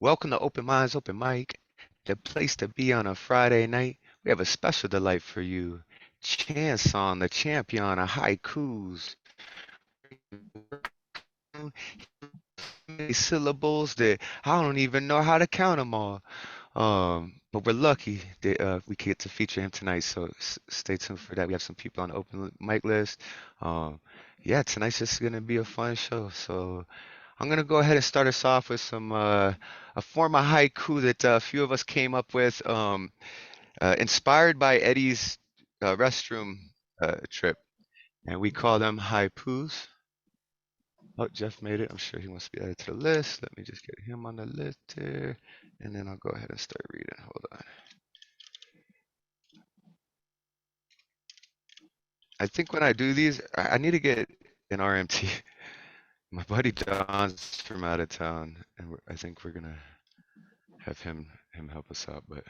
Welcome to Open Minds, Open Mic, the place to be on a Friday night. We have a special delight for you. Chanson, the champion of haikus. Syllables that I don't even know how to count them all. But we're lucky that we get to feature him tonight, so stay tuned for that. We have some people on the open mic list. Um, yeah, tonight's just gonna be a fun show. So I'm gonna go ahead and start us off with some a form of haiku that a few of us came up with, inspired by Eddie's restroom trip, and we call them haikus. Oh, Jeff made it. I'm sure he wants to be added to the list. Let me just get him on the list here, and then I'll go ahead and start reading. Hold on. I think when I do these, I need to get an RMT. My buddy Don's from out of town, and I think we're gonna have him help us out. But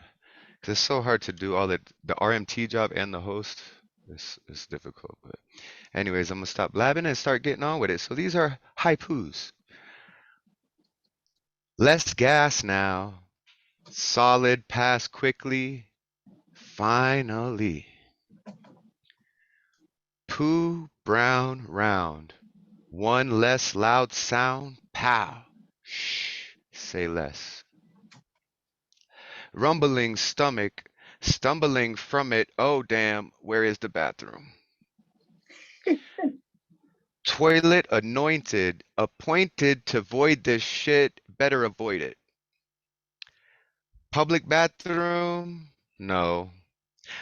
'cause it's so hard to do all the RMT job and the host. It's difficult. But anyways, I'm gonna stop blabbing and start getting on with it. So these are haikus. Less gas now. Solid pass quickly. Finally. Pooh brown round. One less loud sound. Pow. Shh. Say less. Rumbling stomach. Stumbling from it. Oh damn. Where is the bathroom? Toilet anointed. Appointed to void this shit. Better avoid it. Public bathroom? No.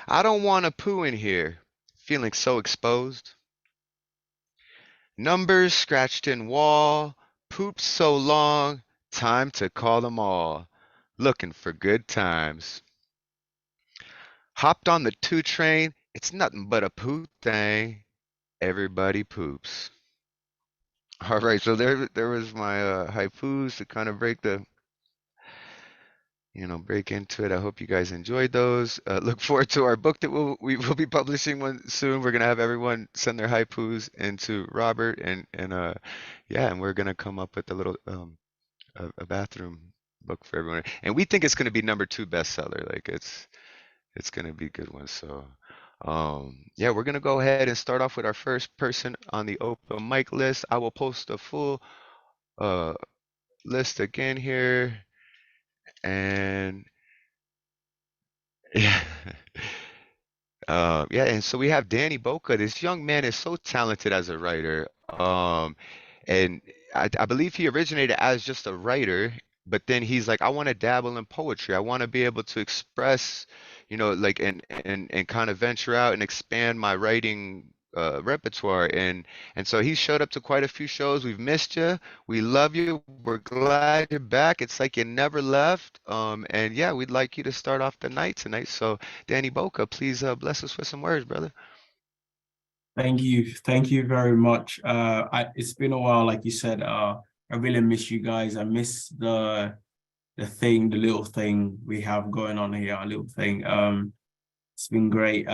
I don't want to poo in here. Feeling so exposed. Numbers scratched in wall. Pooped so long. Time to call them all. Looking for good times. Hopped on the 2 train. It's nothing but a poo thing. Everybody poops. All right, so there was my haikus to kind of break into it. I hope you guys enjoyed those. Look forward to our book that we will be publishing one soon. We're gonna have everyone send their haikus into Robert, and yeah, and we're gonna come up with a little a bathroom book for everyone. And we think it's gonna be #2 bestseller. Like it's gonna be a good one. So yeah, we're gonna go ahead and start off with our first person on the open mic list. I will post a full uh list again here, and yeah. Yeah, and so we have Danny Eboka. This young man is so talented as a writer. And I believe he originated as just a writer, but then he's like, I want to dabble in poetry. I want to be able to express, like and kind of venture out and expand my writing repertoire. And so he showed up to quite a few shows. We've missed you. We love you. We're glad you're back. It's like you never left. And yeah, we'd like you to start off the night tonight. So Danny Boca, please bless us with some words, brother. Thank you very much. It's been a while, like you said. I really miss you guys. I miss the little thing we have going on here, our little thing. It's been great.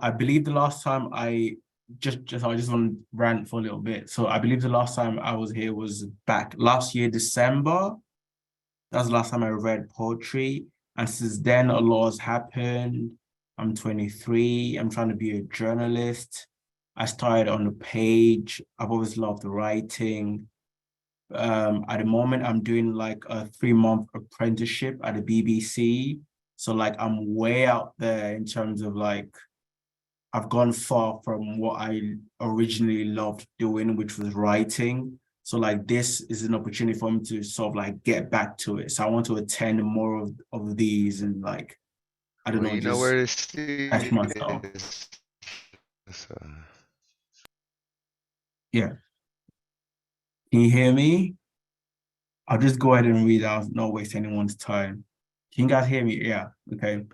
I believe the last time I just want to rant for a little bit. So I believe the last time I was here was back last year, December. That's the last time I read poetry. And since then, a lot has happened. I'm 23. I'm trying to be a journalist. I started on the page. I've always loved writing. At the moment, I'm doing like a 3-month apprenticeship at the BBC. So like I'm way out there in terms of like, I've gone far from what I originally loved doing, which was writing. So like this is an opportunity for me to sort of like get back to it. So I want to attend more of these and like, I don't Well, know, you know just where to see test myself. this. So, Yeah. Can you hear me? I'll just go ahead and read out, not waste anyone's time. Can you guys hear me? Yeah. Okay.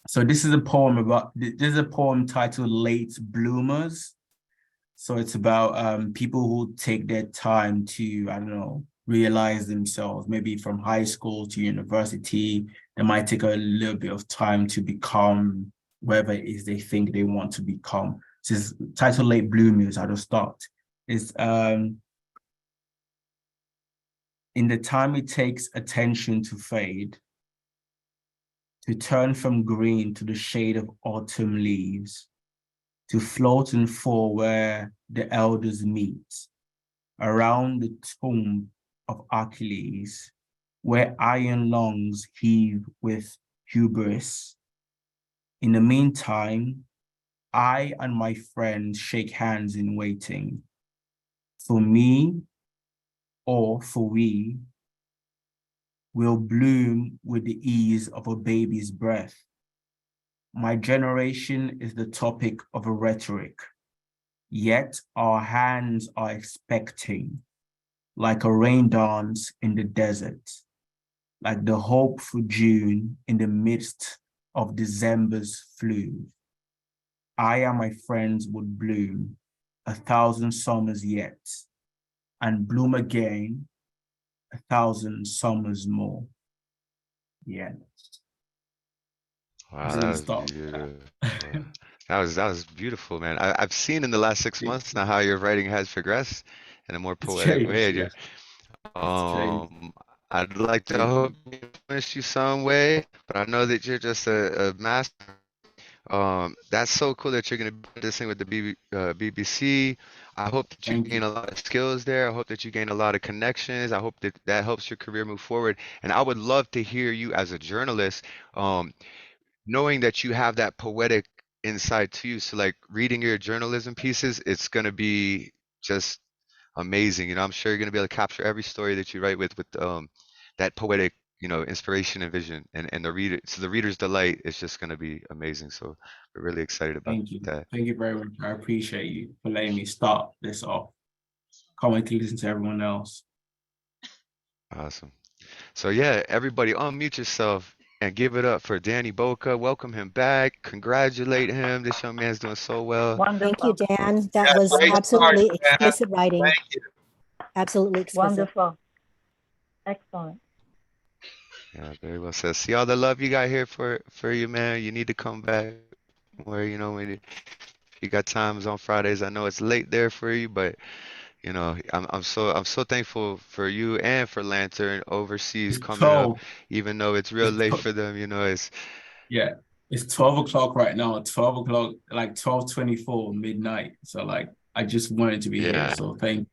So this is a poem titled Late Bloomers. So it's about people who take their time to, I don't know, realize themselves, maybe from high school to university. They might take a little bit of time to become whatever it is they think they want to become. This is titled Late Bloomers. I'll just start. It's In the time it takes attention to fade, to turn from green to the shade of autumn leaves, to float and fall where the elders meet, around the tomb of Achilles, where iron lungs heave with hubris. In the meantime, I and my friends shake hands in waiting. For me, or for we, will bloom with the ease of a baby's breath. My generation is the topic of a rhetoric, yet our hands are expecting, like a rain dance in the desert, like the hope for June in the midst of December's flu. I and my friends would bloom 1,000 summers yet, and bloom again 1,000 summers more. Yeah. Wow, It's that gonna was stop. beautiful. That was beautiful, man. I've seen in the last 6 months now how your writing has progressed in a more It's poetic changed, way. yeah. It's changed. I'd like to Thank hope you. you finish you some way, but I know that you're just a master. That's so cool that you're gonna be doing this thing with the BBC. I hope that you Thank gain you. a lot of skills there. I hope that you gain a lot of connections. I hope that that helps your career move forward. And I would love to hear you as a journalist. Knowing that you have that poetic insight to you. So like reading your journalism pieces, it's gonna be just amazing. I'm sure you're gonna be able to capture every story that you write with that poetic, inspiration and vision. And the reader's delight is just gonna be amazing. So we're really excited about Thank you. that. Thank you very much. I appreciate you for letting me start this off. Can't wait to listen to everyone else. Awesome. So yeah, everybody unmute yourself and give it up for Danny Boca. Welcome him back. Congratulate him. This young man's doing so well. Thank you, Wonderful. Dan. That Yeah, was great Wonderful. start, absolutely man. exquisite writing. Thank you. Absolutely exquisite. Wonderful. Excellent. Yeah, very well said. See all the love you got here for you, man. You need to come back where if you got times on Fridays. I know it's late there for you, but I'm so thankful for you and for Lantern overseas It's coming up, 12. even though it's real It's late 12. for them. It's Yeah. It's 12 o'clock right now. 12 o'clock, like 12:24 midnight. So like I just wanted to be here. yeah, So thank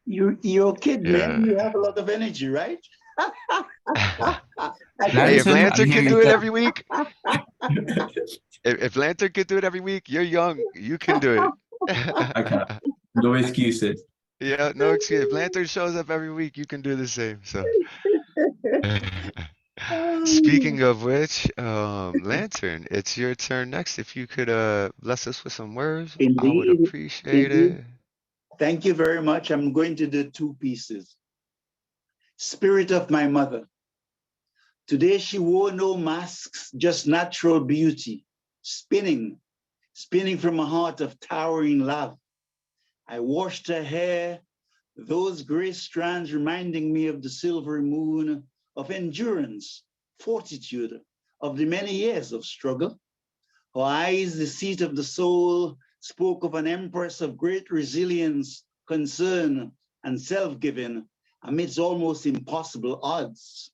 You're a kid, man. yeah. You have a lot of energy, right? I Hey, can if Lantern, I'm Lantern can hearing do it that. every week, if Lantern can do it every week, you're young, you can do Okay. it. No excuses. Yeah, no excuse. If Lantern shows up every week, you can do the same. So, speaking of which, Lantern, it's your turn next. If you could bless us with some words, I would indeed, appreciate indeed. it. Thank you very much. I'm going to do two pieces. Spirit of my mother. Today she wore no masks, just natural beauty, spinning from a heart of towering love. I washed her hair, those gray strands reminding me of the silvery moon, of endurance, fortitude, of the many years of struggle. Her eyes, the seat of the soul, spoke of an empress of great resilience, concern, and self-giving amidst almost impossible odds.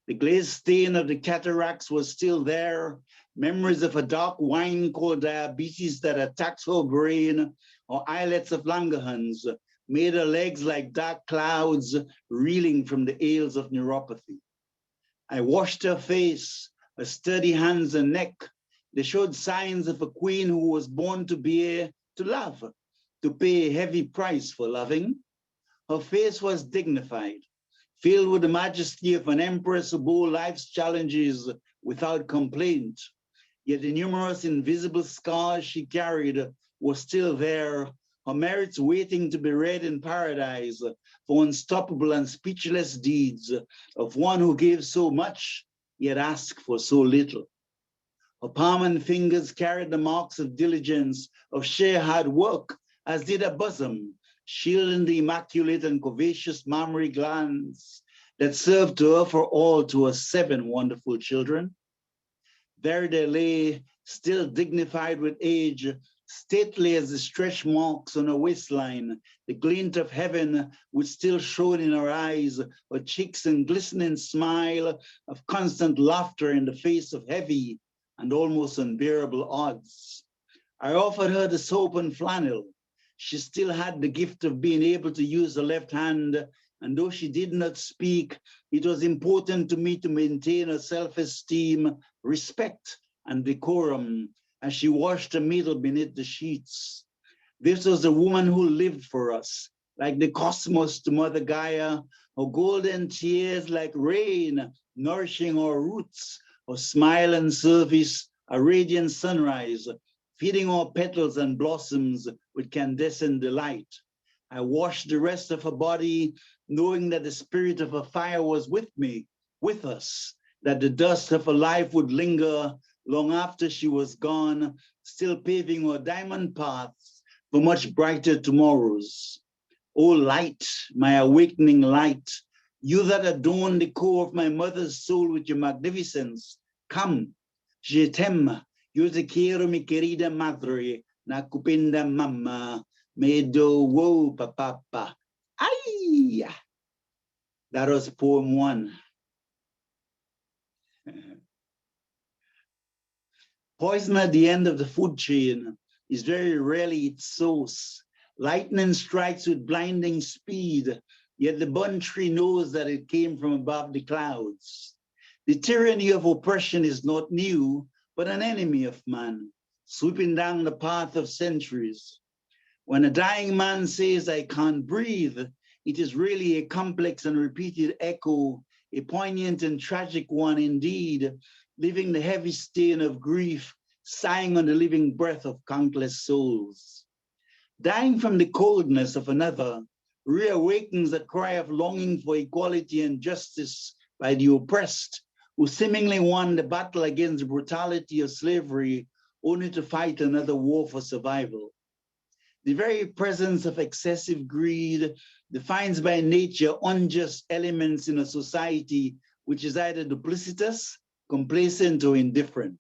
The glazed stain of the cataracts was still there, memories of a dark wine called diabetes that attacked her brain, or islets of Langerhans made her legs like dark clouds reeling from the ails of neuropathy. I washed her face, her sturdy hands and neck. They showed signs of a queen who was born to bear, to love, to pay a heavy price for loving. Her face was dignified, filled with the majesty of an empress who bore life's challenges without complaint. Yet the numerous invisible scars she carried were still there, her merits waiting to be read in paradise for unstoppable and speechless deeds of one who gave so much, yet asked for so little. Her palm and fingers carried the marks of diligence, of sheer hard work, as did her bosom, shielding the immaculate and curvaceous mammary glands that served to her for all to her 7 wonderful children. There they lay, still dignified with age, stately as the stretch marks on her waistline, The glint of heaven would still show in her eyes, her cheeks and glistening smile of constant laughter in the face of heavy and almost unbearable odds. I offered her the soap and flannel. She still had the gift of being able to use the left hand, and though she did not speak, it was important to me to maintain her self-esteem, respect, and decorum as she washed the meal beneath the sheets. This was the woman who lived for us, like the cosmos to Mother Gaia, her golden tears like rain, nourishing our roots, her smile and service, a radiant sunrise, feeding our petals and blossoms with candescent delight. I washed the rest of her body, knowing that the spirit of her fire was with me, with us, that the dust of her life would linger long after she was gone, still paving our diamond paths for much brighter tomorrows. O light, my awakening light, you that adorn the core of my mother's soul with your magnificence, come, je t'aime, yo te quiero mi querida madre, na kupenda mama, me do wo papa. Ay! That was poem 1. Poison at the end of the food chain is very rarely its source. Lightning strikes with blinding speed, yet the bun tree knows that it came from above the clouds. The tyranny of oppression is not new, but an enemy of man, sweeping down the path of centuries. When a dying man says, I can't breathe, it is really a complex and repeated echo, a poignant and tragic one indeed, leaving the heavy stain of grief, sighing on the living breath of countless souls. Dying from the coldness of another reawakens a cry of longing for equality and justice by the oppressed, who seemingly won the battle against the brutality of slavery only to fight another war for survival. The very presence of excessive greed defines by nature unjust elements in a society which is either duplicitous, complacent, or indifferent.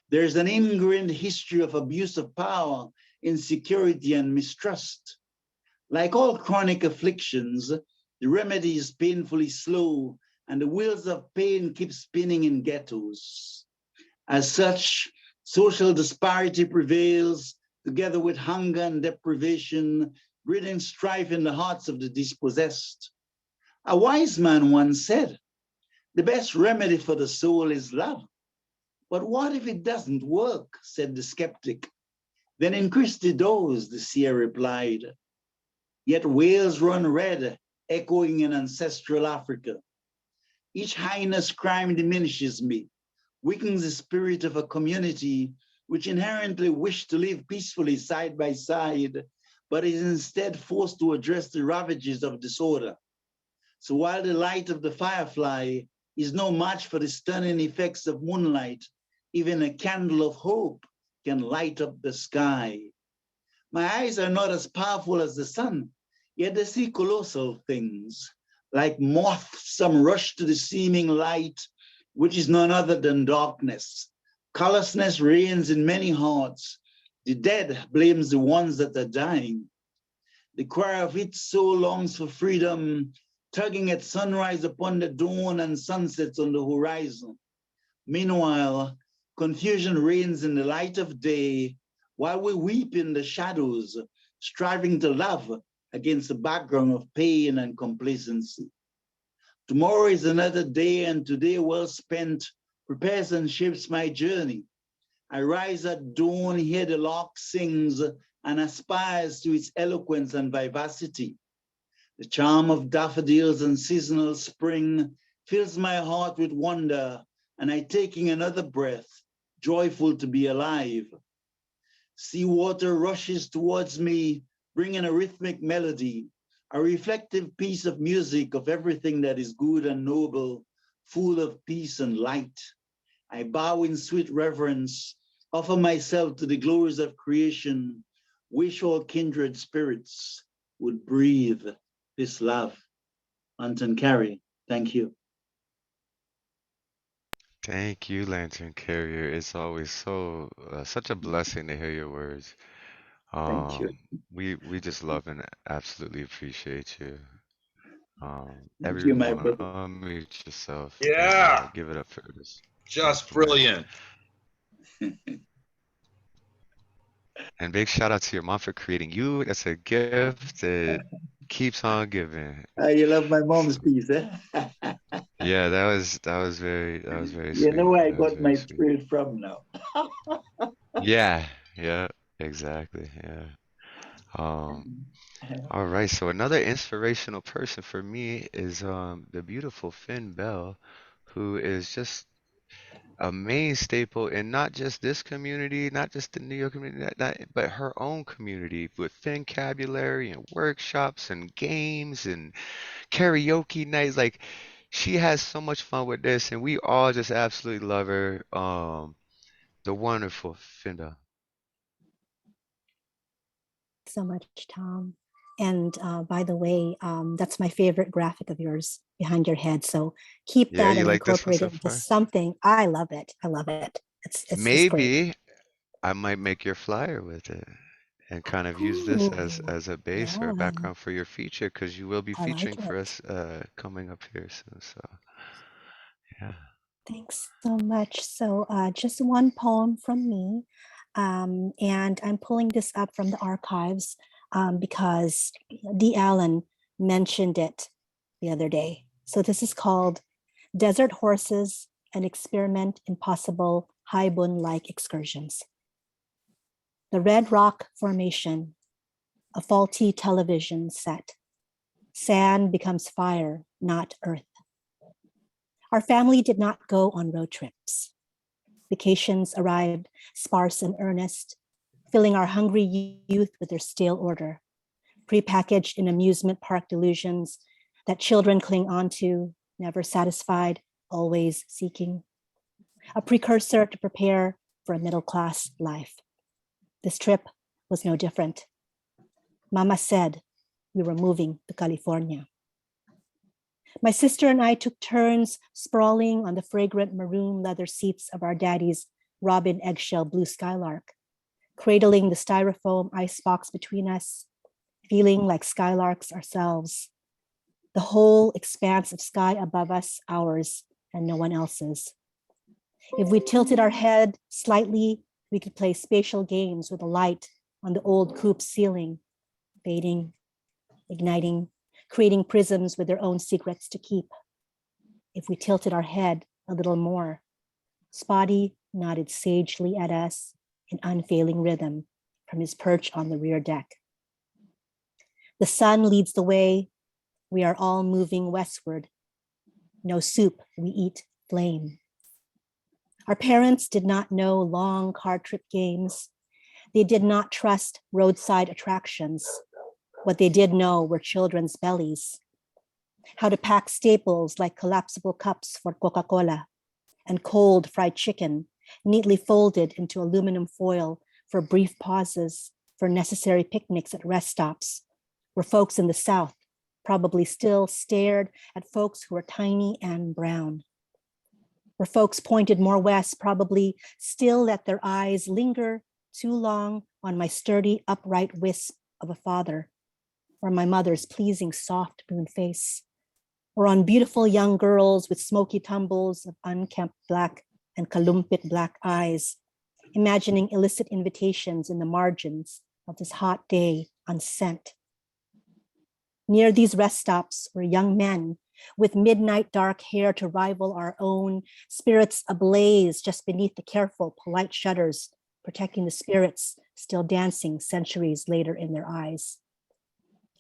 There's an ingrained history of abuse of power, insecurity, and mistrust. Like all chronic afflictions, the remedy is painfully slow, and the wheels of pain keep spinning in ghettos. As such, social disparity prevails, together with hunger and deprivation, breeding strife in the hearts of the dispossessed. A wise man once said, the best remedy for the soul is love. But what if it doesn't work, said the skeptic. Then increase the dose, the seer replied. Yet whales run red, echoing in ancestral Africa. Each heinous crime diminishes me, weakens the spirit of a community which inherently wish to live peacefully side by side, but is instead forced to address the ravages of disorder. So while the light of the firefly is no match for the stunning effects of moonlight, even a candle of hope can light up the sky. My eyes are not as powerful as the sun, yet they see colossal things. Like moths, some rush to the seeming light, which is none other than darkness. Callousness reigns in many hearts. The dead blames the ones that are dying. The cry of its soul longs for freedom, tugging at sunrise upon the dawn and sunsets on the horizon. Meanwhile, confusion reigns in the light of day, while we weep in the shadows, striving to love against the background of pain and complacency. Tomorrow is another day, and today well spent prepares and shapes my journey. I rise at dawn, hear the lark sings, and aspires to its eloquence and vivacity. The charm of daffodils and seasonal spring fills my heart with wonder, and I taking another breath, joyful to be alive. Seawater rushes towards me, bringing a rhythmic melody, a reflective piece of music of everything that is good and noble, full of peace and light. I bow in sweet reverence, offer myself to the glories of creation, wish all kindred spirits would breathe this love. Anton Carey, thank you. Thank you, Lantern Carrier. It's always such a blessing to hear your words. Thank you. We just love and absolutely appreciate you. Thank you, my Everyone, brother. unmute yourself and Yeah, give it up for this just wonderful man. brilliant. And big shout out to your mom for creating you. That's a gift that keeps on giving. You love my mom's So, piece, eh? yeah, that was very You know sweet. where I That was got very my sweet. spirit from now. Yeah, yeah, exactly. Yeah. Um, all right, so another inspirational person for me is the beautiful Phynne Belle, who is just a main staple in not just this community, not just the New York community, but her own community with vocabulary and workshops and games and karaoke nights. Like she has so much fun with this, and we all just absolutely love her. The wonderful Phynne Belle. So much, Tom. And by the way, that's my favorite graphic of yours behind your head. So keep Yeah, that you and like this one incorporate so it into far? something. I love it. I love it. It's just great. Maybe I might make your flyer with it and kind of use this Ooh, as a base or a yeah, background for your feature because you will be I featuring like for it. us coming up here soon. So yeah. Thanks so much. So just one poem from me. And I'm pulling this up from the archives because Dee Allen mentioned it the other day. So this is called Desert Horses, an Experiment in Possible Haibun-like Excursions. The Red Rock Formation, a faulty television set. Sand becomes fire, not earth. Our family did not go on road trips. Vacations arrived sparse and earnest, filling our hungry youth with their stale order, prepackaged in amusement park delusions that children cling onto, never satisfied, always seeking. A precursor to prepare for a middle-class life. This trip was no different. Mama said we were moving to California. My sister and I took turns sprawling on the fragrant maroon leather seats of our daddy's robin eggshell blue Skylark, cradling the styrofoam icebox between us, feeling like skylarks ourselves. The whole expanse of sky above us, ours, and no one else's. If we tilted our head slightly, we could play spatial games with a light on the old coop ceiling, fading, igniting, creating prisms with their own secrets to keep. If we tilted our head a little more, Spotty nodded sagely at us in unfailing rhythm from his perch on the rear deck. The sun leads the way. We are all moving westward. No soup, we eat flame. Our parents did not know long car trip games. They did not trust roadside attractions. What they did know were children's bellies. How to pack staples like collapsible cups for Coca-Cola and cold fried chicken neatly folded into aluminum foil for brief pauses for necessary picnics at rest stops, where folks in the South probably still stared at folks who were tiny and brown. Where folks pointed more west probably still let their eyes linger too long on my sturdy, upright wisp of a father, or my mother's pleasing soft moon face, or on beautiful young girls with smoky tumbles of unkempt black and kalumpit black eyes, imagining illicit invitations in the margins of this hot day unsent. Near these rest stops were young men with midnight dark hair to rival our own, spirits ablaze just beneath the careful, polite shutters, protecting the spirits still dancing centuries later in their eyes.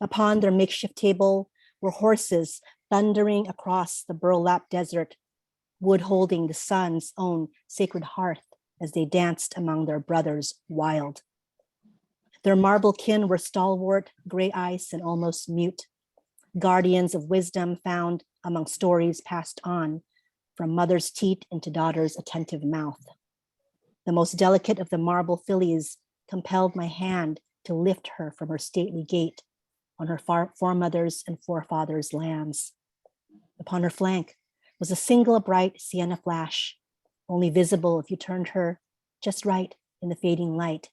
Upon their makeshift table were horses thundering across the burlap desert, wood holding the sun's own sacred hearth as they danced among their brothers wild. Their marble kin were stalwart, gray ice, and almost mute, guardians of wisdom found among stories passed on from mother's teat into daughter's attentive mouth. The most delicate of the marble fillies compelled my hand to lift her from her stately gait on her foremothers' and forefathers' lands. Upon her flank was a single bright sienna flash, only visible if you turned her just right in the fading light.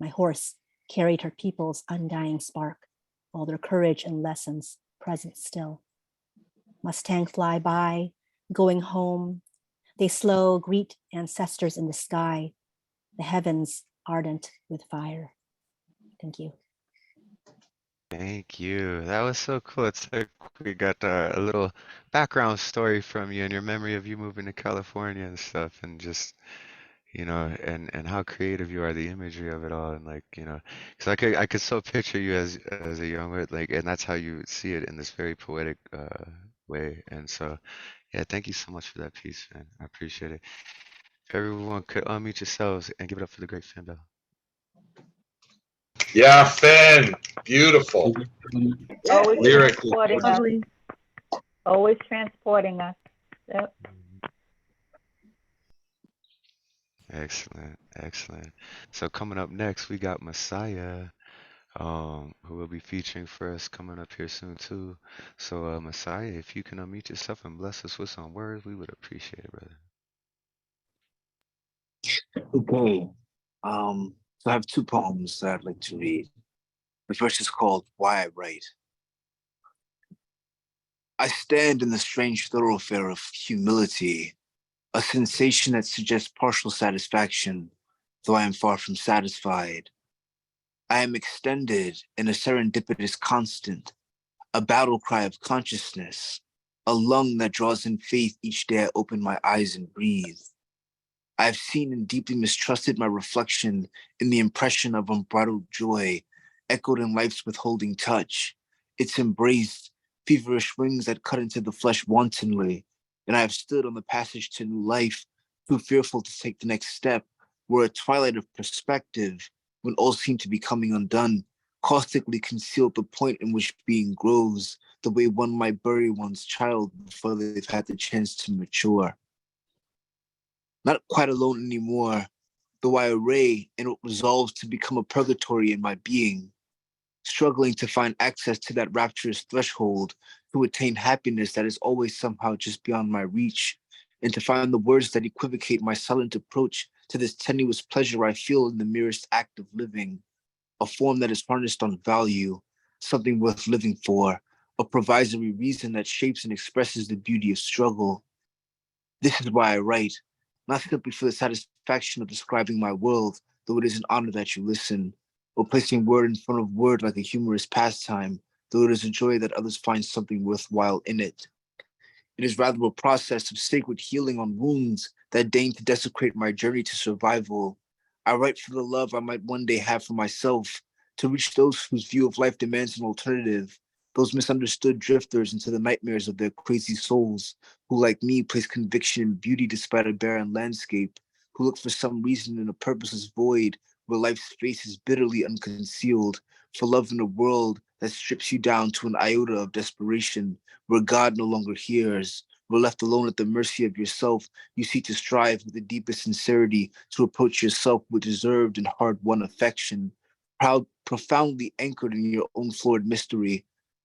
My horse carried her people's undying spark, all their courage and lessons present still. Mustang fly by, going home. They slow, greet ancestors in the sky, the heavens ardent with fire. Thank you. Thank you. That was so cool. It's like we got a little background story from you and your memory of you moving to California and stuff, and just, and how creative you are, the imagery of it all, and like, because I could so picture you as a young, like, and that's how you see it in this very poetic way. And so, yeah, thank you so much for that piece, man. I appreciate it. If everyone could unmute yourselves and give it up for the great Phynne Belle. Yeah, Phynne, beautiful. Always Lyrically transporting us. Lovely. Always transporting us. Yep. Excellent, excellent. So coming up next, we got Messiah, who will be featuring for us coming up here soon too. So Messiah, if you can unmute yourself and bless us with some words, we would appreciate it, brother. Okay. So I have two poems that I'd like to read. The first is called Why I Write. I stand in the strange thoroughfare of humility, a sensation that suggests partial satisfaction, though I am far from satisfied. I am extended in a serendipitous constant, a battle cry of consciousness, a lung that draws in faith each day I open my eyes and breathe. I have seen and deeply mistrusted my reflection in the impression of unbridled joy, echoed in life's withholding touch. It's embraced feverish wings that cut into the flesh wantonly, and I have stood on the passage to new life, too fearful to take the next step, where a twilight of perspective, when all seemed to be coming undone, caustically concealed the point in which being grows, the way one might bury one's child before they've had the chance to mature. Not quite alone anymore, though I array in what resolves to become a purgatory in my being, struggling to find access to that rapturous threshold, to attain happiness that is always somehow just beyond my reach, and to find the words that equivocate my silent approach to this tenuous pleasure I feel in the merest act of living, a form that is harnessed on value, something worth living for, a provisory reason that shapes and expresses the beauty of struggle. This is why I write, not simply for the satisfaction of describing my world, though it is an honor that you listen, or placing word in front of word like a humorous pastime, though it is a joy that others find something worthwhile in it. It is rather a process of sacred healing on wounds that deign to desecrate my journey to survival. I write for the love I might one day have for myself, to reach those whose view of life demands an alternative, those misunderstood drifters into the nightmares of their crazy souls, who like me place conviction in beauty despite a barren landscape, who look for some reason in a purposeless void where life's face is bitterly unconcealed, for love in a world that strips you down to an iota of desperation, where God no longer hears, where left alone at the mercy of yourself, you seek to strive with the deepest sincerity to approach yourself with deserved and hard-won affection, profoundly anchored in your own flawed mystery.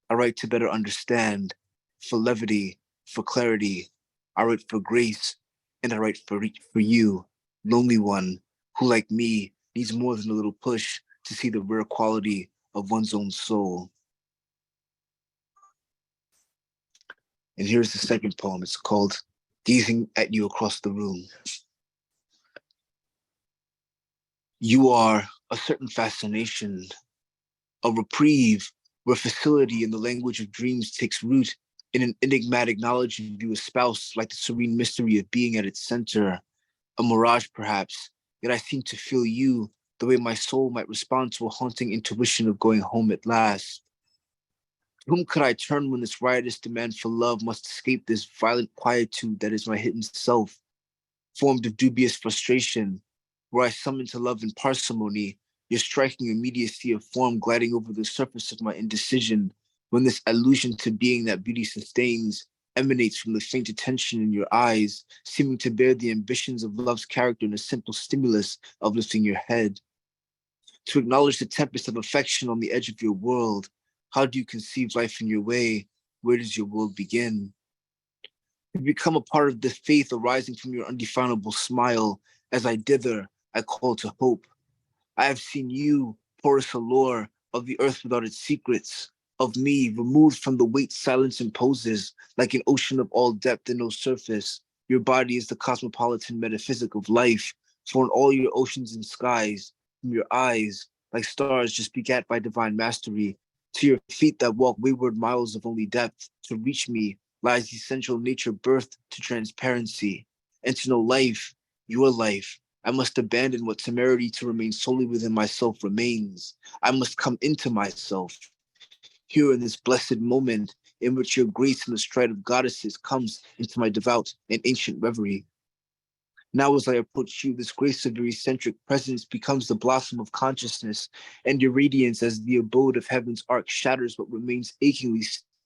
I write to better understand, for levity, for clarity. I write for grace, and I write for you, lonely one, who like me needs more than a little push to see the rare quality of one's own soul. And here's the second poem. It's called Gazing at You Across the Room. You are a certain fascination, a reprieve where facility in the language of dreams takes root in an enigmatic knowledge you espouse like the serene mystery of being at its center, a mirage perhaps, yet I seem to feel you the way my soul might respond to a haunting intuition of going home at last. To whom could I turn when this riotous demand for love must escape this violent quietude that is my hidden self, formed of dubious frustration, where I summon to love in parsimony, your striking immediacy of form gliding over the surface of my indecision, when this allusion to being that beauty sustains emanates from the faint attention in your eyes, seeming to bear the ambitions of love's character in a simple stimulus of lifting your head. To acknowledge the tempest of affection on the edge of your world, how do you conceive life in your way? Where does your world begin? You become a part of the faith arising from your undefinable smile. As I dither, I call to hope. I have seen you porous allure of the earth without its secrets, of me removed from the weight silence imposes, like an ocean of all depth and no surface. Your body is the cosmopolitan metaphysic of life, for in all your oceans and skies, from your eyes, like stars just begat by divine mastery, to your feet that walk wayward miles of only depth, to reach me lies essential nature birthed to transparency, and to know life, your life. I must abandon what temerity to remain solely within myself remains. I must come into myself, here in this blessed moment in which your grace and the stride of goddesses comes into my devout and ancient reverie. Now as I approach you, this grace of your eccentric presence becomes the blossom of consciousness, and your radiance as the abode of heaven's arc shatters what remains achingly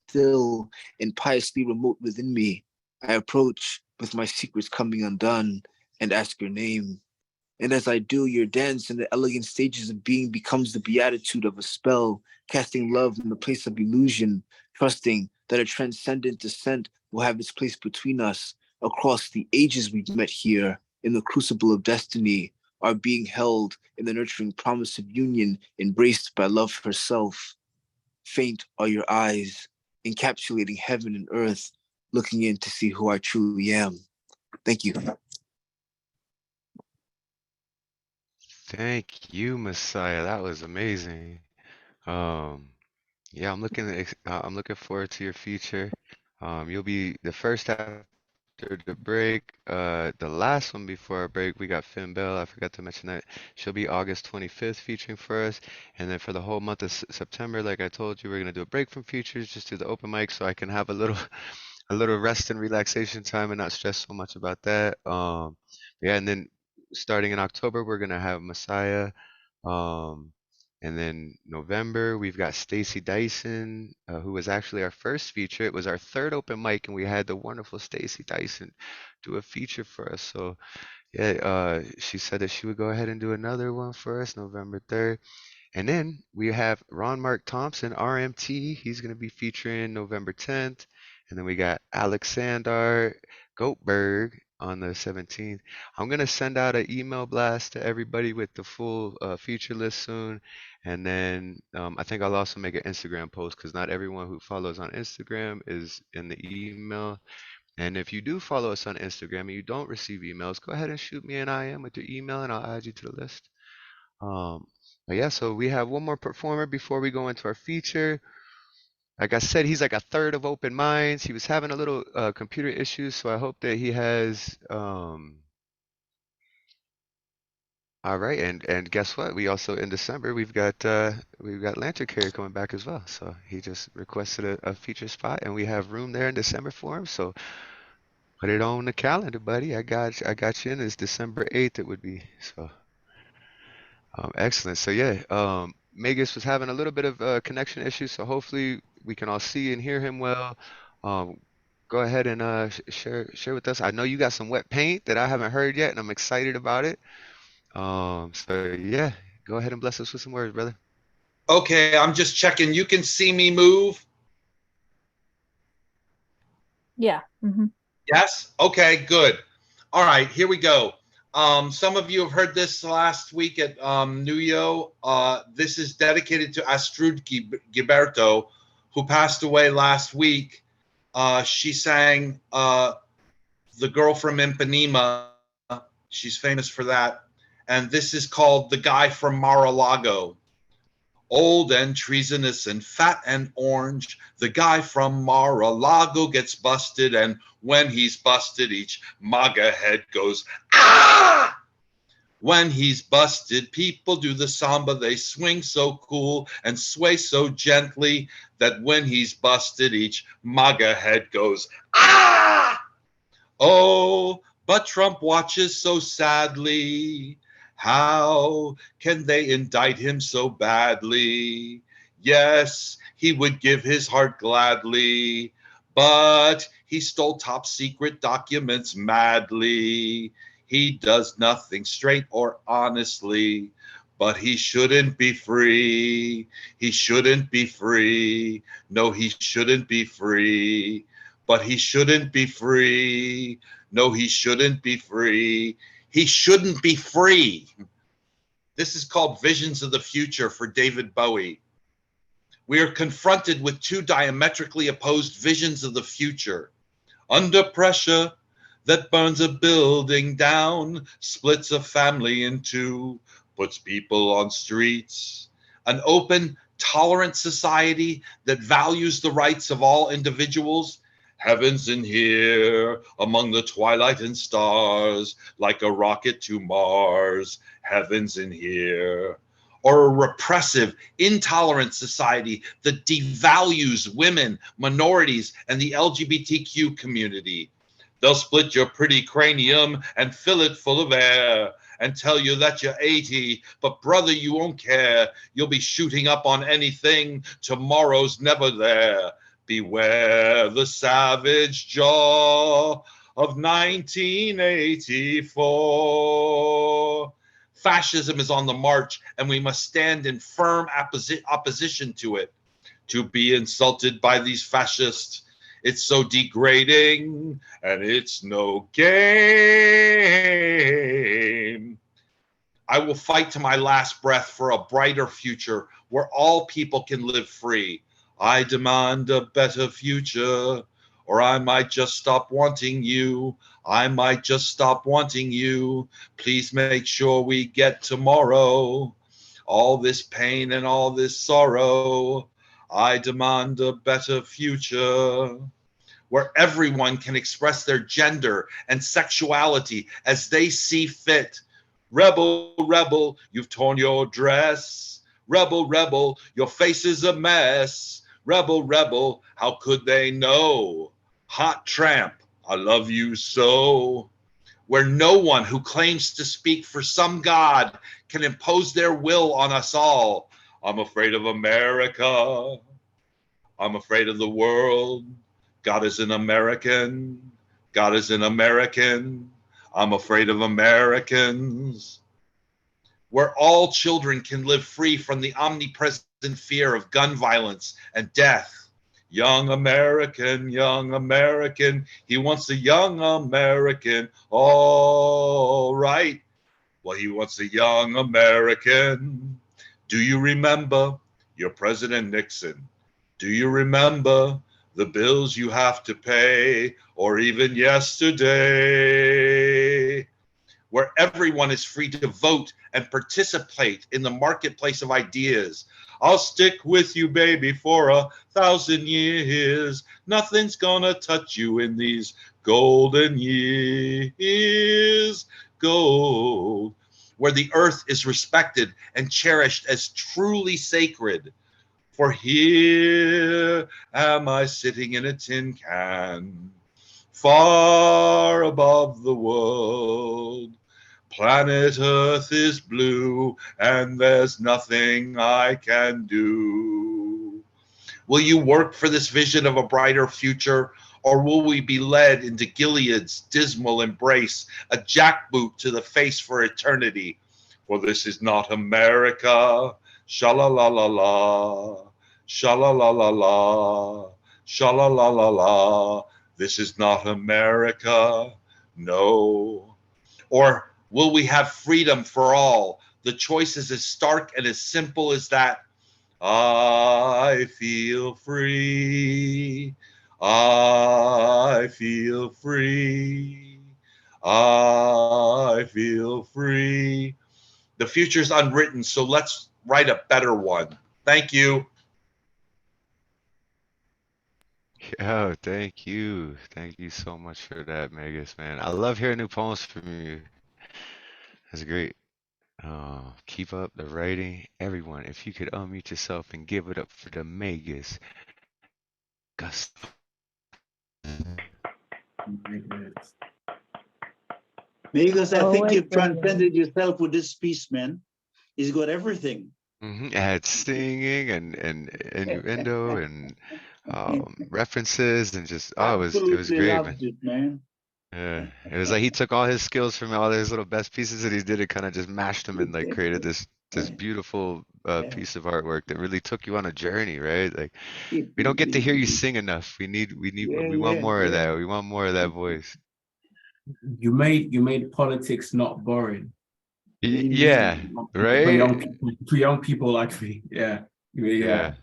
still and piously remote within me. I approach with my secrets coming undone and ask your name. And as I do, your dance in the elegant stages of being becomes the beatitude of a spell, casting love in the place of illusion, trusting that a transcendent descent will have its place between us. Across the ages we've met here, in the crucible of destiny, are being held in the nurturing promise of union, embraced by love herself. Faint are your eyes, encapsulating heaven and earth, looking in to see who I truly am. Thank you. Thank you, Messiah. That was amazing. Um, yeah, I'm looking forward to your feature. You'll be the first after the break. The last one before our break, we got Phynne Belle. I forgot to mention that. She'll be August 25th featuring for us. And then for the whole month of September, like I told you, we're gonna do a break from features, just do the open mic so I can have a little a little rest and relaxation time and not stress so much about that. Yeah, and then starting in October, we're gonna have Messiah. Um, and then November, we've got Stacy Dyson, who was actually our first feature. It was our third open mic, and we had the wonderful Stacy Dyson do a feature for us. So yeah, she said that she would go ahead and do another one for us, November 3rd. And then we have Ron Mark Thompson, RMT. He's going to be featuring November 10th. And then we got Alexander Goatberg on the 17th. I'm going to send out an email blast to everybody with the full feature list soon. And then I think I'll also make an Instagram post because not everyone who follows on Instagram is in the email. And if you do follow us on Instagram and you don't receive emails, go ahead and shoot me an IM with your email and I'll add you to the list. But yeah, so we have one more performer before we go into our feature. Like I said, he's like a third of Open Minds. He was having a little computer issues, so I hope that he has. All right, and guess what? We also in December we've got Lantern Carrier coming back as well. So he just requested a feature spot, and we have room there in December for him. So put it on the calendar, buddy. I got you in. It's December 8th. It would be so. Excellent. So yeah, Magus was having a little bit of connection issues, so hopefully we can all see and hear him well. Um, Go ahead and share with us. I know you got some wet paint that I haven't heard yet, and I'm excited about it. So yeah, go ahead and bless us with some words, brother. Okay, I'm just checking. You can see me move? Yeah. Mm-hmm. Yes? Okay, good. All right, here we go. Some of you have heard this last week at Nuyo. This is dedicated to Astrud Gilberto, who passed away last week. She sang The Girl from Ipanema. She's famous for that. And this is called The Guy from Mar-a-Lago. Old and treasonous and fat and orange, the guy from Mar-a-Lago gets busted, and when he's busted, each MAGA head goes, ah! When he's busted, people do the samba. They swing so cool and sway so gently that when he's busted, each MAGA head goes, ah! Oh, but Trump watches so sadly. How can they indict him so badly? Yes, he would give his heart gladly, but he stole top secret documents madly. He does nothing straight or honestly, but he shouldn't be free. He shouldn't be free. No, he shouldn't be free. But he shouldn't be free. No, he shouldn't be free. He shouldn't be free. This is called Visions of the Future for David Bowie. We are confronted with two diametrically opposed visions of the future. Under pressure that burns a building down, splits a family in two, puts people on streets. An open, tolerant society that values the rights of all individuals. Heaven's in here among the twilight and stars, like a rocket to Mars. Heaven's in here. Or a repressive, intolerant society that devalues women, minorities, and the LGBTQ community. They'll split your pretty cranium and fill it full of air and tell you that you're 80, but brother, you won't care. You'll be shooting up on anything. Tomorrow's never there. Beware the savage jaw of 1984. Fascism is on the march, and we must stand in firm opposition to it. To be insulted by these fascists, it's so degrading, and it's no game. I will fight to my last breath for a brighter future where all people can live free. I demand a better future, or I might just stop wanting you. I might just stop wanting you. Please make sure we get tomorrow. All this pain and all this sorrow. I demand a better future where everyone can express their gender and sexuality as they see fit. Rebel, rebel, you've torn your dress. Rebel, rebel, your face is a mess. Rebel, rebel, how could they know? Hot tramp, I love you so. Where no one who claims to speak for some God can impose their will on us all. I'm afraid of America. I'm afraid of the world. God is an American. God is an American. I'm afraid of Americans. Where all children can live free from the omnipresent fear of gun violence and death. Young American, he wants a young American, all right. Well, he wants a young American. Do you remember your President Nixon? Do you remember the bills you have to pay, or even yesterday? Where everyone is free to vote and participate in the marketplace of ideas. I'll stick with you, baby, for 1,000 years. Nothing's gonna touch you in these golden years. Gold. Where the earth is respected and cherished as truly sacred. For here am I sitting in a tin can, far above the world. Planet Earth is blue, and there's nothing I can do. Will you work for this vision of a brighter future, or will we be led into Gilead's dismal embrace, a jackboot to the face for eternity? For this is not America. Sha-la-la-la-la, sha-la-la-la-la, sha-la-la-la-la. This is not America, no. Or will we have freedom for all? The choice is as stark and as simple as that. I feel free. I feel free. I feel free. The future's unwritten, so let's write a better one. Thank you. Oh, thank you. Thank you so much for that, Magus, man. I love hearing new poems from you. That's great. Keep up the writing. Everyone, if you could unmute yourself and give it up for the Magus. Gus. Magus, I think Always you've brilliant. transcended yourself with this piece, man. He's got everything. It had singing and innuendo and references and just it was Absolutely great, loved man. it, man. Yeah, it was like he took all his skills from all his little best pieces that he did and kind of just mashed them and like created this beautiful piece of artwork that really took you on a journey, right? Like we don't get to hear you sing enough. We want more of that. We want more of that voice. You made politics not boring. Yeah, For right? young people like me. Yeah. Yeah,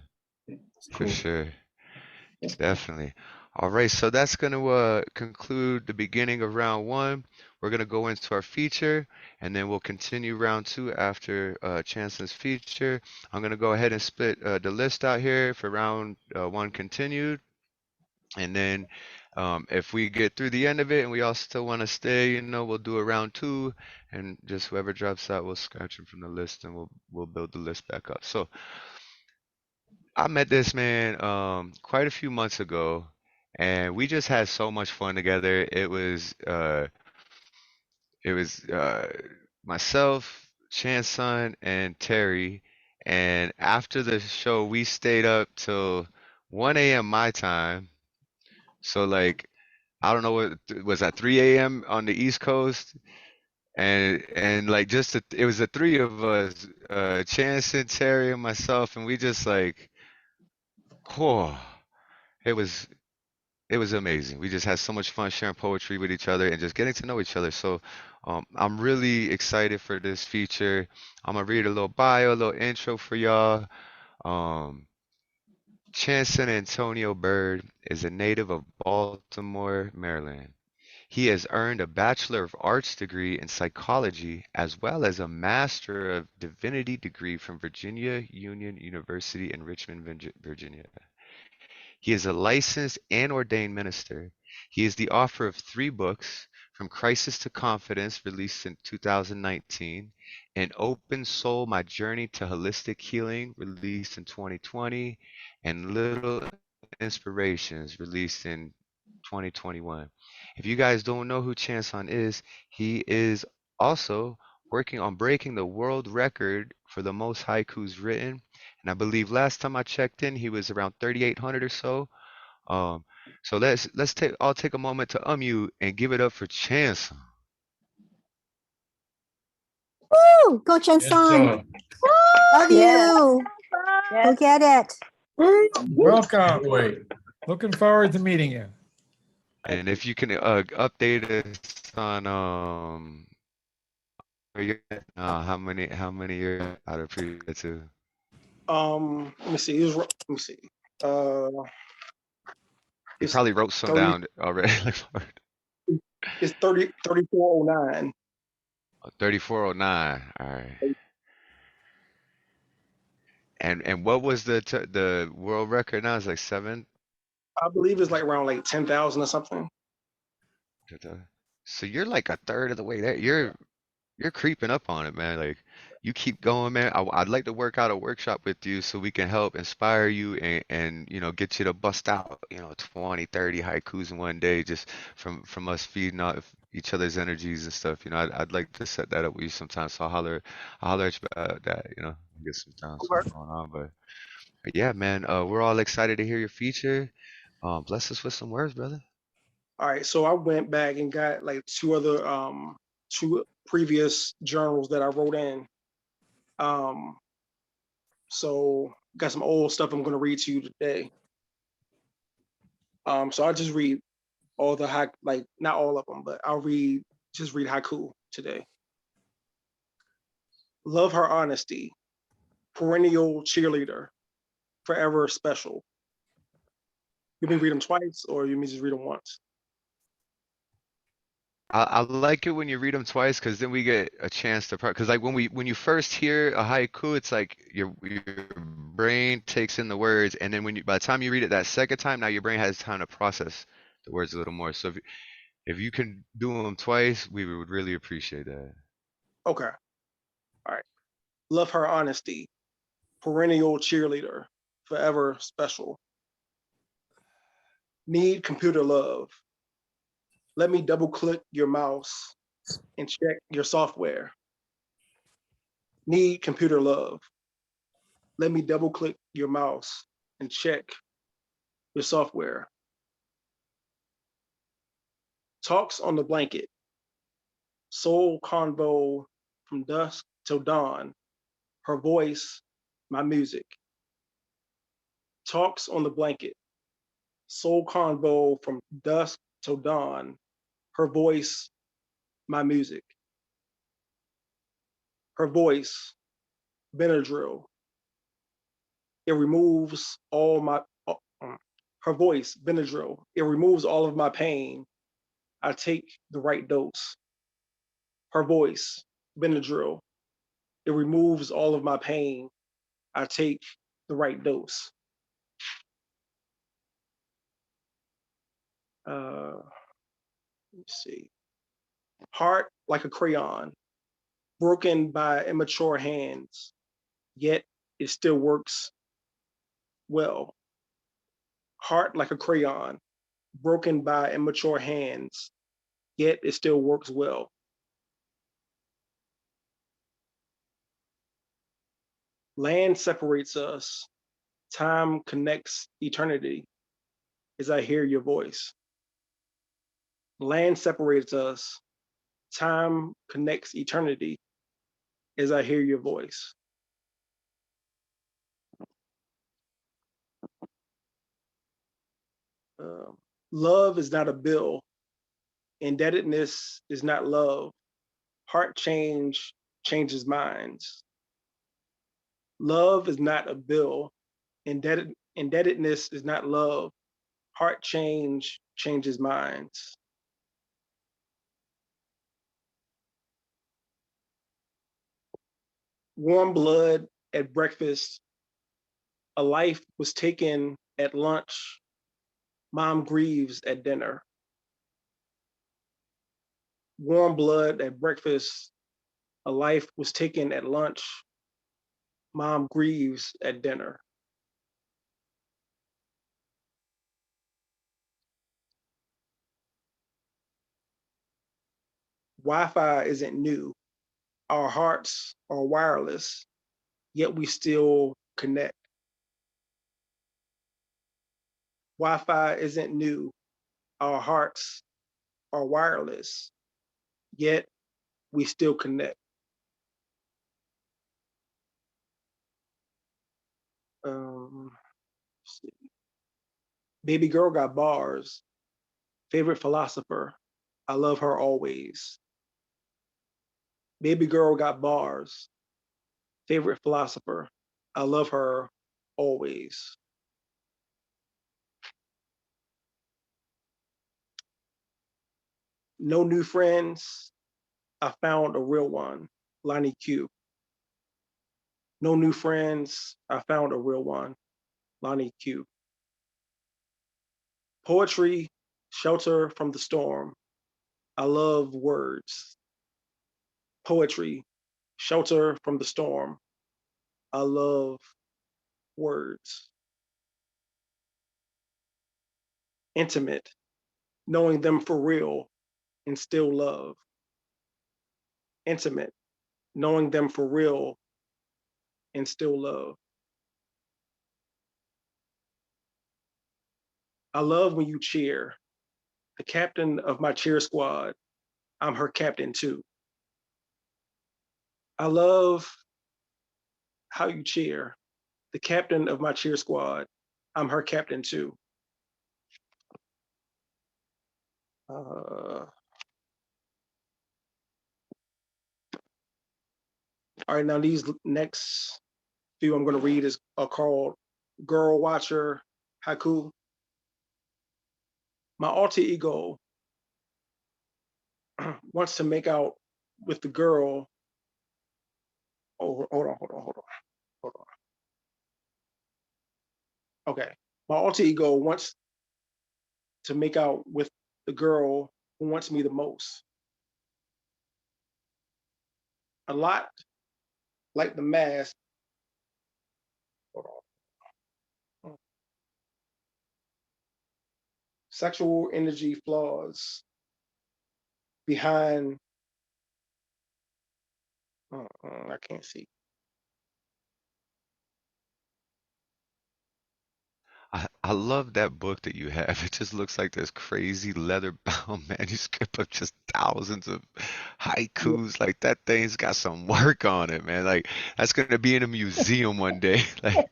It's for cool. sure. Definitely. All right, so that's going to conclude the beginning of round one. We're going to go into our feature, and then we'll continue round two after Chanson's feature. I'm going to go ahead and split the list out here for round one continued. And then if we get through the end of it and we all still want to stay, we'll do a round two, and just whoever drops out, we'll scratch them from the list, and we'll build the list back up. So I met this man quite a few months ago, and we just had so much fun together. It was myself, Chanson, and Terry, and after the show, we stayed up till 1 a.m. my time. So like I don't know what was that 3 a.m. on the East Coast, and like it was the three of us, Chanson, Terry, and myself, and we just like, whew, it was it was amazing. We just had so much fun sharing poetry with each other and just getting to know each other. So I'm really excited for this feature. I'm gonna read a little bio, a little intro for y'all. Um, Chanson Antonio Bird is a native of Baltimore, Maryland. He has earned a Bachelor of Arts degree in psychology as well as a Master of Divinity degree from Virginia Union University in Richmond, Virginia. He is a licensed and ordained minister. He is the author of 3 books, From Crisis to Confidence, released in 2019, and Open Soul, My Journey to Holistic Healing, released in 2020, and Little Inspirations, released in 2021. If you guys don't know who Chanson is, he is also working on breaking the world record for the most haikus written. And I believe last time I checked in, he was around 3,800 or so. Um, so I'll take a moment to unmute and give it up for Chanson. Woo! Go Yes, Chanson. sir. Love Yes. you. Go Yes. get it. Welcome. Wait. Looking forward to meeting you. And if you can update us on where you're at, how many you're out of previous to. Let me see. Let me see. Uh, You it's probably wrote some 30. down already. It's 3409. 3409. All right. And what was the world record now? It's like 7. I believe it's like around like 10,000 or something. So you're like a third of the way there. You're creeping up on it, man. Like you keep going, man. I'd like to work out a workshop with you so we can help inspire you and get you to bust out 20, 30 haikus in one day just from us feeding off each other's energies and stuff. I'd like to set that up with you sometime. So I'll holler at you about that. Get some stuff going on. But yeah, man. We're all excited to hear your feature. Bless us with some words, brother. All right. So I went back and got like two previous journals that I wrote in. So got some old stuff I'm gonna read to you today. So I'll just read all the like not all of them, but I'll read haiku today. Love her honesty, perennial cheerleader, forever special. You may read them twice, or you may just read them once. I like it when you read them twice because then we get a chance to because like when you first hear a haiku, it's like your brain takes in the words, and then by the time you read it that second time, now your brain has time to process the words a little more. So if you can do them twice, we would really appreciate that. Okay. All right. Love her honesty, perennial cheerleader, forever special. Need computer love. Let me double click your mouse and check your software. Need computer love. Let me double click your mouse and check your software. Talks on the blanket. Soul convo from dusk till dawn. Her voice, my music. Talks on the blanket. Soul convo from dusk till dawn. Her voice, my music. Her voice, Benadryl. It removes all my, her voice, Benadryl. It removes all of my pain. I take the right dose. Her voice, Benadryl. It removes all of my pain. I take the right dose. Let's see. Heart like a crayon, broken by immature hands, yet it still works well. Heart like a crayon, broken by immature hands, yet it still works well. Land separates us, time connects eternity as I hear your voice. Land separates us, time connects eternity as I hear your voice. Love is not a bill. Indebtedness is not love. Heart change changes minds. Love is not a bill. Indebtedness is not love. Heart change changes minds. Warm blood at breakfast. A life was taken at lunch. Mom grieves at dinner. Warm blood at breakfast. A life was taken at lunch. Mom grieves at dinner. Wi-Fi isn't new. Our hearts are wireless, yet we still connect. Wi-Fi isn't new. Our hearts are wireless, yet we still connect. Let's see. Baby girl got bars. Favorite philosopher. I love her always. Baby girl got bars. Favorite philosopher. I love her always. No new friends. I found a real one. Lonnie Q. No new friends. I found a real one. Lonnie Q. Poetry, shelter from the storm. I love words. Poetry, shelter from the storm. I love words. Intimate, knowing them for real and still love. Intimate, knowing them for real and still love. I love when you cheer. The captain of my cheer squad, I'm her captain too. I love how you cheer. The captain of my cheer squad, I'm her captain too. All right, now these next few I'm going to read are called Girl Watcher Haiku. My alter ego wants to make out with the girl. Oh, hold on. Okay. My alter ego wants to make out with the girl who wants me the most. A lot like the mask. Hold on. Sexual energy flaws behind. I can't see. I love that book that you have. It just looks like this crazy leather-bound manuscript of just thousands of Yeah. haikus. Like that thing's got some work on it, man. Like that's gonna be in a museum one day. Like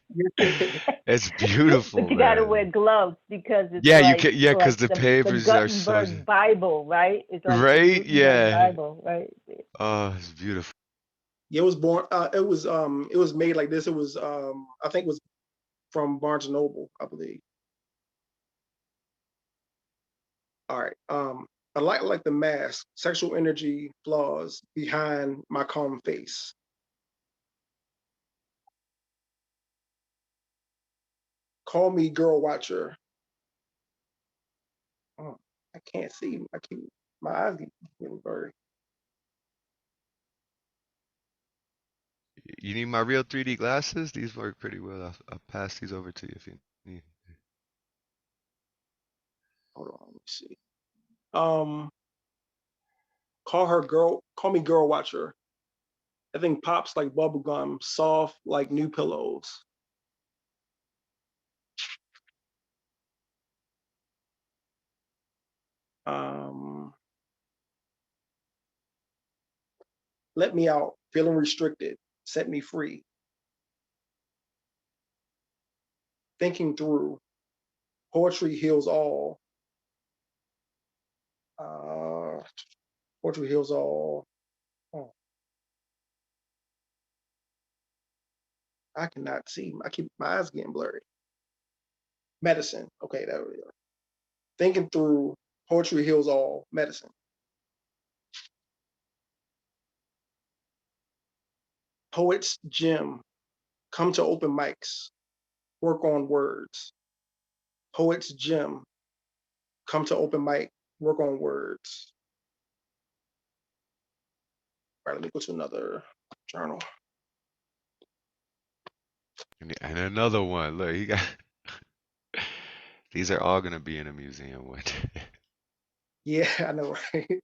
it's But beautiful, you got to man. wear gloves because it's Yeah, you like can. Yeah, because like the the papers are so Gutenberg Bible, right? It's like the right. Gutenberg Yeah. Bible, right? Oh, it's beautiful. Yeah, it was born. It was made like this. It was I think it was from Barnes and Noble, I believe. All right. I like the mask, sexual energy flaws behind my calm face. Call me girl watcher. Oh, I can't see. My eyes getting blurry. You need my real 3D glasses? These work pretty well. I'll pass these over to you if you need. Hold on, let me see. Call me girl watcher. That thing pops like bubble gum, soft like new pillows. Let me out, feeling restricted, set me free. Thinking through, poetry heals all. Poetry heals all. Oh, I cannot see. My eyes getting blurry. Medicine. Okay, there we go. Thinking through, poetry heals all. Medicine. Poets gym. Come to open mics. Work on words. Poets gym. Come to open mic. Work on words. All right, let me go to another journal. And another one. Look, you got. These are all gonna be in a museum one day. Yeah, I know, right?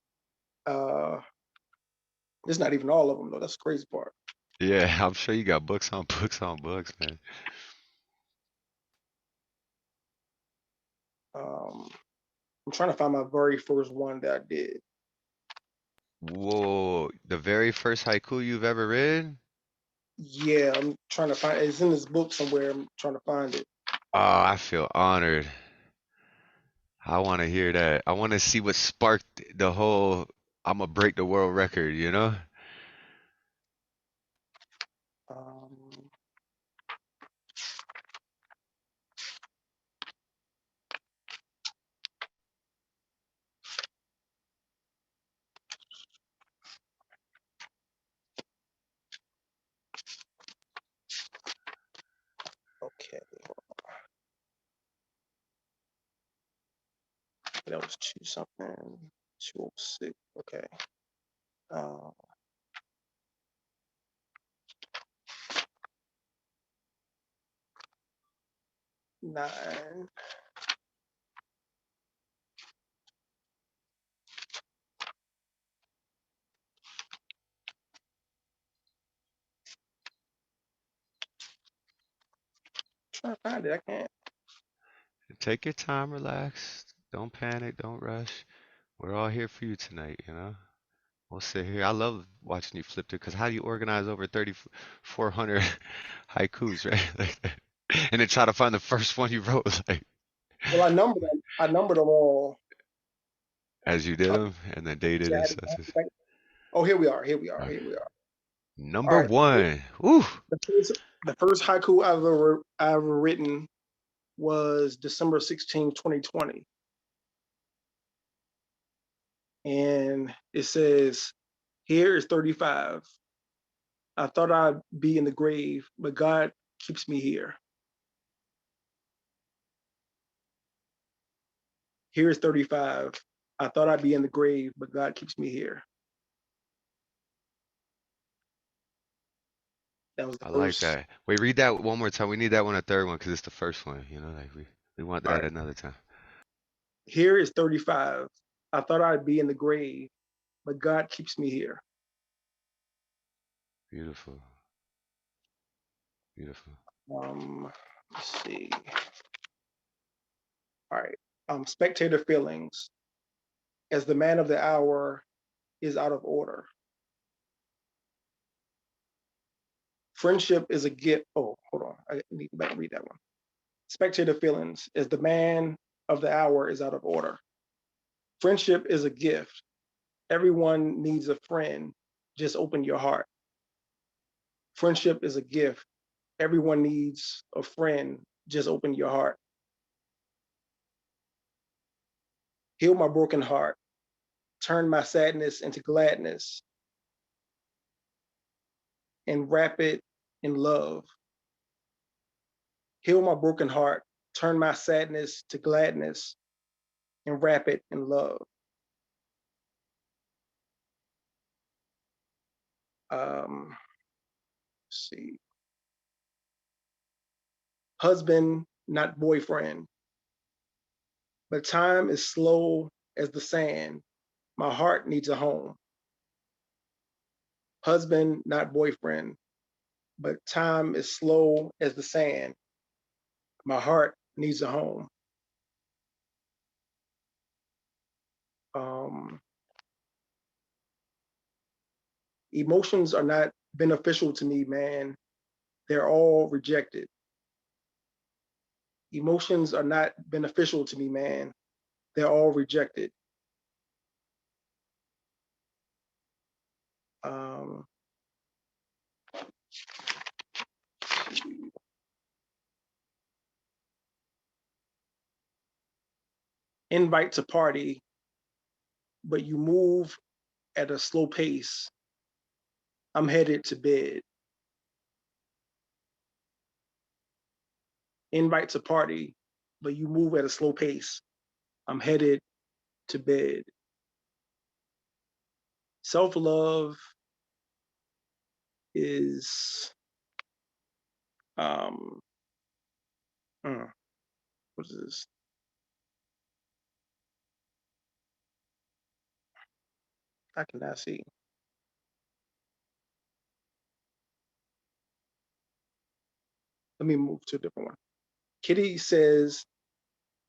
It's not even all of them though. That's the crazy part. Yeah, I'm sure you got books on books on books, man. I'm trying to find my very first one that I did. Whoa, the very first haiku you've ever read? Yeah, I'm trying to find. It's in this book somewhere. I'm trying to find it. Oh, I feel honored. I want to hear that. I want to see what sparked the whole I'm gonna break the world record, you know? Um, okay, that was 2-something, 206. Okay. Uh, 9. Trying to find it. I can't. Take your time, relax. Don't panic, don't rush. We're all here for you tonight, you know? We'll sit here. I love watching you flip through because how do you organize over 3,400 haikus, right? Like, and then try to find the first one you wrote, like, Well, I numbered them. I numbered them all. as you did them and then dated Yeah, and stuff. oh, here we are. Here we are. Okay. Here we are. Number All right. one. Woo! The first haiku I've ever written was December 16, 2020. And it says, here is 35. I thought I'd be in the grave, but God keeps me here. Here's 35. I thought I'd be in the grave, but God keeps me here. That was the I like first. that. Wait, read that one more time. We need that one a third one because it's the first one, you know, like we want that Right. another time. Here is 35. I thought I'd be in the grave, but God keeps me here. Beautiful. Beautiful. Let's see. All right. Spectator feelings. As the man of the hour is out of order. Friendship is a gift. Oh, hold on. I need to go back and read that one. Spectator feelings. As the man of the hour is out of order. Friendship is a gift. Everyone needs a friend. Just open your heart. Friendship is a gift. Everyone needs a friend. Just open your heart. Heal my broken heart. Turn my sadness into gladness and wrap it in love. Heal my broken heart. Turn my sadness to gladness and wrap it in love. Let's see. Husband, not boyfriend. But time is slow as the sand. My heart needs a home. Husband, not boyfriend. But time is slow as the sand. My heart needs a home. Emotions are not beneficial to me, man. They're all rejected. Emotions are not beneficial to me, man. They're all rejected. Invite to party, but you move at a slow pace. I'm headed to bed. Invite to party, but you move at a slow pace. I'm headed to bed. Self-love is what is this? I cannot see. Let me move to a different one. Kitty says,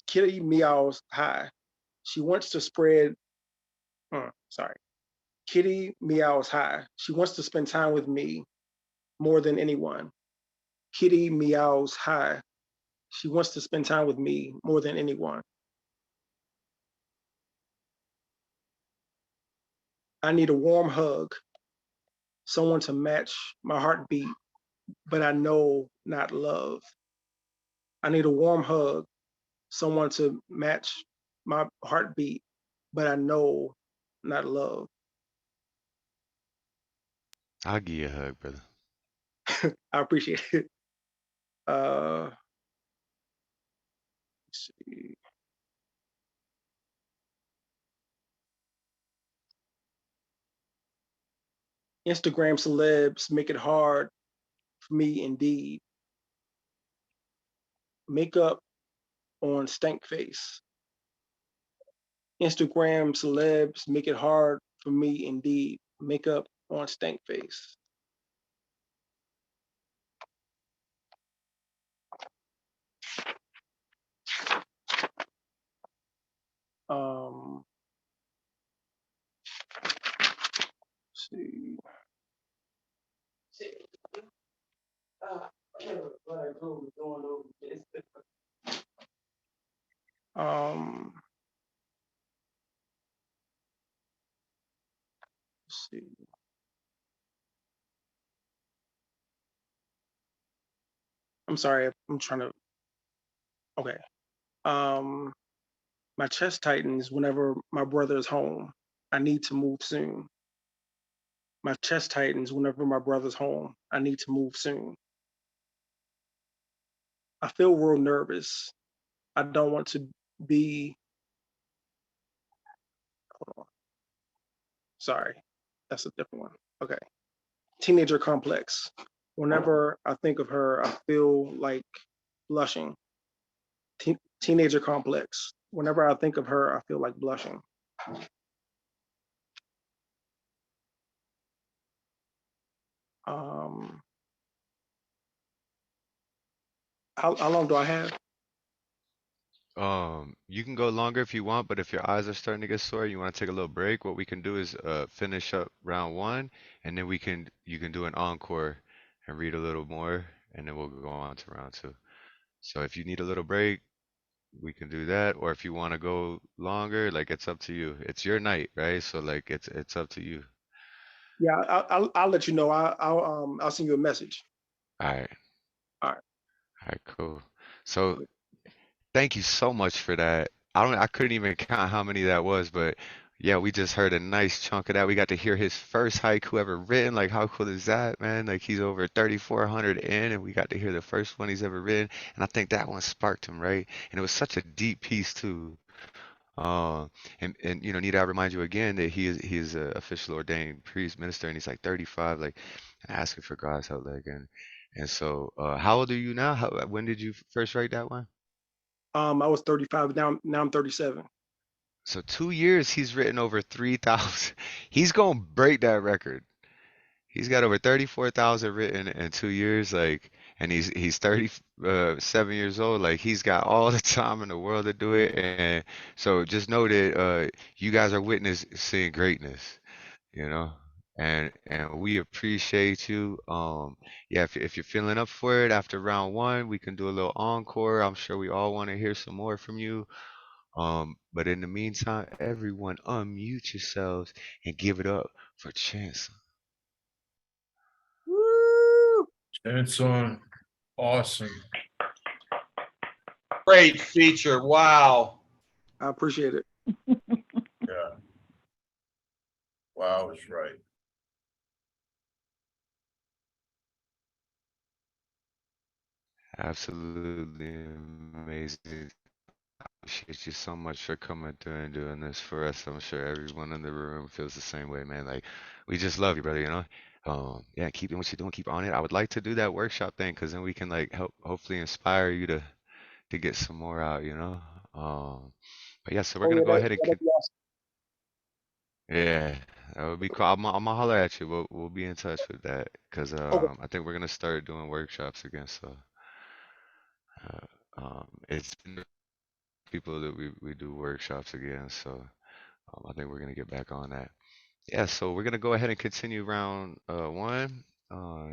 Kitty meows hi. She wants to spread, sorry. Kitty meows hi. She wants to spend time with me more than anyone. Kitty meows hi. She wants to spend time with me more than anyone. I need a warm hug, someone to match my heartbeat, but I know not love. I need a warm hug, someone to match my heartbeat, but I know not love. I'll give you a hug, brother. I appreciate it. Let's see. Instagram celebs make it hard for me indeed. Makeup on stank face. Instagram celebs make it hard for me indeed. Makeup on stank face. Let's see. Let's see. I'm sorry, I'm trying to, okay. My chest tightens whenever my brother is home. I need to move soon. My chest tightens whenever my brother's home. I need to move soon. I feel real nervous. I don't want to be, hold on. Sorry, that's a different one. Okay. Teenager complex. Whenever I think of her, I feel like blushing. Teenager complex. Whenever I think of her, I feel like blushing. How long do I have? You can go longer if you want, but if your eyes are starting to get sore, you want to take a little break, what we can do is finish up round one, and then you can do an encore and read a little more, and then we'll go on to round two. So if you need a little break, we can do that, or if you want to go longer, like it's up to you. It's your night, right? So like it's up to you. Yeah, I'll let you know. I'll send you a message. All right. All right. All right, cool. So thank you so much for that. I couldn't even count how many that was, but yeah, we just heard a nice chunk of that. We got to hear his first haiku ever written. Like, how cool is that, man? Like, he's over 3,400 in, and we got to hear the first one he's ever written. And I think that one sparked him, right? And it was such a deep piece too. And you know, need I remind you again that he is a official ordained priest minister, and he's like 35, like asking for God's help, like, and so, how old are you now? When did you first write that one? I was 35. Now I'm 37. So 2 years, he's written over 3,000. He's gonna break that record. He's got over 34,000 written in 2 years, like, and he's 37 years old. Like, he's got all the time in the world to do it. And so just know that you guys are witnessing greatness, you know. And we appreciate you. Yeah, if you're feeling up for it after round one, we can do a little encore. I'm sure we all want to hear some more from you. But in the meantime, everyone unmute yourselves and give it up for Chance. Woo! Chanson, awesome. Great feature. Wow. I appreciate it. Yeah. Wow is right. Absolutely amazing. Appreciate you so much for coming through and doing this for us. I'm sure everyone in the room feels the same way, man. Like, we just love you, brother, you know? Yeah, keep doing what you're doing, keep on it. I would like to do that workshop thing, because then we can like hopefully inspire you to get some more out, you know? But yeah, so we're Oh gonna yeah, go ahead and that'd be awesome. yeah, that would be cool. I'm gonna holler at you. We'll be in touch with that, because Okay. I think we're gonna start doing workshops again. So it's been people that we do workshops again. So I think we're gonna get back on that. Yeah, so we're gonna go ahead and continue round one.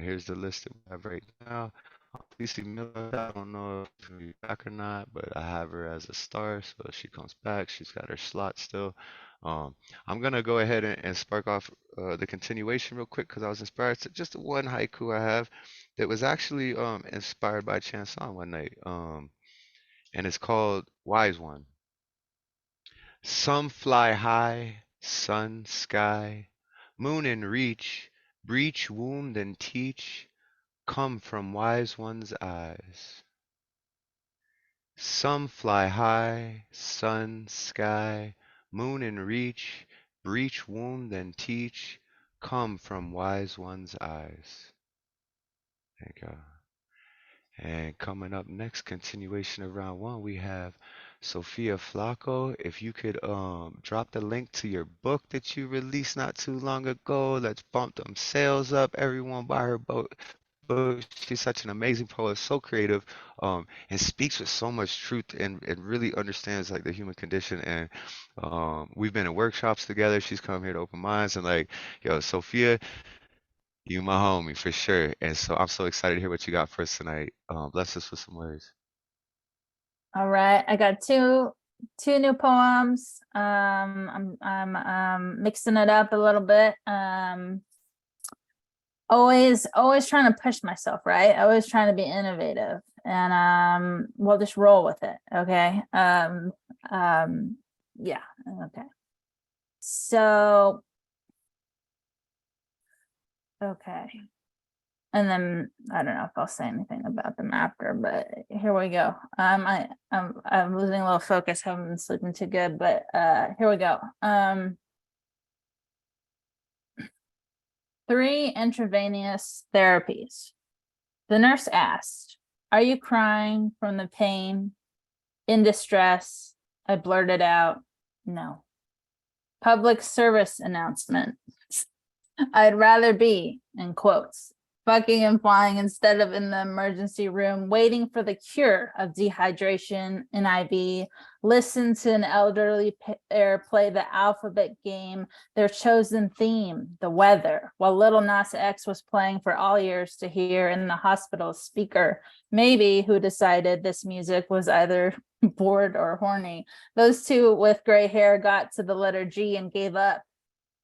Here's the list that we have right now. Lisa Miller, I don't know if she'll be back or not, but I have her as a star, so if she comes back, she's got her slot still. I'm gonna go ahead and spark off the continuation real quick, because I was inspired to just one haiku I have that was actually inspired by Chanson one night. And it's called Wise One. Some fly high, sun, sky, moon in reach, breach, wound, and teach, come from wise one's eyes. Some fly high, sun, sky, moon in reach, breach, wound, and teach, come from wise one's eyes. Thank you. And coming up next, continuation of round one, we have Sophia Flacco. If you could drop the link to your book that you released not too long ago, let's bump them sales up. Everyone buy her book. She's such an amazing poet, so creative, and speaks with so much truth, and really understands like the human condition. And we've been in workshops together. She's come here to open minds, and like, yo, Sophia, you my homie for sure. And so I'm so excited to hear what you got for us tonight. Bless us with some words. All right, I got two new poems. I'm mixing it up a little bit. Always trying to push myself, right? Always trying to be innovative, and we'll just roll with it. Okay. Yeah. Okay. So okay. And then I don't know if I'll say anything about them after, but here we go. I'm losing a little focus, haven't been sleeping too good, but here we go. 3 intravenous therapies. The nurse asked, "Are you crying from the pain? In distress?" I blurted out, "No." Public service announcement. I'd rather be, in quotes, fucking and flying instead of in the emergency room, waiting for the cure of dehydration in IV, listen to an elderly pair play the alphabet game, their chosen theme, the weather, while Little Nas X was playing for all ears to hear in the hospital speaker. Maybe who decided this music was either bored or horny. Those two with gray hair got to the letter G and gave up.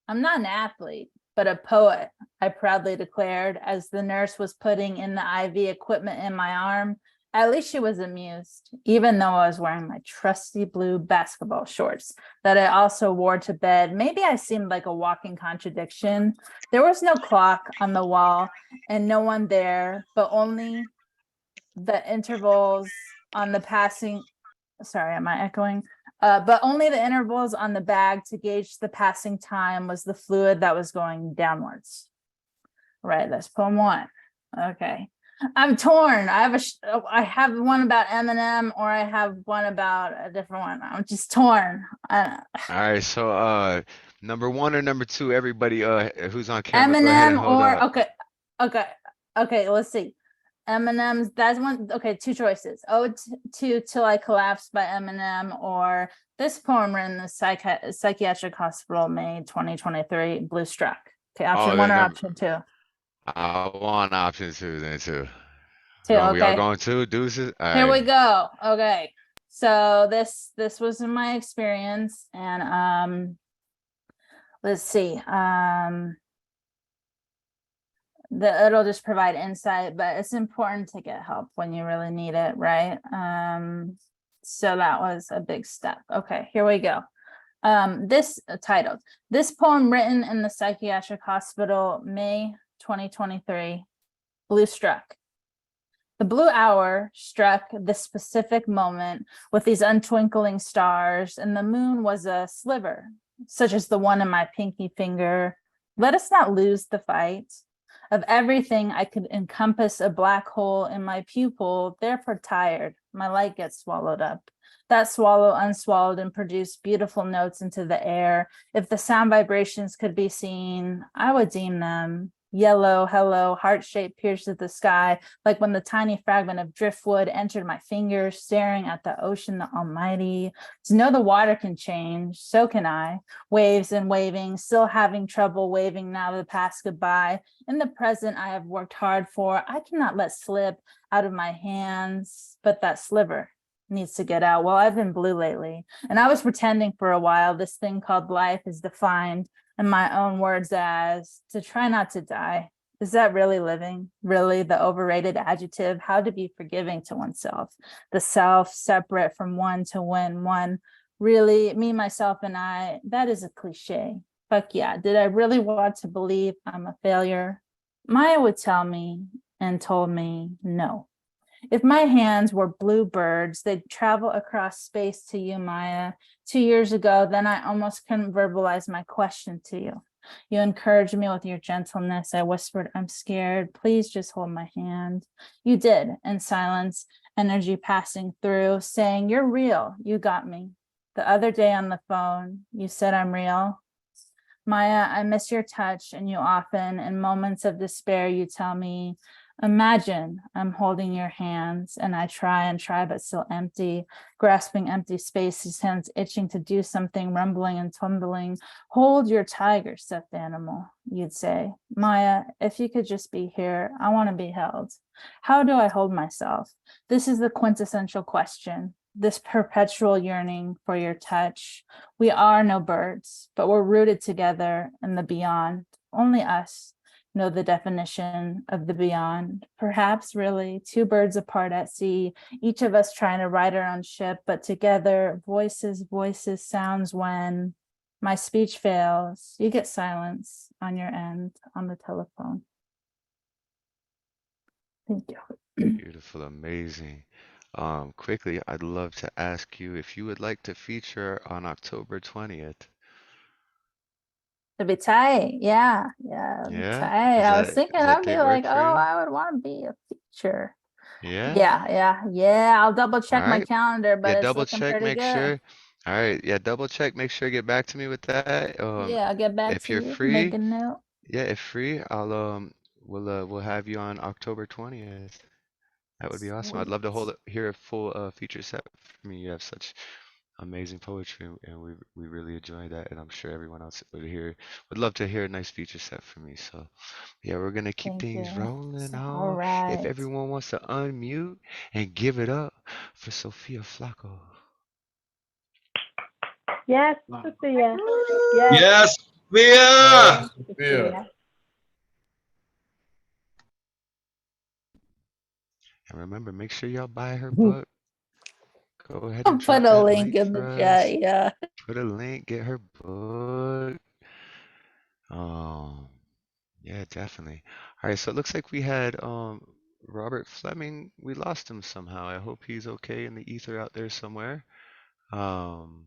I'm not an athlete, but a poet, I proudly declared as the nurse was putting in the IV equipment in my arm. At least she was amused, even though I was wearing my trusty blue basketball shorts that I also wore to bed. Maybe I seemed like a walking contradiction. There was no clock on the wall and no one there, but only the intervals on the passing. Sorry, am I echoing? But only the intervals on the bag to gauge the passing time was the fluid that was going downwards. Right, that's poem 1. Okay. I'm torn. I have one about Eminem, or I have one about a different one. I'm just torn. All right, so number 1 or number 2, everybody who's on camera, go ahead and Eminem hold or up. okay, let's see. Eminem's, that's one. Okay, 2 choices. Ode to Till I Collapse by Eminem, or this poem written in the psychiatric hospital, May 2023, Blue Struck. Okay, option 1 or option 2? I want option 2 then too. 2, We okay. all going 2 deuces? All Here we right. go. Okay. So this was in my experience, and let's see. It'll just provide insight, but it's important to get help when you really need it, right? So that was a big step. Okay, here we go. This titled, this poem written in the psychiatric hospital, May 2023, Blue Struck. The blue hour struck this specific moment with these untwinkling stars, and the moon was a sliver, such as the one in my pinky finger. Let us not lose the fight. Of everything I could encompass a black hole in my pupil, therefore tired, my light gets swallowed up. That swallow unswallowed and produced beautiful notes into the air. If the sound vibrations could be seen, I would deem them yellow, hello, heart-shaped pierces the sky, like when the tiny fragment of driftwood entered my fingers, staring at the ocean, the almighty. To know the water can change, so can I. Waves and waving, still having trouble waving now the past goodbye. In the present I have worked hard for, I cannot let slip out of my hands, but that sliver needs to get out. Well, I've been blue lately, and I was pretending for a while this thing called life is defined in my own words as to try not to die. Is that really living? Really the overrated adjective? How to be forgiving to oneself? The self separate from one to when one. Really, me, myself, and I, that is a cliche. Fuck yeah. Did I really want to believe I'm a failure? Maya would tell me and told me no. If my hands were blue birds, they'd travel across space to you, Maya. 2 years ago, then I almost couldn't verbalize my question to you. You encouraged me with your gentleness. I whispered, I'm scared. Please just hold my hand. You did, in silence, energy passing through, saying, you're real. You got me. The other day on the phone, you said I'm real. Maya, I miss your touch, and you often, in moments of despair, you tell me, imagine I'm holding your hands, and I try, but still empty, grasping empty space, his hands itching to do something, rumbling and tumbling. Hold your tiger, stuffed animal, you'd say. Maya, if you could just be here, I want to be held. How do I hold myself? This is the quintessential question. This perpetual yearning for your touch. We are no birds, but we're rooted together in the beyond. Only us know the definition of the beyond. Perhaps really 2 birds apart at sea, each of us trying to ride our own ship, but together, voices, sounds when my speech fails. You get silence on your end on the telephone. Thank you. Beautiful, amazing. Quickly, I'd love to ask you if you would like to feature on October 20th. To be tight, yeah, Yeah? tight. I was thinking Does that I'd be date work like, oh, for you? I would want to be a feature. Yeah? Yeah. I'll double All check my right. calendar, Yeah, but it's double looking check, pretty make good. sure. All right. Yeah, double check, make sure get back to me with that. Yeah, I'll get back If to you're you. Make free, a note. yeah, if free, we'll have you on October 20th. That would be awesome. I'd love to hear a full feature set from you. You have such amazing poetry, and we really enjoy that, and I'm sure everyone else would love to hear a nice feature set from me. So yeah, we're gonna keep Thank things you. rolling All on. If right. everyone wants to unmute and give it up for Sophia Flacco. Yes, Sophia. Yes. Yes. Sophia! Sophia. And remember, make sure y'all buy her book. Go ahead and Put drop a that link link in for the us. chat. Yeah. Put a link, get her book. Um, yeah, definitely. All right, so it looks like we had Robert Fleming. We lost him somehow. I hope he's okay in the ether out there somewhere. Um,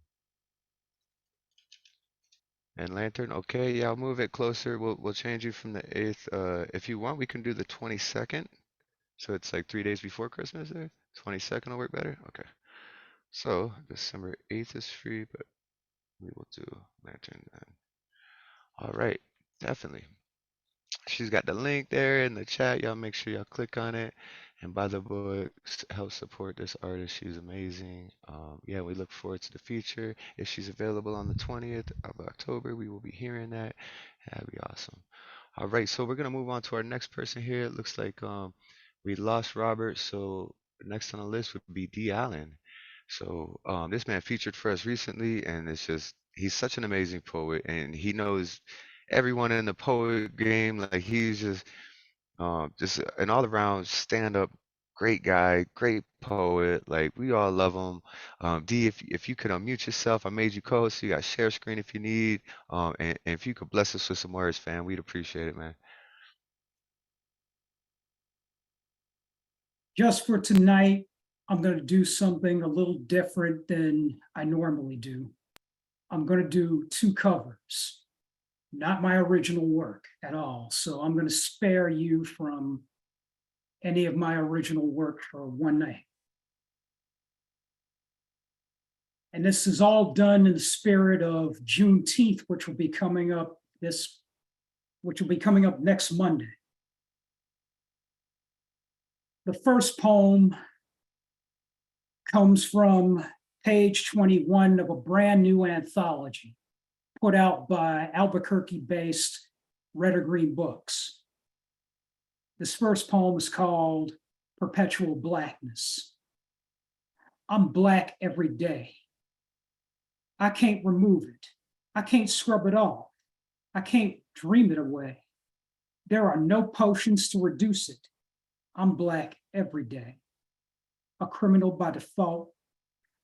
and Lantern, okay, yeah, I'll move it closer. We'll change you from the 8th. If you want, we can do the 22nd. So it's like 3 days before Christmas there. 22nd will work better. Okay. So December 8th is free, but we will do Lantern then. All right, definitely. She's got the link there in the chat. Y'all make sure y'all click on it and buy the book. Help support this artist. She's amazing. Yeah, we look forward to the feature. If she's available on the 20th of October, we will be hearing that. That'd be awesome. All right, so we're gonna move on to our next person here. It looks like we lost Robert, so next on the list would be Dee Allen. So this man featured for us recently, and it's just he's such an amazing poet, and he knows everyone in the poet game. Like he's just an all around stand up great guy, great poet. Like we all love him. D, if you could unmute yourself, I made you co-host, so you got share screen if you need. And if you could bless us with some words, fam, we'd appreciate it, man. Just for tonight, I'm going to do something a little different than I normally do. I'm going to do 2 covers, not my original work at all. So I'm going to spare you from any of my original work for one night. And this is all done in the spirit of Juneteenth, which will be coming up next Monday. The first poem comes from page 21 of a brand new anthology put out by Albuquerque-based Red or Green Books. This first poem is called Perpetual Blackness. I'm black every day. I can't remove it. I can't scrub it off. I can't dream it away. There are no potions to reduce it. I'm black every day. A criminal by default.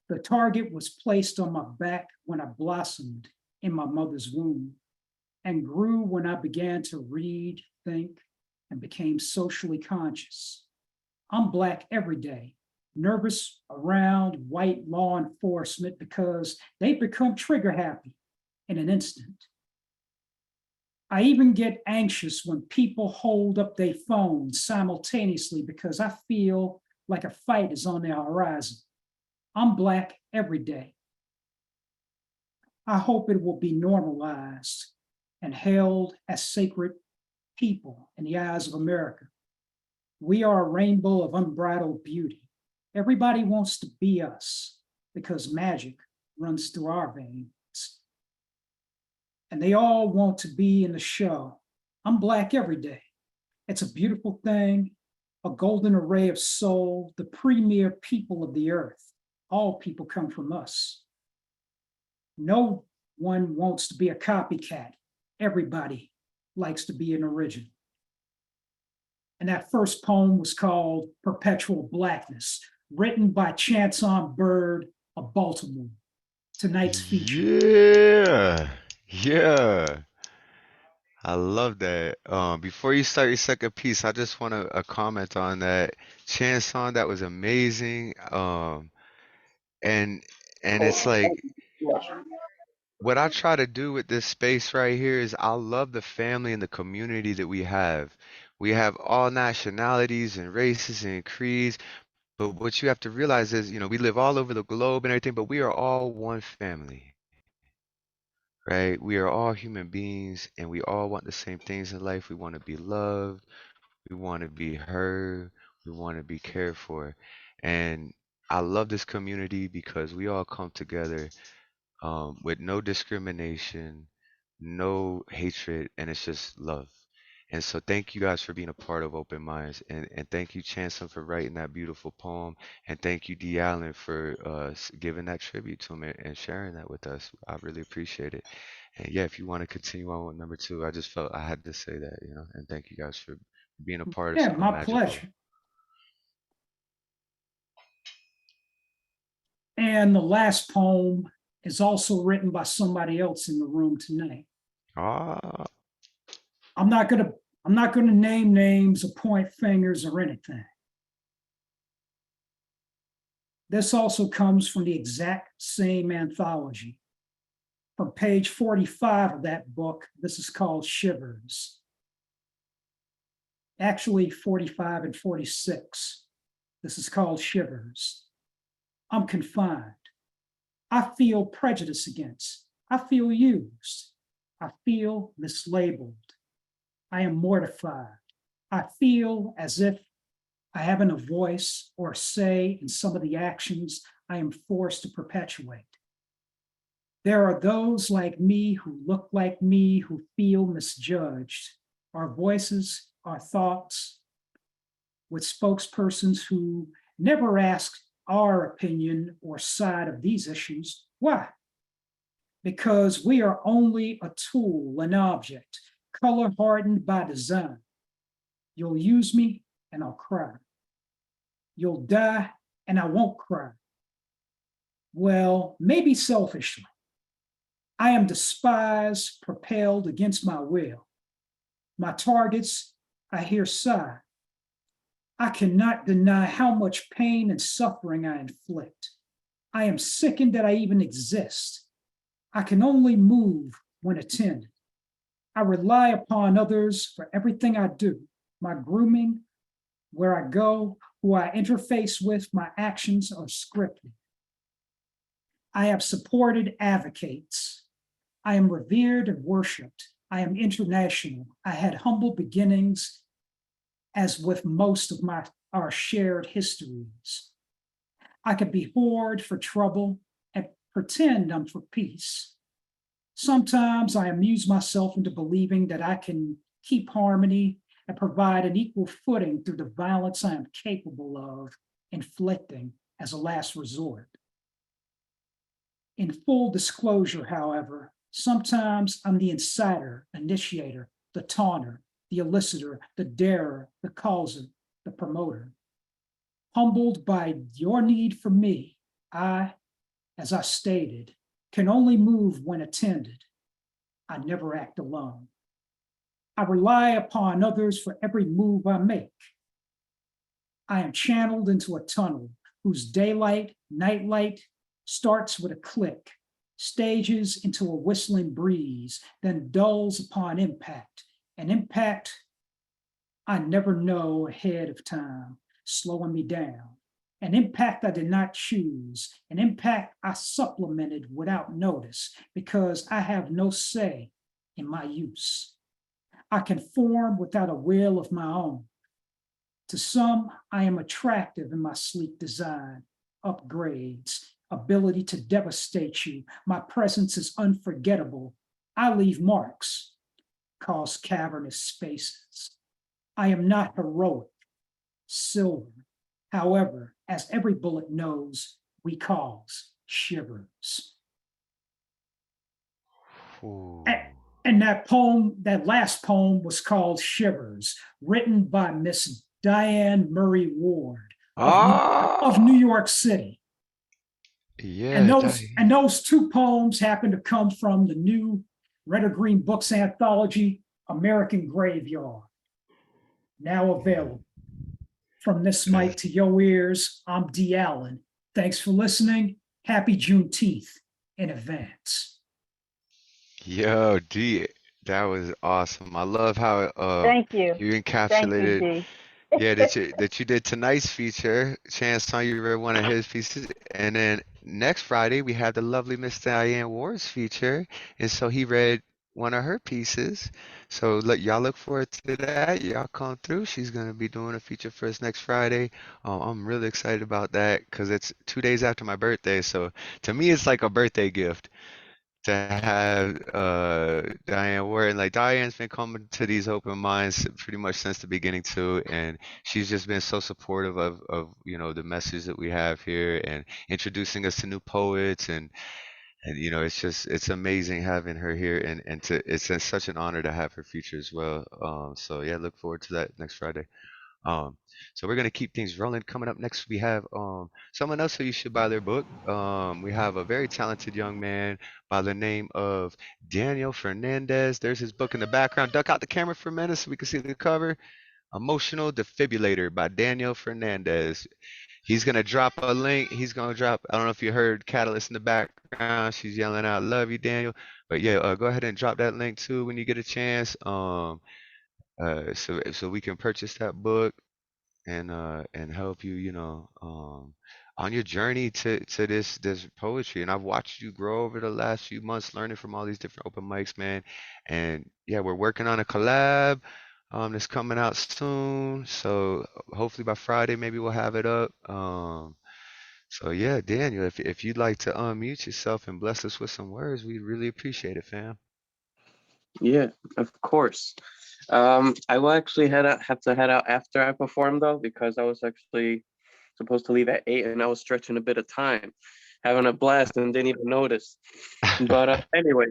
The target was placed on my back when I blossomed in my mother's womb and grew when I began to read, think, and became socially conscious. I'm black every day, nervous around white law enforcement because they become trigger happy in an instant. I even get anxious when people hold up their phones simultaneously because I feel like a fight is on the horizon. I'm black every day. I hope it will be normalized and held as sacred people in the eyes of America. We are a rainbow of unbridled beauty. Everybody wants to be us because magic runs through our veins. And they all want to be in the show. I'm black every day. It's a beautiful thing, a golden array of soul, the premier people of the earth. All people come from us. No one wants to be a copycat. Everybody likes to be an original. And that first poem was called Perpetual Blackness, written by Chanson Bird of Baltimore. Tonight's feature. Yeah. I love that. Before you start your second piece, I just want to comment on that Chanson. That was amazing. And it's like what I try to do with this space right here is I love the family and the community that we have. We have all nationalities and races and creeds, but what you have to realize is, we live all over the globe and everything, but we are all one family, right? We are all human beings and we all want the same things in life. We want to be loved, we want to be heard, we want to be cared for. And I love this community because we all come together with no discrimination, no hatred, and it's just love. And so thank you guys for being a part of Open Minds. And thank you, Chanson, for writing that beautiful poem. And thank you, Dee Allen, for giving that tribute to him and sharing that with us. I really appreciate it. And yeah, if you want to continue on with number two, I just felt I had to say that, you know, and thank you guys for being a part of Yeah, something my magical. pleasure. And the last poem is also written by somebody else in the room tonight. Ah, I'm not gonna name names or point fingers or anything. This also comes from the exact same anthology. From page 45 of that book, this is called Shivers. Actually, 45 and 46. This is called Shivers. I'm confined. I feel prejudice against. I feel used. I feel mislabeled. I am mortified. I feel as if I haven't a voice or a say in some of the actions I am forced to perpetuate. There are those like me who look like me who feel misjudged. Our voices, our thoughts, with spokespersons who never ask our opinion or side of these issues. Why? Because we are only a tool, an object, color hardened by design. You'll use me and I'll cry. You'll die and I won't cry. Well, maybe selfishly. I am despised, propelled against my will. My targets, I hear sigh. I cannot deny how much pain and suffering I inflict. I am sickened that I even exist. I can only move when attended. I rely upon others for everything I do, my grooming, where I go, who I interface with, my actions are scripted. I have supported advocates. I am revered and worshiped. I am international. I had humble beginnings, as with most of our shared histories. I could be whored for trouble and pretend I'm for peace. Sometimes I amuse myself into believing that I can keep harmony and provide an equal footing through the violence I am capable of inflicting as a last resort. In full disclosure, however, sometimes I'm the inciter, initiator, the taunter, the elicitor, the darer, the causer, the promoter. Humbled by your need for me, I, as I stated, can only move when attended. I never act alone. I rely upon others for every move I make. I am channeled into a tunnel whose daylight, nightlight starts with a click, stages into a whistling breeze, then dulls upon impact. An impact I never know ahead of time, slowing me down. An impact I did not choose, an impact I supplemented without notice because I have no say in my use. I can form without a will of my own. To some, I am attractive in my sleek design, upgrades, ability to devastate you. My presence is unforgettable. I leave marks, cause cavernous spaces. I am not heroic, silver. However, as every bullet knows, we cause shivers. ooh. And that poem, that last poem was called Shivers, written by Miss Diane Ward of New York City. Yeah, And those two poems happen to come from the new Red or Green Books anthology, American Graveyard, now available. From this mic to your ears, I'm Dee Allen. Thanks for listening. Happy Juneteenth in advance. Yo, D, that was awesome. I love how Thank you. you Thank you, encapsulated, Dee. yeah, that you did tonight's feature. Chanson, you read one of his pieces, and then next Friday we had the lovely Miss Diane Ward's feature, and so he read one of her pieces. So y'all look forward to that. Y'all come through. She's gonna be doing a feature for us next Friday. I'm really excited about that because it's 2 days after my birthday. So to me, it's like a birthday gift. to have Diane Ward. And like Diane's been coming to these open minds pretty much since the beginning too, and she's just been so supportive of the message that we have here and introducing us to new poets and it's amazing having her here and it's such an honor to have her feature as well. So yeah, look forward to that next Friday. Um, so we're gonna keep things rolling. Coming up next, we have someone else who you should buy their book. We have a very talented young man by the name of Daniel Fernandez. There's his book in the background. Duck out the camera for a minute so we can see the cover. Emotional Defibrillator by Daniel Fernandez. He's gonna drop a link. He's gonna drop. I don't know if you heard Catalyst in the background. She's yelling out, "Love you, Daniel." But yeah, go ahead and drop that link too when you get a chance. So we can purchase that book and help you, on your journey to this poetry. And I've watched you grow over the last few months, learning from all these different open mics, man. And yeah, we're working on a collab that's coming out soon. So hopefully by Friday, maybe we'll have it up. So yeah, Daniel, if you'd like to unmute yourself and bless us with some words, we'd really appreciate it, fam. Yeah, of course. I will actually have to head out after I perform though, because I was actually supposed to leave at 8 and I was stretching a bit of time, having a blast and didn't even notice. But anyway,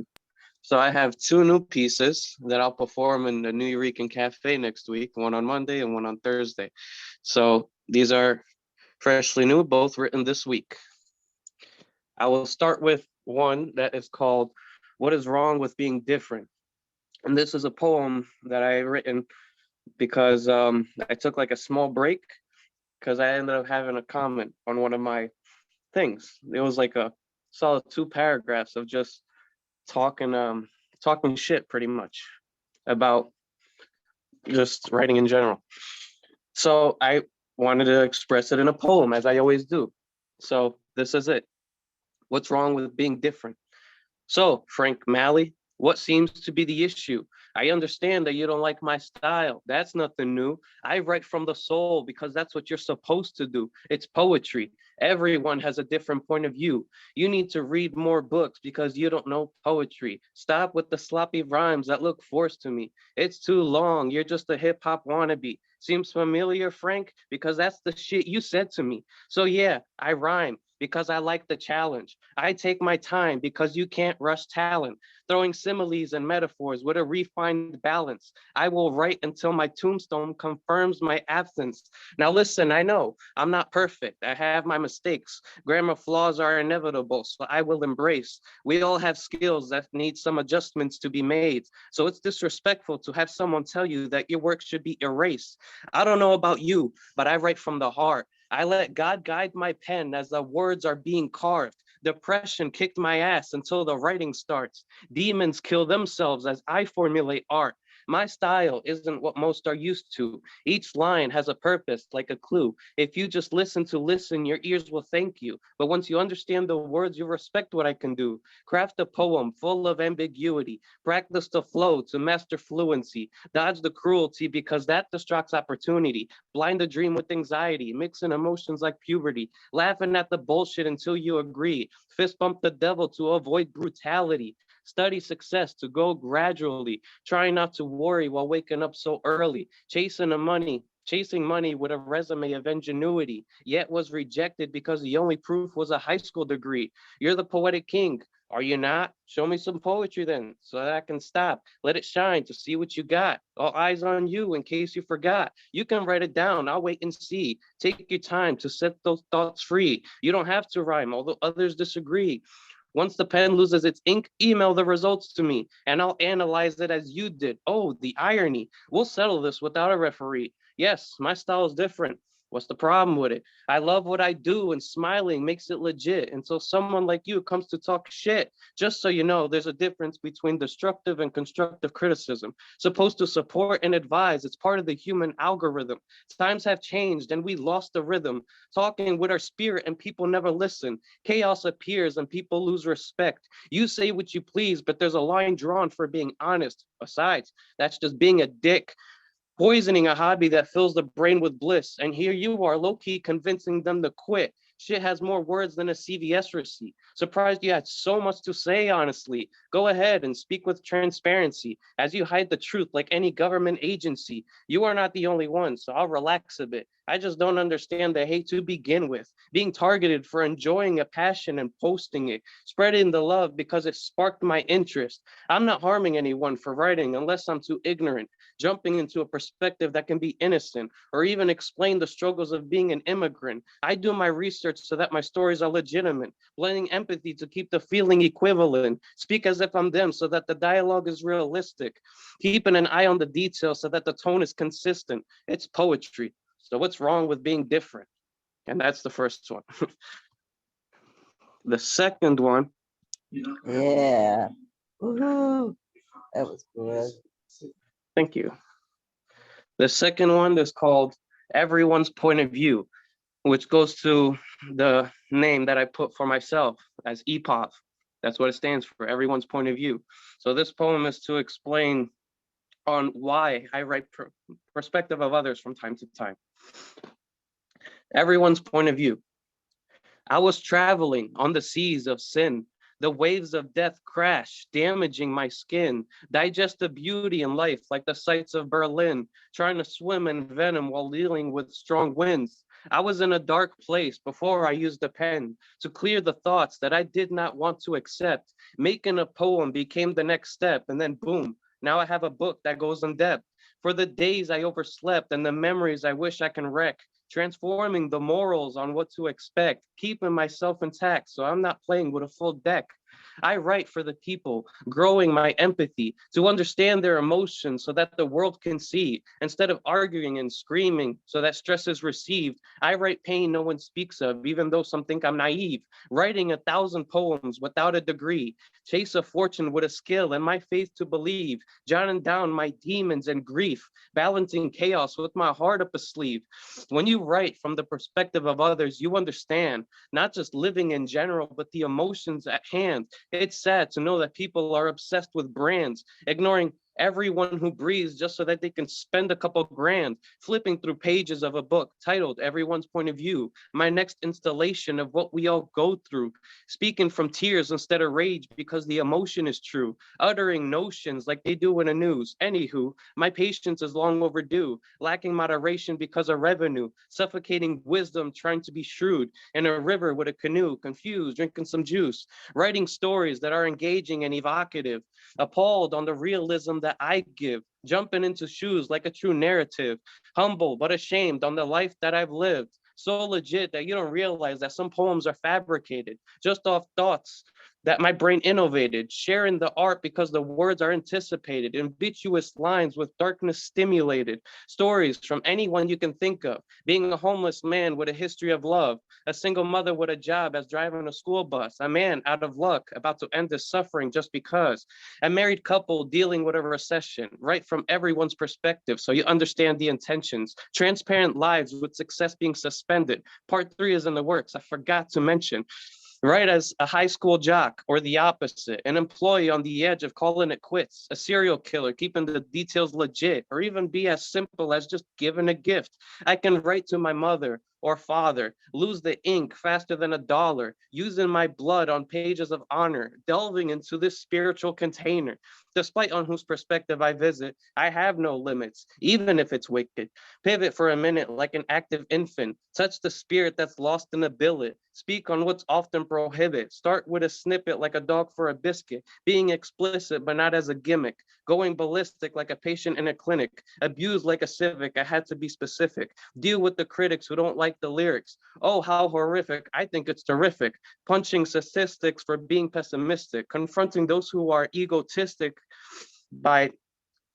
so I have 2 new pieces that I'll perform in the New Eurekan Cafe next week, one on Monday and one on Thursday. So these are freshly new, both written this week. I will start with one that is called "What is Wrong with Being Different?" And this is a poem that I written because I took like a small break because I ended up having a comment on one of my things. It was like a solid 2 paragraphs of just talking shit pretty much about just writing in general. So I wanted to express it in a poem, as I always do. So this is it. What's wrong with being different? So, Frank Malley, what seems to be the issue? I understand that you don't like my style. That's nothing new. I write from the soul because that's what you're supposed to do. It's poetry. Everyone has a different point of view. You need to read more books because you don't know poetry. Stop with the sloppy rhymes that look forced to me. It's too long. You're just a hip hop wannabe. Seems familiar, Frank? Because that's the shit you said to me. So yeah, I rhyme because I like the challenge. I take my time because you can't rush talent. Throwing similes and metaphors with a refined balance. I will write until my tombstone confirms my absence. Now listen, I know I'm not perfect. I have my mistakes. Grammar flaws are inevitable, so I will embrace. We all have skills that need some adjustments to be made. So it's disrespectful to have someone tell you that your work should be erased. I don't know about you, but I write from the heart. I let God guide my pen as the words are being carved. Depression kicked my ass until the writing starts. Demons kill themselves as I formulate art. My style isn't what most are used to. Each line has a purpose, like a clue. If you just listen, your ears will thank you. But once you understand the words, you respect what I can do. Craft a poem full of ambiguity. Practice the flow to master fluency. Dodge the cruelty because that distracts opportunity. Blind the dream with anxiety, mixing emotions like puberty. Laughing at the bullshit until you agree. Fist bump the devil to avoid brutality. Study success to go gradually. Try not to worry while waking up so early. Chasing money with a resume of ingenuity, yet was rejected because the only proof was a high school degree. You're the poetic king. Are you not? Show me some poetry then, so that I can stop. Let it shine to see what you got. All eyes on you in case you forgot. You can write it down. I'll wait and see. Take your time to set those thoughts free. You don't have to rhyme, although others disagree. Once the pen loses its ink, email the results to me, and I'll analyze it as you did. Oh, the irony. We'll settle this without a referee. Yes, my style is different. What's the problem with it? I love what I do, and smiling makes it legit until someone like you comes to talk shit. Just so you know, there's a difference between destructive and constructive criticism. Supposed to support and advise, it's part of the human algorithm. Times have changed, and we lost the rhythm. Talking with our spirit, and people never listen. Chaos appears, and people lose respect. You say what you please, but there's a line drawn for being honest. Besides, that's just being a dick. Poisoning a hobby that fills the brain with bliss. And here you are low-key convincing them to quit. Shit has more words than a CVS receipt. Surprised you had so much to say, honestly. Go ahead and speak with transparency as you hide the truth like any government agency. You are not the only one, so I'll relax a bit. I just don't understand the hate to begin with. Being targeted for enjoying a passion and posting it, spreading the love because it sparked my interest. I'm not harming anyone for writing unless I'm too ignorant, jumping into a perspective that can be innocent or even explain the struggles of being an immigrant. I do my research so that my stories are legitimate, blending empathy to keep the feeling equivalent, speak as if I'm them so that the dialogue is realistic, keeping an eye on the details so that the tone is consistent. It's poetry. So what's wrong with being different? And that's the first one. The second one. Yeah. Woohoo. That was good. Thank you. The second one is called Everyone's Point of View, which goes to the name that I put for myself as EPOV. That's what it stands for, Everyone's Point of View. So this poem is to explain on why I write perspective of others from time to time. Everyone's point of view. I was traveling on the seas of sin. The waves of death crash, damaging my skin. Digest the beauty in life like the sights of Berlin, trying to swim in venom while dealing with strong winds. I was in a dark place before I used a pen to clear the thoughts that I did not want to accept. Making a poem became the next step, and then boom, now I have a book that goes in depth. For the days I overslept and the memories I wish I can wreck, transforming the morals on what to expect, keeping myself intact so I'm not playing with a full deck. I write for the people, growing my empathy to understand their emotions so that the world can see. Instead of arguing and screaming so that stress is received, I write pain no one speaks of, even though some think I'm naive. Writing 1,000 poems without a degree, chase a fortune with a skill and my faith to believe, jotting down my demons and grief, balancing chaos with my heart up a sleeve. When you write from the perspective of others, you understand not just living in general, but the emotions at hand. It's sad to know that people are obsessed with brands, ignoring everyone who breathes just so that they can spend a couple grand, flipping through pages of a book titled Everyone's Point of View, my next installation of what we all go through, speaking from tears instead of rage because the emotion is true, uttering notions like they do in the news. Anywho, my patience is long overdue, lacking moderation because of revenue, suffocating wisdom trying to be shrewd, in a river with a canoe, confused, drinking some juice, writing stories that are engaging and evocative, appalled on the realism that I give, jumping into shoes like a true narrative, humble but ashamed on the life that I've lived, so legit that you don't realize that some poems are fabricated, just off thoughts that my brain innovated, sharing the art because the words are anticipated, ambiguous lines with darkness stimulated, stories from anyone you can think of, being a homeless man with a history of love, a single mother with a job as driving a school bus, a man out of luck about to end his suffering just because, a married couple dealing with a recession, right from everyone's perspective so you understand the intentions, transparent lives with success being suspended. Part 3 is in the works, I forgot to mention. Right as a high school jock, or the opposite, an employee on the edge of calling it quits, a serial killer keeping the details legit, or even be as simple as just giving a gift. I can write to my mother or father, lose the ink faster than a dollar, using my blood on pages of honor, delving into this spiritual container. Despite on whose perspective I visit, I have no limits, even if it's wicked. Pivot for a minute like an active infant, touch the spirit that's lost in a billet, speak on what's often prohibited, start with a snippet like a dog for a biscuit, being explicit but not as a gimmick, going ballistic like a patient in a clinic, abused like a civic, I had to be specific, deal with the critics who don't like the lyrics. Oh, how horrific, I think it's terrific, punching statistics for being pessimistic, confronting those who are egotistic by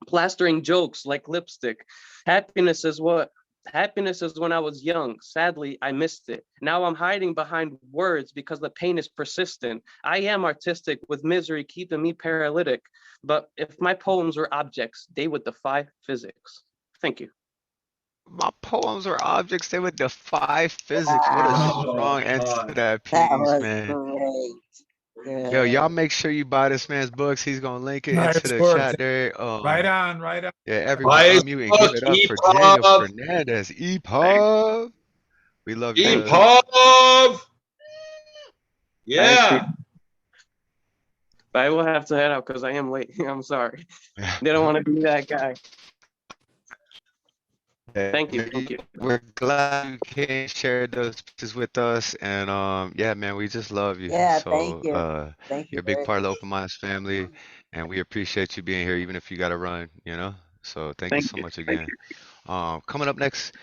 plastering jokes like lipstick. Happiness is when I was young. Sadly, I missed it. Now I'm hiding behind words because the pain is persistent. I am artistic with misery keeping me paralytic. But if my poems were objects, they would defy physics. Thank you. My poems are objects, they would defy physics. What a Oh, strong end to God. that That piece, was man. great. Yo, Good. y'all make sure you buy this man's books. He's gonna link it into Nice the work. chat there. Right on, right on. Yeah, everyone Buy his unmute and give book, it up for Daniel EPUB. Fernandez. EPUB. We love you. Eboka. Thank you. Yeah. I will have to head out because I am late. I'm sorry. Didn't want to be that guy. Thank you. Thank you. We're glad you came, shared those pieces with us, and yeah, man, we just love you. Yeah, So thank you. Thank you you're a big very part of the much. Open Minds family, and we appreciate you being here, even if you got to run, you know. So thank you so much Thank again. Coming up next,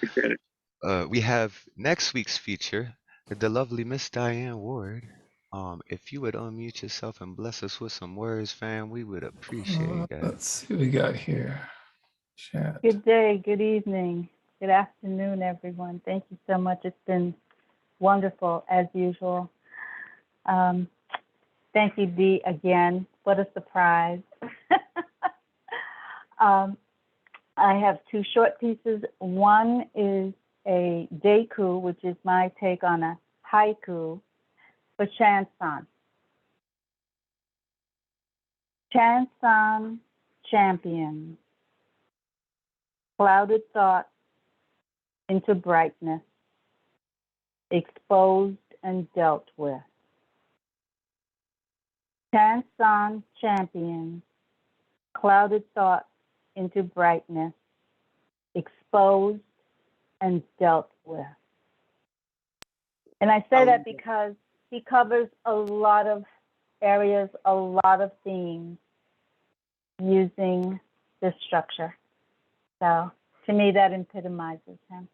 we have next week's feature, the lovely Miss Diane Ward. If you would unmute yourself and bless us with some words, fam, we would appreciate that. Let's see what we got here. Chat. Good day, good evening, good afternoon, everyone. Thank you so much. It's been wonderful as usual. Thank you, Dee, again. What a surprise. I have two short pieces. One is a deiku, which is my take on a haiku for Chanson. Chanson champion, clouded thoughts into brightness, exposed and dealt with. Chanson champions, clouded thoughts into brightness, exposed and dealt with. And I say that because he covers a lot of areas, a lot of themes using this structure. So to me, that epitomizes him.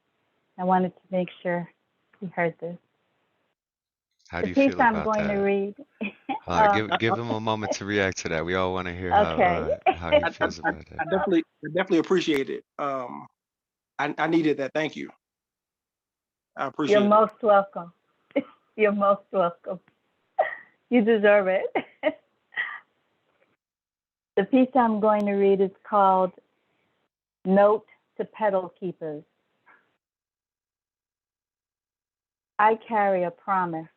I wanted to make sure he heard this. How do The you piece feel I'm about going to that? read. Give him a moment to react to that. We all want to hear Okay. how he feels about I that. definitely appreciate it. I needed that. Thank you. I appreciate You're it. most welcome. You're most welcome. You deserve it. The piece I'm going to read is called Note to Petal Keepers. I carry a promise.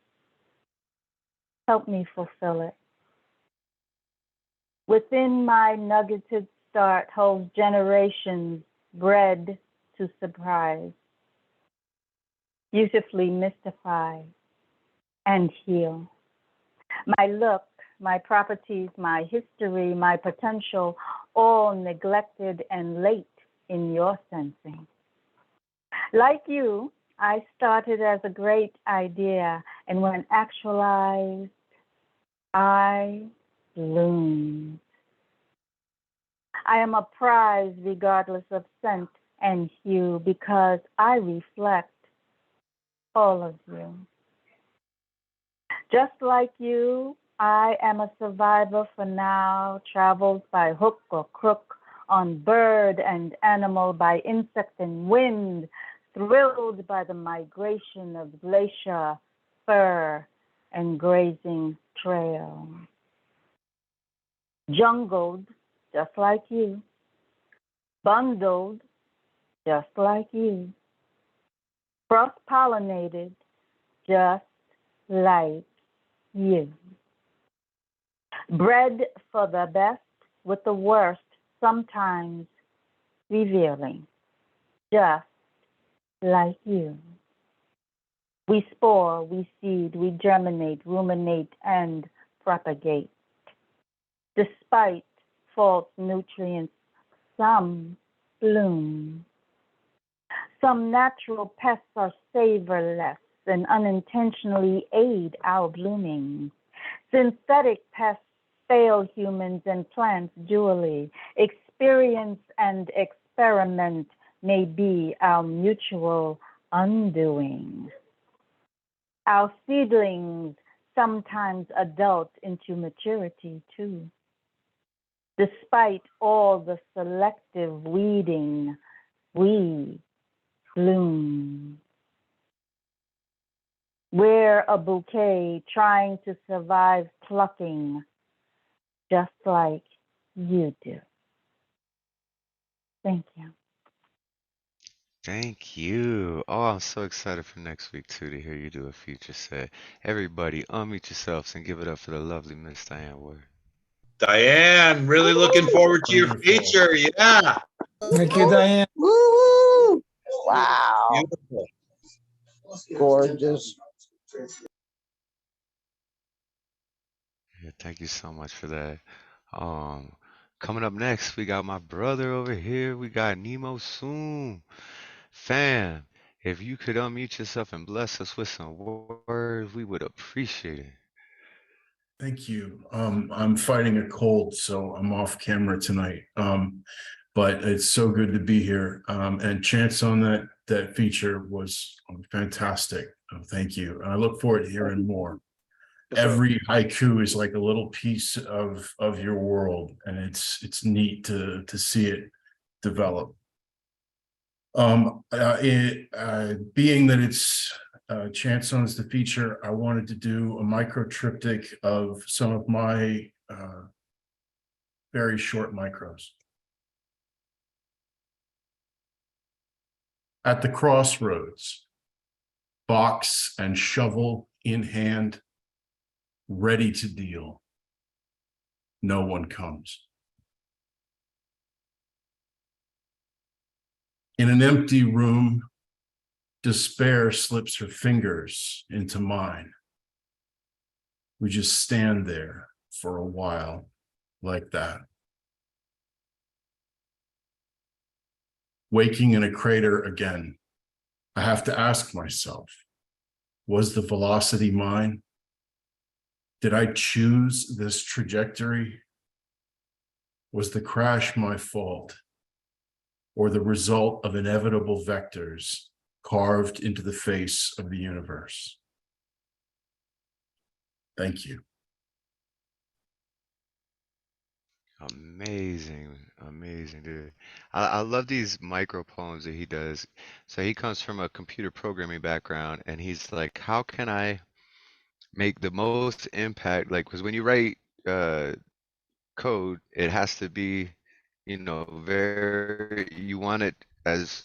Help me fulfill it. Within my nuggeted start holds generations bred to surprise, beautifully mystify and heal. My look, my properties, my history, my potential, all neglected and late in your sensing. Like you, I started as a great idea, and when actualized, I bloomed. I am a prize regardless of scent and hue because I reflect all of you. Just like you, I am a survivor for now, travels by hook or crook, on bird and animal, by insect and wind, thrilled by the migration of glacier, fur, and grazing trail. Jungled, just like you. Bundled, just like you. Cross-pollinated, just like you. Bred for the best with the worst, sometimes revealing, just like you. We spore, we seed, we germinate, ruminate, and propagate. Despite false nutrients, some bloom. Some natural pests are savorless and unintentionally aid our blooming. Synthetic pests fail humans and plants dually. Experience and experiment may be our mutual undoing. Our seedlings sometimes adult into maturity too. Despite all the selective weeding, we bloom. We're a bouquet trying to survive plucking, just like you do. Thank you. Thank you. Oh, I'm so excited for next week too to hear you do a feature set. Everybody, unmute yourselves and give it up for the lovely Miss Diane Ward. Diane, really looking forward to your feature. Yeah. Thank you, Diane. Woo! Wow. Beautiful. Gorgeous. Yeah, thank you so much for that. Um, Coming up next, we got my brother over here. We got Nemo Sum. Fam, if you could unmute yourself and bless us with some words, we would appreciate it. Thank you. I'm fighting a cold, so I'm off camera tonight. But it's so good to be here. And Chanson that feature was fantastic. Thank you. And I look forward to hearing more. Yes, sir. Every haiku is like a little piece of your world, and it's neat to see it develop. Being that it's Chanson's the feature, I wanted to do a micro triptych of some of my very short micros. At the crossroads, box and shovel in hand, ready to deal. No one comes. In an empty room, despair slips her fingers into mine. We just stand there for a while like that. Waking in a crater again, I have to ask myself, was the velocity mine? Did I choose this trajectory? Was the crash my fault, or the result of inevitable vectors carved into the face of the universe? Thank you. Amazing, amazing, dude. I love these micro poems that he does. So he comes from a computer programming background, and he's like, how can I make the most impact? Like, because when you write code, it has to be, you want it as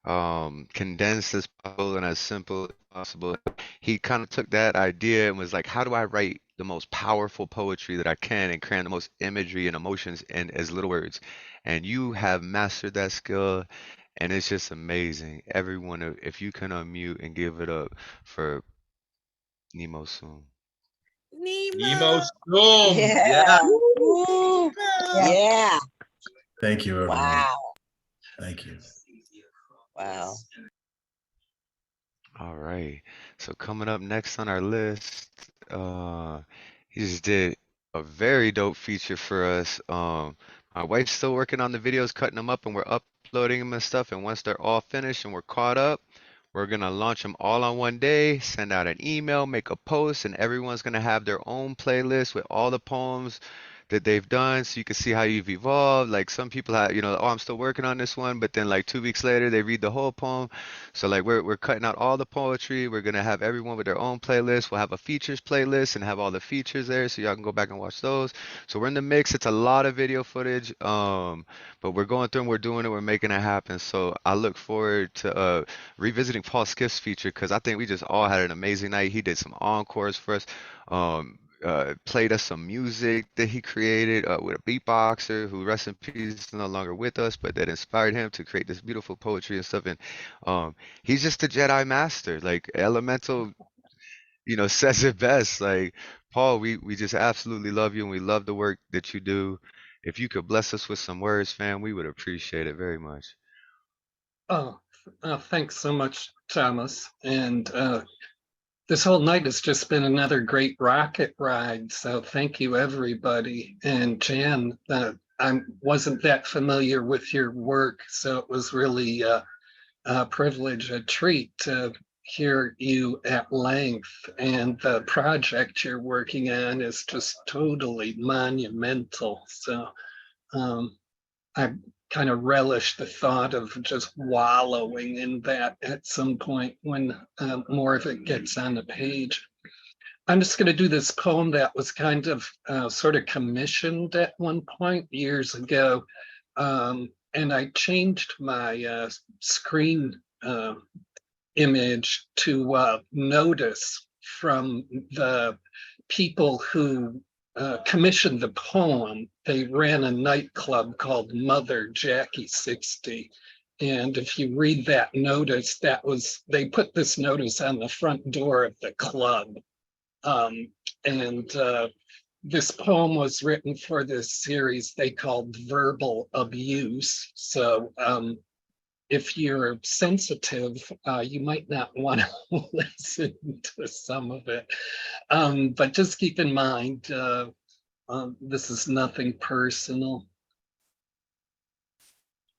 condensed as possible and as simple as possible. He kind of took that idea and was like, how do I write the most powerful poetry that I can and create the most imagery and emotions in as little words? And you have mastered that skill, and it's just amazing. Everyone, if you can unmute and give it up for Nemo Sum. Nemo Sum. Yeah. Yeah. Yeah. Thank you, everyone. Wow. Thank you. Wow. All right. So coming up next on our list, he just did a very dope feature for us. My wife's still working on the videos, cutting them up, and we're uploading them and stuff. And once they're all finished and we're caught up, we're gonna launch them all on one day, send out an email, make a post, and everyone's gonna have their own playlist with all the poems that they've done, so you can see how you've evolved. Like some people have, oh, I'm still working on this one, but then like 2 weeks later they read the whole poem. So like we're cutting out all the poetry. We're gonna have everyone with their own playlist. We'll have a features playlist and have all the features there, so y'all can go back and watch those. So we're in the mix. It's a lot of video footage, but we're going through and we're doing it. We're making it happen. So I look forward to revisiting Paul Skiff's feature, because I think we just all had an amazing night. He did some encores for us. Played us some music that he created with a beatboxer who, rest in peace, is no longer with us, but that inspired him to create this beautiful poetry and stuff. And he's just a Jedi master. Like Elemental, says it best. Like, Paul, we just absolutely love you, and we love the work that you do. If you could bless us with some words, fam, we would appreciate it very much. Oh, thanks so much, Thomas. And this whole night has just been another great rocket ride. So thank you, everybody. And Jan, I wasn't that familiar with your work, so it was really a privilege, a treat to hear you at length. And the project you're working on is just totally monumental. So I kind of relish the thought of just wallowing in that at some point when more of it gets on the page. I'm just going to do this poem that was kind of sort of commissioned at one point years ago. And I changed my screen image to notice from the people who commissioned the poem. They ran a nightclub called Mother Jackie 60, And if you read that notice, they put this notice on the front door of the club. This poem was written for this series they called Verbal Abuse. So if you're sensitive, you might not want to listen to some of it. But just keep in mind, this is nothing personal.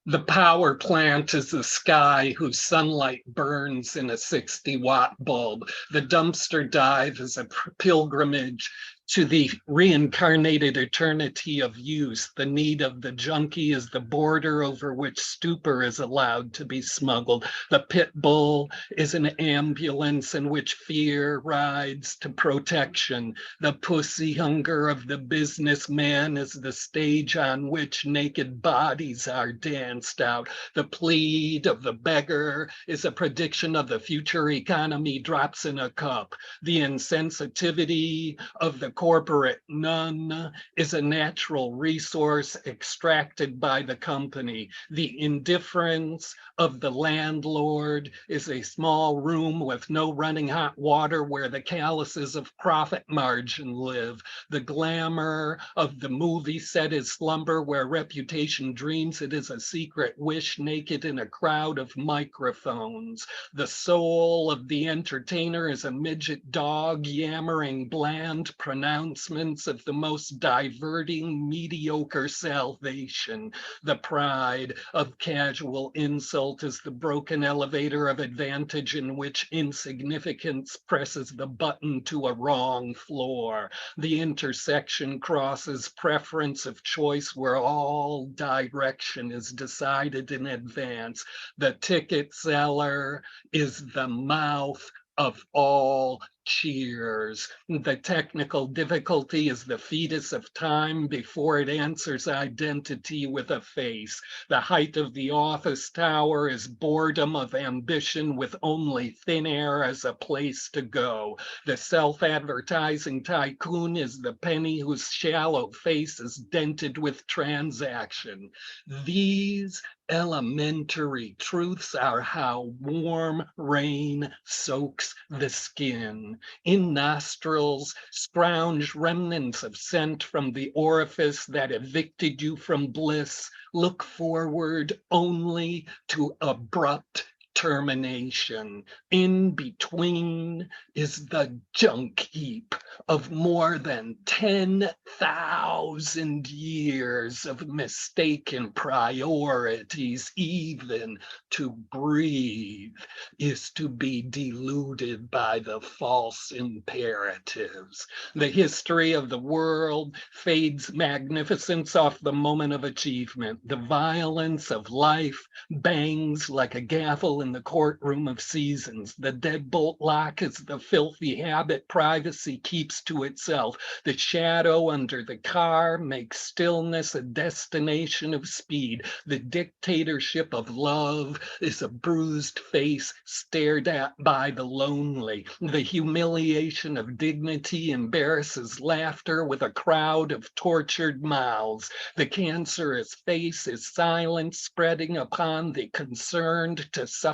The power plant is the sky whose sunlight burns in a 60-watt bulb. The dumpster dive is a pilgrimage to the reincarnated eternity of use. The need of the junkie is the border over which stupor is allowed to be smuggled. The pit bull is an ambulance in which fear rides to protection. The pussy hunger of the businessman is the stage on which naked bodies are danced out. The plead of the beggar is a prediction of the future economy drops in a cup. The insensitivity of the corporate none is a natural resource extracted by the company. The indifference of the landlord is a small room with no running hot water where the calluses of profit margin live. The glamour of the movie set is slumber where reputation dreams. It is a secret wish naked in a crowd of microphones. The soul of the entertainer is a midget dog yammering bland pronouncements of the most diverting, mediocre salvation. The pride of casual insult is the broken elevator of advantage in which insignificance presses the button to a wrong floor. The intersection crosses preference of choice where all direction is decided in advance. The ticket seller is the mouth of all cheers. The technical difficulty is the fetus of time before it answers identity with a face. The height of the office tower is boredom of ambition with only thin air as a place to go. The self-advertising tycoon is the penny whose shallow face is dented with transaction. These elementary truths are how warm rain soaks the skin. In nostrils, scrounge remnants of scent from the orifice that evicted you from bliss. Look forward only to abrupt termination. In between is the junk heap of more than 10,000 years of mistaken priorities. Even to breathe is to be deluded by the false imperatives. The history of the world fades magnificence off the moment of achievement. The violence of life bangs like a gavel in the courtroom of seasons. The deadbolt lock is the filthy habit privacy keeps to itself. The shadow under the car makes stillness a destination of speed. The dictatorship of love is a bruised face stared at by the lonely. The humiliation of dignity embarrasses laughter with a crowd of tortured mouths. The cancerous face is silence spreading upon the concerned to suffer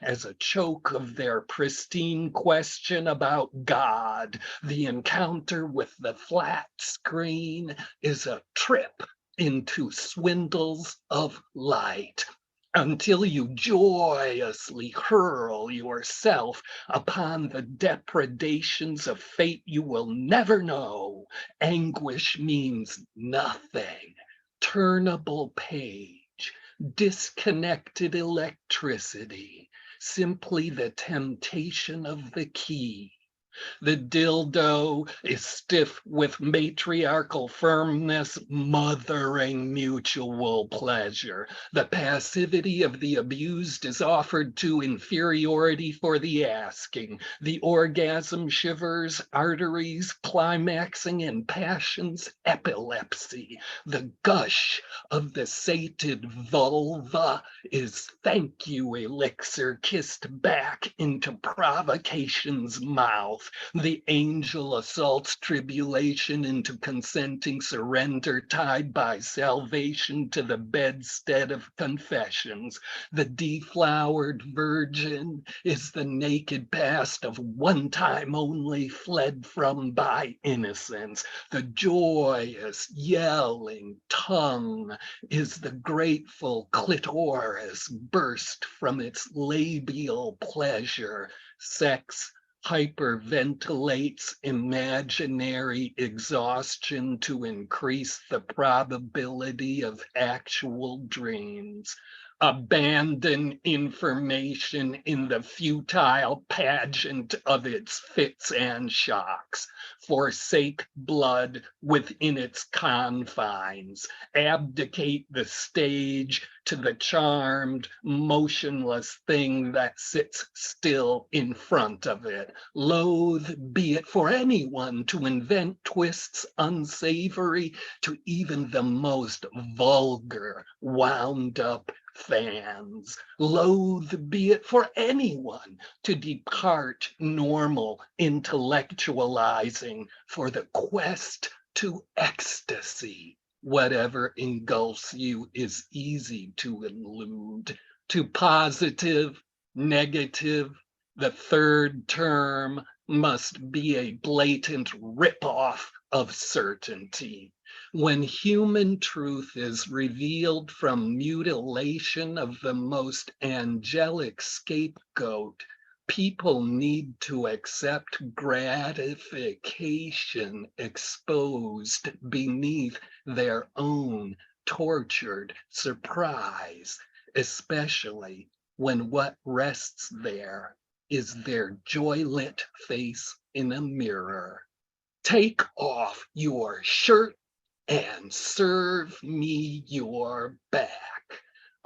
as a choke of their pristine question about God. The encounter with the flat screen is a trip into swindles of light. Until you joyously hurl yourself upon the depredations of fate you will never know, anguish means nothing. Turnable page, disconnected electricity, simply the temptation of the key. The dildo is stiff with matriarchal firmness, mothering mutual pleasure. The passivity of the abused is offered to inferiority for the asking. The orgasm shivers arteries, climaxing in passion's epilepsy. The gush of the sated vulva is thank you elixir kissed back into provocation's mouth. health. The angel assaults tribulation into consenting surrender, tied by salvation to the bedstead of confessions. The deflowered virgin is the naked past of one time only, fled from by innocence. The joyous yelling tongue is the grateful clitoris burst from its labial pleasure. Sex hyperventilates imaginary exhaustion to increase the probability of actual dreams. Abandon information in the futile pageant of its fits and shocks. Forsake blood within its confines. Abdicate the stage to the charmed, motionless thing that sits still in front of it. Loath be it for anyone to invent twists unsavory to even the most vulgar, wound up fans. Loath be it for anyone to depart normal intellectualizing for the quest to ecstasy. Whatever engulfs you is easy to elude. To positive, negative, the third term must be a blatant ripoff of certainty. When human truth is revealed from mutilation of the most angelic scapegoat, people need to accept gratification exposed beneath their own tortured surprise, especially when what rests there is their joy-lit face in a mirror. Take off your shirt and serve me your back.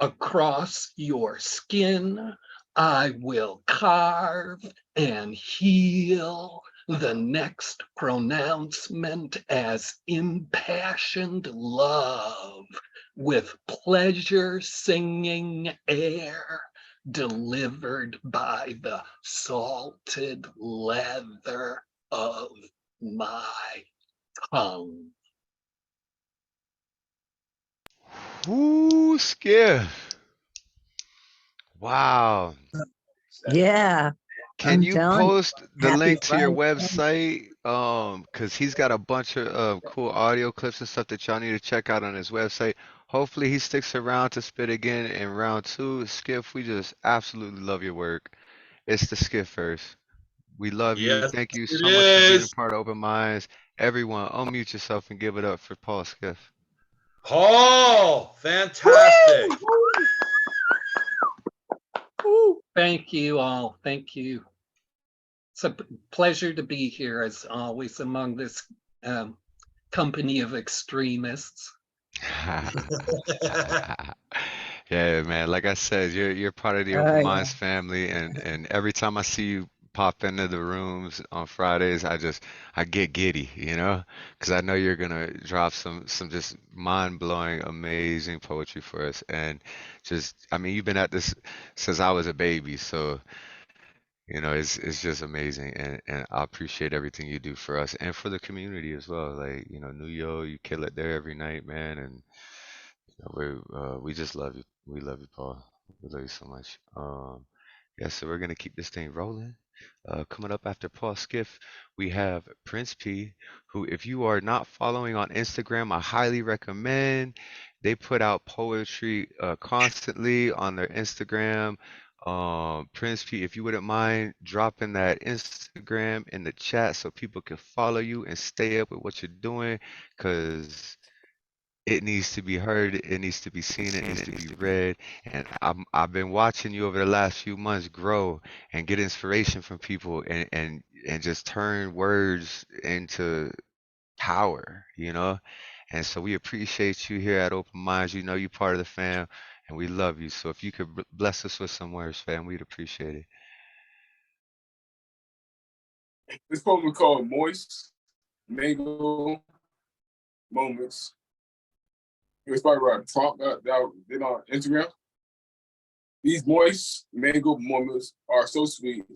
Across your skin, I will carve and heal the next pronouncement as impassioned love with pleasure singing air delivered by the salted leather of my tongue. Ooh, Skiff. Wow. Yeah, Can I'm you telling you, post the happy link to your Friday. website? Because he's got a bunch of cool audio clips and stuff that y'all need to check out on his website. Hopefully he sticks around to spit again in round two. Skiff, we just absolutely love your work. It's the Skiff first. We love you. Yes, Thank you it so much for being a is. part of Open Minds. Everyone, unmute yourself and give it up for Paul Skiff. Paul, fantastic. Thank you all. Thank you. It's a pleasure to be here, as always, among this company of extremists. Yeah, man. Like I said, you're part of the Open Minds family, and every time I see you pop into the rooms on Fridays, I get giddy, you know, because I know you're gonna drop some just mind-blowing, amazing poetry for us, and just I mean, you've been at this since I was a baby, so you know, it's just amazing, and I appreciate everything you do for us and for the community as well. Like, you know, New York, you kill it there every night, man, and we just love you. We love you, Paul. We love you so much. Yeah, so we're gonna keep this thing rolling. Coming up after Paul Skiff, we have Principe, who, if you are not following on Instagram, I highly recommend. They put out poetry constantly on their Instagram. Principe, if you wouldn't mind dropping that Instagram in the chat so people can follow you and stay up with what you're doing, because it needs to be heard, it needs to be seen, it needs to be read. And I've been watching you over the last few months grow and get inspiration from people and just turn words into power, you know? And so we appreciate you here at Open Minds. You know you're part of the fam and we love you. So if you could bless us with some words, fam, we'd appreciate it. This poem is called Moist Mango Moments. It was probably right talk that I did on Instagram. These moist mango moments are so sweet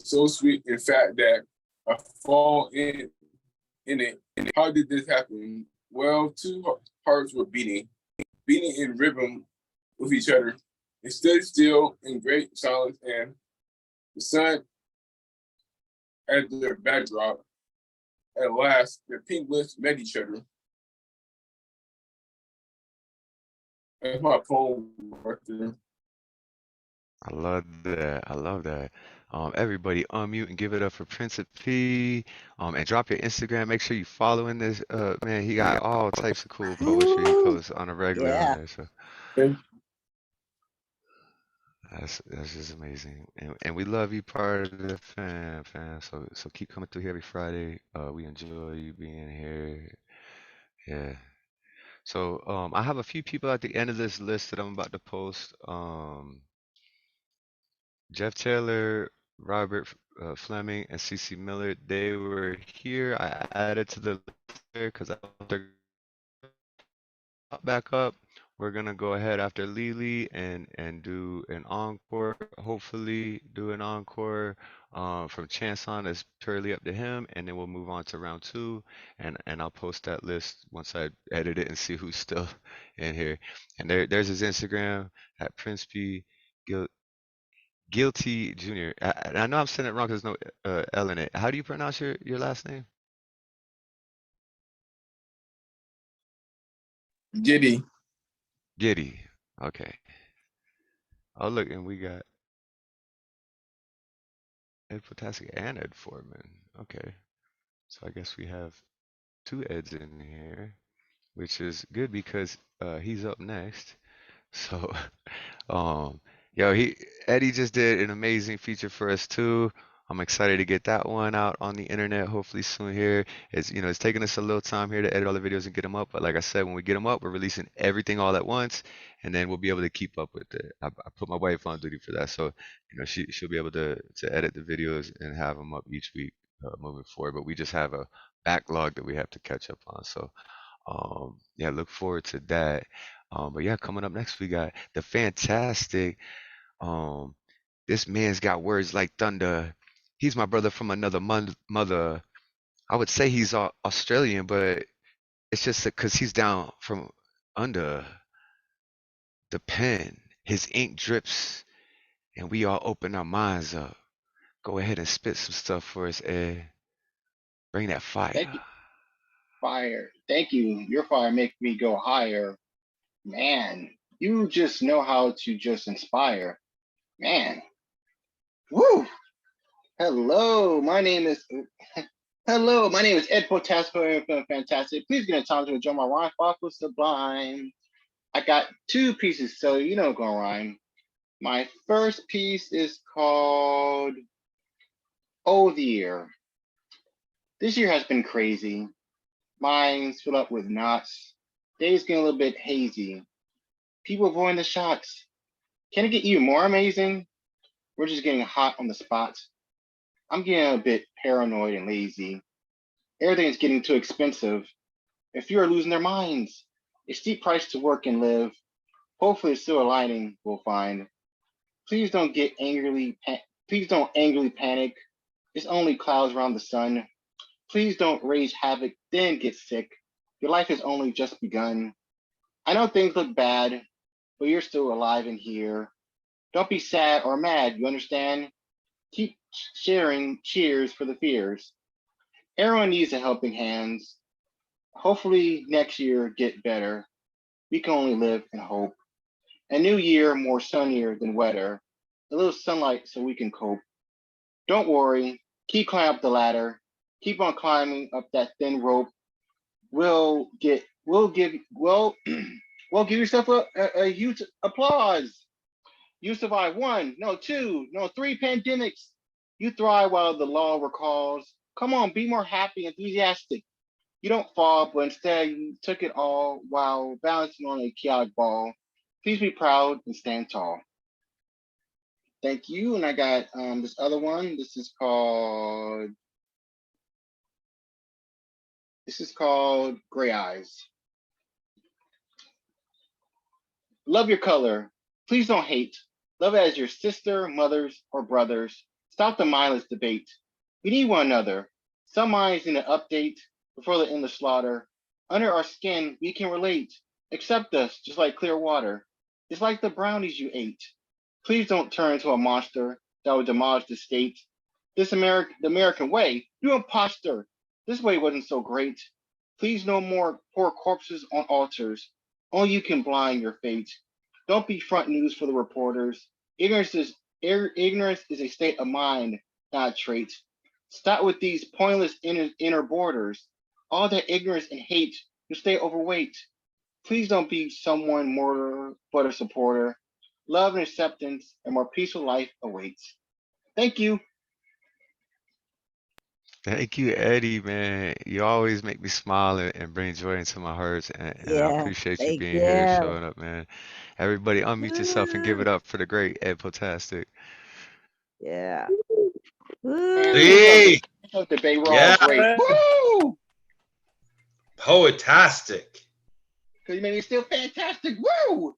in fact that I fall in it. How did this happen? Well, two hearts were beating in rhythm with each other. They stood still in great silence, and the sun as their backdrop. At last, their pink lips met each other. That's my poem right there. I love that. I love that. Everybody unmute and give it up for Principe. And drop your Instagram. Make sure you following this. Man, he got all types of cool poetry he Ooh, posts on a regular on yeah. there. So Okay. that's just amazing. And we love you, part of the fam. So keep coming through here every Friday. We enjoy you being here. Yeah. So I have a few people at the end of this list that I'm about to post. Jeff Taylor, Robert Fleming, and CC Miller, they were here. I added to the list because I want to pop back up. We're gonna go ahead after LeeLee and do an encore. Hopefully, do an encore from Chanson. It's purely up to him, and then we'll move on to round two. And I'll post that list once I edit it and see who's still in here. And there's his Instagram at Principe. Guilty Jr. I know I'm saying it wrong because there's no L in it. How do you pronounce your last name? Giddy. Giddy. Okay. Oh, look, and we got Ed Poetastic and Ed Foreman. Okay. So I guess we have two Eds in here, which is good because he's up next. So, yo, Eddie just did an amazing feature for us too. I'm excited to get that one out on the internet hopefully soon here. It's taking us a little time here to edit all the videos and get them up, but like I said, when we get them up, we're releasing everything all at once, and then we'll be able to keep up with it. I put my wife on duty for that, so she'll be able to edit the videos and have them up each week moving forward. But we just have a backlog that we have to catch up on. So yeah, look forward to that. But yeah, coming up next, we got the fantastic. Um, this man's got words like thunder. He's my brother from another mother. I would say he's Australian, but it's just because he's down from under the pen. His ink drips, and we all open our minds up. Go ahead and spit some stuff for us, Ed. Bring that Thank fire. you. Fire. Thank you. Your fire makes me go higher. Man, you just know how to just inspire. Man. Woo! Hello, my name is Ed Poetastic from Fantastic. Please get in time to enjoy my rhyme sparkle sublime. I got two pieces, so you know gonna rhyme. My first piece is called Oh the Year. This year has been crazy. Minds fill up with knots. Days getting a little bit hazy. People avoiding the shots. Can it get even more amazing? We're just getting hot on the spot. I'm getting a bit paranoid and lazy. Everything's getting too expensive. A few are losing their minds. A steep price to work and live. Hopefully, it's still a lining we'll find. Please don't angrily panic. It's only clouds around the sun. Please don't raise havoc, then get sick. Your life has only just begun. I know things look bad, but you're still alive and here. Don't be sad or mad, you understand? Keep sharing cheers for the fears. Everyone needs a helping hand. Hopefully next year get better. We can only live in hope. A new year more sunnier than wetter. A little sunlight so we can cope. Don't worry, keep climbing up the ladder. Keep on climbing up that thin rope. We'll give yourself a huge applause. You survived 1, no 2, no 3 pandemics. You thrive while the law recalls. Come on, be more happy, enthusiastic. You don't fall, but instead you took it all while balancing on a chaotic ball. Please be proud and stand tall. Thank you. And I got this other one. This is called Gray Eyes. Love your color. Please don't hate. Love it as your sister, mothers, or brothers. Stop the mindless debate. We need one another. Some minds need an update before the endless slaughter. Under our skin, we can relate. Accept us just like clear water. It's like the brownies you ate. Please don't turn into a monster that will demolish the state. The American way, you imposter. This way wasn't so great. Please no more pour corpses on altars. Only you can blind your fate. Don't be front news for the reporters. Ignorance is a state of mind, not a trait. Stop with these pointless inner borders. All that ignorance and hate, you stay overweight. Please don't be someone more but a supporter. Love and acceptance and more peaceful life awaits. Thank you. Thank you, Eddie, man. You always make me smile and bring joy into my heart, and I Yeah. appreciate you Thank being here, you. showing up, man. Everybody unmute yourself and give it up for the great Ed Poetastic. Yeah. Lee! Debate, we're Yeah. all great. Woo! Poetastic. Because you made me feel fantastic. Woo!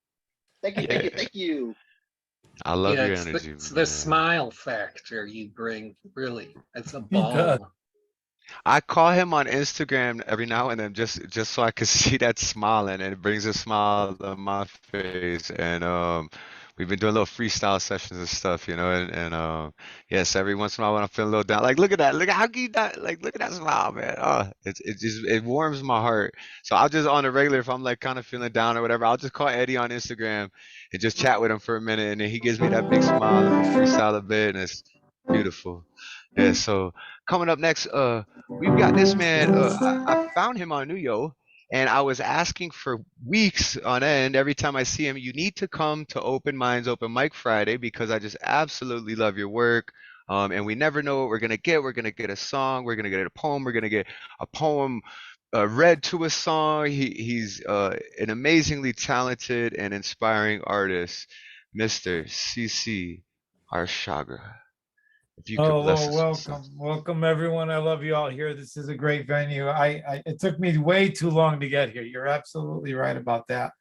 Thank you, thank you, Yeah. thank you. I love Yeah, your it's energy, the man. smile factor you bring. Really, it's a He does. balm. I call him on Instagram every now and then just so I could see that smiling, and it brings a smile to my face. And we've been doing little freestyle sessions and stuff, and yes, every once in a while when I'm feeling a little down, like look at how can you not like look at that smile, man. Oh, it warms my heart. So I'll just on a regular if I'm like kind of feeling down or whatever, I'll just call Eddie on Instagram and just chat with him for a minute, and then he gives me that big smile and we freestyle a bit, and it's beautiful. Yeah, so coming up next, we've got this man. I found him on Nuyo, and I was asking for weeks on end every time I see him. You need to come to Open Minds Open Mic Friday because I just absolutely love your work. And we never know what we're gonna get. We're gonna get a song. We're gonna get a poem. We're gonna get a poem read to a song. He's an amazingly talented and inspiring artist, Mr. CC Arshagra. If you could Oh, bless well, us with some. welcome everyone. I love you all here. This is a great venue. It took me way too long to get here. You're absolutely right about that.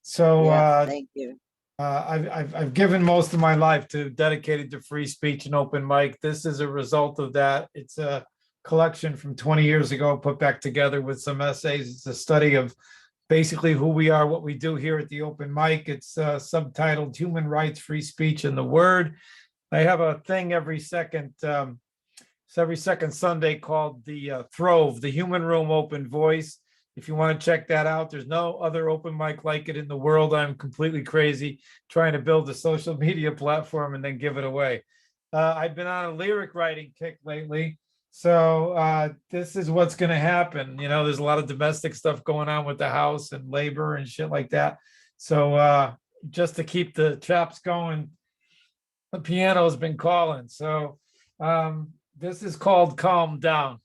So Yeah, thank you. I've given most of my life to dedicated to free speech and open mic. This is a result of that. It's a collection from 20 years ago put back together with some essays. It's a study of basically who we are, what we do here at the open mic. It's subtitled Human Rights, Free Speech, and the Word. I have a thing every second Sunday called the Throve, the Human Room Open Voice. If you want to check that out, there's no other open mic like it in the world. I'm completely crazy trying to build a social media platform and then give it away. I've been on a lyric writing kick lately. So this is what's going to happen. There's a lot of domestic stuff going on with the house and labor and shit like that. So just to keep the chops going, the piano has been calling. So this is called Calm Down.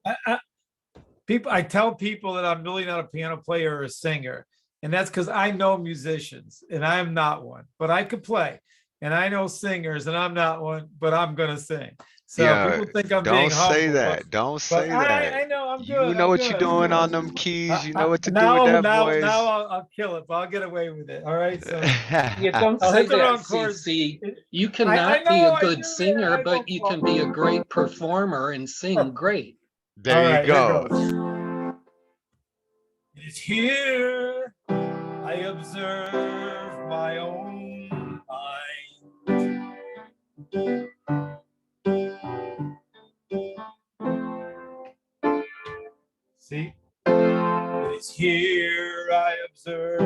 I tell people that I'm really not a piano player or a singer. And that's because I know musicians and I'm not one, but I could play. And I know singers and I'm not one, but I'm going to sing. So Yeah, people think I'm being don't say humble, that. Don't but say that. I know I'm You good. know I'm what you're good. I'm doing on good. them keys. You know what to do with Now that voice. I'll kill it, but I'll get away with it. All right. So Yeah, don't I'll say hit the that, wrong chords. CC. You I cannot be know a I good do. singer, I but you can be a great performer and sing great. There All you right, here go. goes. It's here I observe my own mind. See, it's here I observe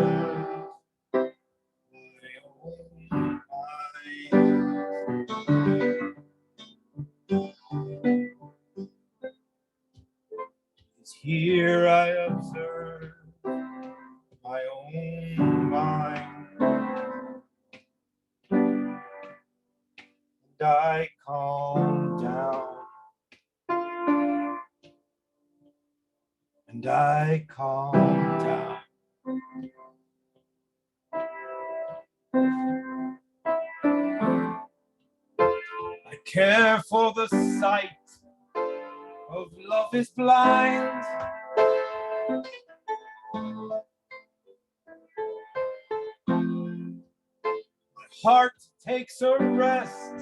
my own mind. It's here I observe my own mind, and I calm down, and I calm down. I care for the sight of love is blind. My heart takes a rest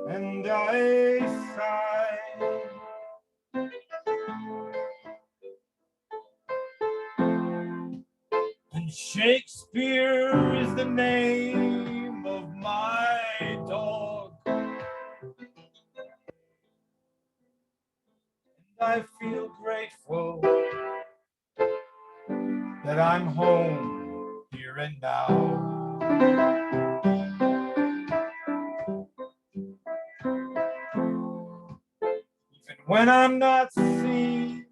and I sigh. And Shakespeare is the name of my dog. And I feel grateful that I'm home here and now. Even when I'm not seen,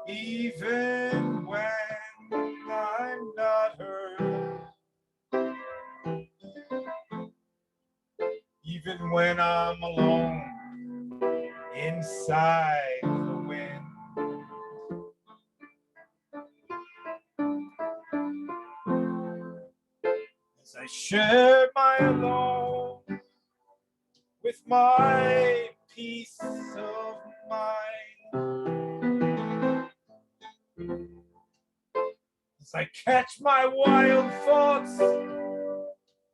even when I'm not heard, even when I'm alone inside the wind. As I share my alone with my peace of mind, as I catch my wild thoughts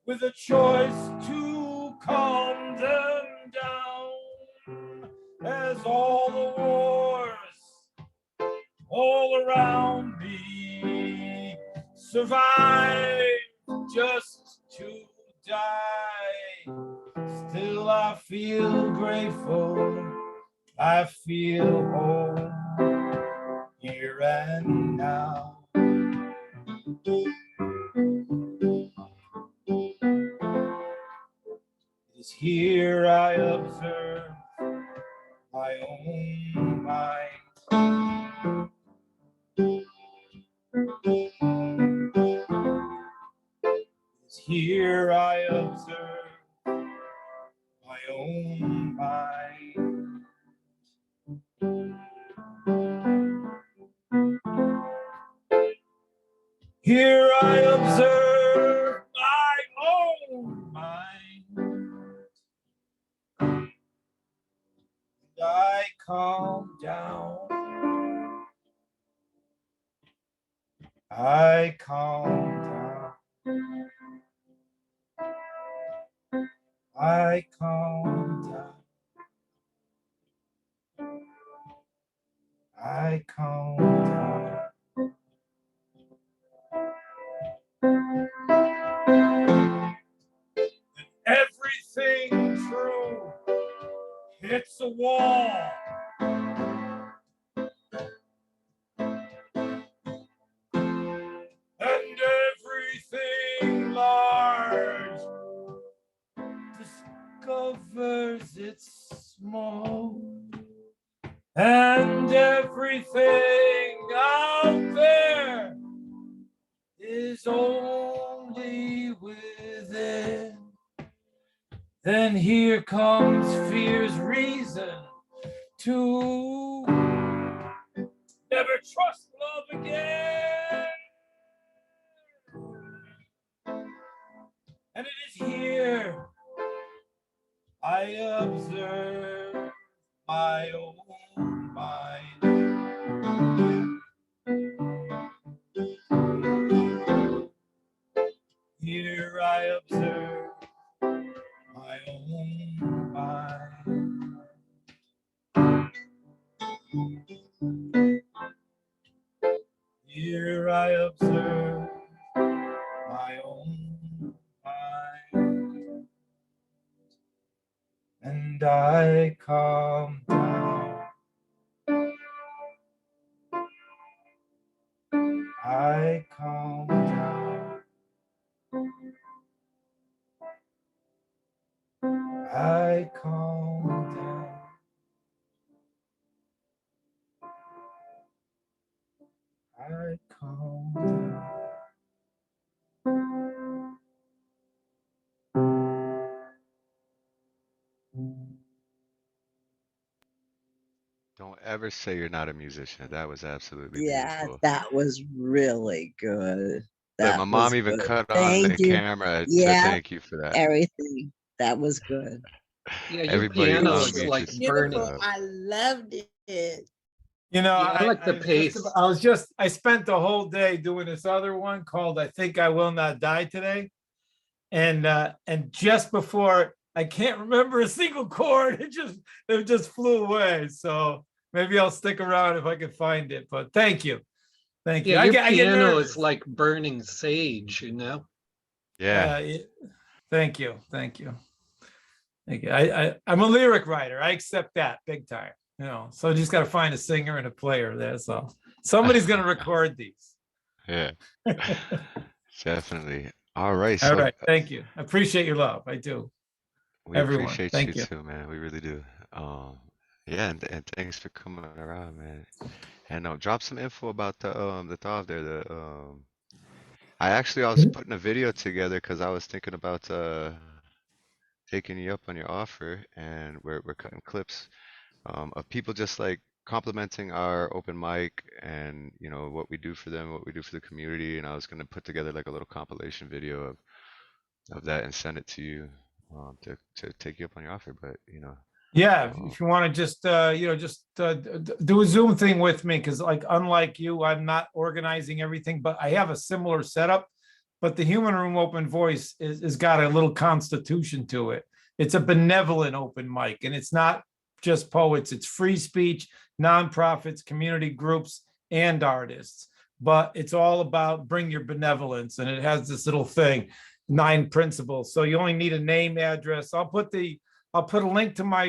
with a choice to calm them down, as all the wars all around me survive just to die. Still I feel grateful, I feel whole here and now. It is here I observe my own mind. It is here I observe my own mind. Here I observe my own mind. And I calm down. I calm down. I calm down. I calm down. And everything true hits a wall. And everything large discovers it's small. And everything out there is only within. Then here comes fear's reason to never trust love again. And it is here I observe my own mind. Here I observe my own mind. Here I observe my own mind. And I calm down. I calm down. I calm down. I calm down. Don't ever say you're not a musician. That was absolutely Yeah, beautiful. that was really good. Look, That my was mom even good. cut on the Thank you. camera to Yeah, thank you for that. everything. That was good. Yeah, your Everybody piano is unmute like yourself. burning. I loved it. You know, Yeah, I like the pace. I spent the whole day doing this other one called I Think I Will Not Die Today. And just before I can't remember a single chord. It just flew away. So maybe I'll stick around if I can find it. But thank you. Thank you. Yeah, your I get piano nervous. is like burning sage, you know? Yeah. Thank you. Thank you. Thank you. I'm a lyric writer. I accept that big time. You know, so I just got to find a singer and a player. That's all. Somebody's going to record these. Yeah. Definitely. All right. All So right. Thank you. I appreciate your love. I do. we Everyone. appreciate you Thank you. too, man. We really do. Yeah, and thanks for coming around, man. And drop some info about the thought there. I was putting a video together because I was thinking about taking you up on your offer, and we're cutting clips of people just like complimenting our open mic and what we do for them, what we do for the community. And I was gonna put together like a little compilation video of that and send it to you to take you up on your offer. But Yeah, if you want to just do a Zoom thing with me, because like unlike you, I'm not organizing everything, but I have a similar setup. But the Human Room Open Voice is got a little constitution to it. It's a benevolent open mic, and it's not just poets. It's free speech, nonprofits, community groups, and artists. But it's all about bring your benevolence, and it has this little thing, 9 principles. So you only need a name, address. I'll put a link to my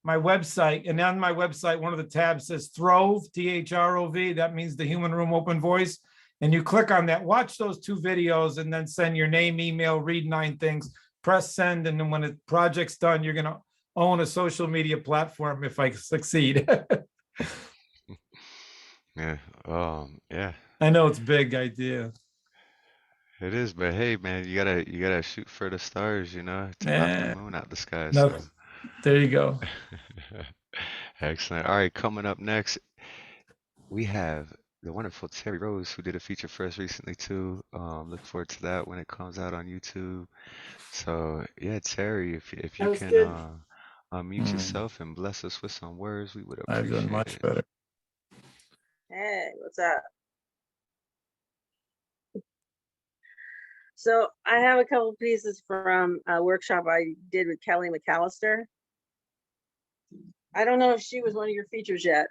my website, and on my website, one of the tabs says Throve, THROV. That means the Human Room Open Voice. And you click on that, watch those 2 videos, and then send your name, email, read 9 things, press send, and then when the project's done, you're gonna own a social media platform if I succeed. yeah, yeah. I know it's a big idea. It is, but hey, man, you gotta shoot for the stars, to knock the moon out the sky. No, So there you go. excellent. All right, coming up next, we have the wonderful Terri Rose, who did a feature for us recently too. Look forward to that when it comes out on YouTube. So yeah, Terri, if you can unmute yourself and bless us with some words, we would I've done appreciate much it. better. Hey, what's up? So I have a couple pieces from a workshop I did with Kelly McAllister. I don't know if she was one of your features yet.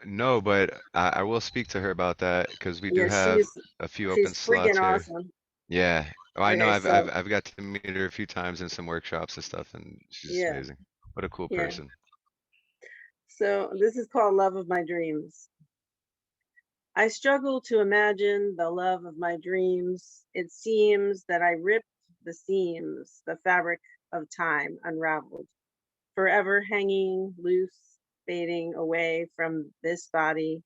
No, but I will speak to her about that because we do Yeah, have a few open she's slots freaking here. awesome. Yeah. Oh, I know. Okay, so I've got to meet her a few times in some workshops and stuff, and she's just yeah, amazing. What a cool yeah. person. So this is called Love of My Dreams. I struggle to imagine the love of my dreams. It seems that I ripped the seams, the fabric of time unraveled, forever hanging loose, fading away from this body.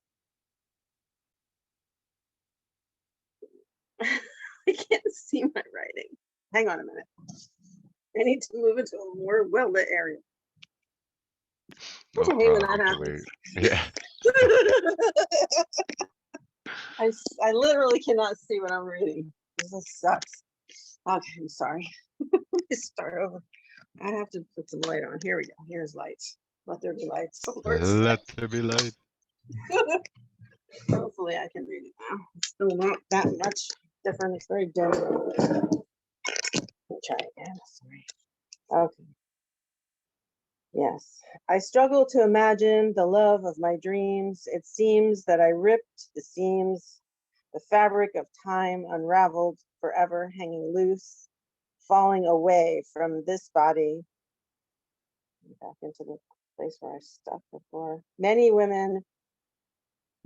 I can't see my writing. Hang on a minute. I need to move into a more well-lit area. No I hate when problem. that You can happens. wait. Yeah. I literally cannot see what I'm reading. This sucks. Okay, I'm sorry. Let me start over. I have to put some light on. Here we go. Here's lights. Let there be lights. Let there be light. Hopefully I can read it now. It's still not that much different. It's very dim. Let me try again. Sorry. Okay. Yes. I struggle to imagine the love of my dreams. It seems that I ripped the seams, the fabric of time unraveled, forever hanging loose, falling away from this body. Back into the place where I stuck before. Many women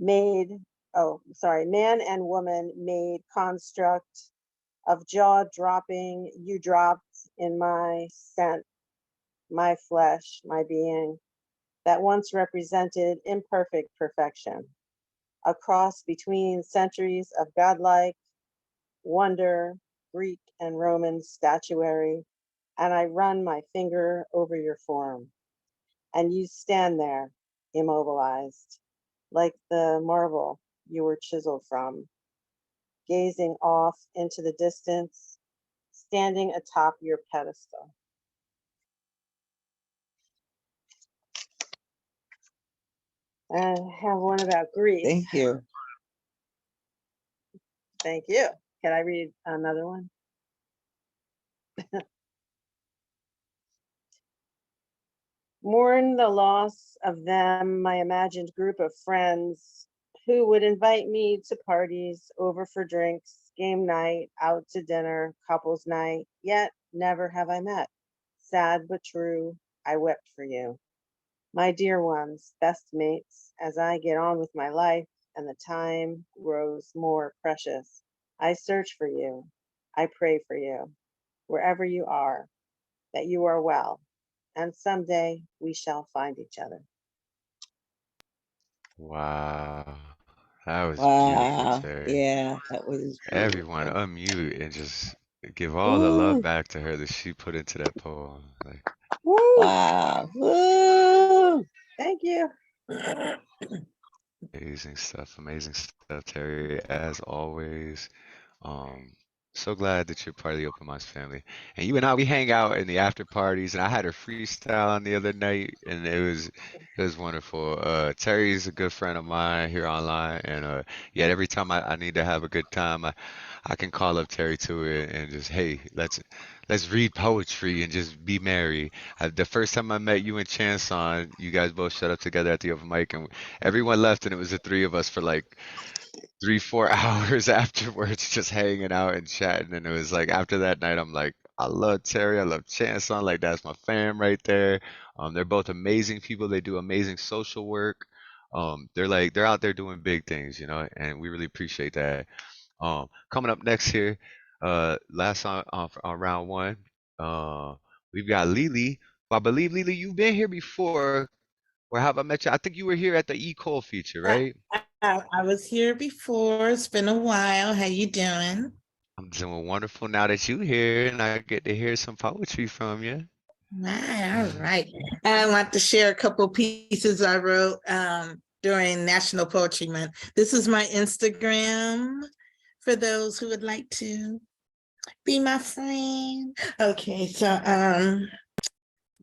made, man and woman made construct of jaw dropping, you dropped in my scent, my flesh, my being, that once represented imperfect perfection, a cross between centuries of godlike wonder, Greek and Roman statuary, and I run my finger over your form, and you stand there, immobilized, like the marble you were chiseled from, gazing off into the distance, standing atop your pedestal. I have one about grief. Thank you. Thank you. Can I read another one? Mourn the loss of them, my imagined group of friends who would invite me to parties, over for drinks, game night, out to dinner, couples night, yet never have I met. Sad but true, I wept for you. My dear ones, best mates, as I get on with my life and the time grows more precious, I search for you. I pray for you, wherever you are, that you are well, and someday we shall find each other. Wow. That was beautiful, Wow. Terry. Yeah, that was Everyone beautiful. unmute and just give all the love Ooh, back to her that she put into that poem. Like, Woo! wow. Woo. Thank you. amazing stuff, Terry, as always. Um, so glad that you're part of the Open Minds family. And you and I, we hang out in the after parties, and I had a freestyle on the other night, and it was wonderful. Terry's a good friend of mine here online, and yeah, every time I need to have a good time, I can call up Terry to it and just, hey, let's read poetry and just be merry. The first time I met you and Chanson, you guys both showed up together at the open mic, and everyone left, and it was the three of us for like 3, 4 hours afterwards, just hanging out and chatting. And it was like after that night, I'm like, I love Terry, I love Chanson, like that's my fam right there. They're both amazing people. They do amazing social work. They're out there doing big things, and we really appreciate that. Coming up next here, last on round one, uh, we've got LeeLee. Who I believe LeeLee, you've been here before. Or have I met you? I think you were here at the Cole feature, right? I was here before. It's been a while. How you doing? I'm doing wonderful now that you're here and I get to hear some poetry from you. All right. I want to share a couple pieces I wrote during National Poetry Month. This is my Instagram for those who would like to be my friend. Okay, so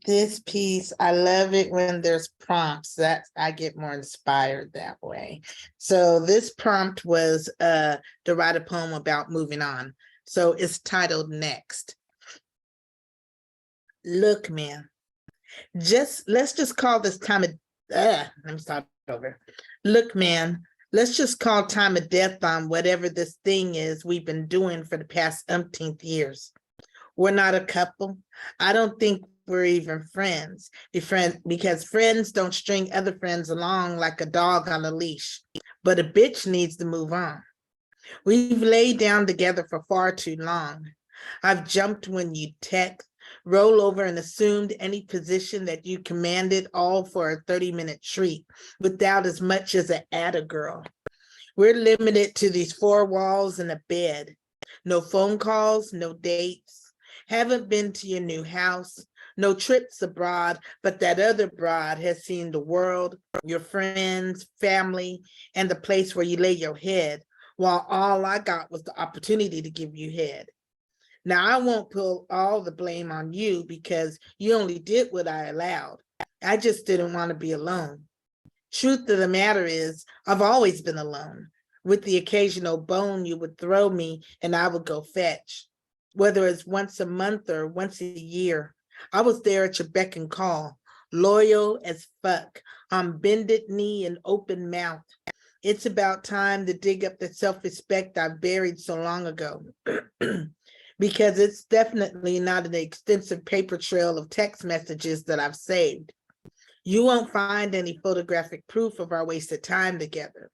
this piece, I love it when there's prompts. That I get more inspired that way. So this prompt was to write a poem about moving on. So it's titled Next. Look, man, let's just call this time of let me start over. Look, man, let's just call time of death on whatever this thing is we've been doing for the past umpteenth years. We're not a couple. I don't think we're even friends. Because friends don't string other friends along like a dog on a leash. But a bitch needs to move on. We've laid down together for far too long. I've jumped when you text, roll over and assumed any position that you commanded, all for a 30-minute treat without as much as an atta girl. We're limited to these four walls and a bed. No phone calls, no dates. Haven't been to your new house, no trips abroad, but that other broad has seen the world, your friends, family, and the place where you lay your head, while all I got was the opportunity to give you head. Now, I won't pull all the blame on you because you only did what I allowed. I just didn't want to be alone. Truth of the matter is, I've always been alone, with the occasional bone you would throw me and I would go fetch. Whether it's once a month or once a year, I was there at your beck and call, loyal as fuck, on bended knee and open mouth. It's about time to dig up the self-respect I buried so long ago. Because it's definitely not an extensive paper trail of text messages that I've saved. You won't find any photographic proof of our wasted time together.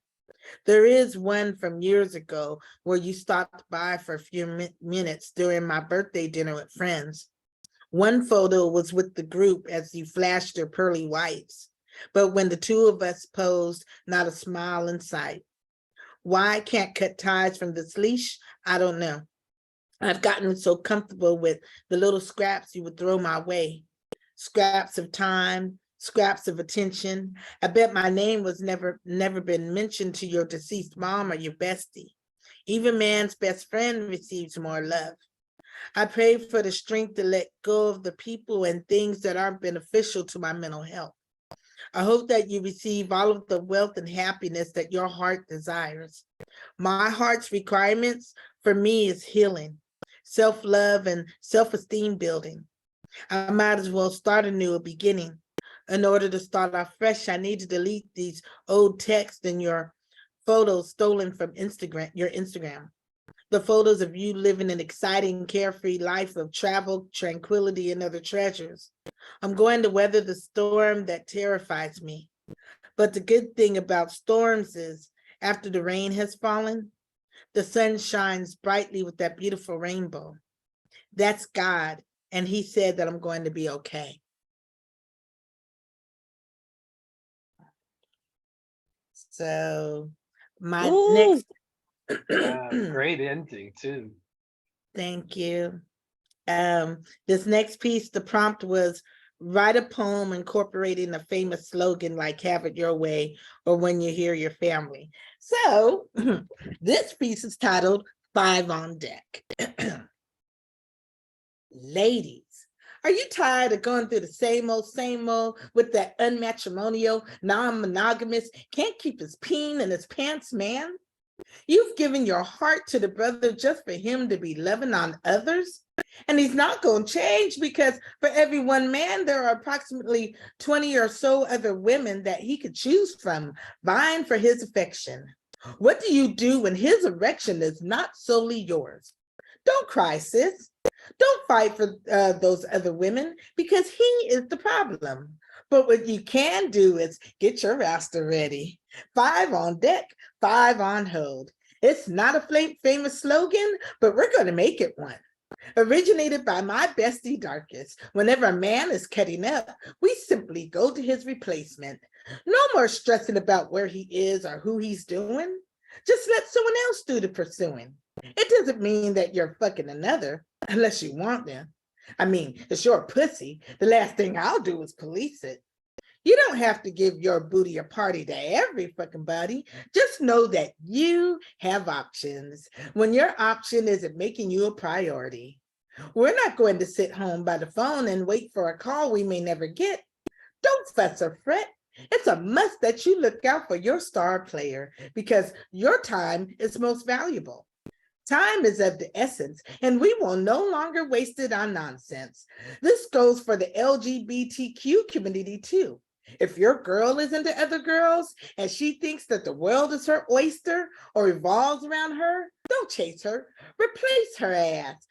There is one from years ago where you stopped by for a few minutes during my birthday dinner with friends. One photo was with the group as you flashed your pearly whites, but when the two of us posed, not a smile in sight. Why I can't cut ties from this leash, I don't know. I've gotten so comfortable with the little scraps you would throw my way. Scraps of time, scraps of attention. I bet my name was never been mentioned to your deceased mom or your bestie. Even man's best friend receives more love. I pray for the strength to let go of the people and things that aren't beneficial to my mental health. I hope that you receive all of the wealth and happiness that your heart desires. My heart's requirements for me is healing. self-love, and self-esteem building. I might as well start anew, a beginning. In order to start off fresh, I need to delete these old texts and your photos stolen from Instagram, your Instagram. The photos of you living an exciting, carefree life of travel, tranquility, and other treasures. I'm going to weather the storm that terrifies me. But the good thing about storms is, after the rain has fallen, the sun shines brightly with that beautiful rainbow. That's God, and he said that I'm going to be okay. So my next Great ending too. Thank you. This next piece, the prompt was write a poem incorporating a famous slogan like "Have it your way" or "When you hear your family." So this piece is titled "5 on Deck." Ladies, are you tired of going through the same old with that unmatrimonial, non-monogamous, can't keep his peen in his pants man? You've given your heart to the brother just for him to be loving on others? And he's not going to change, because for every one man, there are approximately 20 or so other women that he could choose from, vying for his affection. What do you do when his erection is not solely yours? Don't cry, sis. Don't fight for those other women, because he is the problem. But what you can do is get your roster ready. 5 on deck, 5 on hold. It's not a famous slogan, but we're going to make it one. Originated by my bestie Darkest. Whenever a man is cutting up, we simply go to his replacement. No more stressing about where he is or who he's doing. Just let someone else do the pursuing. It doesn't mean that you're fucking another, unless you want them. I mean, it's your pussy. The last thing I'll do is police it. You don't have to give your booty a party to every fucking body. Just know that you have options when your option isn't making you a priority. We're not going to sit home by the phone and wait for a call we may never get. Don't fuss or fret. It's a must that you look out for your star player, because your time is most valuable. Time is of the essence, and we will no longer waste it on nonsense. This goes for the LGBTQ community too. If your girl is into other girls and she thinks that the world is her oyster or revolves around her, don't chase her. Replace her ass.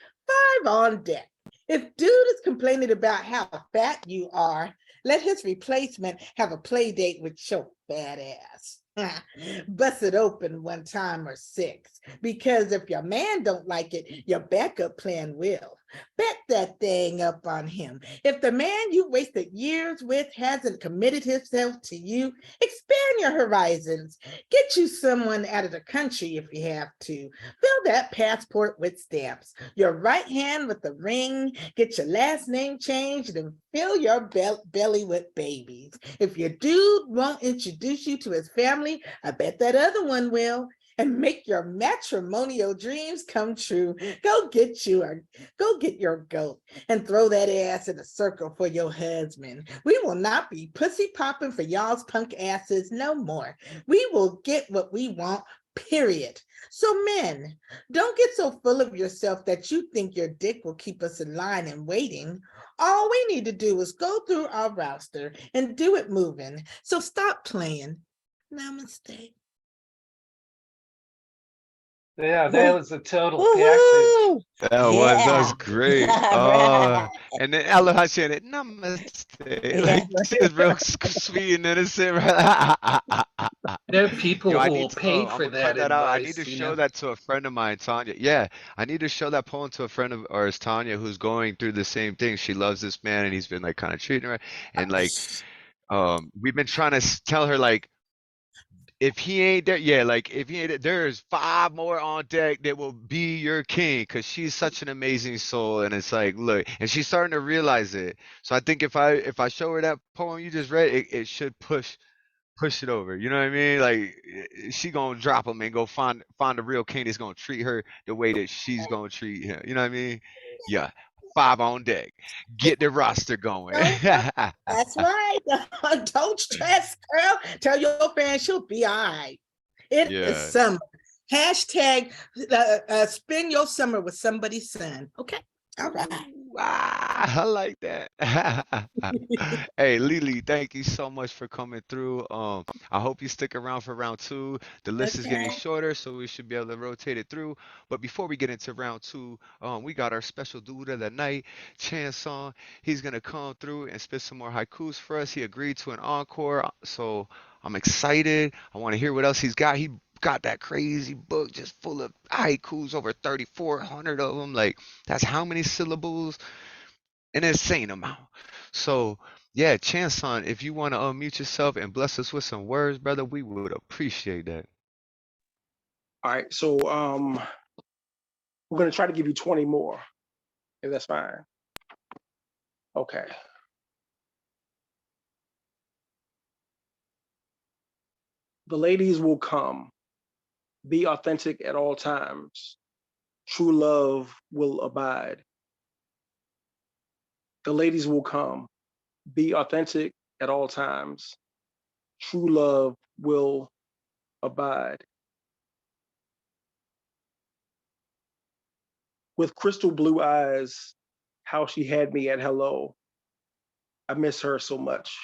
5 on deck. If dude is complaining about how fat you are, let his replacement have a play date with your fat ass. Bust it open one time or 6, because if your man don't like it, your backup plan will. Bet that thing up on him. If the man you wasted years with hasn't committed himself to you, expand your horizons. Get you someone out of the country if you have to. Fill that passport with stamps. Your right hand with the ring. Get your last name changed and fill your belly with babies. If your dude won't introduce you to his family, I bet that other one will. And make your matrimonial dreams come true. Go get your goat and throw that ass in a circle for your husband. We will not be pussy popping for y'all's punk asses no more. We will get what we want, period. So men, don't get so full of yourself that you think your dick will keep us in line and waiting. All we need to do is go through our roster and do it moving. So stop playing. Namaste. Yeah, that was a total package. That was great. And then I love how she had it, namaste. Like, she's real sweet and innocent. There are people Yo, who I will need to, pay I'm for gonna that cut that out. I need to advice, you show know? that to a friend of mine, Tanya. Yeah, I need to show that poem to a friend of ours, Tanya, who's going through the same thing. She loves this man, and he's been like kind of treating her, and like, we've been trying to tell her like, if he ain't there, yeah, like if he ain't there, there's 5 more on deck that will be your king, because she's such an amazing soul. And it's like, look, and she's starting to realize it. So I think if I show her that poem you just read, it should push it over. You know what I mean? Like, she gonna drop him and go find a real king that's gonna treat her the way that she's gonna treat him. You know what I mean? Yeah. 5 on deck. Get the roster going. That's right. Don't stress, girl. Tell your friend she'll be all right. It is Yeah. summer. Hashtag spend your summer with somebody's son. Okay. All right. I like that. Hey, LeeLee, thank you so much for coming through. I hope you stick around for round two. The list is getting Okay. shorter, so we should be able to rotate it through. But before we get into round two, we got our special dude of the night, Chanson. He's gonna come through and spit some more haikus for us. He agreed to an encore, so I'm excited. I want to hear what else he's got. He got that crazy book just full of haikus, over 3,400 of them. Like, that's how many syllables? An insane amount. So, yeah, Chanson, if you want to unmute yourself and bless us with some words, brother, we would appreciate that. All right, so we're gonna try to give you 20 more, if that's fine. Okay. The ladies will come. Be authentic at all times. True love will abide. The ladies will come. Be authentic at all times. True love will abide. With crystal blue eyes, how she had me at hello. I miss her so much.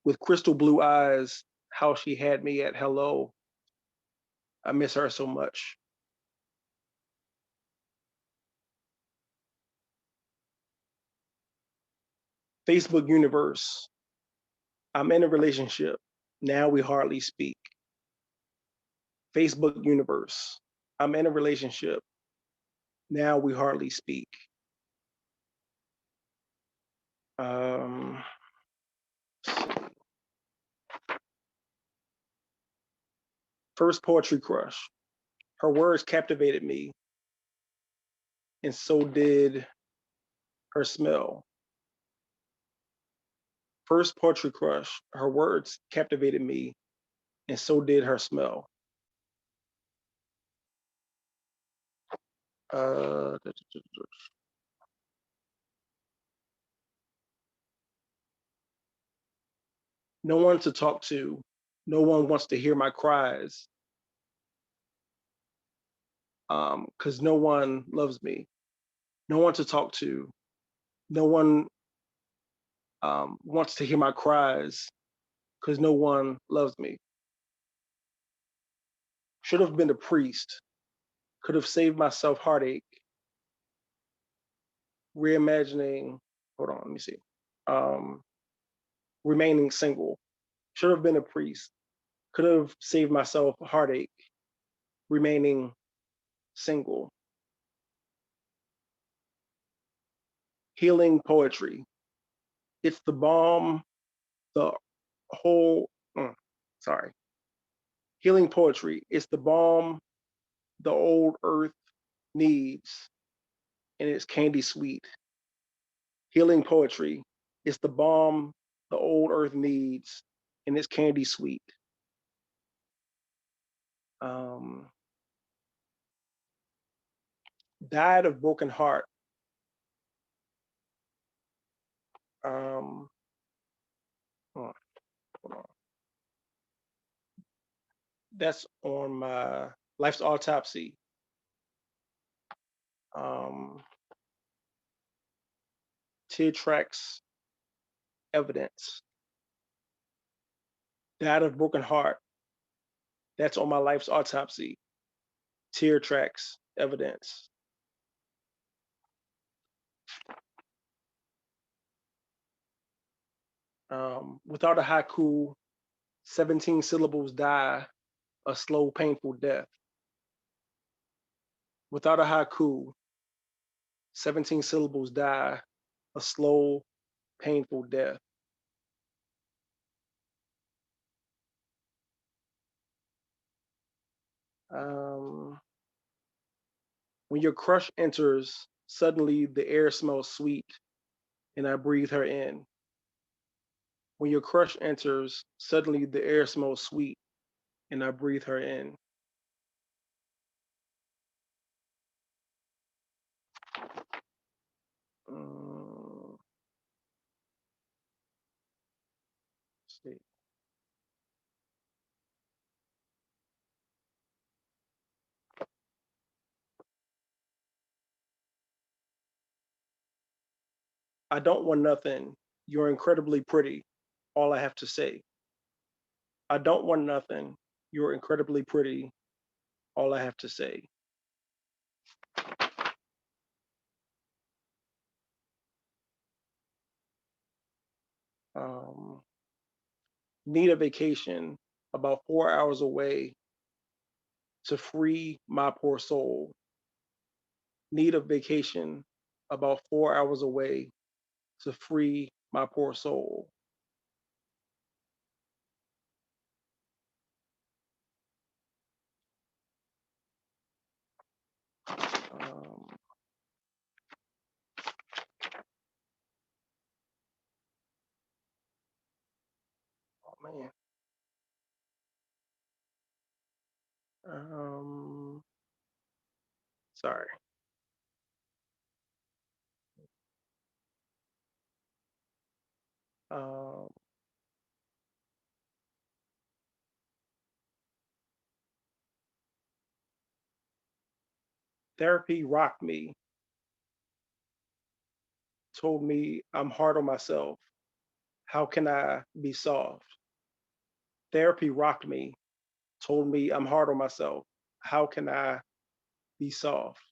With crystal blue eyes, how she had me at hello. I miss her so much. Facebook universe. I'm in a relationship. Now we hardly speak. Facebook universe. I'm in a relationship. Now we hardly speak. Um, First poetry crush. Her words captivated me, and so did her smell. First poetry crush. Her words captivated me, and so did her smell. Uh, no one to talk to. No one wants to hear my cries. Because no one loves me. No one to talk to. No one wants to hear my cries because no one loves me. Should have been a priest. Could have saved myself heartache. Reimagining. Hold on, let me see. Remaining single. Should have been a priest. Could have saved myself heartache. Remaining single. Healing poetry. It's the balm, the whole, sorry. Healing poetry. It's the balm the old earth needs, and it's candy sweet. Healing poetry. It's the balm the old earth needs, and it's candy sweet. Died of broken heart. Hold on. That's on my life's autopsy. Tear tracks evidence. Died of broken heart. That's on my life's autopsy. Tear tracks evidence. Without a haiku, 17 syllables die a slow, painful death. Without a haiku, 17 syllables die a slow, painful death. When your crush enters, suddenly the air smells sweet, and I breathe her in. When your crush enters, suddenly the air smells sweet, and I breathe her in. Let's see. I don't want nothing. You're incredibly pretty. All I have to say. I don't want nothing. You're incredibly pretty. All I have to say. Need a vacation about 4 hours away to free my poor soul. Need a vacation about 4 hours away to free my poor soul. Oh man. Sorry. Therapy rocked me, told me I'm hard on myself. How can I be soft? Therapy rocked me, told me I'm hard on myself. How can I be soft?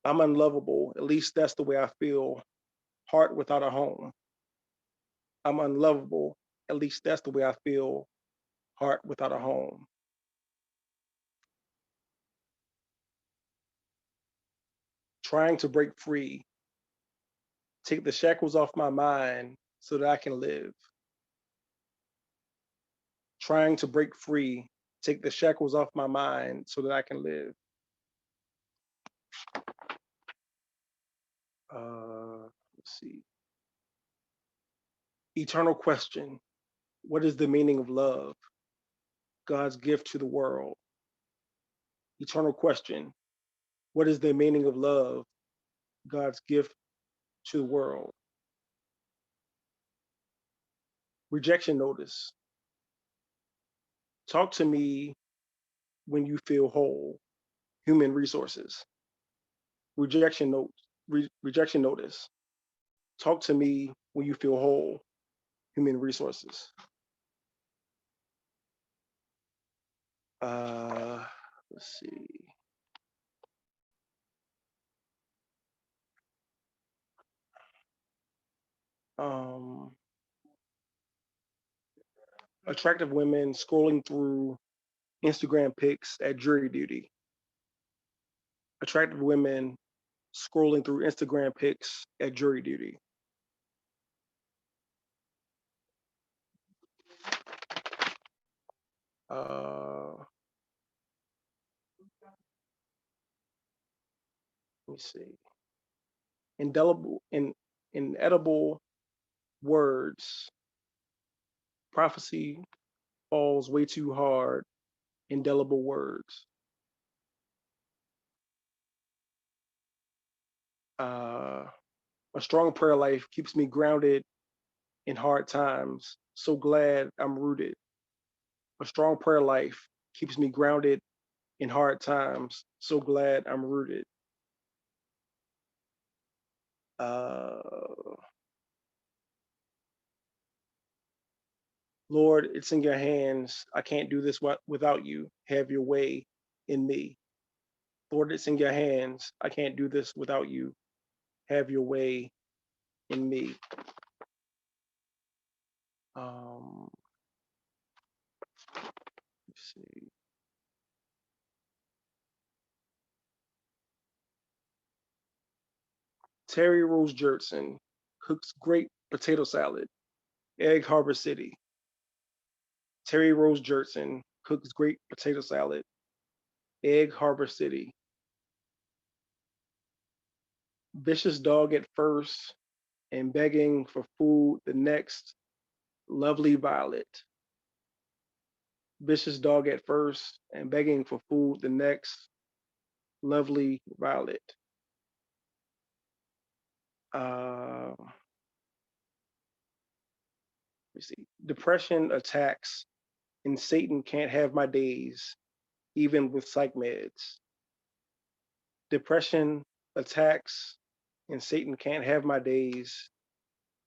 I'm unlovable. At least that's the way I feel. Heart without a home. I'm unlovable. At least that's the way I feel. Heart without a home. Trying to break free. Take the shackles off my mind so that I can live. Trying to break free. Take the shackles off my mind so that I can live. Let's see. Eternal question. What is the meaning of love? God's gift to the world. Eternal question. What is the meaning of love? God's gift to the world. Rejection notice. Talk to me when you feel whole. Human resources. Rejection note. Rejection notice. Talk to me when you feel whole. Human resources. Let's see. Attractive women scrolling through Instagram pics at jury duty. Attractive women scrolling through Instagram pics at jury duty. Let me see. Inedible words. Prophecy falls way too hard. Indelible words. A strong prayer life keeps me grounded in hard times. So glad I'm rooted. A strong prayer life keeps me grounded in hard times. So glad I'm rooted. Lord, it's in your hands. I can't do this without you. Have your way in me. Lord, it's in your hands. I can't do this without you. Have your way in me. Let's see. Terri Rose Jurtson cooks great potato salad. Egg Harbor City. Terri Rose Jurtson cooks great potato salad. Egg Harbor City. Vicious dog at first and begging for food the next. Lovely Violet. Vicious dog at first and begging for food the next. Lovely Violet. Let me see. Depression attacks and Satan can't have my days, even with psych meds. Depression attacks, and Satan can't have my days,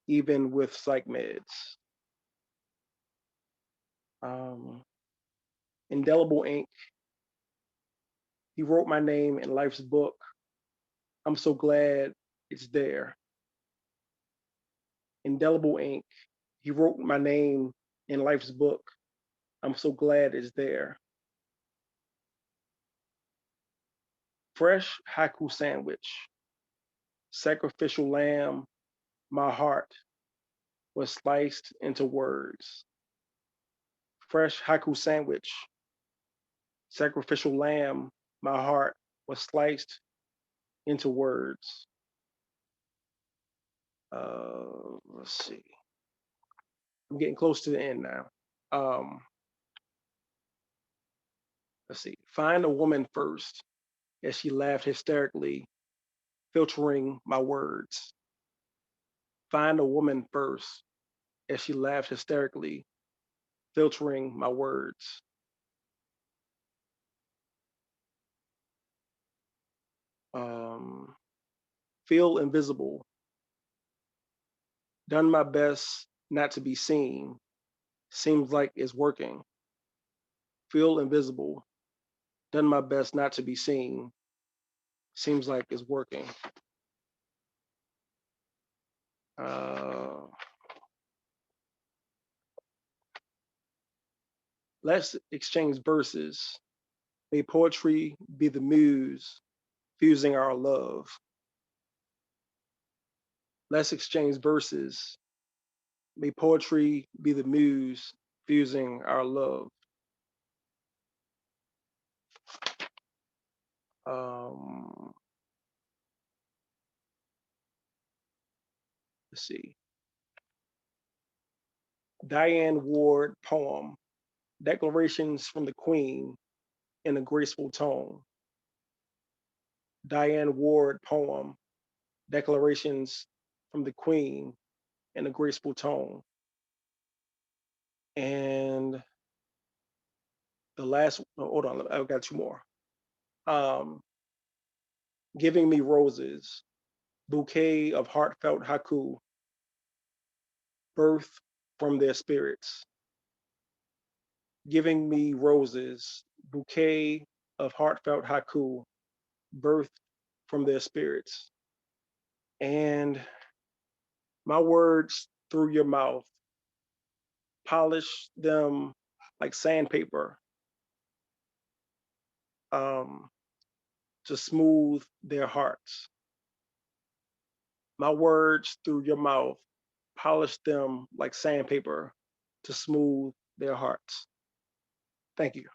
even with psych meds. Indelible ink. He wrote my name in life's book. I'm so glad it's there. Indelible ink. He wrote my name in life's book. I'm so glad it's there. Fresh haiku sandwich. Sacrificial lamb, my heart was sliced into words. Fresh haiku sandwich. Sacrificial lamb, my heart was sliced into words. Let's see. I'm getting close to the end now. Let's see. Find a woman first, as she laughed hysterically, filtering my words. Find a woman first, as she laughed hysterically, filtering my words. Feel invisible. Done my best not to be seen. Seems like it's working. Feel invisible. Done my best not to be seen. Seems like it's working. Let's exchange verses. May poetry be the muse, fusing our love. Let's exchange verses. May poetry be the muse, fusing our love. Let's see. Diane Ward poem, Declarations from the Queen in a Graceful Tone. Diane Ward poem, Declarations from the Queen in a Graceful Tone. And the last, hold on, I've got two more. Giving Me Roses, Bouquet of Heartfelt Haiku, Birth from Their Spirits. Giving Me Roses, Bouquet of Heartfelt Haiku, Birth from Their Spirits. And my words through your mouth, polish them like sandpaper, to smooth their hearts. My words through your mouth, polish them like sandpaper to smooth their hearts. Thank you.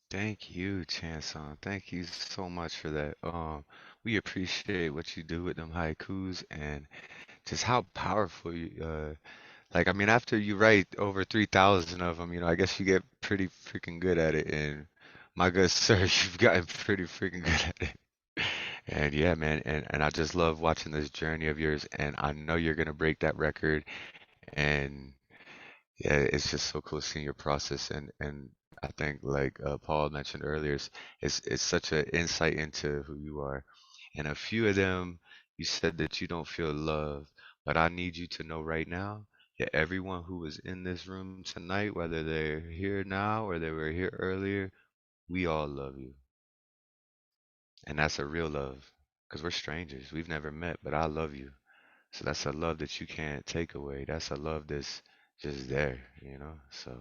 Thank you, Chanson. Thank you so much for that. We appreciate what you do with them haikus and just how powerful you, like, I mean, after you write over 3,000 of them, I guess you get pretty freaking good at it. And my good sir, you've gotten pretty freaking good at it. And yeah, man, and I just love watching this journey of yours, and I know you're gonna break that record. And yeah, it's just so cool seeing your process. And I think, like Paul mentioned earlier, it's such an insight into who you are. And a few of them, you said that you don't feel love, but I need you to know right now that everyone who was in this room tonight, whether they're here now or they were here earlier, we all love you. And that's a real love, because we're strangers. We've never met, but I love you. So that's a love that you can't take away. That's a love that's just there. So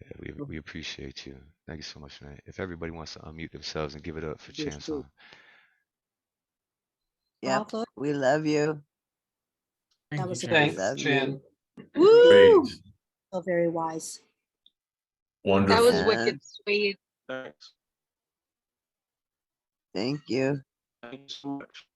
yeah, we appreciate you. Thank you so much, man. If everybody wants to unmute themselves and give it up for Yes, Chanson. Yep. We love you. That was a We great. love Chan. you. Woo! Great. So very wise. Wonderful. That was Yeah. wicked sweet. Thanks. Thank you. Thank you so much.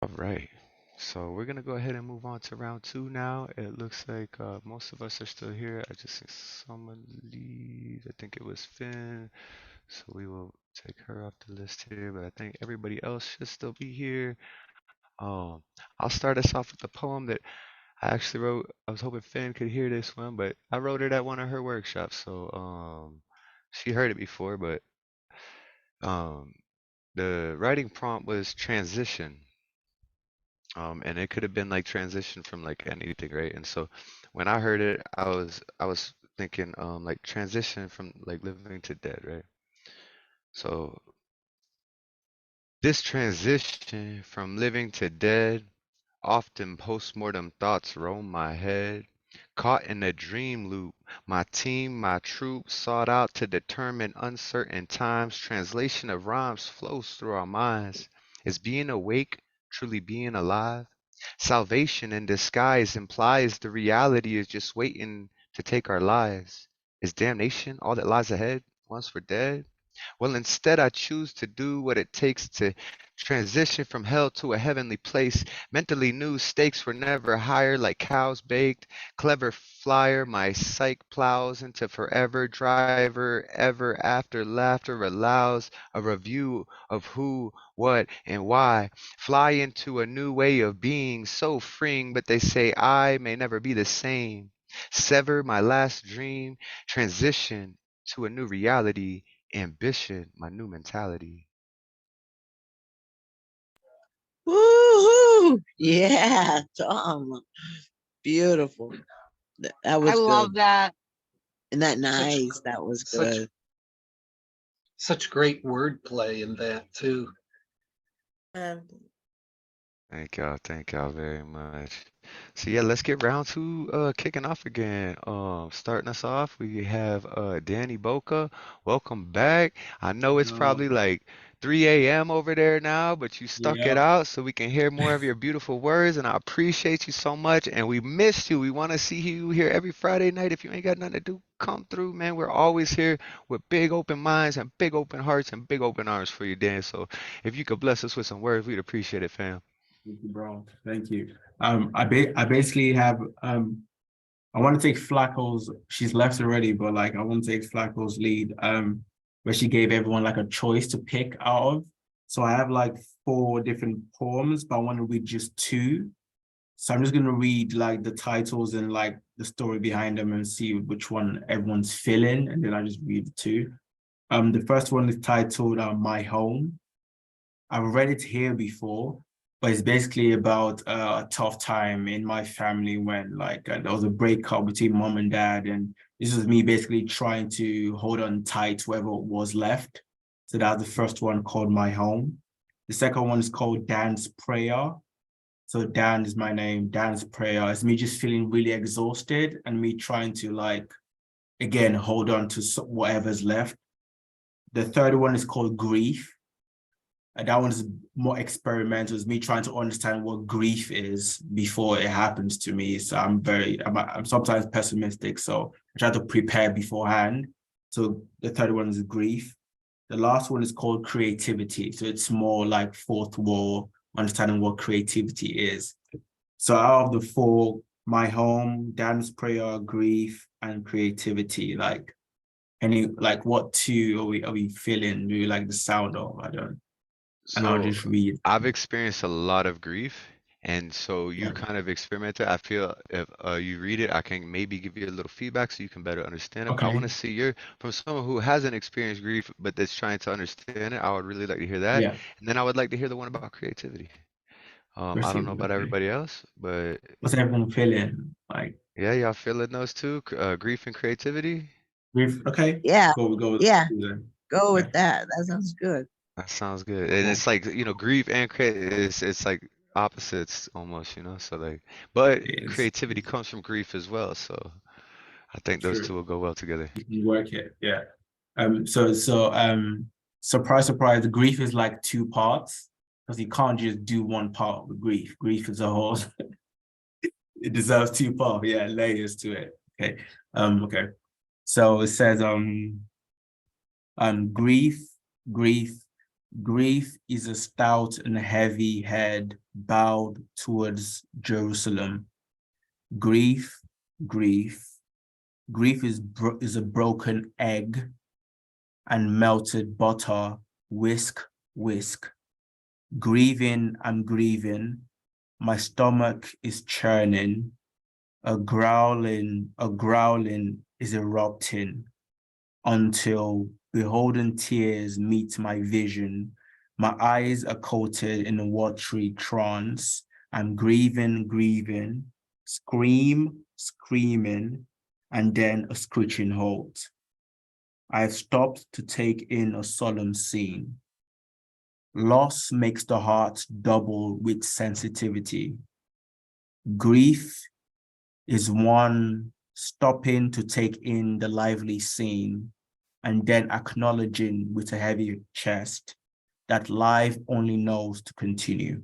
All right. So we're gonna go ahead and move on to round two now. It looks like most of us are still here. I just see someone leave. I think it was Finn. So we will take her off the list here, but I think everybody else should still be here. Um, I'll start us off with a poem that I actually wrote. I was hoping Finn could hear this one, but I wrote it at one of her workshops, so she heard it before, but um, the writing prompt was transition. And it could have been like transition from like anything, right? And so when I heard it, I was thinking like transition from like living to dead, right? So this transition from living to dead, often postmortem thoughts roam my head. Caught in a dream loop, my team, my troop sought out to determine uncertain times. Translation of rhymes flows through our minds. Is being awake truly being alive? Salvation in disguise implies the reality is just waiting to take our lives. Is damnation all that lies ahead once we're dead? Well, instead, I choose to do what it takes to transition from hell to a heavenly place. Mentally new stakes were never higher, like cows baked. Clever flyer, my psyche plows into forever. Driver, ever after laughter allows a review of who, what, and why. Fly into a new way of being, so freeing, but they say I may never be the same. Sever my last dream, transition to a new reality. Ambition, my new mentality. Woohoo! Yeah, Tom. Beautiful. That was I love good. that. Isn't that Such nice? That was such good. such great wordplay in that too. Thank y'all very much. So yeah, let's get round to kicking off again. Starting us off, we have Danny Eboka. Welcome back. I know it's probably like 3 a.m. over there now, but you stuck it Yeah. out so we can hear more of your beautiful words, and I appreciate you so much. And we missed you. We want to see you here every Friday night. If you ain't got nothing to do, come through, man. We're always here with big open minds and big open hearts and big open arms for you, Dan. So if you could bless us with some words, we'd appreciate it, fam. Thank you, bro. Thank you. I basically have I want to take Flacco's. She's left already, but like I want to take Flacco's lead. Where she gave everyone like a choice to pick out of. So I have like 4 different poems, but I want to read just 2. So I'm just gonna read like the titles and like the story behind them and see which one everyone's feeling, and then I just read the 2. The first one is titled "My Home." I've read it here before, but it's basically about a tough time in my family when like there was a breakup between mom and dad, and this was me basically trying to hold on tight to whatever was left. So that's the first one, called "My Home." The second one is called "Dan's Prayer." So Dan is my name. Dan's Prayer. It's me just feeling really exhausted and me trying to like, again, hold on to whatever's left. The third one is called Grief. And that one is more experimental. It's me trying to understand what grief is before it happens to me. So I'm sometimes pessimistic. So I try to prepare beforehand. So the third one is grief. The last one is called Creativity. So it's more like fourth wall, understanding what creativity is. So out of the 4, My Home, Dan's Prayer, Grief, and Creativity, like what 2 are we feeling? Do you like the sound of? I don't. And I'll So just read. I've experienced a lot of grief, and so you Yeah. kind of experimented. I feel if you read it, I can maybe give you a little feedback so you can better understand it. But I want Okay. to see from someone who hasn't experienced grief but that's trying to understand it. I would really like to hear that, Yeah. and then I would like to hear the one about creativity. I don't know about Okay. everybody else, but What's everyone feeling? Like yeah, y'all feeling those two, grief and creativity? grief. Okay. Yeah. Go Yeah. then. Go with Okay. that. That sounds good. That sounds good. And Cool. it's like, grief and it's like opposites almost, so like, but It's creativity comes from grief as well. So I think those two true. will go well together. You work it. Yeah. Surprise, surprise, the grief is like 2 parts, because you can't just do one part with grief. Grief is a whole it deserves 2 parts. Yeah, layers to it. Okay. Okay. So it says grief, grief, grief is a stout and heavy head bowed towards Jerusalem. Grief, grief, grief is a broken egg and melted butter, whisk, whisk. Grieving, I'm grieving, My stomach is churning. A growling is erupting until beholden tears meet my vision. My eyes are coated in a watery trance. I'm grieving, screaming, and then a screeching halt. I have stopped to take in a solemn scene. Loss makes the heart double with sensitivity. Grief is one stopping to take in the lively scene and then acknowledging with a heavy chest that life only knows to continue.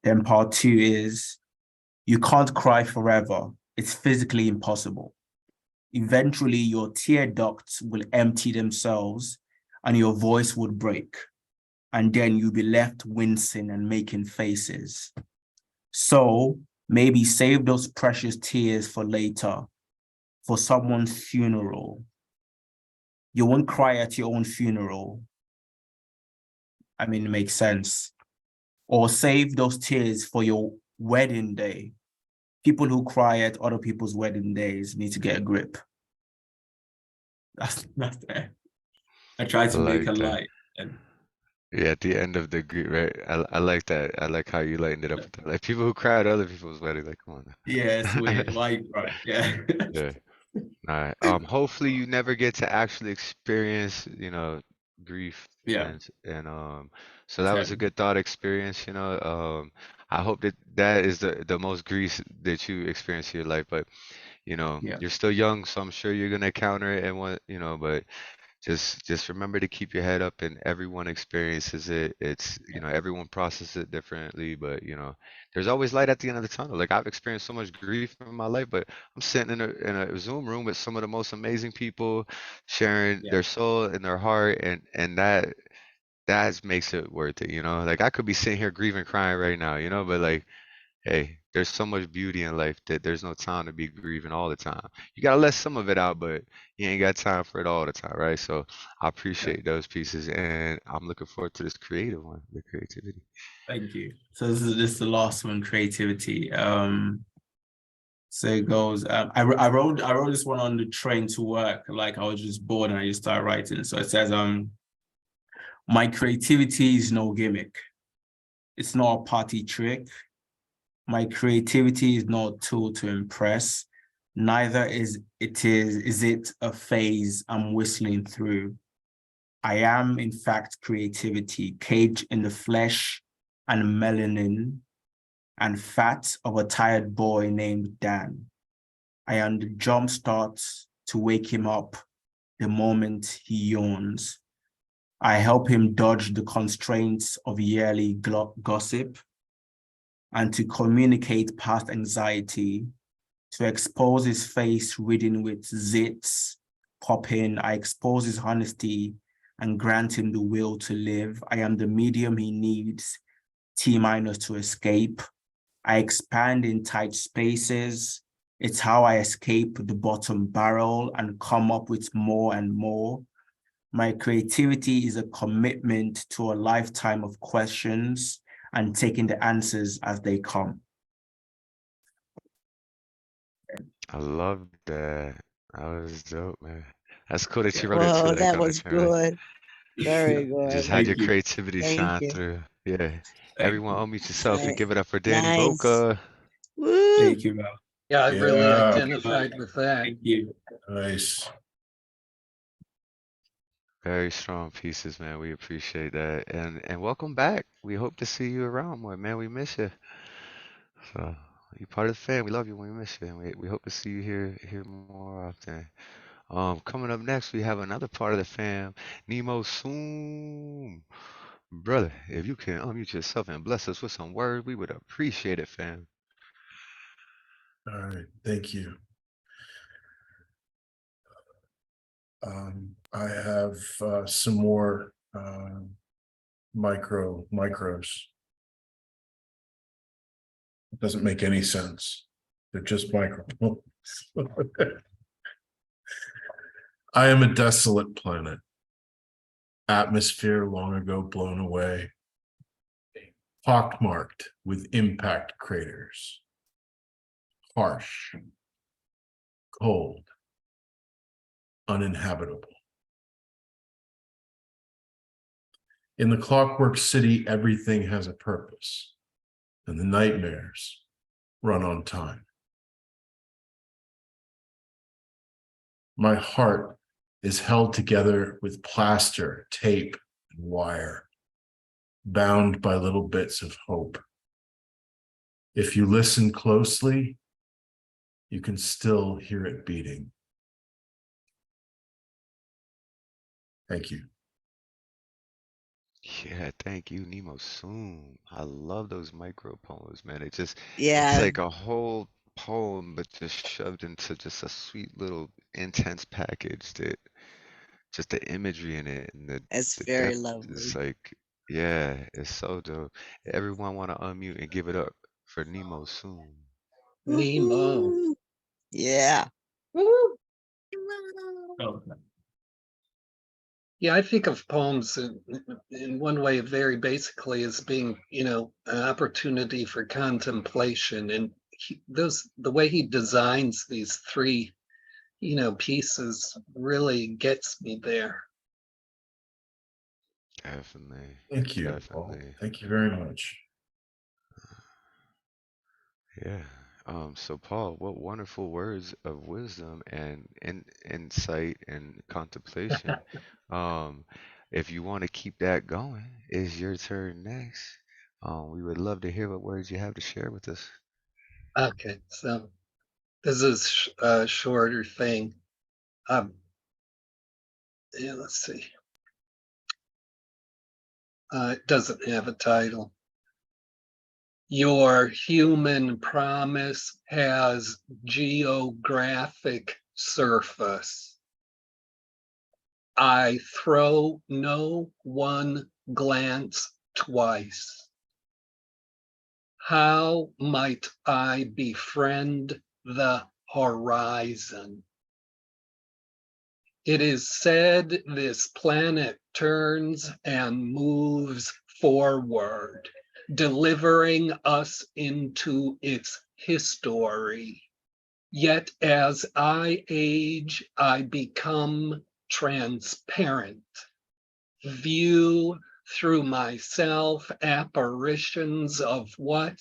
Then part 2 is, you can't cry forever. It's physically impossible. Eventually, your tear ducts will empty themselves and your voice would break. And then you'll be left wincing and making faces. So maybe save those precious tears for later, for someone's funeral. You won't cry at your own funeral. I mean, it makes sense. Or save those tears for your wedding day. People who cry at other people's wedding days need to get a grip. That's there. I try to make a light. Yeah, at the end of the group, right? I like that. I like how you lightened it up with that. Like people who cry at other people's weddings, like come on now. Yeah, it's weird. Like, right, yeah. Yeah. All right. Hopefully you never get to actually experience, grief Yeah. and so that was a good thought experience, I hope that is the most grief that you experience in your life, but you're still young, so I'm sure you're gonna encounter it and but just remember to keep your head up, and everyone experiences it. It's everyone processes it differently, but there's always light at the end of the tunnel. Like I've experienced so much grief in my life, but I'm sitting in a Zoom room with some of the most amazing people sharing their soul and their heart, and that makes it worth it. Like I could be sitting here grieving, crying right now, but like, hey, there's so much beauty in life that there's no time to be grieving all the time. You gotta let some of it out, but you ain't got time for it all the time, right? So I appreciate those pieces, and I'm looking forward to this creative one, the creativity. Thank you. So this is the last one, creativity. So it goes. I wrote this one on the train to work. Like I was just bored and I just started writing. So it says, my creativity is no gimmick. It's not a party trick. My creativity is not a tool to impress. Neither is it a phase I'm whistling through. I am, in fact, creativity, caged in the flesh and melanin and fat of a tired boy named Dan. I am the jumpstart to wake him up the moment he yawns. I help him dodge the constraints of yearly gossip and to communicate past anxiety, to expose his face ridden with zits, popping. I expose his honesty and grant him the will to live. I am the medium he needs, T- to escape. I expand in tight spaces. It's how I escape the bottom barrel and come up with more and more. My creativity is a commitment to a lifetime of questions and taking the answers as they come. I love that. That was dope, man. That's cool that you wrote it too, Well, like that on the was train. Like, good. Very just good. had your creativity Thank shine you. through. Yeah. Everyone unmute yourself and Right. give it up for Danny Nice. Eboka. Woo. Thank you, Mel. Yeah, I really Yeah. identified with that. Thank you. Nice. Very strong pieces, man. We appreciate that. And welcome back. We hope to see you around more, man. We miss you. So you're part of the fam. We love you when we miss you. And we hope to see you here more often. Coming up next, we have another part of the fam, Nemo Sum. Brother, if you can unmute yourself and bless us with some words, we would appreciate it, fam. All right, thank you. I have some more micros. It doesn't make any sense. They're just micro. I am a desolate planet. Atmosphere long ago blown away. pockmarked with impact craters, harsh, cold, uninhabitable. In the clockwork city, everything has a purpose, and the nightmares run on time. My heart is held together with plaster, tape, and wire, bound by little bits of hope. If you listen closely, you can still hear it beating. Thank you. Yeah, thank you, Nemo Sum. I love those micro poems, man. It's Yeah. like a whole poem, but just shoved into just a sweet little intense package that just the imagery in it and It's the very depth is lovely. like, yeah, it's so dope. Everyone want to unmute and give it up for Nemo Sum. Nemo. Woohoo! Yeah. Woo! Yeah, I think of poems in one way very basically as being, an opportunity for contemplation. And the way he designs these three, pieces really gets me there. Definitely. Thank you, Paul. Definitely. Thank you very much. Yeah. So Paul, what wonderful words of wisdom and insight and contemplation. Um, if you want to keep that going, it's your turn next. We would love to hear what words you have to share with us. Okay, so this is a shorter thing. Yeah, let's see. It doesn't have a title. Your human promise has geographic surface. I throw no one glance twice. How might I befriend the horizon? It is said this planet turns and moves forward, delivering us into its history. Yet as I age, I become transparent, view through myself apparitions of what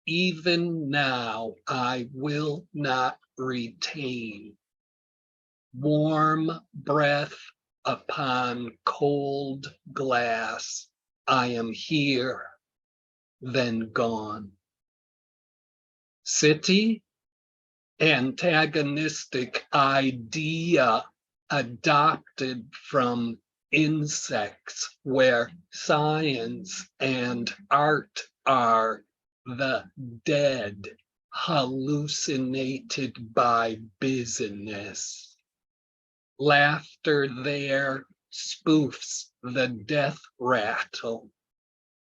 even now I will not retain. Warm breath upon cold glass. I am here, then gone. City, antagonistic idea adopted from insects where science and art are the dead, hallucinated by business. Laughter there spoofs the death rattle.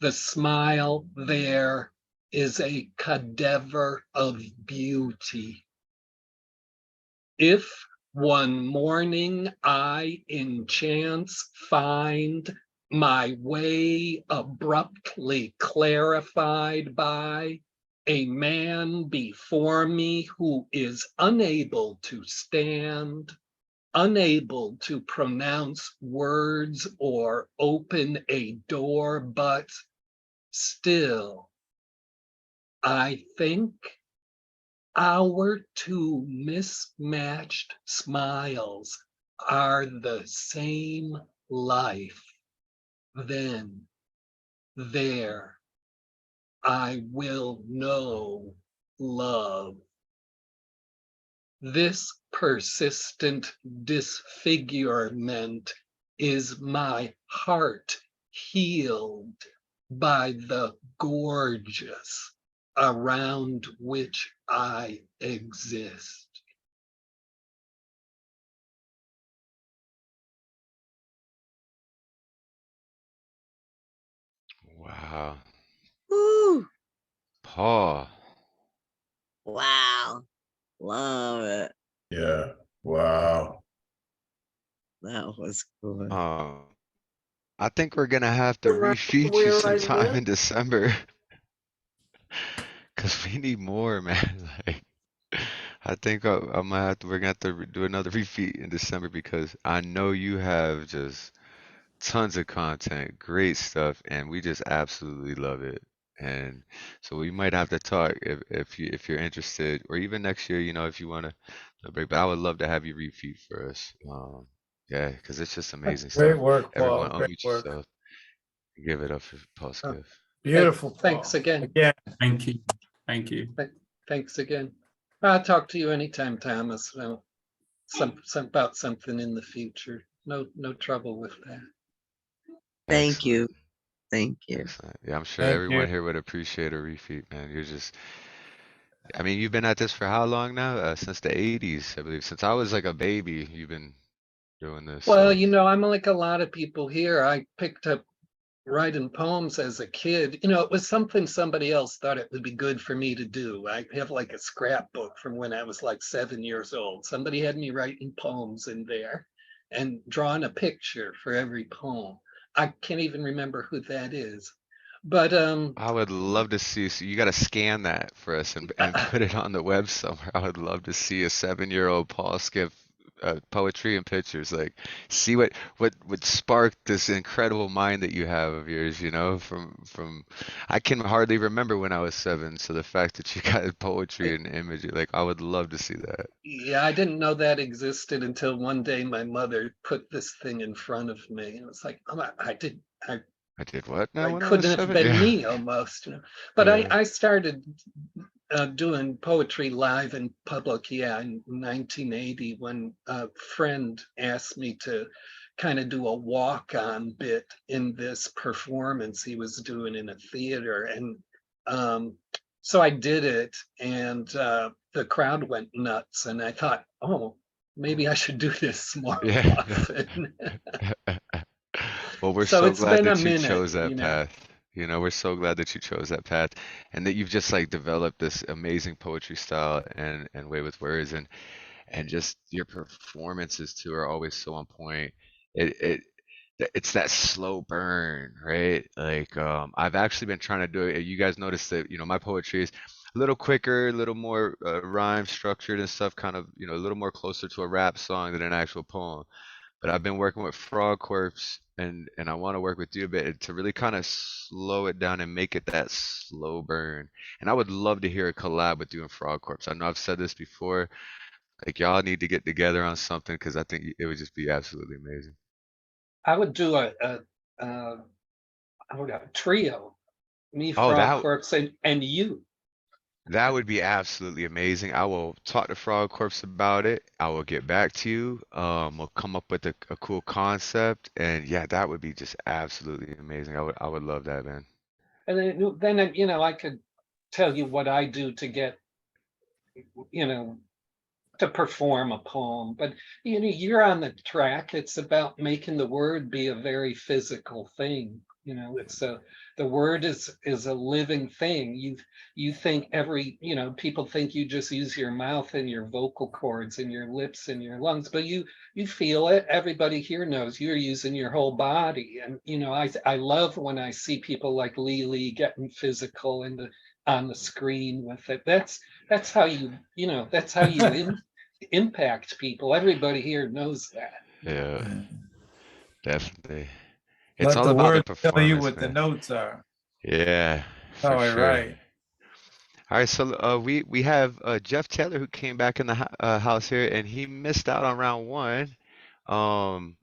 The smile there is a cadaver of beauty. If one morning I in chance find my way abruptly clarified by a man before me who is unable to stand, unable to pronounce words or open a door, but still, I think our two mismatched smiles are the same life. Then, there, I will know love. This persistent disfigurement is my heart healed by the gorgeous around which I exist. Wow. Woo! Paul. Wow. Love it. Yeah. Wow. That was good. Um, I think we're gonna have to Right refeed you where I sometime live. in December because we need more, man. Like, I think I'm gonna have to, we're gonna have to do another refeed in December because I know you have just tons of content, great stuff, and we just absolutely love it. And so we might have to talk if you're interested, or even next year, if you want to break. But I would love to have you refeed for us. Yeah, because it's just amazing Great stuff. work, Paul. Everyone, Great unmute work. yourself. Give it up for Paul Uh, Skiff. Beautiful, Thanks Paul. again. Again. Thank you. Thank you. Thanks again. I'll talk to you anytime, Thomas. Some about something in the future. No trouble with that. Thank Excellent. you. Thank you. Excellent. Yeah, I'm sure Thank everyone you. here would appreciate a refeed, man. I mean, you've been at this for how long now? Since the 80s, I believe. Since I was like a baby, you've been doing this. Well, So, I'm like a lot of people here. I picked up writing poems as a kid. It was something somebody else thought it would be good for me to do. I have like a scrapbook from when I was like 7 years old. Somebody had me writing poems in there and drawing a picture for every poem. I can't even remember who that is. But I would love to see. So you got to scan that for us and put it on the web somewhere. I would love to see a 7-year-old Paul Skiff poetry and pictures. Like, see what would spark this incredible mind that you have of yours. From I can hardly remember when I was 7. So the fact that you got poetry and imagery, like, I would love to see that. yeah, I didn't know that existed until one day my mother put this thing in front of me. And it's like, oh, I did what now I when I was couldn't have 7? been Yeah. me almost. But Yeah. I started doing poetry live in public, yeah, in 1980 when a friend asked me to kind of do a walk-on bit in this performance he was doing in a theater. And so I did it, and the crowd went nuts. And I thought, oh, maybe I should do this more Yeah. often. Well, we're So so it's glad been a that you minute, chose that path. We're so glad that you chose that path and that you've just like developed this amazing poetry style and way with words and just your performances too are always so on point. It it's that slow burn, right? Like I've actually been trying to do it. You guys notice that, my poetry is a little quicker, a little more rhyme structured and stuff, kind of, a little more closer to a rap song than an actual poem. But I've been working with Frog Corpse and I want to work with you a bit to really kind of slow it down and make it that slow burn. And I would love to hear a collab with you and Frog Corpse. I know I've said this before. Like y'all need to get together on something because I think it would just be absolutely amazing. I would do a trio, me, Oh, Frog Corpse, and you. that would be absolutely amazing. I will talk to Frog Corpse about it. I will get back to you. We'll come up with a cool concept, and yeah, that would be just absolutely amazing. I would love that, man. And then I could tell you what I do to get, to perform a poem. But you're on the track. It's about making the word be a very physical thing. The word is a living thing. You think people think you just use your mouth and your vocal cords and your lips and your lungs, but you feel it. Everybody here knows you're using your whole body. And I love when I see people like LeeLee getting physical on the screen with it. That's how you impact people. Everybody here knows that. Yeah, definitely. It's Let all the about the word tell you performance, what the man. notes are. Yeah, How for I sure. write. All right, so we have Jeff Taylor who came back in the house here, and he missed out on round 1. Um,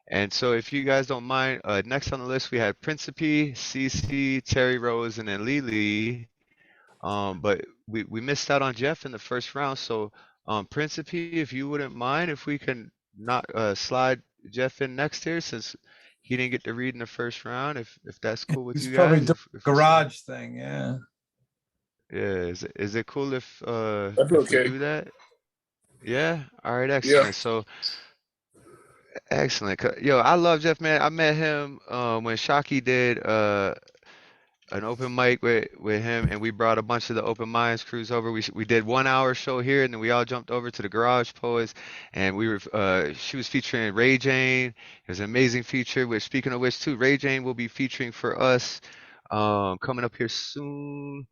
and so if you guys don't mind, next on the list we had Principe, CC, Terri Rose, and then LeeLee. But we missed out on Jeff in the first round. So Principe, if you wouldn't mind, if we can not slide Jeff in next here, since he didn't get to read in the first round, if that's cool with He's you probably guys, doing if we slide. garage thing, yeah. Yeah, is it cool That's if we okay. do that? Yeah. All right. Yeah. Excellent. So excellent. Yo, I love Jeff, man. I met him when Shockey did an open mic with him, and we brought a bunch of the Open Minds crews over. We did 1 hour show here, and then we all jumped over to the Garage Poets, and we were she was featuring Ray Jane. It was an amazing feature. Which, speaking of which, too, Ray Jane will be featuring for us coming up here soon.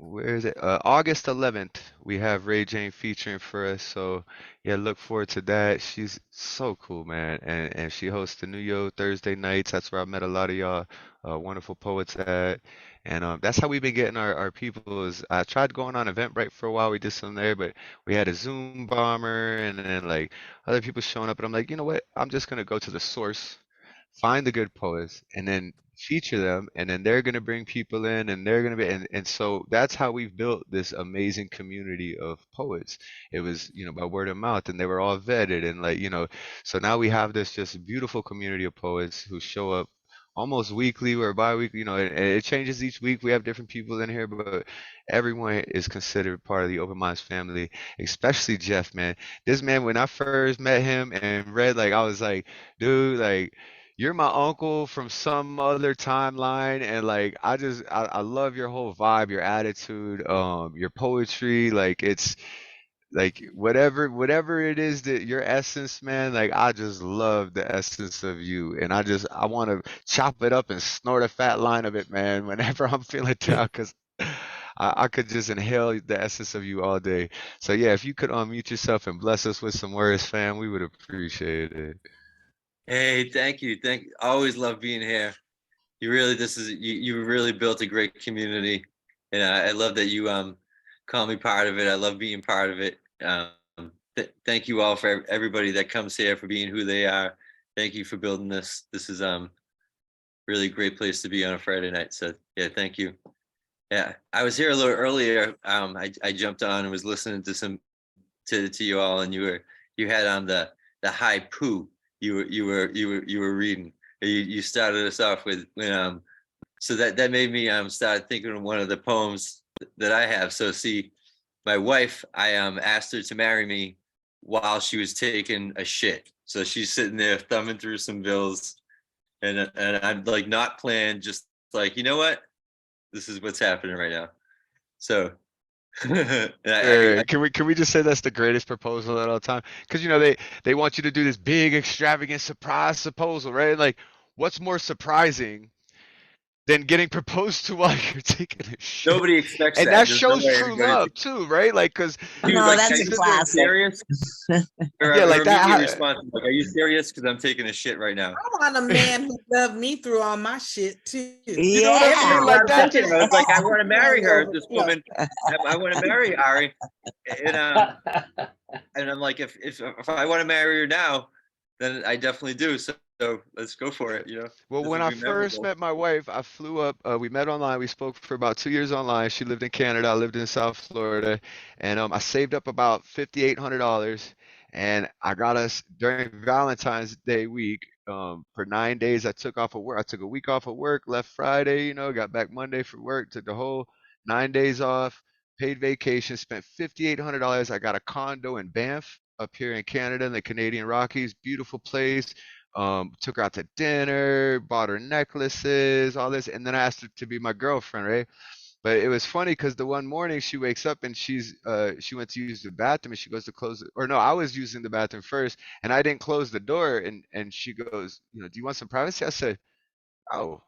Where is it? August 11th, we have Ray Jane featuring for us. So yeah, look forward to that. She's so cool, man. And she hosts the New York Thursday nights. That's where I met a lot of y'all wonderful poets at. And that's how we've been getting our people. Is I tried going on Eventbrite for a while. We did some there, but we had a Zoom bomber and then like other people showing up. And I'm like, you know what? I'm just gonna go to the source, find the good poets, and then feature them, and then they're going to bring people in, and they're going to be, and so that's how we've built this amazing community of poets. It was, by word of mouth, and they were all vetted, and like, so now we have this just beautiful community of poets who show up almost weekly or bi-weekly, and it changes each week. We have different people in here, but everyone is considered part of the Open Minds family, especially Jeff, man. This man, when I first met him and read, like, I was like, dude, like, you're my uncle from some other timeline, and like I love your whole vibe, your attitude, your poetry. Like it's like whatever it is that your essence, man. Like I just love the essence of you, and I want to chop it up and snort a fat line of it, man. Whenever I'm feeling down, because I could just inhale the essence of you all day. So yeah, if you could unmute yourself and bless us with some words, fam, we would appreciate it. Hey, thank you. Always love being here. You really, you really built a great community, and I love that you call me part of it. I love being part of it. Thank you all for everybody that comes here, for being who they are. Thank you for building this. This is really a great place to be on a Friday night. So yeah, thank you. Yeah, I was here a little earlier. I jumped on and was listening to you all, and you had on the high poo. You were reading. You started us off with so that made me start thinking of one of the poems that I have. So see, my wife, I asked her to marry me while she was taking a shit. So she's sitting there thumbing through some bills, and I'm like not planned, just like, you know what, this is what's happening right now. So Can we just say that's the greatest proposal at all time? Because they want you to do this big, extravagant surprise proposal, right? Like, what's more surprising than getting proposed to while you're taking a shit? Nobody expects and that. that shows true love too, right? Like, because no, that's a classic. Serious? Yeah, like that. Response, like, are you serious? Because I'm taking a shit right now. I want a man who loved me through all my shit too. You know what I mean? Like that. I was like, I want to marry her, this woman. I want to marry Ari, and I'm like, if I want to marry her now, then I definitely do. So let's go for it. Well, when I first met my wife, I flew up. We met online. We spoke for about 2 years online. She lived in Canada. I lived in South Florida, and I saved up about $5,800, and I got us during Valentine's Day week. For 9 days, I took off of work. I took a week off of work, left Friday. Got back Monday for work. Took the whole 9 days off. Paid vacation. Spent $5,800. I got a condo in Banff up here in Canada in the Canadian Rockies. Beautiful place. Took her out to dinner, bought her necklaces, all this, and then I asked her to be my girlfriend, right? But it was funny because the one morning she wakes up and she went to use the bathroom, and she goes to close it, or no, I was using the bathroom first, and I didn't close the door, and she goes, do you want some privacy? I said, oh.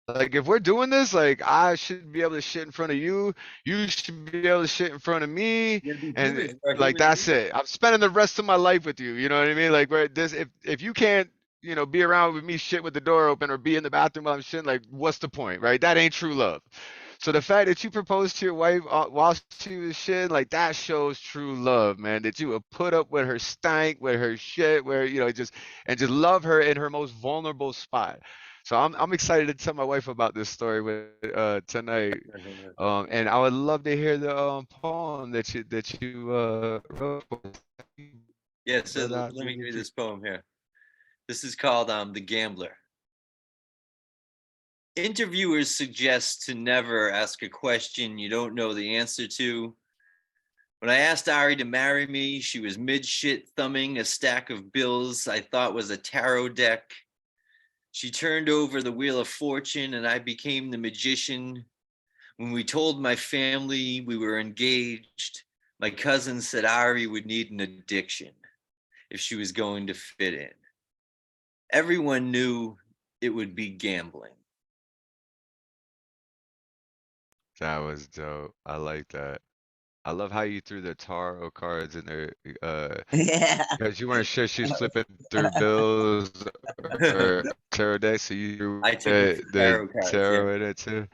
Like, if we're doing this, like, I should be able to shit in front of you. You should be able to shit in front of me. And like, that's it. I'm spending the rest of my life with you. You know what I mean? Like, where this, if you can't, be around with me shit with the door open or be in the bathroom while I'm shitting, like, what's the point, right? That ain't true love. So the fact that you proposed to your wife while she was shitting, like, that shows true love, man. That you would put up with her stank, with her shit, where just love her in her most vulnerable spot. So I'm excited to tell my wife about this story tonight, and I would love to hear the poem that you wrote. Yeah, so let me give you this poem here. This is called The Gambler. Interviewers suggest to never ask a question you don't know the answer to. When I asked Ari to marry me, she was mid-shit thumbing a stack of bills I thought was a tarot deck. She turned over the wheel of fortune and I became the magician. When we told my family we were engaged, my cousin said Ari would need an addiction if she was going to fit in. Everyone knew it would be gambling. That was dope. I like that. I love how you threw the tarot cards in there, Yeah. because you weren't sure she was flipping through bills or tarot decks, so you threw I took it for the tarot cards, yeah. tarot in it too.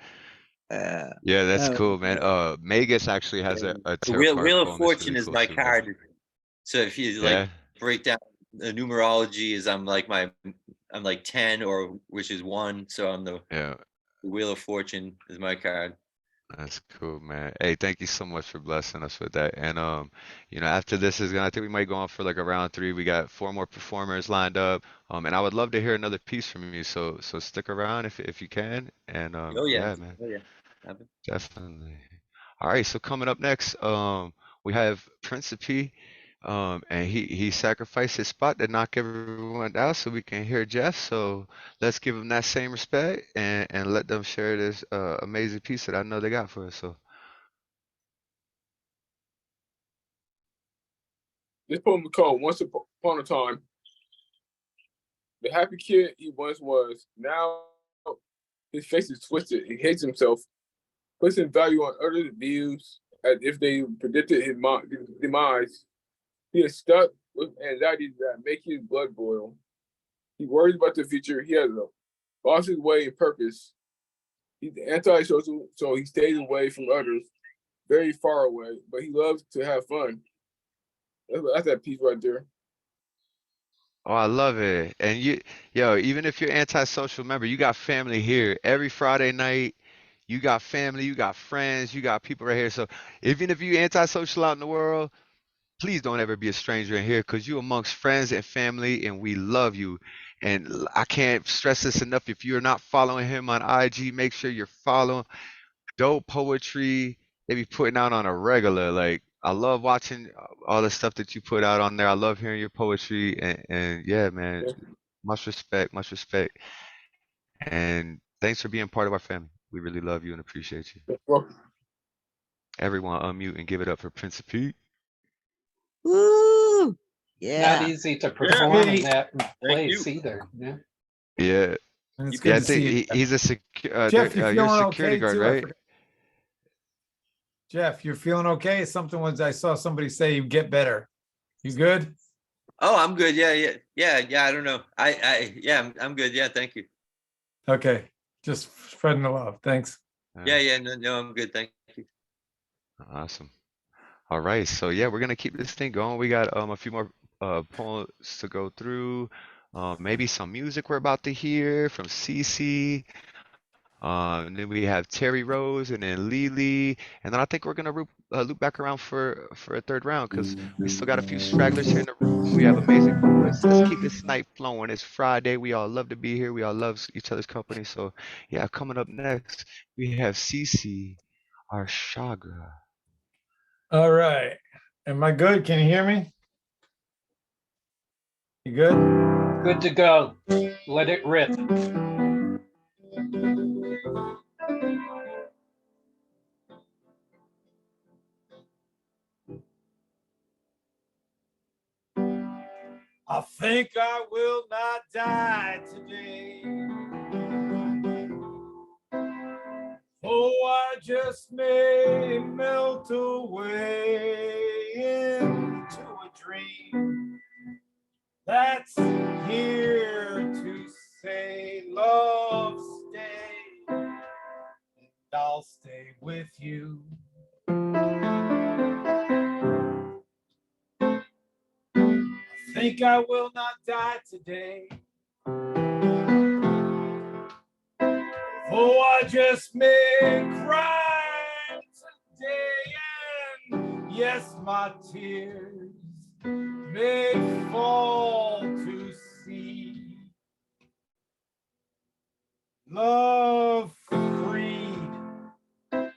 Yeah, that's cool, man. Magus actually has a The tarot card Wheel of poem that's really Fortune is cool my too, man. card. So if you Yeah. break down the numerology, is I'm like 10, or which is 1. So I'm the Wheel of Fortune is my card. That's cool, man. Hey, thank you so much for blessing us with that. And after this is gonna, I think we might go on for like a round 3. We got 4 more performers lined up. And I would love to hear another piece from you. So stick around if you can. And Oh yeah. yeah, man. Oh yeah. Definitely. All right, so coming up next, we have Principe. And he sacrificed his spot to knock everyone out so we can hear Jeff. So let's give them that same respect and let them share this amazing piece that I know they got for us. So This poem is called Once Upon a Time. The happy kid he once was, now his face is twisted. He hates himself, placing value on others' views as if they predicted his demise. He is stuck with anxieties that make his blood boil. He worries about the future. He has lost his way and purpose. He's antisocial, so he stays away from others, very far away, but he loves to have fun. That's that piece right there. oh, I love it. And even if you're antisocial, remember you got family here every Friday night. You got family, you got friends, you got people right here. So even if you antisocial out in the world, please don't ever be a stranger in here because you amongst friends and family, and we love you. And I can't stress this enough. If you're not following him on IG, make sure you're following. Dope poetry they be putting out on a regular. Like I love watching all the stuff that you put out on there. I love hearing your poetry, and yeah, man, much respect, much respect. And thanks for being part of our family. We really love you and appreciate you. Everyone unmute and give it up for Principe. Woo! Yeah. Not easy to perform in that place either. Yeah. Yeah. And it's Yeah, good I to see think you. he's a Jeff, you you're a feeling security okay guard, too? right? Jeff, you're feeling okay? Something was I saw somebody say you get better. You good? Oh, I'm good. Yeah. I don't know. I'm good. Yeah, thank you. Okay. Just spreading the love. Thanks. Yeah. No, I'm good. Thank you. Awesome. All right, so yeah, we're gonna keep this thing going. We got a few more poems to go through. Maybe some music we're about to hear from Cece. And then we have Terri Rose and then LeeLee. And then I think we're gonna loop back around for a third round because we still got a few stragglers here in the room. We have amazing poets. Let's keep this night flowing. It's Friday. We all love to be here. We all love each other's company. So yeah, coming up next, we have Cece Arshagra. All right. Am I good? Can you hear me? You good? Good to go. Let it rip. I think I will not die today. Oh, I just may melt away into a dream that's here to say, love, stay, and I'll stay with you. I think I will not die today. Oh, I just may cry today, and yes, my tears may fall to see. Love freed the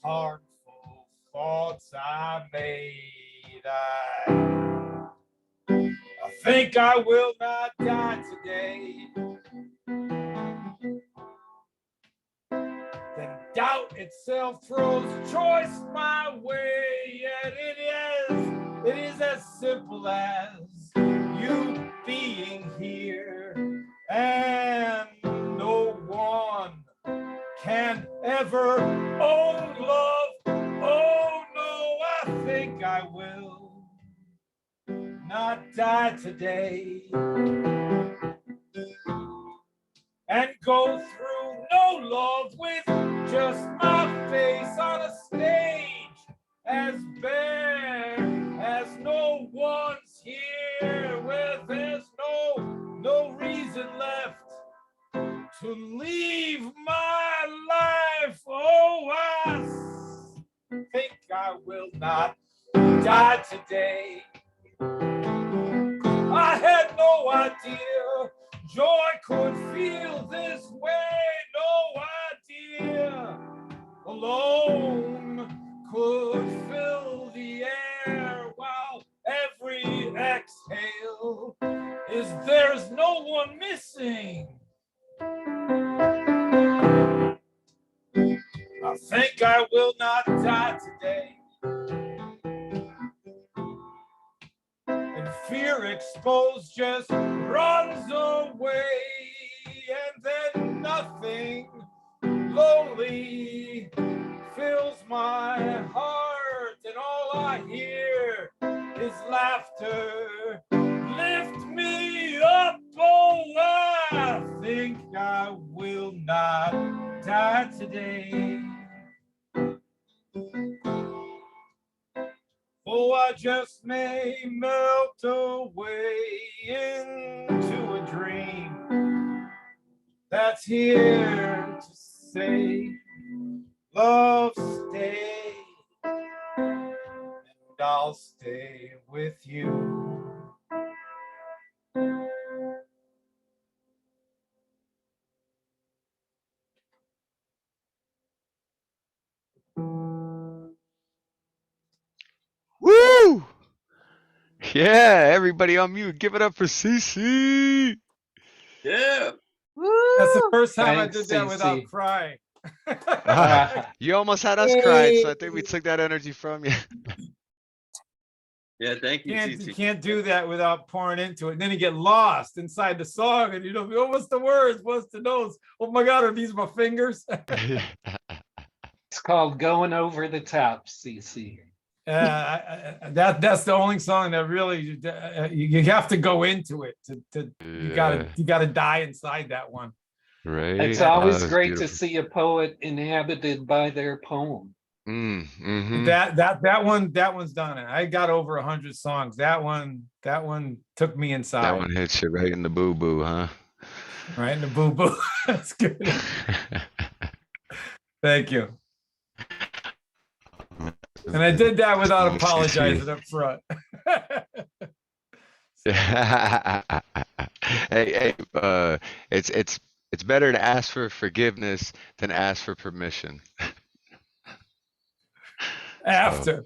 harmful thoughts I made. I think I will not die today. itself throws choice my way, and it is as simple as you being here, and no one can ever own love. Oh no, I think I will not die today and go through no love with just my face on a stage as bare as no one's here, where there's no reason left to leave my life. Oh, I think I will not die today. I had no idea joy could feel this way, no idea alone could fill the air, while every exhale is there's no one missing. I think I will not die today. And fear exposed just runs away, and then nothing lonely fills my heart, and all I hear is laughter. Lift me up, oh, I think I will not die today. Oh, I just may melt away into a dream that's here to say, love, stay, and I'll stay with you. Woo! Yeah, everybody on mute. Give it up for CC. Yeah. That's the first time Thanks, I did that without CC. crying. You almost had us crying, so I think we took that energy from you. Yeah, thank you, You TT. can't do that without pouring into it. And then you get lost inside the song and you don't know, what's the words, what's the notes? Oh my God, are these my fingers? It's called Going Over the Top, CC. That's the only song that really you have to go into it. You gotta die inside that one. Right. It's always great to see a poet inhabited by their poem. Mm-hmm. That one's done it. I got over 100 songs. That one took me inside. That one hits you right in the boo boo, huh? Right in the boo boo. That's good. Thank you. And I did that without apologizing up front. Hey, it's better to ask for forgiveness than ask for permission. After.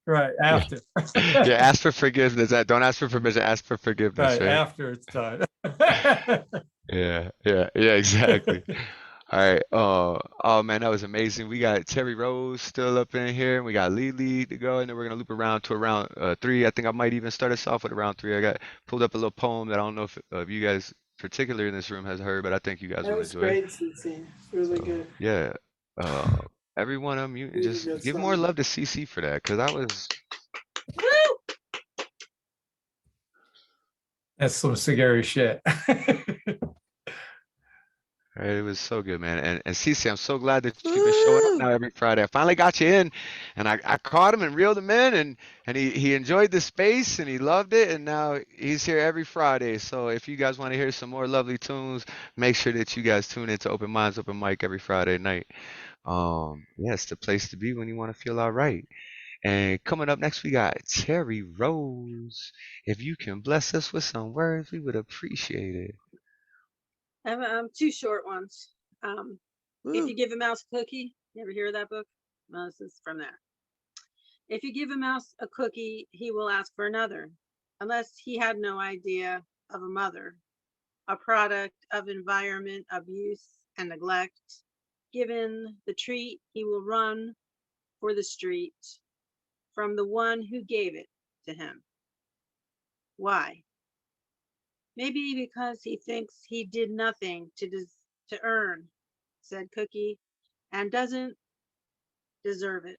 Right, after. Yeah, ask for forgiveness. Don't ask for permission, ask for forgiveness. Right, right? after it's done. Yeah, exactly. All right. Oh man, that was amazing. We got Terri Rose still up in here, and we got LeeLee to go, and then we're gonna loop around to around 3. I think I might even start us off with around 3. I got pulled up a little poem that I don't know if you guys, particularly in this room, has heard, but I think you guys That will was enjoy. great, CC. It's really good. Yeah. Everyone unmute and Really just good give song. more love to CC for that, because that was. That's some scary shit. It was so good, man. And Cece, I'm so glad that you've been showing up now every Friday. I finally got you in, and I caught him and reeled him in, and he enjoyed the space and he loved it, and now he's here every Friday. So if you guys want to hear some more lovely tunes, make sure that you guys tune into Open Minds, Open Mic every Friday night. Yeah, it's the place to be when you want to feel all right. And coming up next, we got Terri Rose. If you can bless us with some words, we would appreciate it. I have 2 short ones. If you give a mouse a cookie, you ever hear of that book? No, this is from there. If you give a mouse a cookie, he will ask for another, unless he had no idea of a mother, a product of environment, abuse, and neglect. given the treat, he will run for the street from the one who gave it to him. Why? Maybe because he thinks he did nothing to earn, said Cookie, and doesn't deserve it.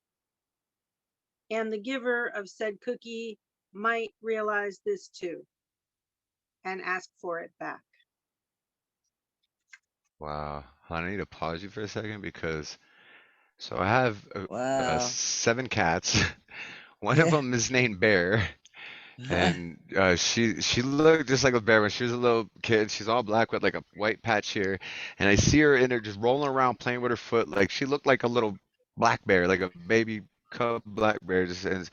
And the giver of said cookie might realize this too and ask for it back. Wow. I need to pause you for a second because so I have Wow. 7 cats. One of them is named Bear, and she looked just like a bear when she was a little kid. She's all black with like a white patch here, and I see her in there just rolling around playing with her foot. Like she looked like a little black bear, like a baby cub black bear. Just and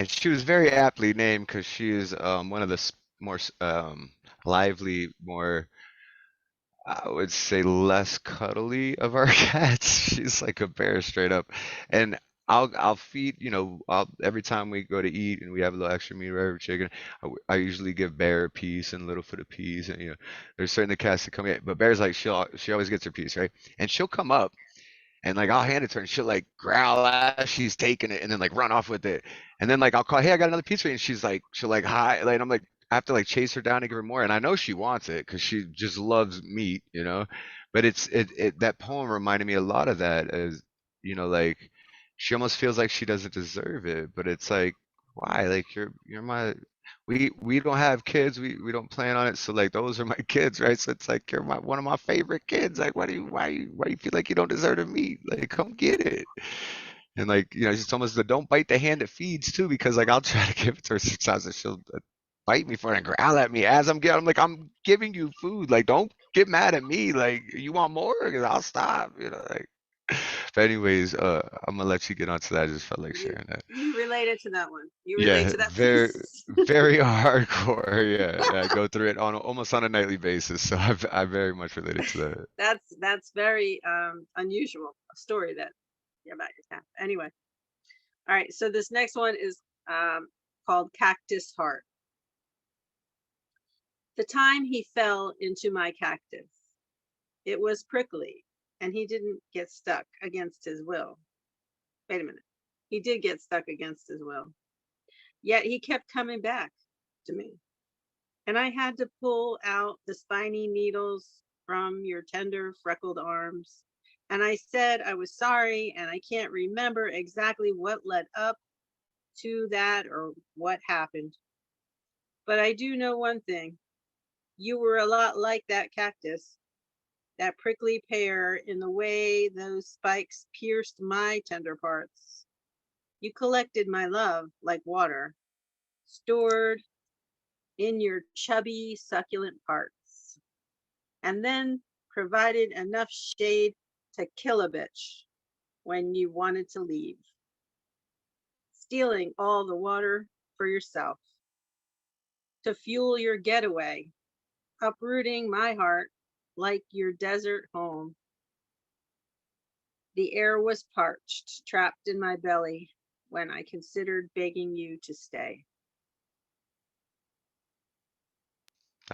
she was very aptly named because she is one of the more lively, more I would say less cuddly of our cats. She's like a bear straight up. And I'll feed, every time we go to eat and we have a little extra meat or whatever chicken, I usually give Bear a piece and Littlefoot a piece. And there's certain cats that come in, but Bear's like she always gets her piece, right? And she'll come up and like I'll hand it to her and she'll like growl as she's taking it and then like run off with it. And then like I'll call, hey, I got another piece for you. And she'll like hi, like I'm like I have to like chase her down and give her more. And I know she wants it because she just loves meat, But that poem reminded me a lot of that as like she almost feels like she doesn't deserve it, but it's like why? Like you're my we don't have kids, we don't plan on it, so like those are my kids, right? So it's like you're one of my favorite kids. Like why do you feel like you don't deserve to meet? Like come get it. And like it's almost the don't bite the hand that feeds too, because like I'll try to give it to her sometimes and she'll bite me for it and growl at me as I'm giving you food. Like don't get mad at me. Like you want more? 'Cause I'll stop. Like. But anyways, I'm gonna let you get onto that. I just felt like sharing that. You related to that one. You relate Yeah, to that very, piece. very hardcore. Yeah, I go through it almost on a nightly basis, so I very much related to that. That's very unusual, a story that about your cat. Anyway, all right. So this next one is called Cactus Heart. The time he fell into my cactus, it was prickly, and he didn't get stuck against his will. Wait a minute. He did get stuck against his will. Yet he kept coming back to me. And I had to pull out the spiny needles from your tender freckled arms. And I said I was sorry, and I can't remember exactly what led up to that or what happened. But I do know one thing. You were a lot like that cactus, that prickly pear, in the way those spikes pierced my tender parts. You collected my love like water, stored in your chubby, succulent parts, and then provided enough shade to kill a bitch when you wanted to leave, stealing all the water for yourself, to fuel your getaway, uprooting my heart like your desert home. The air was parched, trapped in my belly when I considered begging you to stay.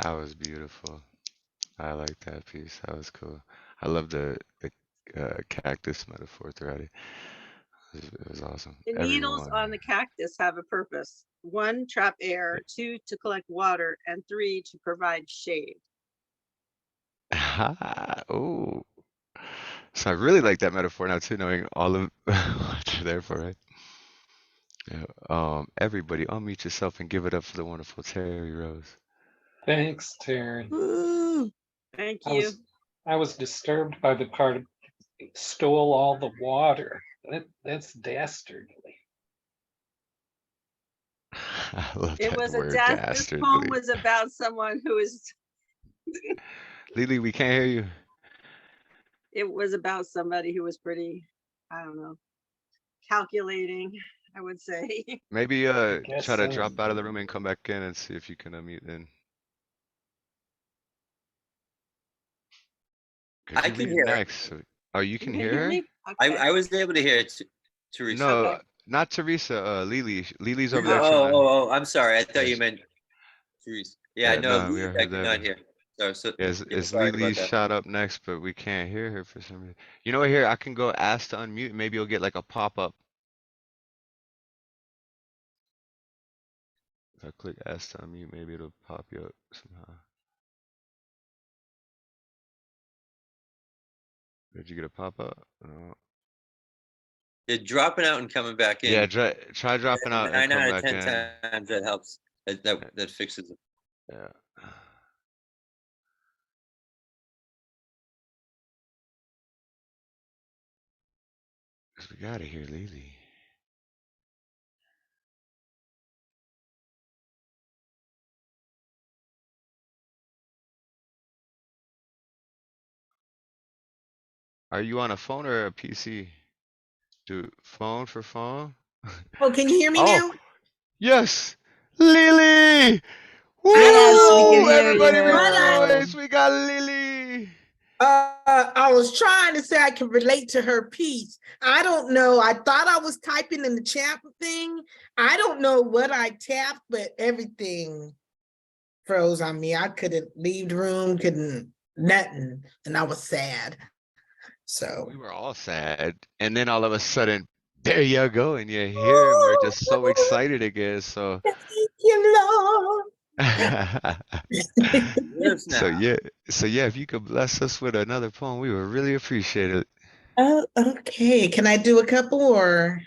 That was beautiful. I like that piece. That was cool. I love the cactus metaphor throughout it. It was awesome. The needles Everyone. on the cactus have a purpose. 1, trap air, 2, to collect water, and 3, to provide shade. Oh. So I really like that metaphor now too, knowing all of what you're there for, right? Yeah. Everybody unmute yourself and give it up for the wonderful Terri Rose. Thanks, Terri. Woo. Thank you. I was disturbed by the part of stole all the water. That's dastardly. I love It that was a word, this poem dastardly. was about someone who is LeeLee, we can't hear you. it was about somebody who was pretty, I don't know, calculating, I would say. Maybe guess try to so. drop out of the room and come back in and see if you can unmute in. I can hear her. Next. Oh, you can You hear her? me? Okay. I was able to hear it, Teresa. No, Okay. not Teresa. LeeLee. LeeLee's over there trying to. Oh, I'm sorry. I thought you Yes. meant Teresa. Yeah, Yeah, no, no, we I heard could that. not hear. So Yeah, yeah, is sorry about LeeLee that. shot up next, but we can't hear her for some reason. You know what? Here, I can go ask to unmute. Maybe you'll get like a pop-up. If I click ask to unmute, maybe it'll pop you up somehow. Did you get a pop-up? No. Yeah, dropping out and coming back Yeah, in. try dropping out and 9 come out of back 10 in. times that helps. That fixes it. Yeah. 'Cause we gotta hear LeeLee. Are you on a phone or a PC? Do phone for phone? Oh, can you hear me Oh, now? yes! LeeLee! Yes, we can Woo! hear Everybody you. rejoice! We got LeeLee! I was trying to say I can relate to her piece. I don't know. I thought I was typing in the chat thing. I don't know what I tapped, but everything froze on me. I couldn't leave the room, couldn't nothing, and I was sad. So We were all sad. And then all of a sudden, there you go, and you're here, and we're just so excited again. So thank you, Lord. Yes, so now. yeah, so yeah, if you could bless us with another poem, we would really appreciate it. Oh, okay. Can I do a couple or?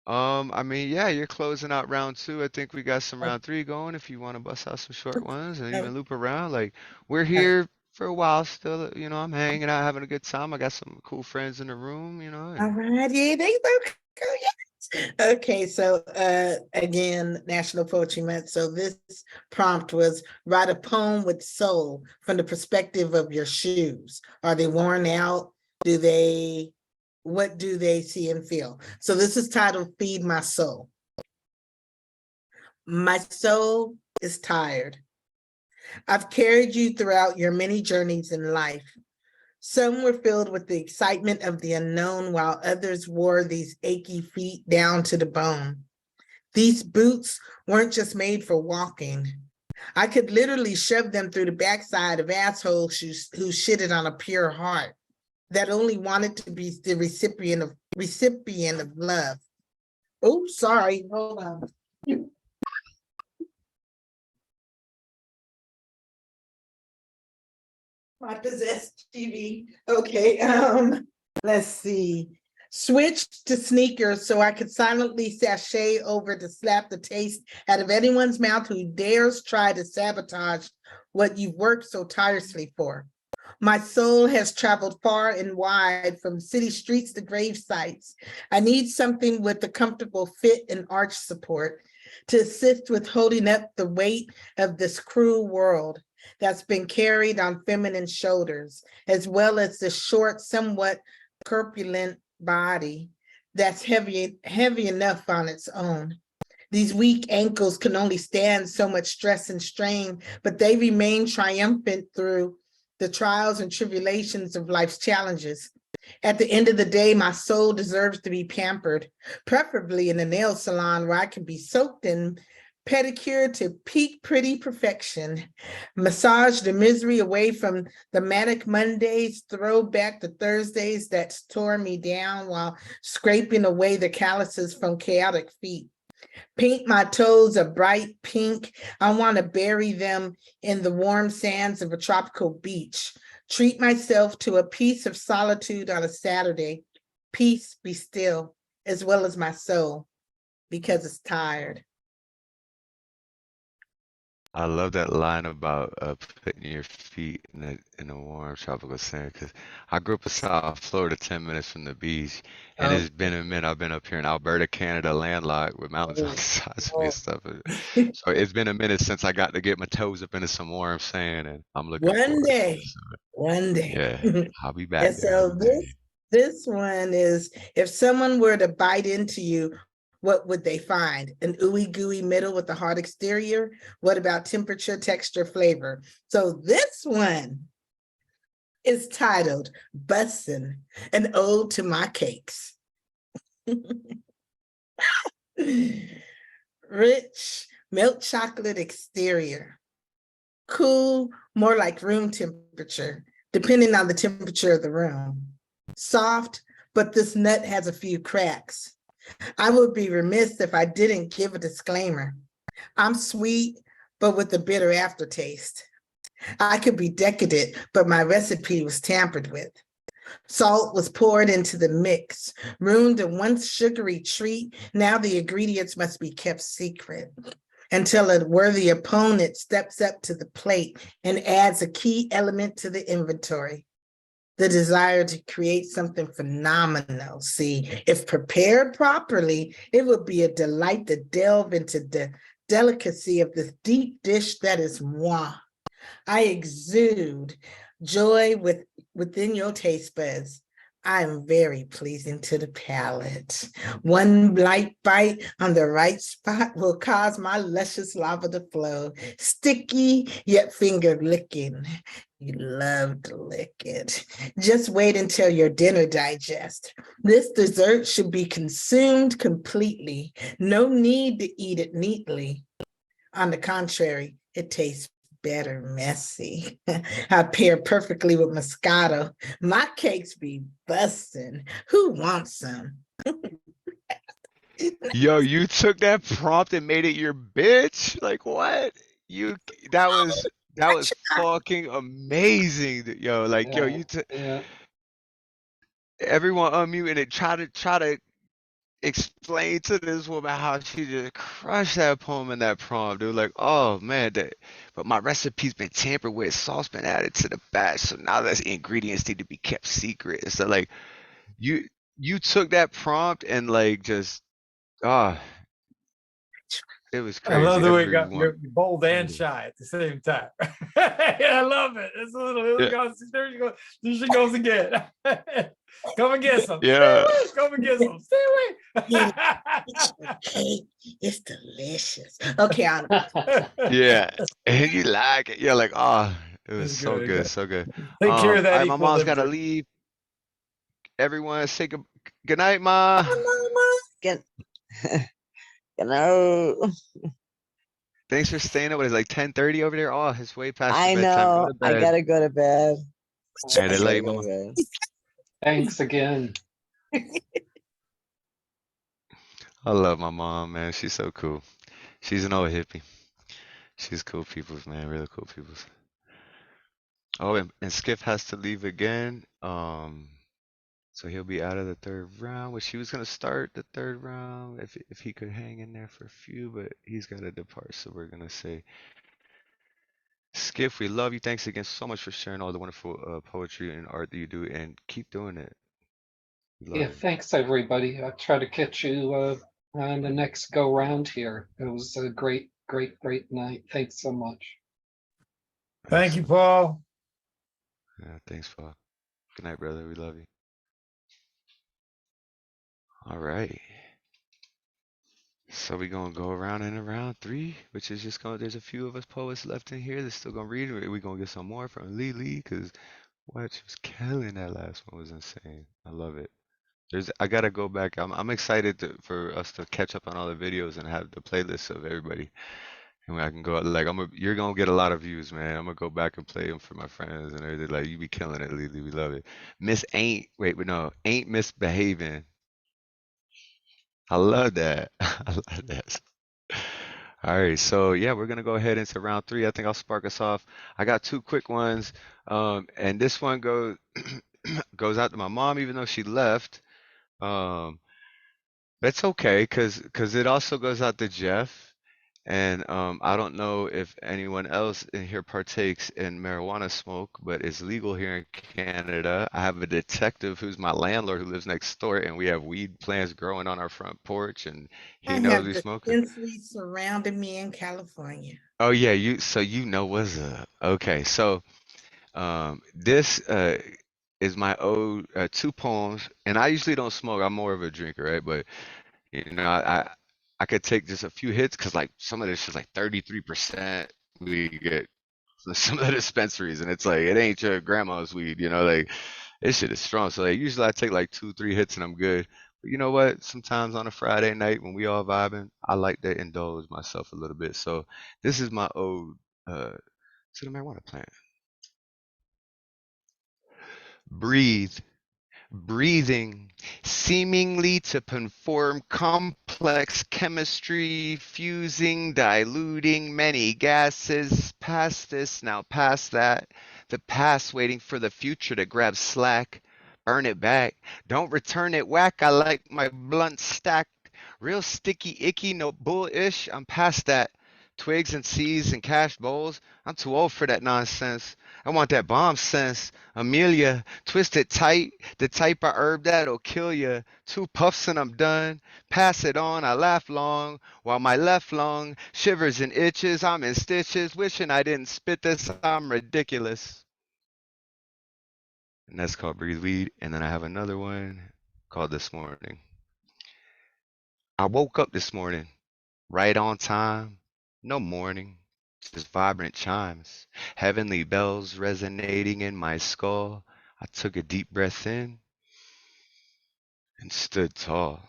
I mean, yeah, you're closing out round two. I think we got some round three going if you want to bust out some short ones and even loop around. Like, we're here for a while still, you know, I'm hanging out, having a good time. I got some cool friends in the room, you know. All right, yeah, they look good. Yes. Okay, so again, National Poetry Month. So this prompt was write a poem with soul from the perspective of your shoes. Are they worn out? What do they see and feel? So this is titled Feed My Soul. My soul is tired. I've carried you throughout your many journeys in life. Some were filled with the excitement of the unknown, while others wore these achy feet down to the bone. These boots weren't just made for walking. I could literally shove them through the backside of assholes who shitted on a pure heart that only wanted to be the recipient of love. Oh, sorry, hold on. My possessed TV. Okay, let's see. Switch to sneakers so I could silently sashay over to slap the taste out of anyone's mouth who dares try to sabotage what you've worked so tirelessly for. My soul has traveled far and wide from city streets to grave sites. I need something with a comfortable fit and arch support to assist with holding up the weight of this cruel world that's been carried on feminine shoulders, as well as the short, somewhat corpulent body that's heavy enough on its own. These weak ankles can only stand so much stress and strain, but they remain triumphant through the trials and tribulations of life's challenges. At the end of the day, my soul deserves to be pampered, preferably in a nail salon where I can be soaked in pedicure to peak pretty perfection, massage the misery away from the manic Mondays, throw back the Thursdays that tore me down while scraping away the calluses from chaotic feet. Paint my toes a bright pink. I want to bury them in the warm sands of a tropical beach. Treat myself to a piece of solitude on a Saturday. Peace be still, as well as my soul, because it's tired. I love that line about putting your feet in a warm tropical sand because I grew up in South Florida, 10 minutes from the beach, and it's been a minute. I've been up here in Alberta, Canada, landlocked with mountains on the sides of me and stuff. So it's been a minute since I got to get my toes up into some warm sand, and I'm looking One forward to day, it. So, one day. yeah, I'll be back And there. I'll so be back. this one is, if someone were to bite into you, what would they find? An ooey gooey middle with a hard exterior? What about temperature, texture, flavor? So this one is titled Bussin', an ode to my cakes. Rich milk chocolate exterior, Cool, more like room temperature, depending on the temperature of the room. Soft, but this nut has a few cracks. I would be remiss if I didn't give a disclaimer. I'm sweet, but with a bitter aftertaste. I could be decadent, but my recipe was tampered with. Salt was poured into the mix, ruined a once sugary treat. Now the ingredients must be kept secret until a worthy opponent steps up to the plate and adds a key element to the inventory. The desire to create something phenomenal. See, if prepared properly, it would be a delight to delve into the delicacy of this deep dish that is moi. I exude joy within your taste buds. I am very pleasing to the palate. One light bite on the right spot will cause my luscious lava to flow, sticky yet finger licking. You love to lick it. Just wait until your dinner digests. This dessert should be consumed completely. No need to eat it neatly. On the contrary, it tastes better messy. I pair perfectly with Moscato. My cakes be busting. Who wants some? Yo, you took that prompt and made it your bitch? Like what? You that was fucking amazing. Yo, like yo, Yeah, yeah. everyone unmute and try to explain to this woman how she just crushed that poem in that prompt, dude. Like, oh man, but my recipe's been tampered with, sauce been added to the batch, so now those ingredients need to be kept secret. So like, you you took that prompt and like just ah, it was I love crazy. the way you got Everyone, you're bold and shy at the same time. I love it. It's a little, yeah, there you go. There she goes again. Come and get some. Stay yeah, away. Come and get some. Stay away. It's your cake. It's delicious. Okay, yeah, and you like it. You're like, oh, it was It's so good. good, so good. Take care of All that right, my mom's gotta equilibrium. leave. Everyone, say good night, ma. Good, good night. Thanks for staying up. What is it, like 10:30 over there? Oh, it's way past your I bedtime. Go know. to I bed. gotta go to bed. All right, I I love gotta you, go mama. to bed. Thanks again. I love my mom, man. She's so cool. She's an old hippie. She's cool peoples, man. Really cool peoples. Oh, and Skiff has to leave again. So he'll be out of the third round. Which he was gonna start the third round if he could hang in there for a few, but he's gotta depart. So we're gonna say, Skiff, we love you. Thanks again so much for sharing all the wonderful poetry and art that you do, and keep doing it. We love Yeah, you. thanks everybody. I'll try to catch you on the next go round here. It was a great, great, great night. Thanks so much. Thank you, Paul. Yeah, thanks, Paul. Good night, brother. We love you. All right. So we're gonna go around in round three, which is just gonna. There's a few of us poets left in here that's still gonna read. We're gonna get some more from LeeLee because what she was killing that last one was insane. I love it. I gotta go back. I'm excited for us to catch up on all the videos and have the playlists of everybody. And when I can go like you're gonna get a lot of views, man. I'm gonna go back and play them for my friends and everything. Like you be killing it, LeeLee. We love it. Miss Ain't wait, but no, Ain't Misbehaving. I love that. I love that. All right, so yeah, we're gonna go ahead into round three. I think I'll spark us off. I got two quick ones, and this one goes goes out to my mom, even though she left. Um, that's okay, cause it also goes out to Jeff, and I don't know if anyone else in here partakes in marijuana smoke, but it's legal here in Canada. I have a detective who's my landlord who lives next door, and we have weed plants growing on our front porch, and I he knows have we smoking. dispensaries surrounding me in California. Oh yeah, you know what's up. Okay, so this is my ode two poems, and I usually don't smoke. I'm more of a drinker, right? But you know, I could take just a few hits because like some of this is like 33% we get from some of the dispensaries, and it's like it ain't your grandma's weed, you know, like this shit is strong. So like usually I take like 2, 3 hits and I'm good. But you know what? Sometimes on a Friday night when we all vibing, I like to indulge myself a little bit. So this is my ode uh to the marijuana plant. Breathe. Breathing, seemingly to perform complex chemistry, fusing, diluting many gases, past this, now past that, the past waiting for the future to grab slack, burn it back, don't return it whack, I like my blunt stacked, real sticky icky, no bullish, I'm past that, twigs and seeds and cash bowls, I'm too old for that nonsense, I want that bomb sense, Amelia, twist it tight, the type of herb that'll kill ya. 2 puffs and I'm done. Pass it on, I laugh long, while my left lung shivers and itches. I'm in stitches, wishing I didn't spit this. I'm ridiculous. And that's called Breathe Weed. And then I have another one called This Morning. I woke up this morning, right on time, no morning. Just vibrant chimes, heavenly bells resonating in my skull. I took a deep breath in and stood tall.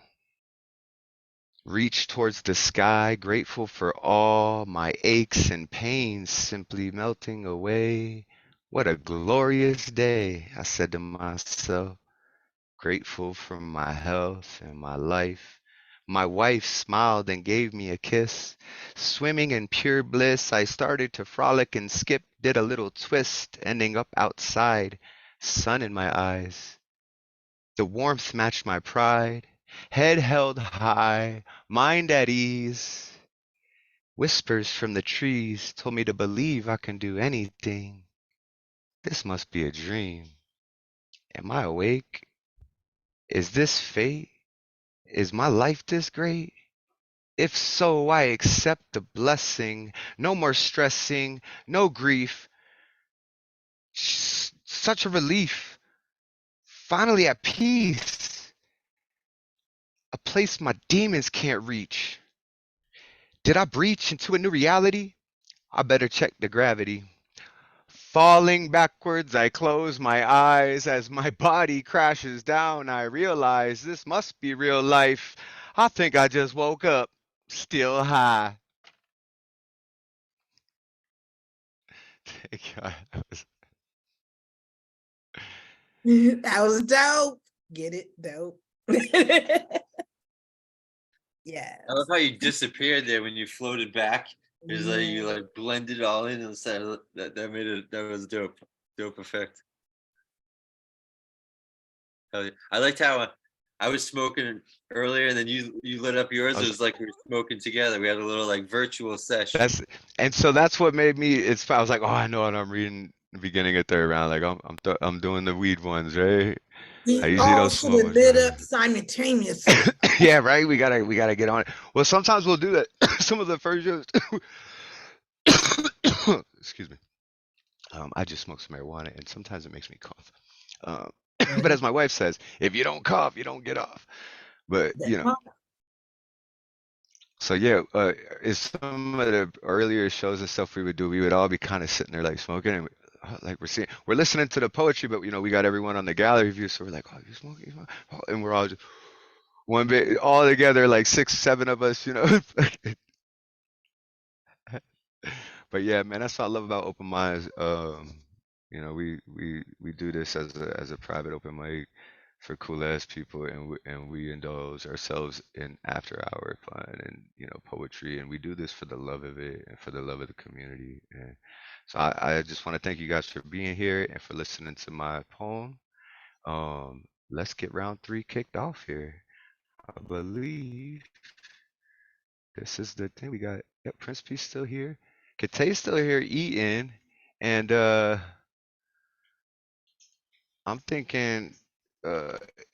Reached towards the sky, grateful for all my aches and pains simply melting away. What a glorious day, I said to myself, grateful for my health and my life. My wife smiled and gave me a kiss. Swimming in pure bliss, I started to frolic and skip, did a little twist, ending up outside, sun in my eyes. The warmth matched my pride, head held high, mind at ease. Whispers from the trees told me to believe I can do anything. This must be a dream. Am I awake? Is this fate? Is my life this great? If so, I accept the blessing. No more stressing, no grief. Such a relief. Finally at peace. A place my demons can't reach. Did I breach into a new reality? I better check the gravity. Falling backwards, I close my eyes. As my body crashes down, I realize this must be real life. I think I just woke up, still high. God, That was dope. Get it? Dope. Yeah. I love how you disappeared there when you floated back. It was like you like blended all in and said that made it, that was dope. Dope effect. I liked how I was smoking earlier and then you lit up yours. It was like we were smoking together. We had a little like virtual session. So that's what made me. I was like, oh, I know what I'm reading. The beginning of third round, like I'm doing the weed ones, right? I We usually all don't should smoke have much. lit up simultaneously. Yeah, right. We gotta get on it. Well, sometimes we'll do that. Some of the first shows. Excuse me. I just smoke some marijuana, and sometimes it makes me cough. But as my wife says, if you don't cough, you don't get off. But you know. So yeah, is some of the earlier shows and stuff we would do, we would all be kind of sitting there like smoking, and like we're listening to the poetry, but you know we got everyone on the gallery view, so we're like, oh, you smoking, you smoking? Oh, and we're all just one bit all together, like 6, 7 of us, you know. But yeah, man, that's what I love about open minds. You know, we do this as a private open mic for cool ass people, and we indulge ourselves in after hour fun and you know poetry, and we do this for the love of it and for the love of the community. And so I just want to thank you guys for being here and for listening to my poem. Let's get round 3 kicked off here. I believe this is the thing we got. Yep, Principe's still here. Kate's still here eating, and I'm thinking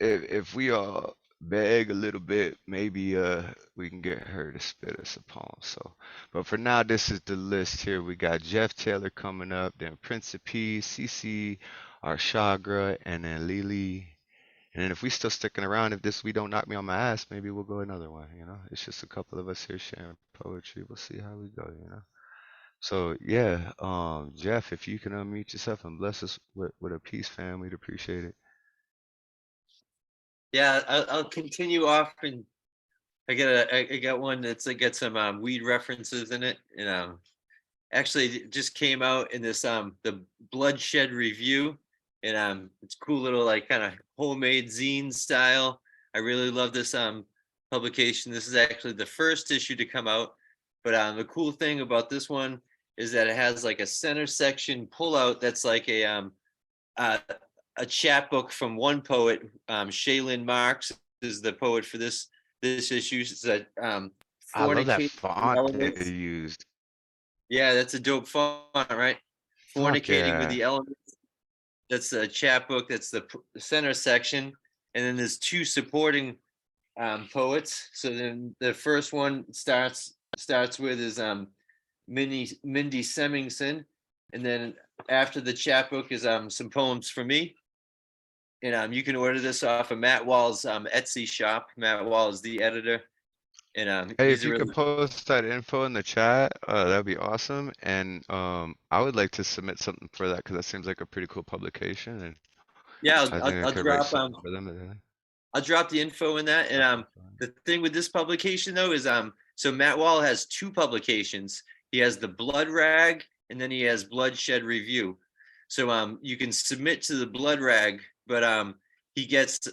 if we all beg a little bit, maybe we can get her to spit us a poem. So, but for now, this is the list here. We got Jeff Taylor coming up, then Principe, CC, Arshagra, and then LeeLee. And then if we still sticking around, if this we don't knock me on my ass, maybe we'll go another one. You know, it's just a couple of us here sharing poetry. We'll see how we go. You know. So yeah, Jeff, if you can unmute yourself and bless us with a piece, fam, we'd appreciate it. Yeah, I'll continue off, and I got one that's got some weed references in it, actually it just came out in this the Bloodshed Review, and it's cool little like kind of homemade zine style. I really love this publication. This is actually the first issue to come out, but the cool thing about this one is that it has like a center section pullout that's like a chapbook from one poet. Shaylin Marks is the poet for this issue. It's that I love that fornicating with the font they elements. used. Yeah, that's a dope font, right? Fuck Fornicating with yeah. the elements. That's the chapbook. That's the center section, and then there's two supporting poets. So then the first one starts with is Mindy Semmingson, and then after the chapbook is some poems for me. And you can order this off of Matt Wall's Etsy shop. Matt Wall is the editor, and Hey, he's if a you could really post that info in the chat, that'd be awesome. And I would like to submit something for that because that seems like a pretty cool publication, and yeah. I think I I'll could write drop something for them. I'll drop the info in that. And the thing with this publication though is so Matt Wall has two publications. He has the Blood Rag, and then he has Bloodshed Review. So you can submit to the Blood Rag, but he gets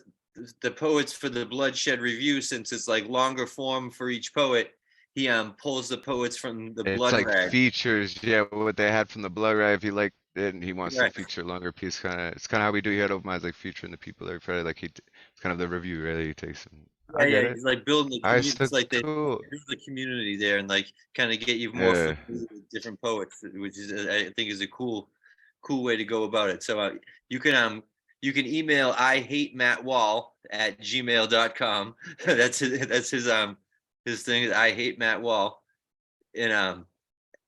the poets for the Bloodshed Review, since it's like longer form for each poet. He pulls the poets from the It's Blood like Rag. features, yeah, what they had from the Blood Rag. If he liked it and he wants to Right. feature a longer piece, it's kind of how we do here at Open Minds, like featuring the people that are credit. Like it's kind of the review, really. He takes them. I get it. He's like building the All right, community. so It's like they cool. build the community there, and like kind of get you more Yeah. familiar with different poets, which is I think is a cool way to go about it. So you can email ihatemattwall@gmail.com. That's his thing is I hate Matt Wall, and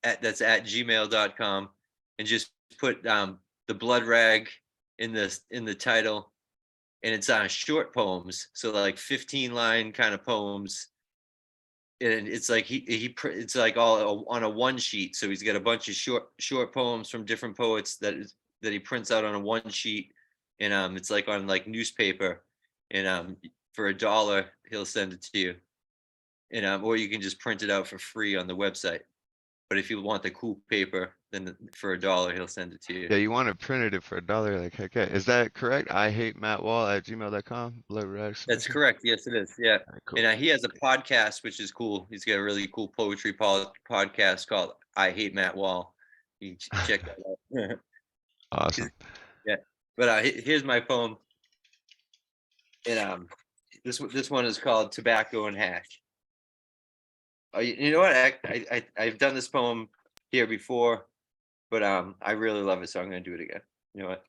that's at gmail.com, and just put the Blood Rag in the title. And it's short poems, so like 15-line kind of poems, and it's like it's like all on a one sheet. So he's got a bunch of short poems from different poets that he prints out on a one sheet, and it's like on like newspaper, and for $1 he'll send it to you, and or you can just print it out for free on the website. But if you want the cool paper, then for $1 he'll send it to you. Yeah, you want to print it for $1, like heck yeah. Is that correct? I hate Matt Wall at gmail.com. Blood Rag That's submission? correct. Yes, it is. Yeah. Cool. And he has a podcast, which is cool. He's got a really cool poetry podcast called I Hate Matt Wall. You check that out. Awesome. Yeah. But here's my poem. And this one is called Tobacco and Hash. You know what? I've done this poem here before, but I really love it, so I'm gonna do it again. You know what?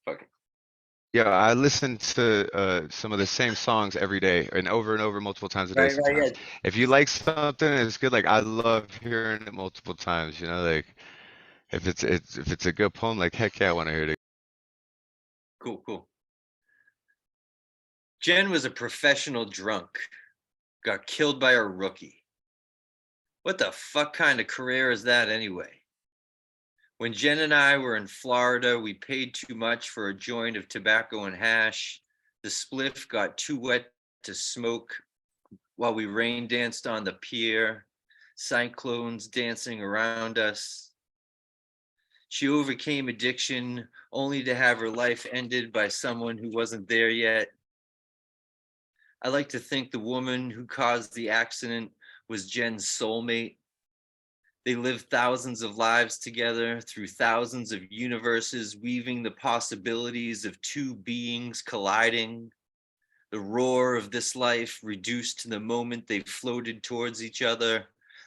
Fuck it. Yeah, I listen to some of the same songs every day and over multiple times a day Right, sometimes. yeah. If you like something, it's good. Like I love hearing it multiple times, you know, like if it's a good poem, like heck yeah, I want to hear it. Cool. Jen was a professional drunk, got killed by a rookie. What the fuck kind of career is that anyway? When Jen and I were in Florida, we paid too much for a joint of tobacco and hash. The spliff got too wet to smoke while we rain danced on the pier, cyclones dancing around us. She overcame addiction only to have her life ended by someone who wasn't there yet. I like to think the woman who caused the accident was Jen's soulmate. They lived thousands of lives together through thousands of universes, weaving the possibilities of two beings colliding. The roar of this life reduced to the moment they floated towards each other,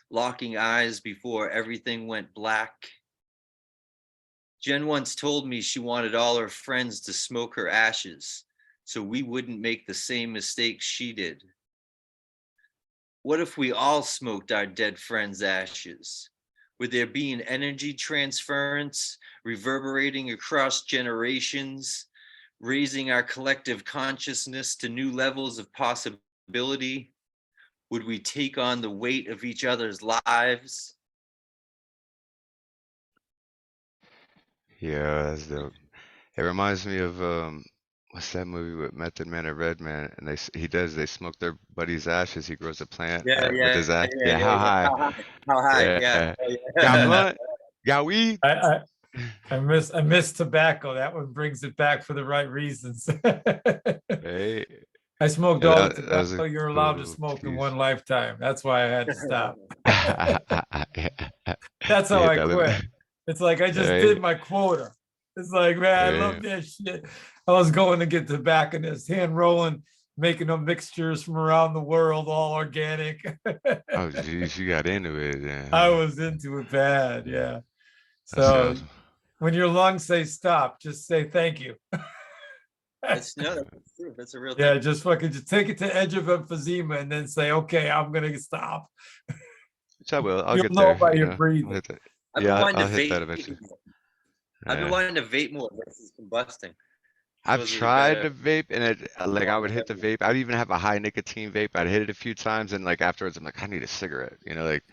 locking eyes before everything went black. Jen once told me she wanted all her friends to smoke her ashes so we wouldn't make the same mistakes she did. What if we all smoked our dead friends' ashes? Would there be an energy transference reverberating across generations, raising our collective consciousness to new levels of possibility? Would we take on the weight of each other's lives? Yeah, that's dope. It reminds me of what's that movie with Method Man and Redman, and they smoke their buddy's ashes. He grows a plant with his ash. Yeah, how high? How high? Yeah. Yeah. Got blunt? Got weed? I miss tobacco. That one brings it back for the right reasons. Hey. I smoked Yeah, all the that was tobacco a you're allowed to cool smoke in piece. one lifetime. That's why I had to stop. That's You how hit I that quit. limit. It's like I just Right. did my quota. It's like, man, I love Right. that shit. I was going to get tobacconist, hand rolling, making them mixtures from around the world, all organic. Oh, geez, you got into it. Yeah. I was into it bad, yeah. That So sounds. when your lungs say stop, just say thank you. That's true. That's a real Yeah, thing. just fucking just take it to edge of emphysema and then say, okay, I'm gonna stop. Which I will. I'll You'll get know there. by You your know, I'll breathing. hit that. I've been Yeah, wanting to I'll hit that vape. eventually. I've been Yeah. wanting to vape more versus combusting. I've Supposedly tried better. to vape, and like I would hit the vape. I'd even have a high nicotine vape. I'd hit it a few times, and like afterwards, I'm like, I need a cigarette. You know, like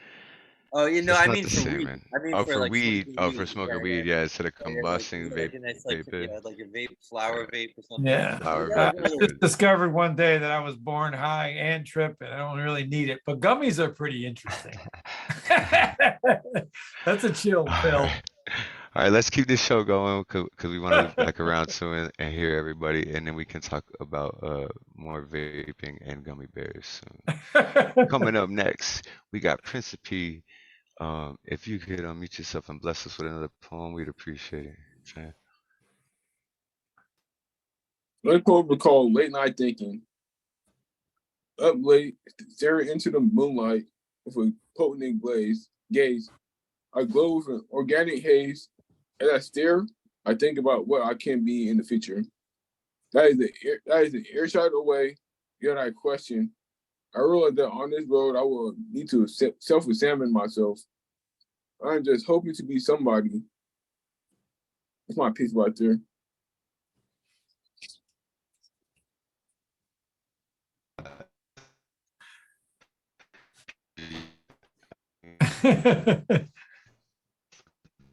Oh, it's I not mean the for same, weed. man. I mean Oh, for for like weed. smoking Oh, for weed. smoking Yeah. weed. Yeah, instead of Like combusting like a nice vape it. like a vape flower vape or something. Yeah. Flower I vape is just good. discovered one day that I was born high and tripping. I don't really need it, but gummies are pretty interesting. That's a chill All pill. right. All right, let's keep this show going because we want to loop back around soon and hear everybody, and then we can talk about more vaping and gummy bears soon. Coming up next, we got Principe. If you could unmute yourself and bless us with another poem, we'd appreciate it. Okay. Let's called Late Night Thinking. Up late, staring into the moonlight with a potent gaze. I glow with an organic haze. As I stare, I think about what I can be in the future. That is an earshot away. Yet I question. I realize that on this road, I will need to self-examine myself. I'm just hoping to be somebody. That's my piece right there.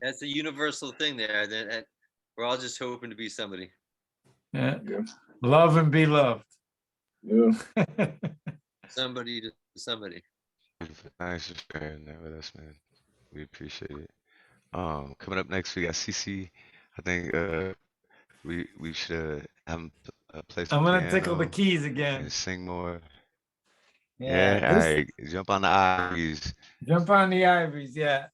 That's a universal thing there. That we're all just hoping to be somebody. Yeah. Love and be loved. Yeah. Somebody to somebody. Thanks for sharing that with us, man. We appreciate it. Coming up next, we got CC. I think we should have him play some I'm gonna tickle the piano keys again. and sing more. Yeah, Yeah, all right. Jump on the ivories. Jump on the ivories. Yeah,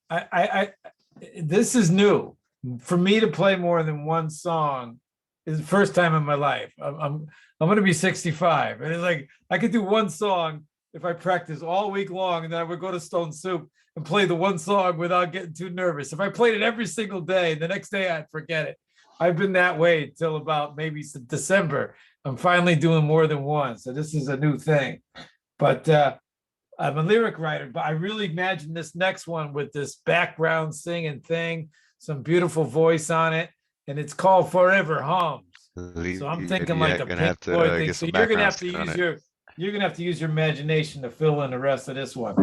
this is new for me to play more than one song. Is the first time in my life. I'm gonna be 65, and it's like I could do one song if I practice all week long, and then I would go to Stone Soup and play the one song without getting too nervous. If I played it every single day, the next day I'd forget it. I've been that way till about maybe December. I'm finally doing more than one, so this is a new thing. But I'm a lyric writer, but I really imagine this next one with this background singing thing, some beautiful voice on it, and it's called Forever Hums. So I'm thinking like a Gonna Pink have to Floyd thing. get So some you're gonna background have to singing on use it. you're gonna have to use your imagination to fill in the rest of this one.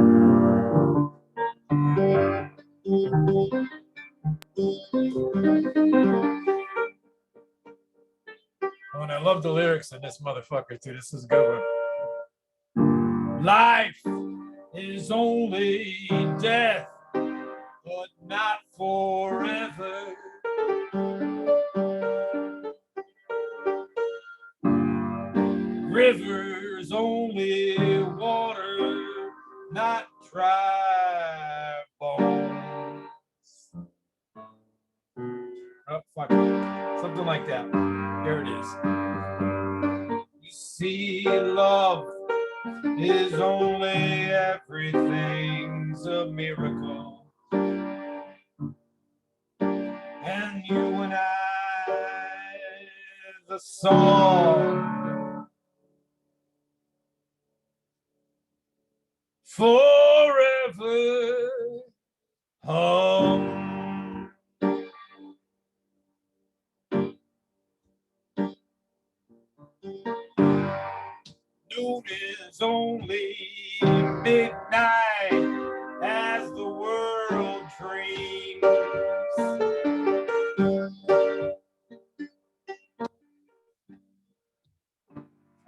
Oh, and I love the lyrics in this motherfucker too. This is a good one. Life is only death, but not forever. Rivers only water, not dry bones. Oh, fuck. Something like that. Here it is. You see, love is only everything's a miracle. And you and I, the song, forever hum. Noon is only midnight as the world dreams.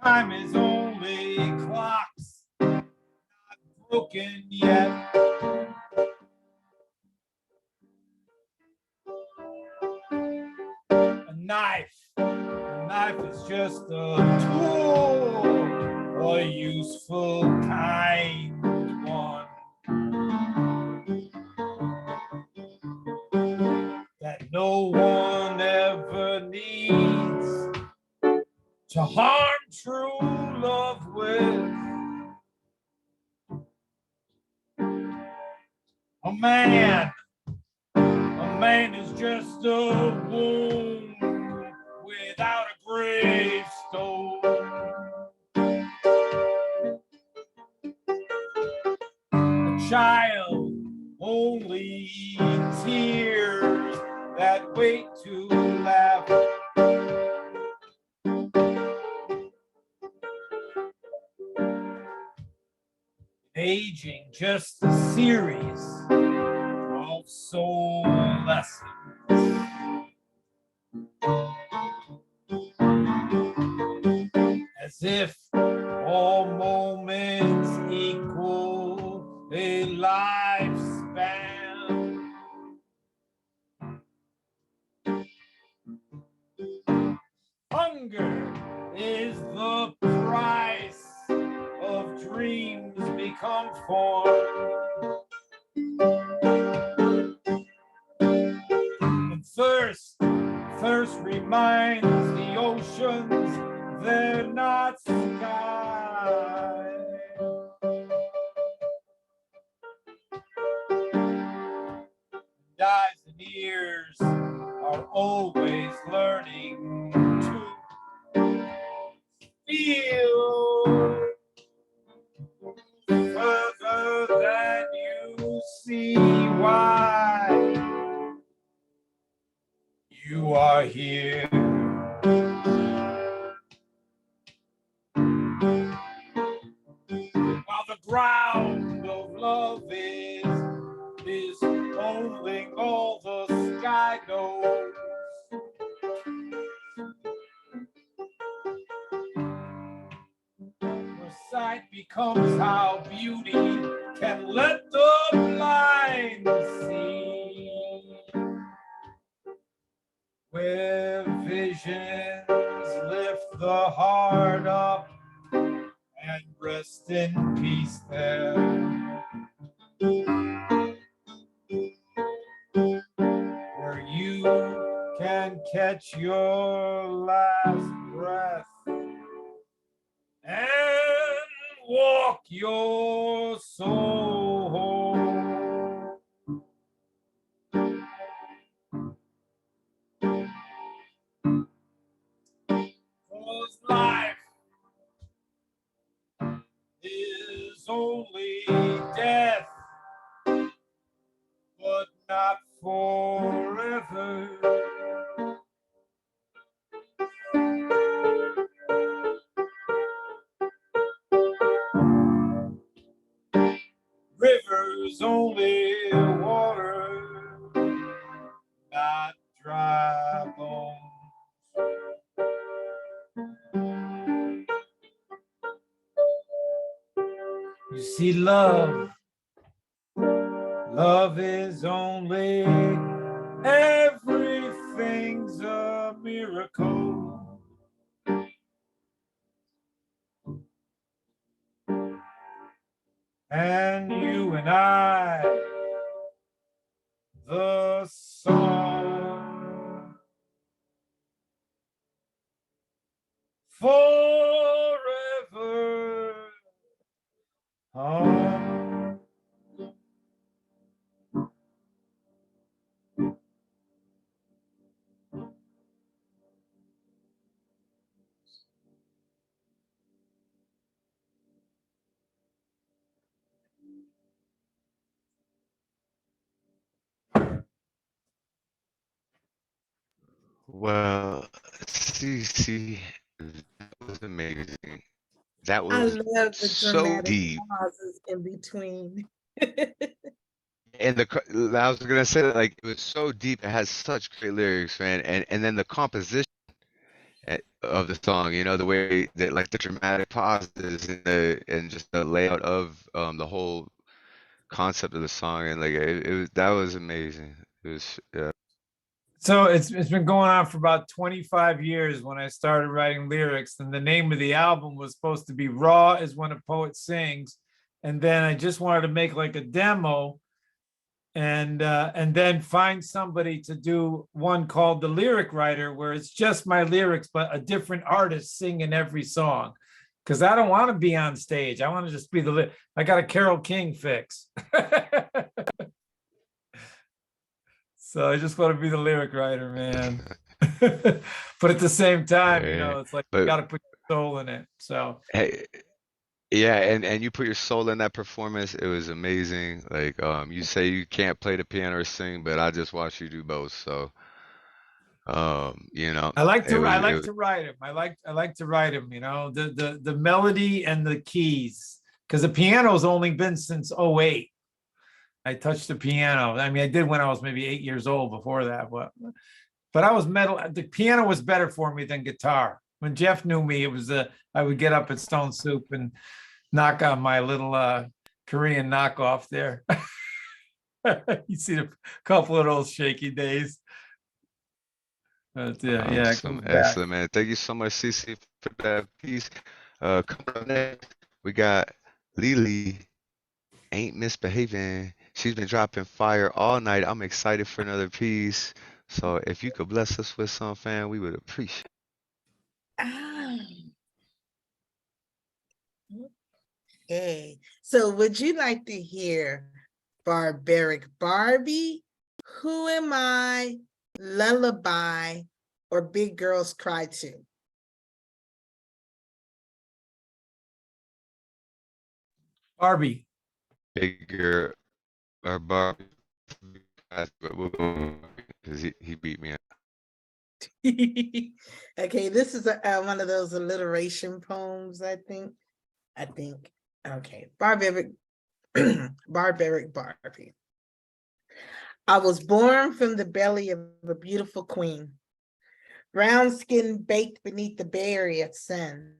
Time is only clocks, not broken yet. knife. A knife is just a tool, a useful kind one. That no one ever needs to harm true love with. A man is just a wound without a gravestone. A child only tears that wait to laugh. Aging just a series of soul lessons. As if all moments equal a lifespan. Hunger is the price of dreams become form. And thirst reminds the oceans they're not sky. And eyes and ears are always learning to feel further than you see. Why you are here. While the ground of love is holding all the sky knows. Where sight becomes how beauty can let the blind see. Where visions lift the heart up and rest in peace there. Where you can catch your last breath and walk your soul home. 'Cause life is only death, but not forever. Rivers only water, not dry bones. You see, love is only, everything's a miracle. And you and I, the song, forever home. Well, see, that was amazing. That I was love the so dramatic deep. pauses in between. And I was gonna say that, like, it was so deep. It has such great lyrics, man. And then the composition of the song, the way that, like, the dramatic pauses and just the layout of the whole concept of the song, and like that was amazing. It was So it's been going on for about 25 years when I started writing lyrics, and the name of the album was supposed to be Raw is When a Poet Sings. And then I just wanted to make like a demo and then find somebody to do one called The Lyric Writer, where it's just my lyrics, but a different artist singing every song. Because I don't want to be on stage. I want to just be I got a Carole King fix. So I just want to be the lyric writer, man. But at the same time, you know, it's like you got to put your soul in it. So Hey, yeah, and you put your soul in that performance. It was amazing. Like you say you can't play the piano or sing, but I just watched you do both. So you know, I like it to was write him. I like to write him, you know, the melody and the keys. Because the piano's only been since '08. I touched the piano. I mean, I did when I was maybe 8 years old before that, but I was metal. The piano was better for me than guitar. When Jeff knew me, it was I would get up at Stone Soup and knock on my little Korean knockoff there. You see a couple of those shaky days. But yeah, it awesome, comes back. excellent, man. Thank you so much, CC, for that piece. Coming up next, we got LeeLee, Ain't Misbehaving. She's been dropping fire all night. I'm excited for another piece. So if you could bless us with some, fam, we would appreciate. Ah, okay. So would you like to hear Barbaric Barbie, Who Am I, Lullaby, or Big Girls Cry Too? Barbie. Bigger or Barbie, because he beat me up. Okay, this is one of those alliteration poems, I think. Okay, Barbaric, Barbaric Barbie. I was born from the belly of a beautiful queen, brown skin baked beneath the Bay Area sun.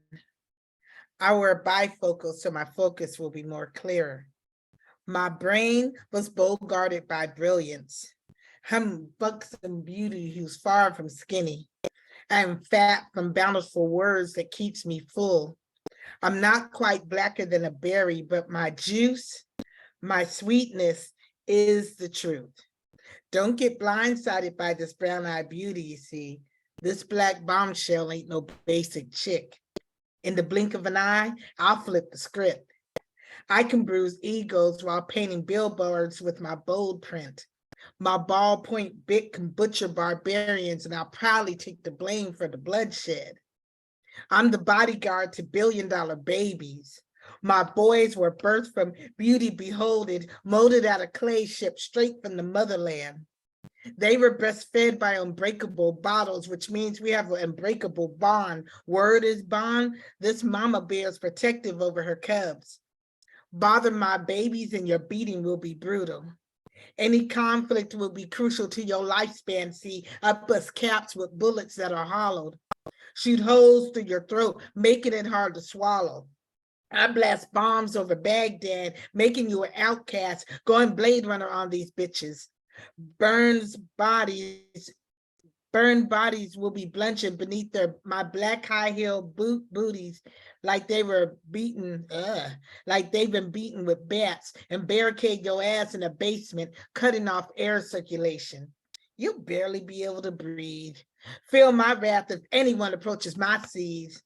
I wear bifocals so my focus will be more clearer. My brain was guarded by brilliance. I'm buxom beauty who's far from skinny. I'm fat from bountiful words that keeps me full. I'm not quite blacker than a berry, but my juice, my sweetness is the truth. Don't get blindsided by this brown-eyed beauty, you see. This black bombshell ain't no basic chick. In the blink of an eye, I'll flip the script. I can bruise egos while painting billboards with my bold print. My ballpoint bit can butcher barbarians, and I'll proudly take the blame for the bloodshed. I'm the bodyguard to billion-dollar babies. My boys were birthed from beauty beholded, molded out of clay shipped straight from the motherland. They were breastfed by unbreakable bottles, which means we have an unbreakable bond. Word is bond. This mama bear is protective over her cubs. Bother my babies and your beating will be brutal. Any conflict will be crucial to your lifespan. See, I bust caps with bullets that are hollowed. Shoot holes through your throat, making it hard to swallow. I blast bombs over Baghdad, making you an outcast, going Blade Runner on these bitches. Burned bodies will be blenching beneath my black high heel booties like they were beaten, like they've been beaten with bats, and barricade your ass in a basement, cutting off air circulation. You'll barely be able to breathe. Feel my wrath if anyone approaches my seas.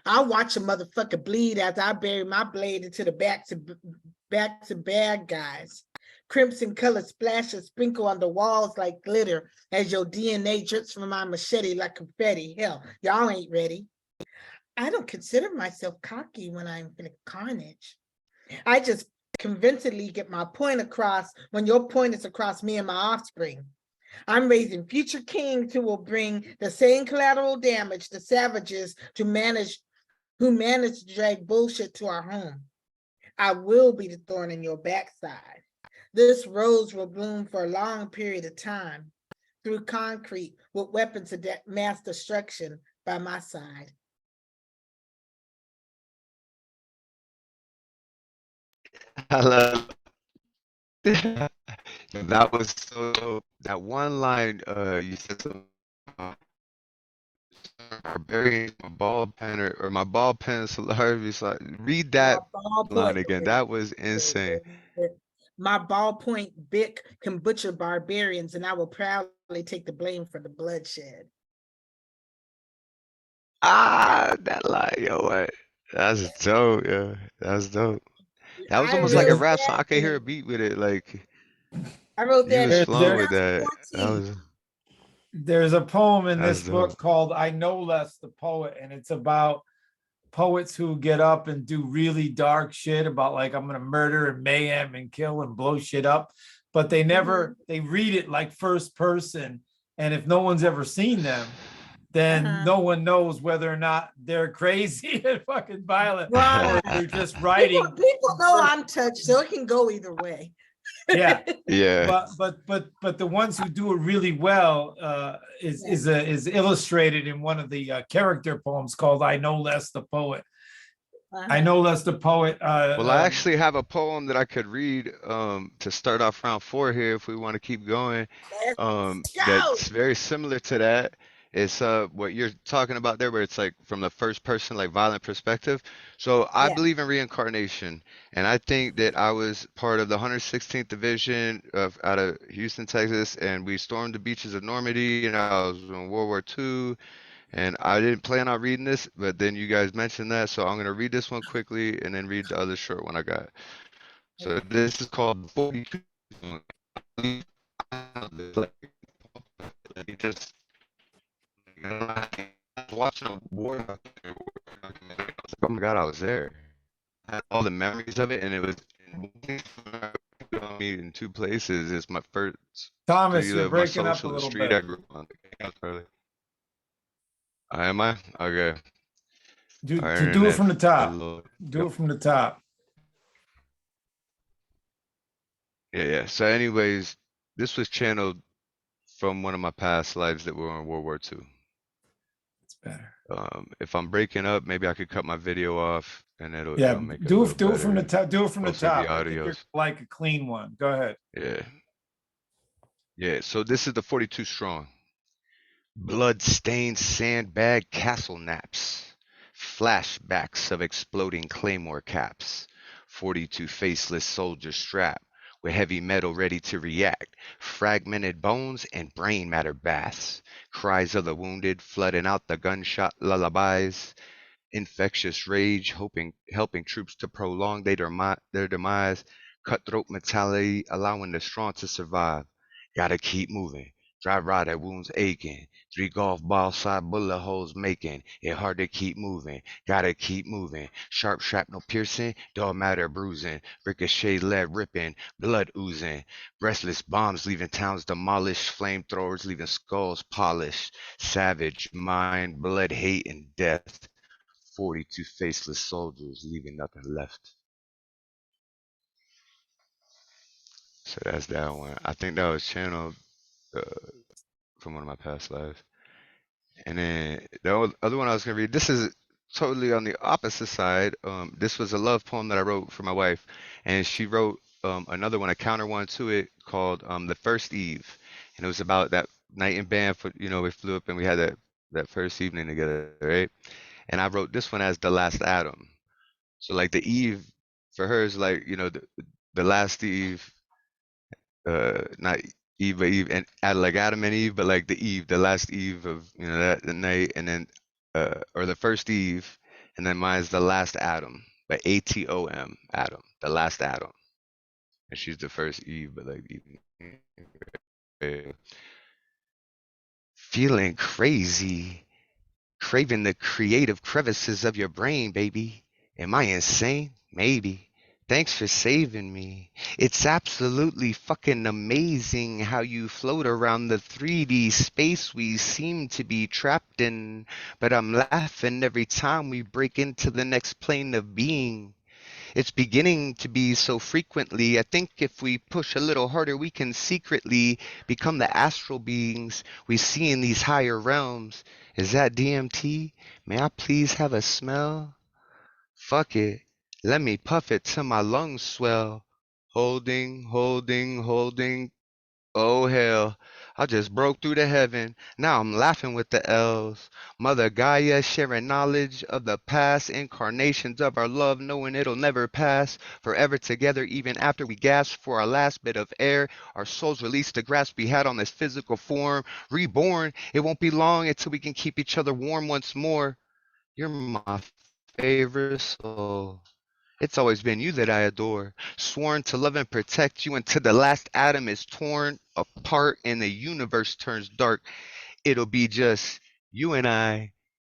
I'll watch a motherfucker bleed as I bury my blade into the backs of bad guys. Crimson colored splashes sprinkle on the walls like glitter as your DNA drips from my machete like confetti. Hell, y'all ain't ready. I don't consider myself cocky when I'm in carnage. I just convincingly get my point across when your point is across me and my offspring. I'm raising future kings who will bring the same collateral damage to savages who manage to drag bullshit to our home. I will be the thorn in your backside. This rose will bloom for a long period of time through concrete with weapons of mass destruction by my side. I love That was so dope. That one line, you said something about barbarian, my ball pen or my ball pencil. So read My that line ballpoint, again. That was insane. my ballpoint Bic can butcher barbarians, and I will proudly take the blame for the bloodshed. Ah, that line, yo, what? That's dope, yo. That's dope. That was I almost like a wrote rap song. that I could hear a in beat with it. Like I wrote you that was in flowing with that. That 2014. was There's a poem in that's this book dope. called I Know Less the Poet, and it's about poets who get up and do really dark shit about like I'm gonna murder and mayhem and kill and blow shit up, but they never they read it like first person, and if no one's ever seen them, then no one knows whether or not they're crazy and fucking violent or Right. they're just writing. People know I'm touched, so it can go either way. Yeah. Yeah. But the ones who do it really well is illustrated in one of the character poems called I Know Less the Poet. I Know Less the Poet. Well, I actually have a poem that I could read to start off round 4 here if we want to keep going. That's very similar to that. It's what you're talking about there, where it's like from the first person, like violent perspective. So I Yeah. believe in reincarnation, and I think that I was part of the 116th Division out of Houston, Texas, and we stormed the beaches of Normandy, and I was in World War II. And I didn't plan on reading this, but then you guys mentioned that, so I'm gonna read this one quickly and then read the other short one I got. So this is called 42. Let me just I was watching a war documentary. I was like, oh my God, I was there. I had all the memories of it, and it was on me in 2 places. It's my first Thomas, street you're of my breaking up a social, the little street I bit. grew up on. Am I? Okay. Do Our it internet from the a top. little. Do it from the top. Yeah. So anyways, this was channeled from one of my past lives that were in World War II. It's better. If I'm breaking up, maybe I could cut my video off and it'll Yeah, make it a do little it from the better. top. Do it from the Hopefully the top. I think you're audio's like a clean one. Go ahead. Yeah. So this is the 42 strong. Blood-stained sandbag castle naps. Flashbacks of exploding claymore caps. 42 faceless soldiers strapped with heavy metal ready to react. Fragmented bones and brain matter baths. Cries of the wounded flooding out the gunshot lullabies. Infectious rage, helping troops to prolong their demise. Cutthroat mentality, allowing the strong to survive. Gotta keep moving. Dry rot at wounds aching. 3 golf ball side bullet holes making it hard to keep moving. Gotta keep moving. Sharp shrapnel piercing, dull matter bruising. Ricochet lead ripping, blood oozing. Breathless bombs leaving towns demolished. Flamethrowers leaving skulls polished. Savage mind, blood, hate, and death. 42 faceless soldiers leaving nothing left. So that's that one. I think that was channeled uh, from one of my past lives. And then the other one I was gonna read. This is totally on the opposite side. This was a love poem that I wrote for my wife, and she wrote another one, a counter one to it called "The First Eve," and it was about that night in band. We flew up and we had that first evening together, right? And I wrote this one as the last Adam. So like the Eve for her is like the last Eve, not Eve but Eve and like Adam and Eve, but like the Eve, the last Eve of that the night, and then or the first Eve, and then mine's the last Adam, but Atom Adam, the last Adam, and she's the first Eve, but like feeling crazy, craving the creative crevices of your brain, baby. Am I insane? Maybe. Thanks for saving me. It's absolutely fucking amazing how you float around the 3D space we seem to be trapped in, but I'm laughing every time we break into the next plane of being. It's beginning to be so frequently. I think if we push a little harder, we can secretly become the astral beings we see in these higher realms. Is that DMT? May I please have a smell? Fuck it. Let me puff it till my lungs swell. holding. Oh hell, I just broke through to heaven. Now I'm laughing with the elves. Mother Gaia sharing knowledge of the past incarnations of our love, knowing it'll never pass. Forever together, even after we gasp for our last bit of air. Our souls release the grasp we had on this physical form. Reborn, it won't be long until we can keep each other warm once more. You're my favorite soul. It's always been you that I adore, sworn to love and protect you until the last atom is torn apart and the universe turns dark. It'll be just you and I,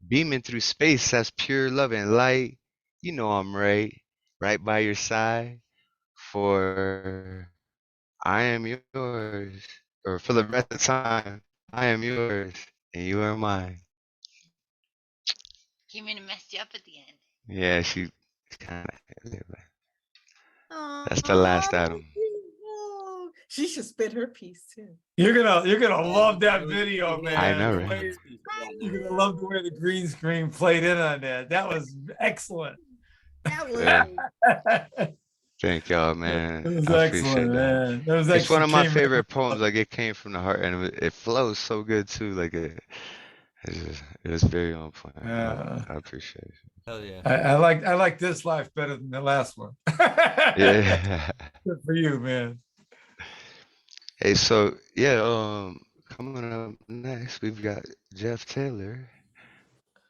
beaming through space as pure love and light. You know I'm right by your side, for I am yours, or for the rest of the time, I am yours, and you are mine. Came in and messed you up at the end. Yeah, she kind of. That's the Aw, last atom. oh, she should spit her piece too. You're gonna love that video, I man. know, The right? way- You're gonna love the way the green screen played in on that. That was excellent. That was Yeah. Thank y'all, man. It was I excellent, appreciate that. man. That was It's one actually of my came favorite poems. Like it came from the heart, and it flows so good too. Like it was very on point. I appreciate it. Hell yeah. I like this life better than the last one. Yeah. Good for you, man. Hey, so yeah, coming up next, we've got Jeff Taylor,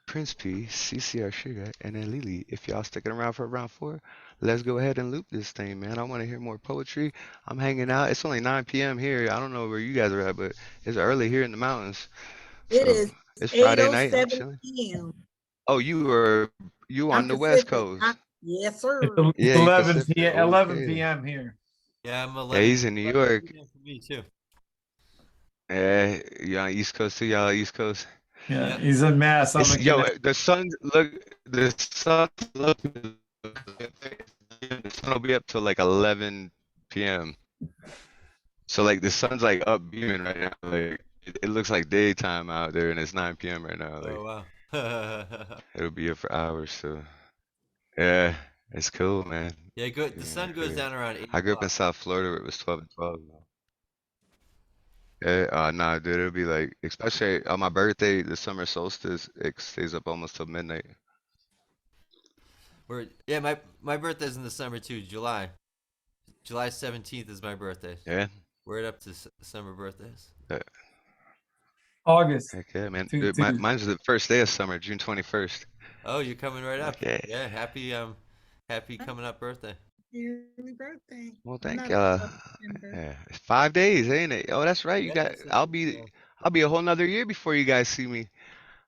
Principe, CC Arshagra, and then LeeLee. If y'all sticking around for round 4, let's go ahead and loop this thing, man. I want to hear more poetry. I'm hanging out. It's only 9 p.m. here. I don't know where you guys are at, but it's early here in the mountains. It So is it's Friday night. I'm 8:07 chilling. p.m. Oh, you I'm on the West Pacific. Coast? Yes, sir. It's Yeah, you 11 Pacific. p.m. 11 Okay. p.m. here. Yeah, I'm 11. Yeah, he's in New 11 York. p.m. for me too. Yeah, you on East Coast too? Y'all East Coast? Yeah, he's in Mass. I'm It's, in yo, Connecticut. the sun's looking. The sun will be up till like 11 p.m. So like the sun's like up beaming right now. Like it looks like daytime out there, and it's 9 p.m. right now. Like Oh wow. it'll be up for hours. So yeah, it's cool, man. Yeah, good. The sun goes down around 8 I grew up in o'clock. South Florida where it was 12 to 12. Yeah, nah, dude, it'll be like, especially on my birthday, the summer solstice, it stays up almost till midnight. Yeah, my birthday's in the summer too. July 17th is my birthday. Yeah. We're up to summer birthdays. Yeah. August. Heck yeah, man. Two- Dude, two- mine's the first day of summer, June 21st. Oh, you're coming right up. Yeah. Yeah, happy coming up birthday. Early birthday. Well, I'm thank not y'all. until September. Yeah, it's 5 days, ain't it? Oh, that's right. You got. I'll be a whole nother year before you guys see me.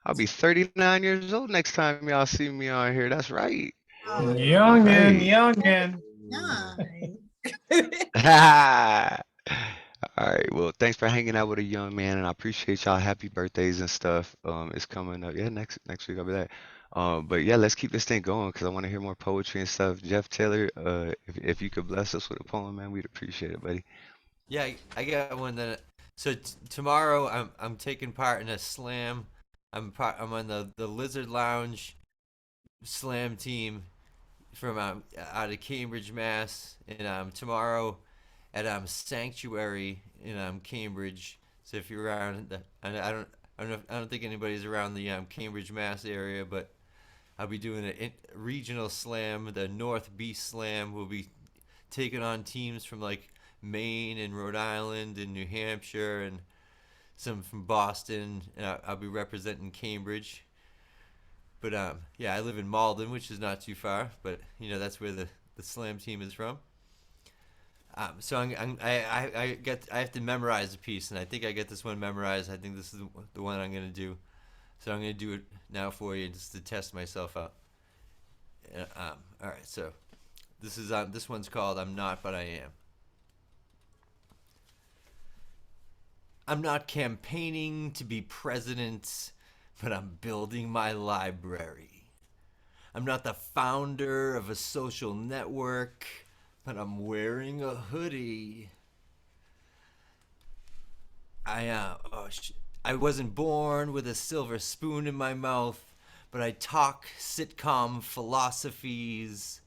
I'll be 39 years old next time y'all see me on here. That's right. Youngin. All right. Well, thanks for hanging out with a young man, and I appreciate y'all. Happy birthdays and stuff. It's coming up. Yeah, next week I'll be there. But yeah, let's keep this thing going because I want to hear more poetry and stuff. Jeff Taylor, if you could bless us with a poem, man, we'd appreciate it, buddy. Yeah, I got one that. So tomorrow I'm taking part in a slam. I'm on the Lizard Lounge slam team from out of Cambridge, Mass. And tomorrow at Sanctuary in Cambridge. So if you're around, I don't think anybody's around the Cambridge, Mass area, but I'll be doing a regional slam, the North Beast Slam. We'll be taking on teams from like Maine and Rhode Island and New Hampshire and some from Boston. And I'll be representing Cambridge. But yeah, I live in Malden, which is not too far, but that's where the slam team is from. So I have to memorize a piece, and I think I get this one memorized. I think this is the one I'm gonna do. So I'm gonna do it now for you, just to test myself out. All right, so this one's called "I'm Not But I Am." I'm not campaigning to be president, but I'm building my library. I'm not the founder of a social network, but I'm wearing a hoodie. I wasn't born with a silver spoon in my mouth, but I talk sitcom philosophies.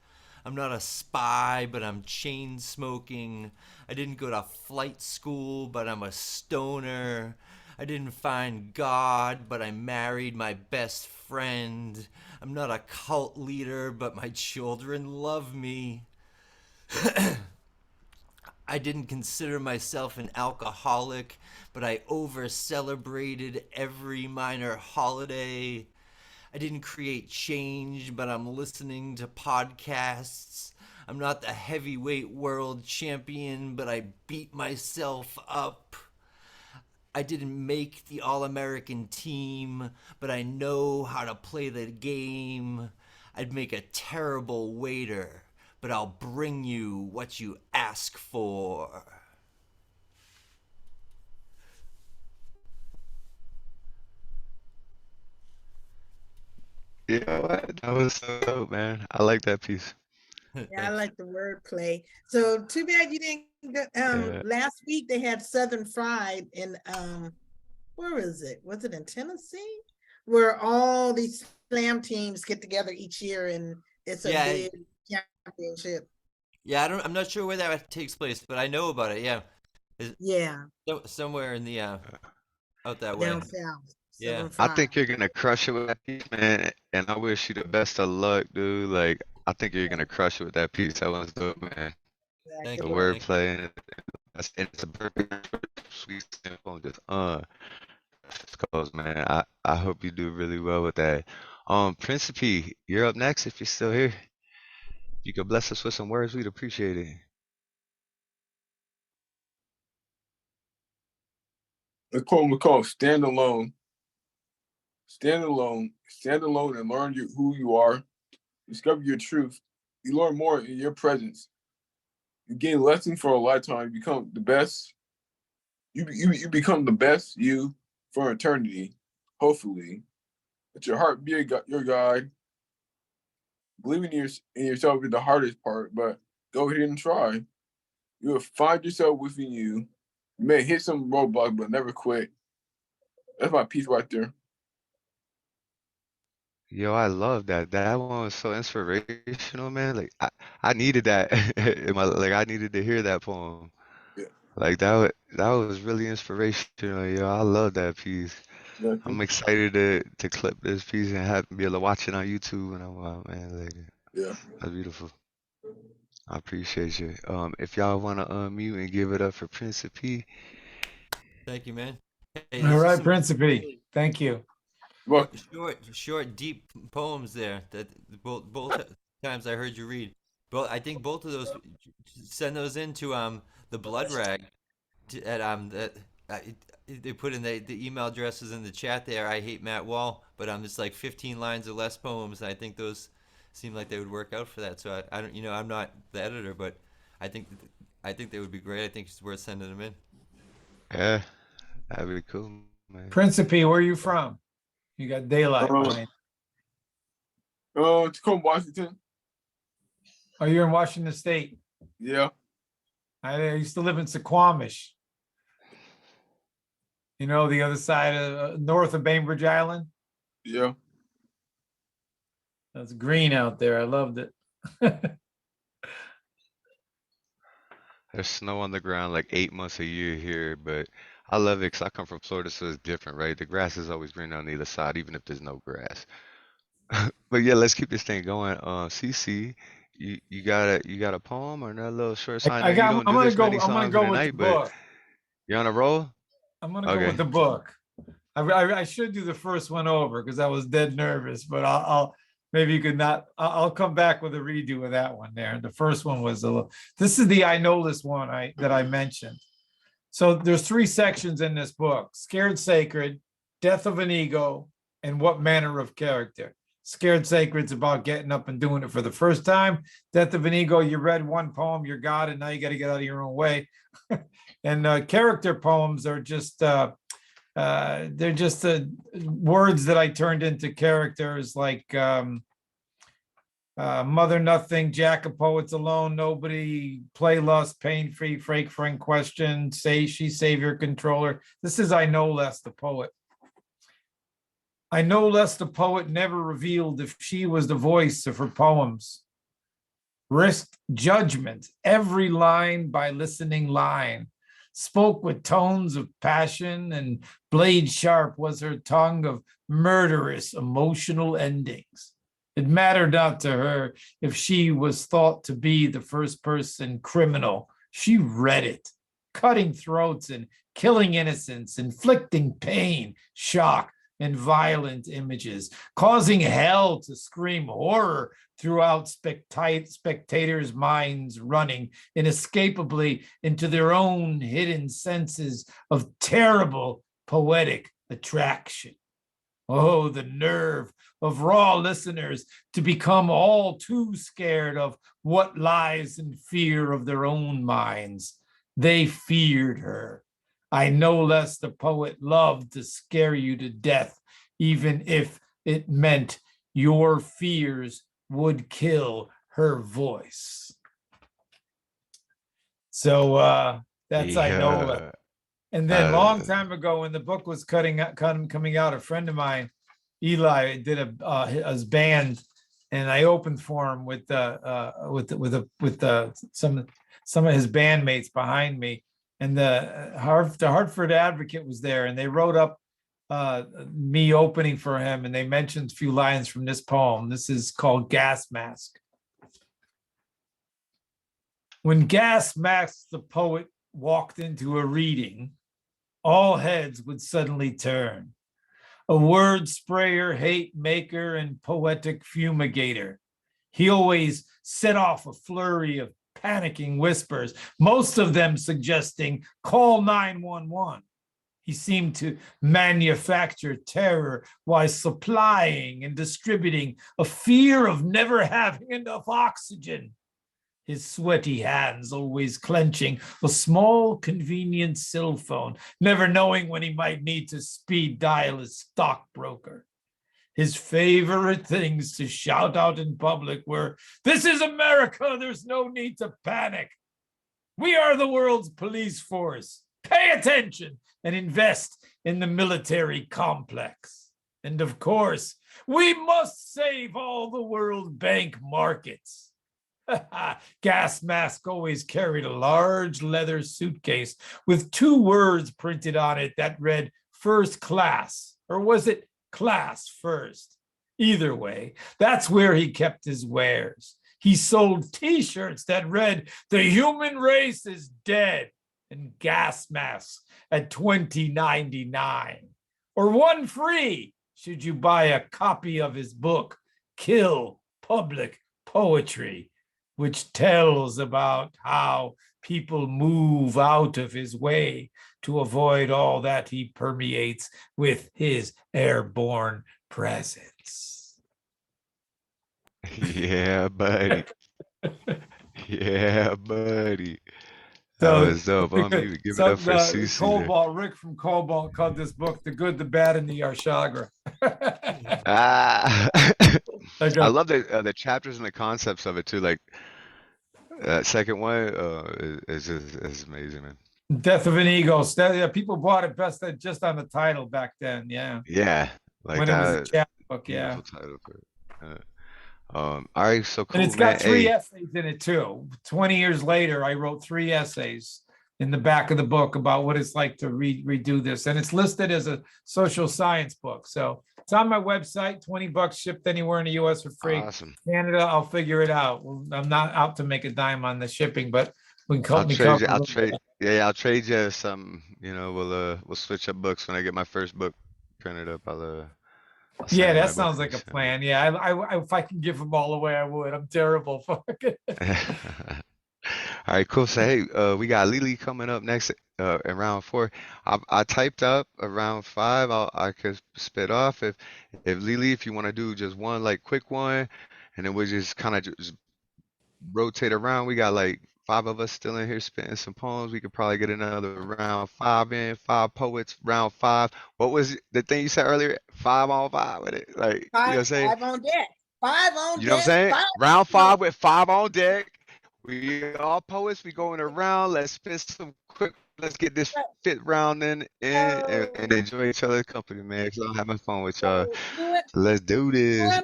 I'm not a spy, but I'm chain smoking. I didn't go to flight school, but I'm a stoner. I didn't find God, but I married my best friend. I'm not a cult leader, but my children love me. I didn't consider myself an alcoholic, but I over celebrated every minor holiday. I didn't create change, but I'm listening to podcasts. I'm not the heavyweight world champion, but I beat myself up. I didn't make the All-American team, but I know how to play the game. I'd make a terrible waiter, but I'll bring you what you ask for. Yeah, what? That was so dope, man. I like that piece. Yeah, I like the wordplay. So too bad you didn't Yeah. last week they had Southern Fried in where was it? Was it in Tennessee? Where all these slam teams get together each year and it's a Yeah, big championship. yeah. I'm not sure where that takes place, but I know about it. Yeah. Yeah. Somewhere in the out that way. Down south. Yeah. Southern I Fried. think you're gonna crush it with that piece, man. And I wish you the best of luck, dude. Like, I think you're gonna crush it with that piece. That one's dope, man. Thank The you. wordplay and it's a perfect sweet simple just goes, man. I hope you do really well with that. Principe, you're up next if you're still here. If you could bless us with some words, we'd appreciate it. The poem is called Stand Alone. Stand alone. Stand alone and learn who you are. Discover your truth. You learn more in your presence. You gain lessons for a lifetime. You become the best. You become the best you for eternity. Hopefully, let your heart be your guide. Believing in yourself is the hardest part, but go ahead and try. You will find yourself within you. You may hit some roadblocks, but never quit. That's my piece right there. Yo, I love that. That one was so inspirational, man. Like I needed that in my like I needed to hear that poem. Yeah. Like that was really inspirational, yo. I love that piece. Yeah, I'm excited to clip this piece and have be able to watch it on YouTube when I'm out, man. Like yeah. that's beautiful. I appreciate you. If y'all wanna unmute and give it up for Principe. Thank you, man. Hey, All these are right, some Principe. Thank you. short, deep poems there that both times I heard you read. I think both of those send those into the blood rag at that they put in the email addresses in the chat there. I hate Matt Wall, but it's like 15 lines or less poems. And I think those seem like they would work out for that. So I don't, I'm not the editor, but I think they would be great. I think it's worth sending them in. Yeah, that'd be cool, man. Principe, where are you from? You got daylight behind. Tacoma, Washington. Oh, you're in Washington State. Yeah. I used to live in Suquamish. You know, the other side of north of Bainbridge Island. Yeah. That's green out there. I loved it. There's snow on the ground like 8 months a year here, but I love it because I come from Florida, so it's different, right? The grass is always green on either side, even if there's no grass. But yeah, let's keep this thing going. CC, you got a poem or another little short sign? I know you don't do this many songs in a night, but you're on a roll? I'm gonna go with the book. I should do the first one over because I was dead nervous, but I'll maybe you could not. I'll come back with a redo of that one there. The first one was a little. This is the I know this one that I mentioned. So there's 3 sections in this book: Scared Sacred, Death of an Ego, and What Manner of Character. Scared Sacred's about getting up and doing it for the first time. Death of an Ego, you read one poem, you're God, and now you got to get out of your own way. And character poems are just they're just words that I turned into characters like Mother Nothing, Jack of Poets Alone, Nobody, Play Lust, Pain Free, Fake Friend Question, Say She Savior Controller. This is I Know Less, the poet. I know less the poet never revealed if she was the voice of her poems. risked judgment, every line by listening line, spoke with tones of passion, and blade sharp was her tongue of murderous emotional endings. It mattered not to her if she was thought to be the first person criminal. She read it, cutting throats and killing innocents, inflicting pain, shock, and violent images, causing hell to scream horror throughout spectators' minds, running inescapably into their own hidden senses of terrible poetic attraction. Oh, the nerve of raw listeners to become all too scared of what lies in fear of their own minds. They feared her. I no less the poet loved to scare you to death, even if it meant your fears would kill her voice. So that's Inola. Yeah. And then long time ago, when the book was coming out, a friend of mine, Eli, did his band, and I opened for him with some of his bandmates behind me, and the Hartford Advocate was there, and they wrote up me opening for him, and they mentioned a few lines from this poem. This is called Gas Mask. When Gas Mask the poet walked into a reading, all heads would suddenly turn. A word sprayer, hate maker, and poetic fumigator. He always set off a flurry of panicking whispers, most of them suggesting call 911. He seemed to manufacture terror while supplying and distributing a fear of never having enough oxygen. His sweaty hands always clenching a small, convenient cell phone, never knowing when he might need to speed dial his stockbroker. His favorite things to shout out in public were, "This is America, there's no need to panic. We are the world's police force. Pay attention and invest in the military complex. And of course, we must save all the world bank markets." Gas Mask always carried a large leather suitcase with 2 words printed on it that read first class, or was it class first? Either way, that's where he kept his wares. He sold t-shirts that read, "The human race is dead," and gas masks at $20.99, or 1 free should you buy a copy of his book, Kill Public Poetry, which tells about how people move out of his way to avoid all that he permeates with his airborne presence. Yeah, buddy. Yeah, buddy. That was dope. Give it up for CC there. Cobalt, Rick from Cobalt called this book The Good, the Bad, and the Arshagra. I love the chapters and the concepts of it too. Like that second one is amazing, man. Death of an Ego. Yeah, people bought it best just on the title back then. Yeah. Yeah, like when that. It was a chapbook. Yeah. Title for it. All right, so cool. And it's got 3 essays in it too. 20 years later, I wrote 3 essays in the back of the book about what it's like to redo this, and it's listed as a social science book. So it's on my website. $20 shipped anywhere in the U.S. for free. Awesome. Canada, I'll figure it out. Well, I'm not out to make a dime on the shipping, but we can I'll trade you some. You know, we'll switch up books when I get my first book printed up. I'll yeah, that sounds like a plan. Yeah, I if I can give them all away, I would. I'm terrible. Fuck it. All right, cool. So hey, we got LeeLee coming up next in round 4. I typed up around 5. I could spit off if LeeLee, if you want to do just one like quick one, and then we'll just kind of just rotate around. We got like 5 of us still in here spitting some poems. We could probably get another round 5 in. 5 poets, round 5. What was the thing you said earlier? 5 on 5 with it, like you know what I'm saying? 5 on deck. 5 on deck. You know what I'm saying? Round 5 with 5 on deck. We all poets. We going around. Let's spit some quick. Let's get this fit round in and enjoy each other's company, man. Cause I'm having fun with y'all. Let's do this.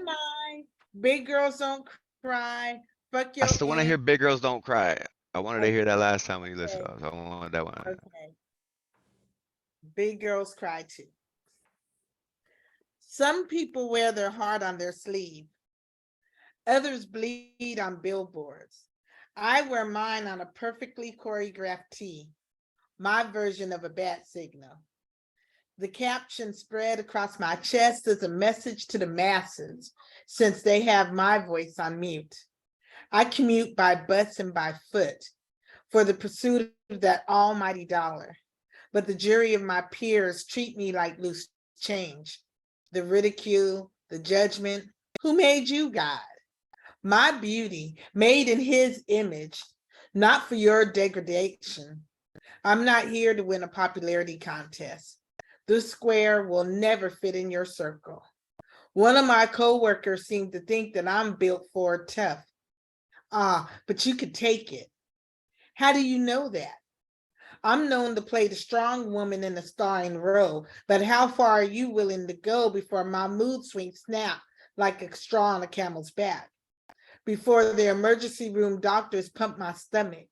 Big girls don't cry. Fuck I your still want to hear aunt. Big Girls Don't Cry. I wanted to hear that last time when you listened. Okay. So I want that one. Okay. Big girls cry too. Some people wear their heart on their sleeve. Others bleed on billboards. I wear mine on a perfectly choreographed tee, my version of a bat signal. The caption spread across my chest is a message to the masses, since they have my voice on mute. I commute by bus and by foot for the pursuit of that almighty dollar. But the jury of my peers treat me like loose change. The ridicule, the judgment, who made you God? My beauty, made in his image, not for your degradation. I'm not here to win a popularity contest. This square will never fit in your circle. One of my coworkers seemed to think that I'm built for tough. But you could take it. How do you know that? I'm known to play the strong woman in the starring role, but how far are you willing to go before my mood swings snap like a straw on a camel's back? Before the emergency room doctors pump my stomach?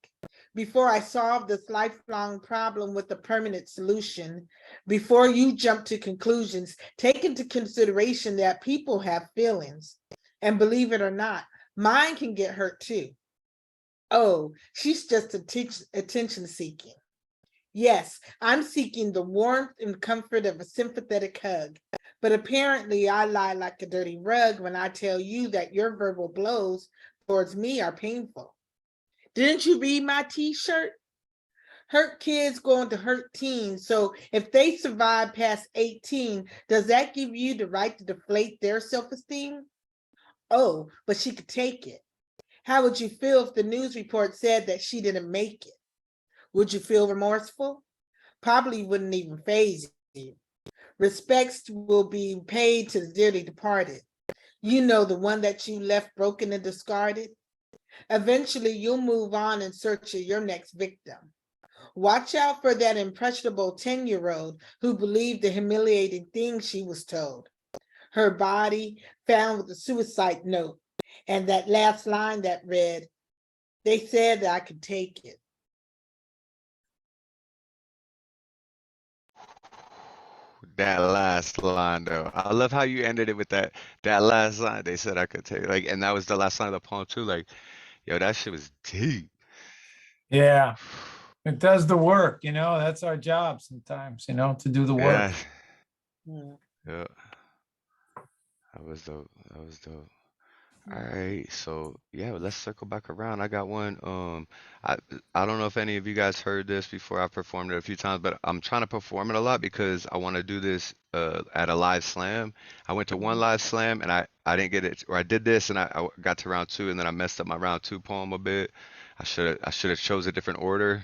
Before I solve this lifelong problem with a permanent solution? Before you jump to conclusions, take into consideration that people have feelings. And believe it or not, mine can get hurt too. Oh, she's just attention seeking. Yes, I'm seeking the warmth and comfort of a sympathetic hug. But apparently I lie like a dirty rug when I tell you that your verbal blows towards me are painful. Didn't you read my t-shirt? Hurt kids going to hurt teens. So if they survive past 18, does that give you the right to deflate their self-esteem? Oh, but she could take it. How would you feel if the news report said that she didn't make it? Would you feel remorseful? Probably wouldn't even faze you. Respects will be paid to the dearly departed. You know, the one that you left broken and discarded. Eventually, you'll move on in search of your next victim. Watch out for that impressionable 10-year-old who believed the humiliating things she was told. Her body found with a suicide note, and that last line that read, "They said that I could take it." That last line though. I love how you ended it with that last line. They said I could take like, and that was the last line of the poem too. Like, yo, that shit was deep. Yeah, it does the work, that's our job sometimes, to do the work. Yeah. Yeah. That was dope. That was dope. All right, so yeah, let's circle back around. I got one. I I don't know if any of you guys heard this before. I've performed it a few times, but I'm trying to perform it a lot because I want to do this at a live slam. I went to one live slam and I didn't get it, or I did this and I got to round two and then I messed up my round two poem a bit. I should have chose a different order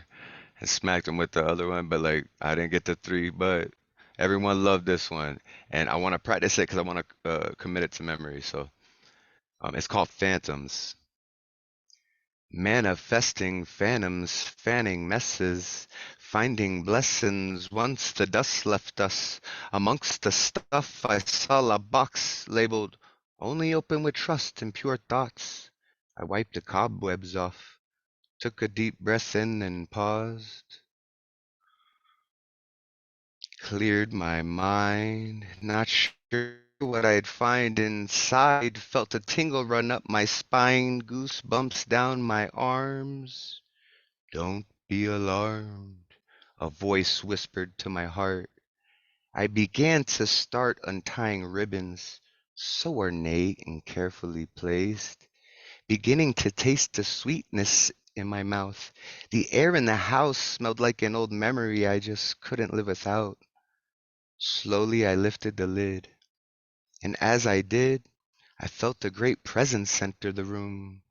and smacked them with the other one, but like I didn't get the three, but everyone loved this one and I want to practice it because I want to commit it to memory. So. It's called Phantoms. Manifesting phantoms, fanning messes, finding blessings once the dust left us. Amongst the stuff I saw a box labeled only open with trust and pure thoughts. I wiped the cobwebs off, took a deep breath in and paused. Cleared my mind, not sure what I'd find inside. Felt a tingle run up my spine, goosebumps down my arms. Don't be alarmed, a voice whispered to my heart. I began to start untying ribbons, so ornate and carefully placed, beginning to taste the sweetness in my mouth. The air in the house smelled like an old memory I just couldn't live without. Slowly I lifted the lid, and as I did, I felt a great presence enter the room.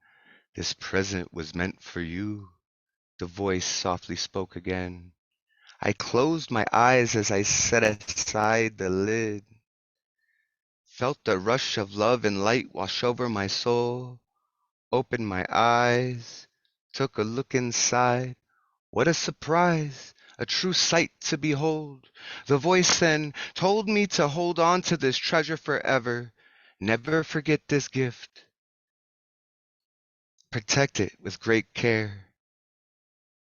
This present was meant for you, the voice softly spoke again. I closed my eyes as I set aside the lid, felt the rush of love and light wash over my soul, opened my eyes, took a look inside. What a surprise! A true sight to behold. The voice then told me to hold on to this treasure forever. Never forget this gift. Protect it with great care.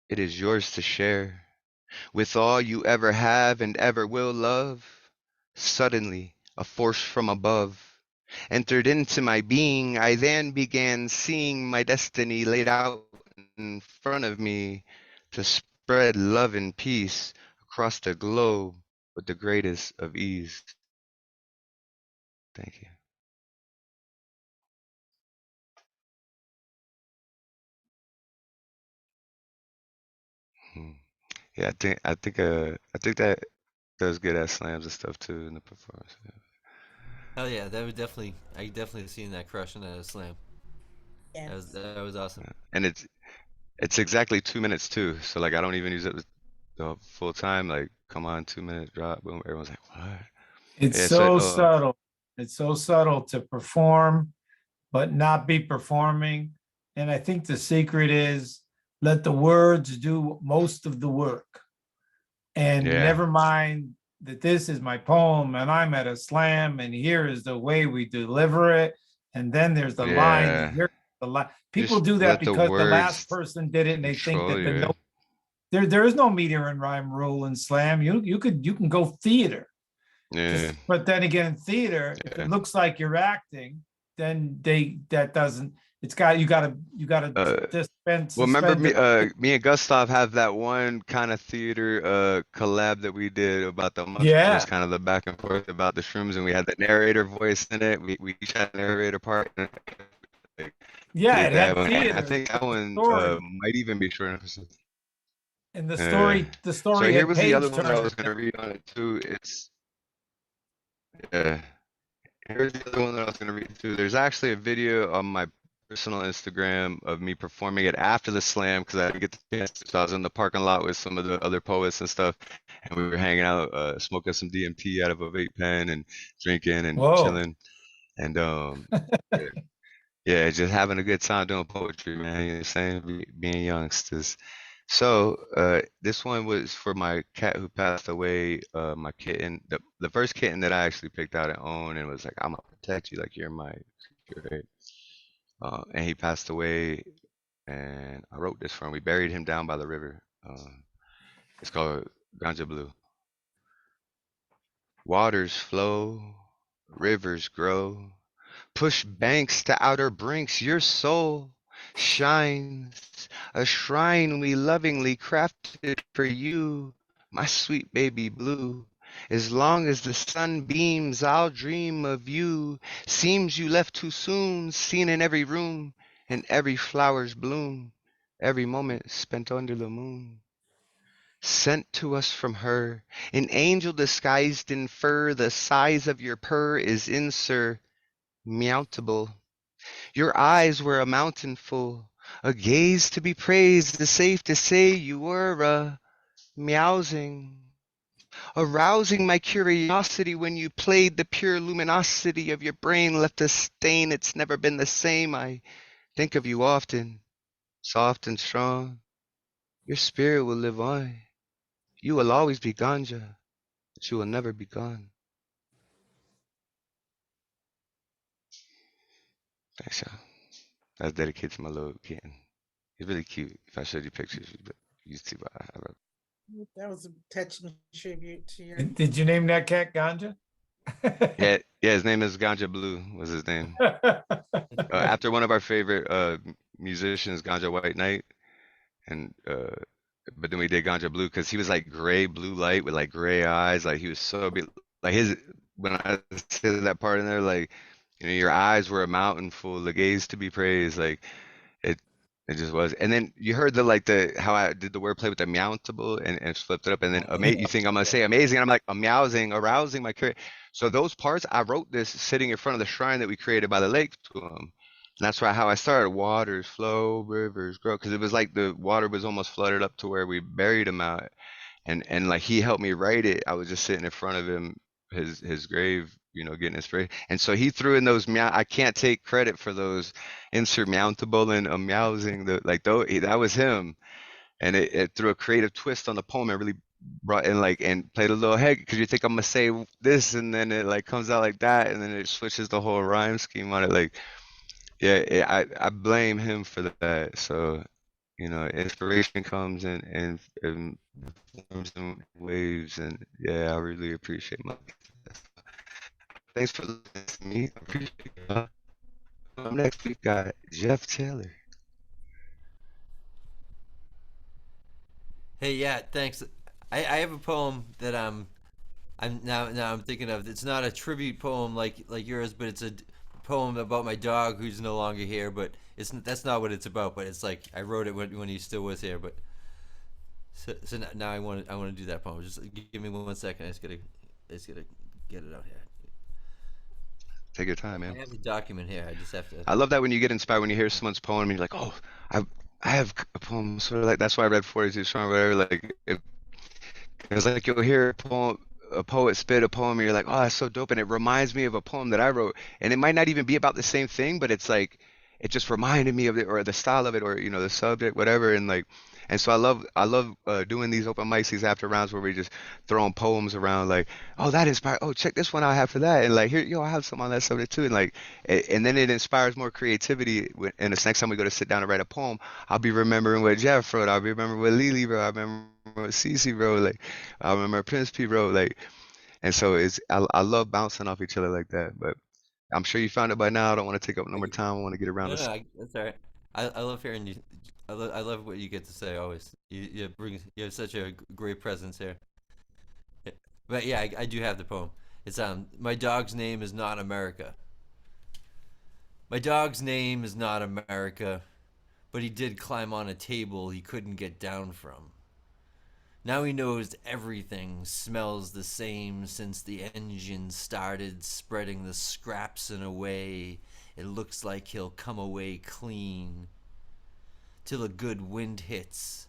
It is yours to share with all you ever have and ever will love. Suddenly, a force from above entered into my being. I then began seeing my destiny laid out in front of me to spread love and peace across the globe with the greatest of ease. Thank you. Hmm. Yeah, I think that does good at slams and stuff too in the performance. Yeah. Hell yeah, that would definitely. I definitely seen that crushing at a slam. That was awesome. And it's exactly 2 minutes too. So like I don't even use it the full time. Like come on, 2 minute drop. Boom. Everyone's like, what? It's Yeah. so So subtle. It's so subtle to perform, but not be performing. And I think the secret is let the words do most of the work. And yeah. never mind that this is my poem and I'm at a slam and here is the way we deliver it. And then there's the line. Yeah. Here's the line. People Just do that let the because the last words person did it and they think control that the you. note there is no meter and rhyme rule in slam. You can go theater. Yeah. But then again, in theater, if it looks like you're acting, then that doesn't. It's got you gotta dispense. Well, remember me, suspend me and Gustav have that one kind of theater collab that we did about the month, Yeah. just kind of the back and forth about the shrooms, and we had the narrator voice in it. We each had a narrator part. And, like, Yeah, did it that had one. I theater. think that The one story might even be short enough. and the Yeah. So story here had was the other page one that I turn. was gonna read on it too. It's yeah. Here's the other one that I was gonna read too. There's actually a video on my personal Instagram of me performing it after the slam because I didn't get the chance to. So I was in the parking lot with some of the other poets and stuff, and we were hanging out, smoking some DMT out of a vape pen and drinking and Whoa. chilling, and yeah, yeah, just having a good time doing poetry, man. You know what I'm saying? Being youngsters. So, this one was for my cat who passed away, my kitten, the first kitten that I actually picked out and owned and was like, I'm gonna protect you like you're my secret. And he passed away, and I wrote this for him. We buried him down by the river. It's called Ganja Blue. Waters flow, rivers grow, push banks to outer brinks. Your soul shines, a shrine we lovingly crafted for you, my sweet baby blue. As long as the sun beams, I'll dream of you. Seems you left too soon, seen in every room, and every flower's bloom, every moment spent under the moon. Sent to us from her, an angel disguised in fur, the size of your purr is insurmountable. Your eyes were a mountain full, a gaze to be praised. It's safe to say you were meowsing, arousing my curiosity when you played. The pure luminosity of your brain left a stain. It's never been the same. I think of you often, soft and strong. Your spirit will live on. You will always be ganja, but you will never be gone. Thanks, y'all. That's dedicated to my little kitten. He's really cute. If I showed you pictures, you'd see why I wrote. That was a touching tribute to your. Did you name that cat Ganja? Yeah, his name is Ganja Blue. Was his name? After one of our favorite musicians, Ganja White Knight, and but then we did Ganja Blue because he was like gray blue light with like gray eyes. Like he was so big. Like his when I said that part in there, like your eyes were a mountain full, the gaze to be praised. Like it, it just was. And then you heard the how I did the wordplay with the meowntable and flipped it up. And then you think I'm gonna say amazing, and I'm like I'm meowsing, arousing my curiosity. So those parts, I wrote this sitting in front of the shrine that we created by the lake to him. And that's how I started. Waters flow, rivers grow, because it was like the water was almost flooded up to where we buried him out. And like he helped me write it. I was just sitting in front of him, his grave, getting inspiration. And so he threw in those meow. I can't take credit for those insurmountable and meowsing. That was him. And it threw a creative twist on the poem and really brought in and played a little head because you think I'm gonna say this and then it comes out like that and then it switches the whole rhyme scheme on it. Yeah, I blame him for that. So, inspiration comes in forms and waves, and yeah, I really appreciate my. Thanks for listening to me. I appreciate it. Next we got Jeff Taylor. Hey, yeah, thanks. I have a poem that I'm thinking of. It's not a tribute poem like yours, but it's a poem about my dog who's no longer here. But that's not what it's about. But it's like I wrote it when he still was here. But so now I want to do that poem. Just give me 1 second. I just gotta get it out here. Take your time, man. I have the document here. I just have to. I love that when you get inspired, when you hear someone's poem, and you're like, oh, I have a poem sort of like that's why I read 42 Strong, whatever. Like, it's like you'll hear a poet spit a poem, and you're like, oh, that's so dope, and it reminds me of a poem that I wrote, and it might not even be about the same thing, but it's like it just reminded me of it, or the style of it, or the subject, whatever, and like. And so I love doing these open mics, these after rounds where we just throwing poems around, like, oh, that inspired. Oh, check this one out I have for that, and like here, I have some on that subject too, and like, and then it inspires more creativity. And the next time we go to sit down and write a poem, I'll be remembering what Jeff wrote. I'll be remembering what LeeLee wrote. I remember what Cece wrote. Like, I remember Principe wrote. Like, and so I love bouncing off each other like that. But I'm sure you found it by now. I don't want to take up no more time. I want to get around No, to. that's all right. I love hearing you. I love what you get to say always. You have such a great presence here. Yeah. But yeah, I do have the poem. It's my dog's name is not America. My dog's name is not America, but he did climb on a table he couldn't get down from. Now he knows everything smells the same since the engine started spreading the scraps in a way it looks like he'll come away clean. Till a good wind hits,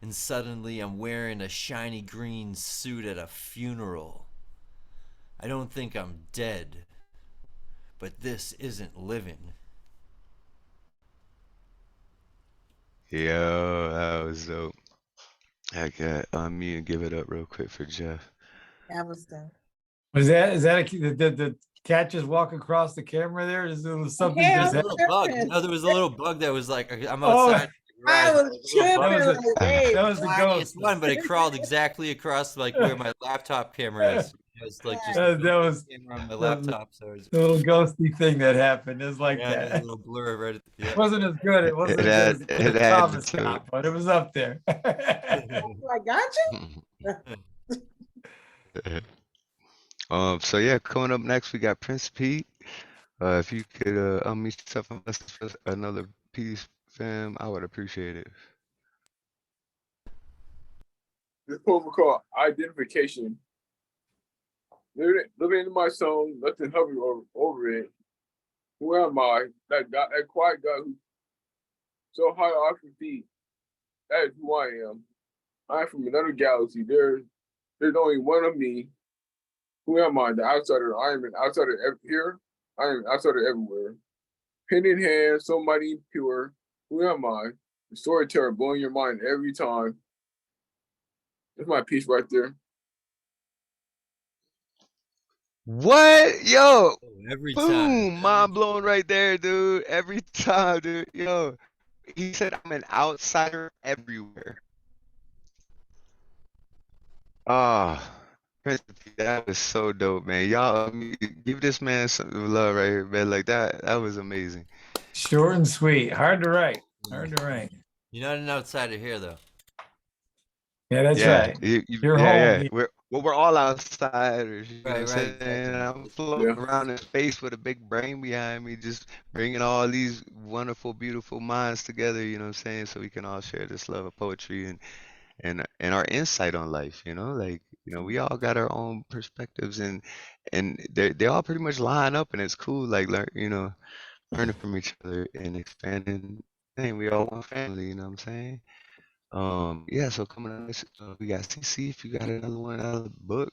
and suddenly I'm wearing a shiny green suit at a funeral. I don't think I'm dead, but this isn't living. Yo, that was dope. I got me and give it up real quick for Jeff. That was the Was that is that the cat just walk across the camera there? Is there something There just was a little bug. No, there was a little bug that was like I'm Oh, outside. I Right, was tripping like, hey, that was the tiniest ghost. one, but it crawled exactly across like where my laptop camera is. It's like just That the was camera on my that was laptop, so it's the little ghosty thing that happened. It's like yeah, there's a that. little blur right at the, It wasn't as good. It wasn't It as good had as it the had Thomas to. cop, but it was up there. I got you. So yeah, coming up next we got Principe. If you could unmute yourself and bless us for another piece, fam, I would appreciate it. This poem is called Identification. Living in my soul, nothing hovering over it. Who am I? That quiet guy who's so high off your feet. That is who I am. I am from another galaxy. There's only one of me. Who am I? The outsider. I am an outsider here. I am an outsider everywhere. Pen in hand, so mighty pure. Who am I? The storyteller blowing your mind every time. That's my piece right there. What? Yo, every boom, time. mind blown right there, dude. Every time, dude. Yo, he said I'm an outsider everywhere. Ah, Principe, that was so dope, man. Y'all, give this man some love right here, man. Like that was amazing. Short and sweet. Hard to write. Hard to write. You're not an outsider here, though. Yeah, that's Yeah, right. You're yeah. home. We're all outsiders, you know what I'm Right, saying? exactly. I'm floating around in space with a big brain behind me, just bringing all these wonderful, beautiful minds together, you know what I'm saying? So we can all share this love of poetry and our insight on life, like, we all got our own perspectives and they all pretty much line up and it's cool, like, learning from each other and expanding. Hey, we all one family, you know what I'm saying? Yeah, so coming up next, we got CC. If you got another one out of the book,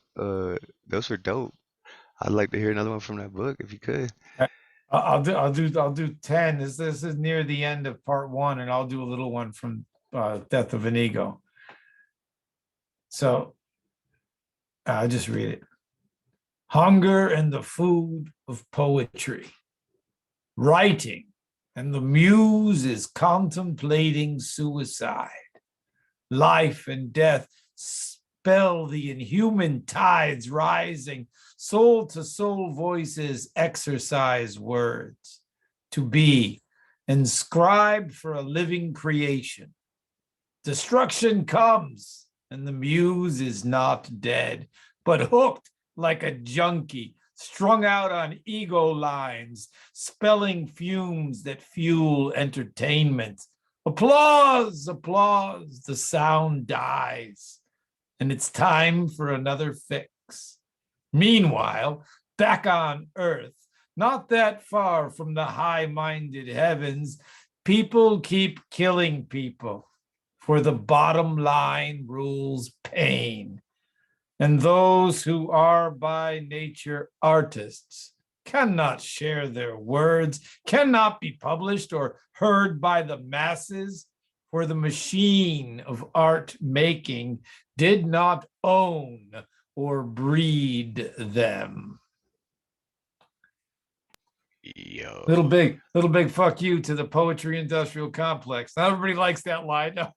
those were dope. I'd like to hear another one from that book if you could. I'll do 10. This is near the end of part 1, and I'll do a little one from Death of an Ego. So I'll just read it. Hunger and the food of poetry. Writing and the muse is contemplating suicide. Life and death spell the inhuman tides rising, soul to soul voices exercise words. To be inscribed for a living creation. Destruction comes, and the muse is not dead, but hooked like a junkie, strung out on ego lines, spelling fumes that fuel entertainment. Applause, applause, the sound dies, and it's time for another fix. Meanwhile, back on Earth, not that far from the high-minded heavens, people keep killing people, for the bottom line rules pain. And those who are by nature artists cannot share their words, cannot be published or heard by the masses, for the machine of art making did not own or breed them. Yo. Little big fuck you to the poetry industrial complex. Not everybody likes that line. No.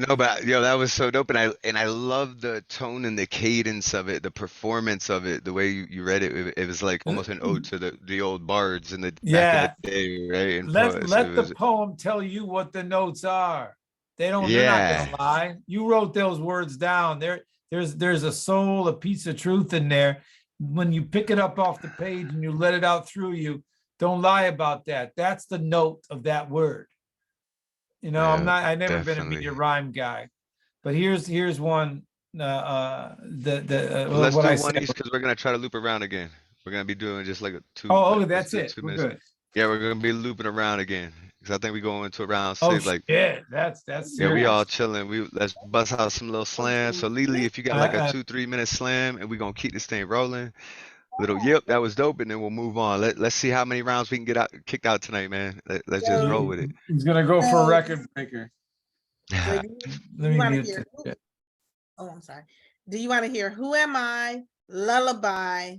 No, but yo, that was so dope, and I love the tone and the cadence of it, the performance of it, the way you read it. It was like almost an ode to the old bards in the back in the day, right? And poets. Let the poem tell you what the notes are. They're not Yeah. gonna lie. You wrote those words down. There's a soul, a piece of truth in there. When you pick it up off the page and you let it out through you, don't lie about that. That's the note of that word. You know, Yeah, I never been a definitely. media rhyme guy, but here's one. Let's What do I one said. each because we're gonna try to loop around again. We're gonna be doing just like a two. Oh, like, that's let's it. do 2 We're minutes. good. Yeah, we're gonna be looping around again because I think we go into around Oh six. Like, shit, that's yeah, we all serious. chilling. Let's bust out some little slams. So LeeLee, if you got like a 2-3 minute slam, and we're gonna keep this thing rolling. Little yep, that was dope, and then we'll move on. Let's see how many rounds we can get kicked out tonight, man. Let's just roll with it. He's gonna go for a record breaker. So Let you me want to mute hear? this. Oh, I'm sorry. Do you want to hear "Who Am I," Lullaby,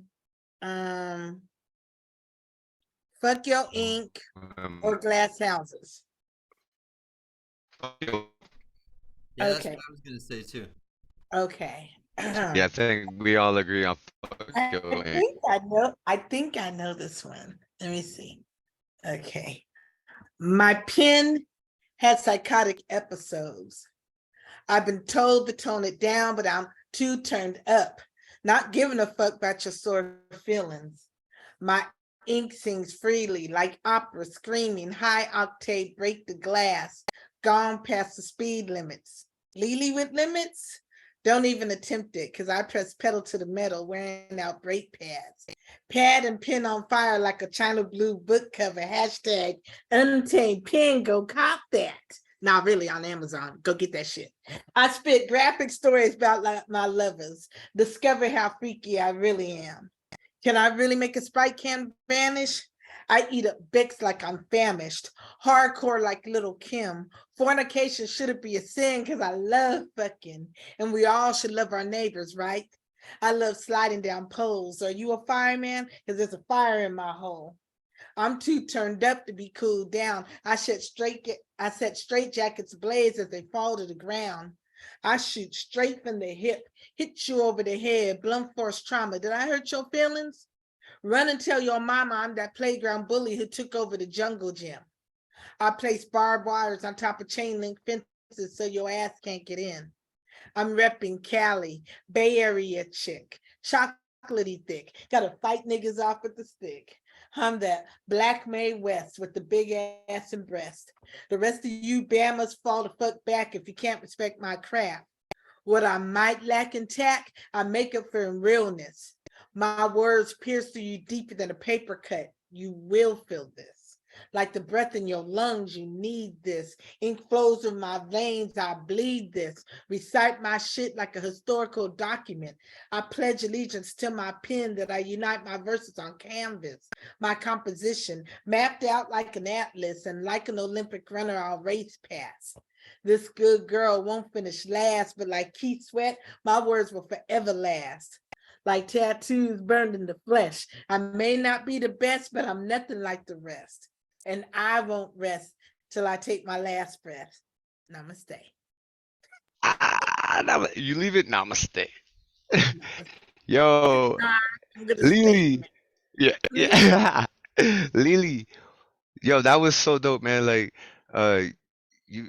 Fuck Your Ink, or Glass Houses? Yeah, that's Okay. what I was gonna say too. Okay. Yeah, I think we all agree on fuck I your ink. think I know. I think I know this one. Let me see. Okay. My pen had psychotic episodes. I've been told to tone it down, but I'm too turned up. Not giving a fuck about your sore feelings. My ink sings freely like opera screaming, high octave, break the glass, gone past the speed limits. LeeLee with limits? Don't even attempt it, because I press pedal to the metal wearing out brake pads. Pad and pen on fire like a China blue book cover. Hashtag untamed pen, go cop that. Not really on Amazon. Go get that shit. I spit graphic stories about my lovers. Discover how freaky I really am. Can I really make a Sprite can vanish? I eat up Bix like I'm famished. Hardcore like Little Kim. Fornication shouldn't be a sin because I love fucking. And we all should love our neighbors, right? I love sliding down poles. Are you a fireman? Because there's a fire in my hole. I'm too turned up to be cooled down. I set straight jackets ablaze as they fall to the ground. I shoot straight from the hip, hit you over the head, blunt force trauma. Did I hurt your feelings? Run and tell your mama I'm that playground bully who took over the jungle gym. I place barbed wires on top of chain link fences so your ass can't get in. I'm repping Cali, Bay Area chick, chocolatey thick, gotta fight niggas off with the stick. I'm that Black Mae West with the big ass and breast. The rest of you Bamas fall the fuck back if you can't respect my craft. What I might lack in tact, I make up for in realness. My words pierce through you deeper than a paper cut. You will feel this. Like the breath in your lungs, you need this. Ink flows through my veins, I bleed this. Recite my shit like a historical document. I pledge allegiance to my pen that I unite my verses on canvas. My composition mapped out like an atlas, and like an Olympic runner, I'll race past. This good girl won't finish last, but like Keith Sweat, my words will forever last. like tattoos burned in the flesh. I may not be the best, but I'm nothing like the rest. And I won't rest till I take my last breath. Namaste. You leave it? Namaste. Yo, I'm gonna stay. LeeLee. Yeah, yeah. LeeLee. Yo, that was so dope, man. Like, uh, you,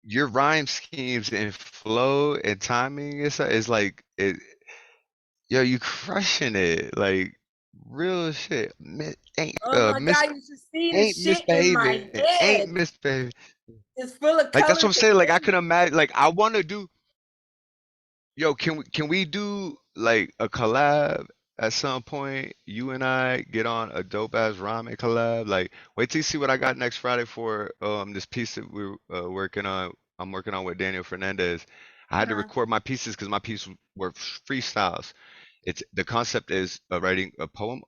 your rhyme schemes and flow and timing is like it. Yo, you crushing it. Like, real shit. Oh my God, you should see the Ain't shit in my misbehaving. Ain't head. misbehaving. It's full of Like that's what colors I'm and saying. Like I things. can imagine. Like I want to do. Yo, can we do like a collab at some point? You and I get on a dope ass ramen collab. Like, wait till you see what I got next Friday for this piece that we're working on. I'm working on with Daniel Fernandez. I had to Uh-huh. record my pieces because my pieces were freestyles. It's the concept is writing a poem.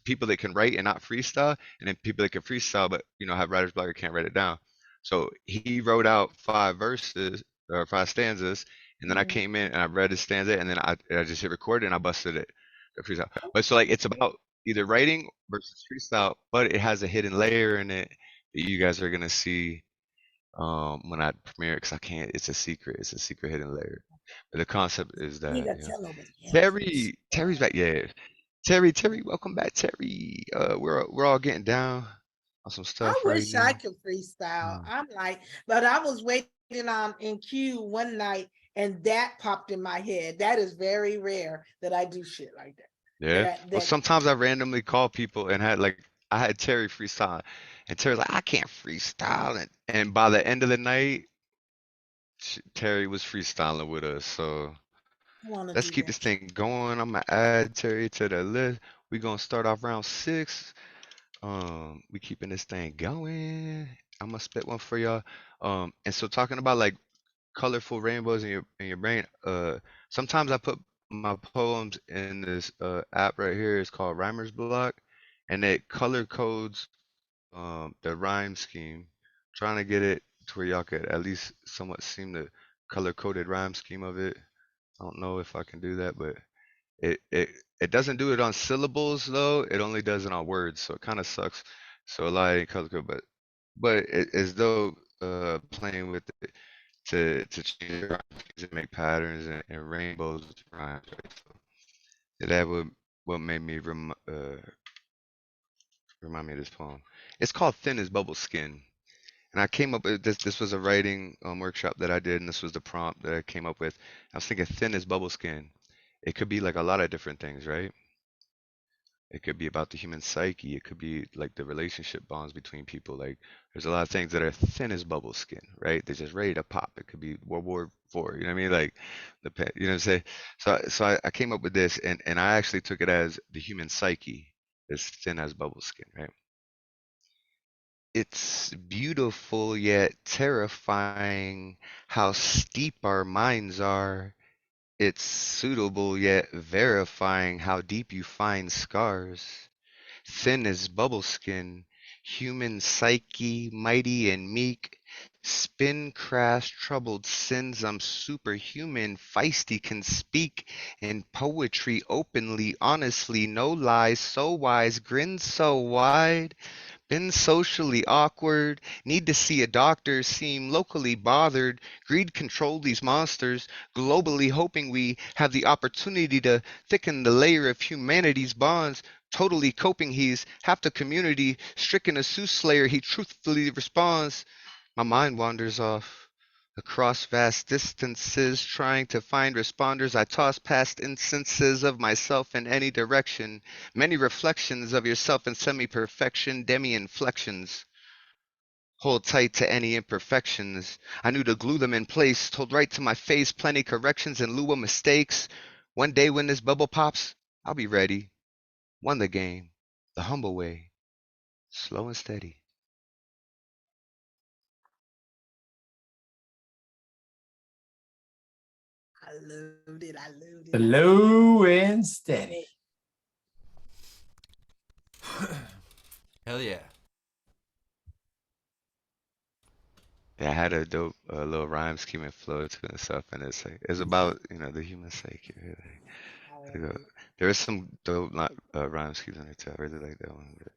People that can write and not freestyle, and then people that can freestyle but have writer's block or can't write it down. So he wrote out 5 verses or 5 stanzas, and then I Mhm. came in and I read the stanza, and then I just hit record and I busted it, the freestyle. But so like it's about either writing versus freestyle, but it has a hidden layer in it that you guys are gonna see when I premiere it, because I can't. It's a secret. It's a secret hidden layer. But the concept is You that gotta tell nobody else. Terry's back. Yeah, Terry, welcome back, Terry. We're all getting down on some I stuff right wish I now. could freestyle. Uh, I'm like, but I was waiting on in queue one night and that popped in my head. That is very rare that I do shit like that. Yeah. Well, sometimes I randomly call people and I had Terry freestyle, and Terry's like, I can't freestyle, and by the end of the night, Terry was freestyling with us. So I want to let's do keep that. this thing going. I'm gonna add Terry to the list. We're gonna start off round 6. We keeping this thing going. I'm gonna spit one for y'all. And so talking about like colorful rainbows in your brain. Sometimes I put my poems in this app right here. It's called Rhymer's Block, and it color codes the rhyme scheme. Trying to get it to where y'all could at least somewhat seem the color coded rhyme scheme of it. I don't know if I can do that, but it it it doesn't do it on syllables though. It only does it on words, so it kind of sucks. So a lot of color code, but as though playing with it to change rhymes and make patterns and rainbows with rhymes. Right? So that what made me remind me of this poem. It's called "Thin as Bubble Skin," and I came up with this. This was a writing workshop that I did, and this was the prompt that I came up with. I was thinking "thin as bubble skin." It could be like a lot of different things, right? It could be about the human psyche. It could be like the relationship bonds between people. Like there's a lot of things that are thin as bubble skin, right? They're just ready to pop. It could be World War IV. You know what I mean? Like you know what I'm saying? So I came up with this, and I actually took it as the human psyche is thin as bubble skin, right? It's beautiful yet terrifying how steep our minds are. It's suitable yet verifying how deep you find scars. Thin as bubble skin, human psyche, mighty and meek. Spin crash, troubled sins, I'm superhuman, feisty, can speak in poetry openly, honestly, no lies, so wise, grin so wide. Been socially awkward, need to see a doctor, seem locally bothered, greed control these monsters, globally hoping we have the opportunity to thicken the layer of humanity's bonds. Totally coping, he's half the community, stricken a soothsayer, he truthfully responds. My mind wanders off. Across vast distances, trying to find responders, I toss past instances of myself in any direction. Many reflections of yourself in semi-perfection, demi-inflections. Hold tight to any imperfections. I knew to glue them in place, told right to my face, plenty corrections in lieu of mistakes. One day when this bubble pops, I'll be ready. Won the game, the humble way, slow and steady. I loved it. I loved it. Slow and steady. Hell yeah. Yeah, I had a dope little rhyme scheme and flow to it and stuff, and it's about the human psyche. Really. Uh, There is some dope rhyme schemes in there too. I really like that one. But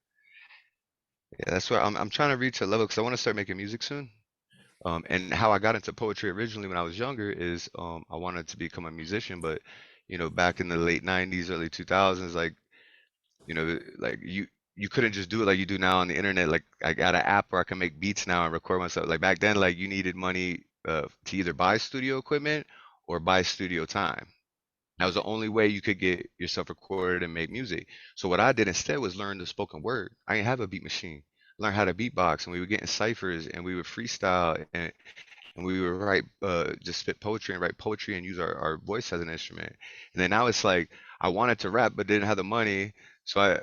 yeah, that's where I'm trying to reach a level because I want to start making music soon. And how I got into poetry originally when I was younger is I wanted to become a musician, but back in the late 90s, early 2000s, like like you couldn't just do it like you do now on the internet. Like I got an app where I can make beats now and record myself. Like back then, like you needed money to either buy studio equipment or buy studio time. That was the only way you could get yourself recorded and make music. So what I did instead was learn the spoken word. I didn't have a beat machine. Learn how to beatbox, and we would get in ciphers, and we would freestyle, and we would write, just spit poetry and write poetry and use our voice as an instrument. And then now it's like I wanted to rap, but didn't have the money, so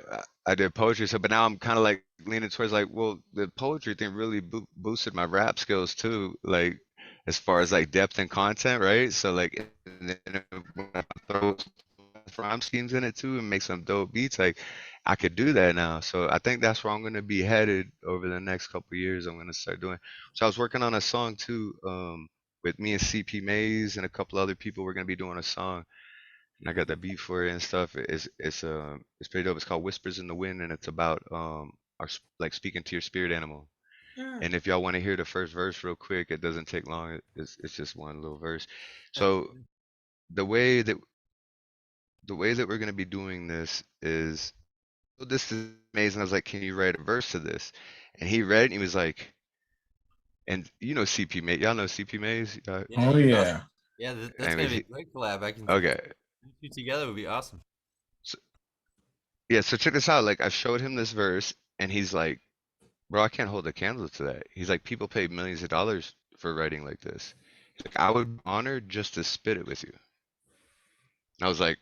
I did poetry. So, but now I'm kind of like leaning towards like, well, the poetry thing really boosted my rap skills too, like as far as like depth and content, right? So like, and then when I throw rhyme schemes in it too and make some dope beats, like I could do that now. So I think that's where I'm gonna be headed over the next couple of years. I'm gonna start doing. So I was working on a song too, with me and CP Mays and a couple other people. We're gonna be doing a song, and I got the beat for it and stuff. It's pretty dope. It's called Whispers in the Wind, and it's about like speaking to your spirit animal. And if y'all want to hear the first verse real quick, it doesn't take long. It's just one little verse. So the way that we're gonna be doing this is, "Oh, this is amazing." I was like, "Can you write a verse to this?" And he read it and he was like, and CP May, y'all know CP Mays? Oh yeah. Yeah, that's gonna Anyways, be a great collab. I can okay. you two together would be awesome. So, yeah, so check this out. Like I showed him this verse and he's like, "Bro, I can't hold a candle to that." He's like, "People pay millions of dollars for writing like this." He's like, "I would be honored just to spit it with you." And I was like,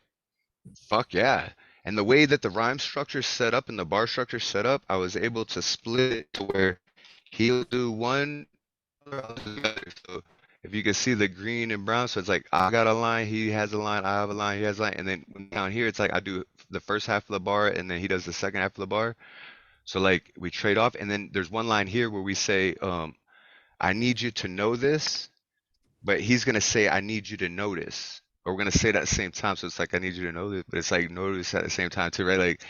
"Fuck yeah." And the way that the rhyme structure set up and the bar structure set up, I was able to split it to where he'll do one, I'll do the other. So if you can see the green and brown, so it's like I got a line, he has a line, I have a line, he has a line, and then down here it's like I do the first half of the bar and then he does the second half of the bar. So like we trade off, and then there's one line here where we say, "I need you to know this," but he's gonna say, "I need you to notice," or we're gonna say it at the same time. So it's like, "I need you to know this," but it's like notice at the same time too, right? Like,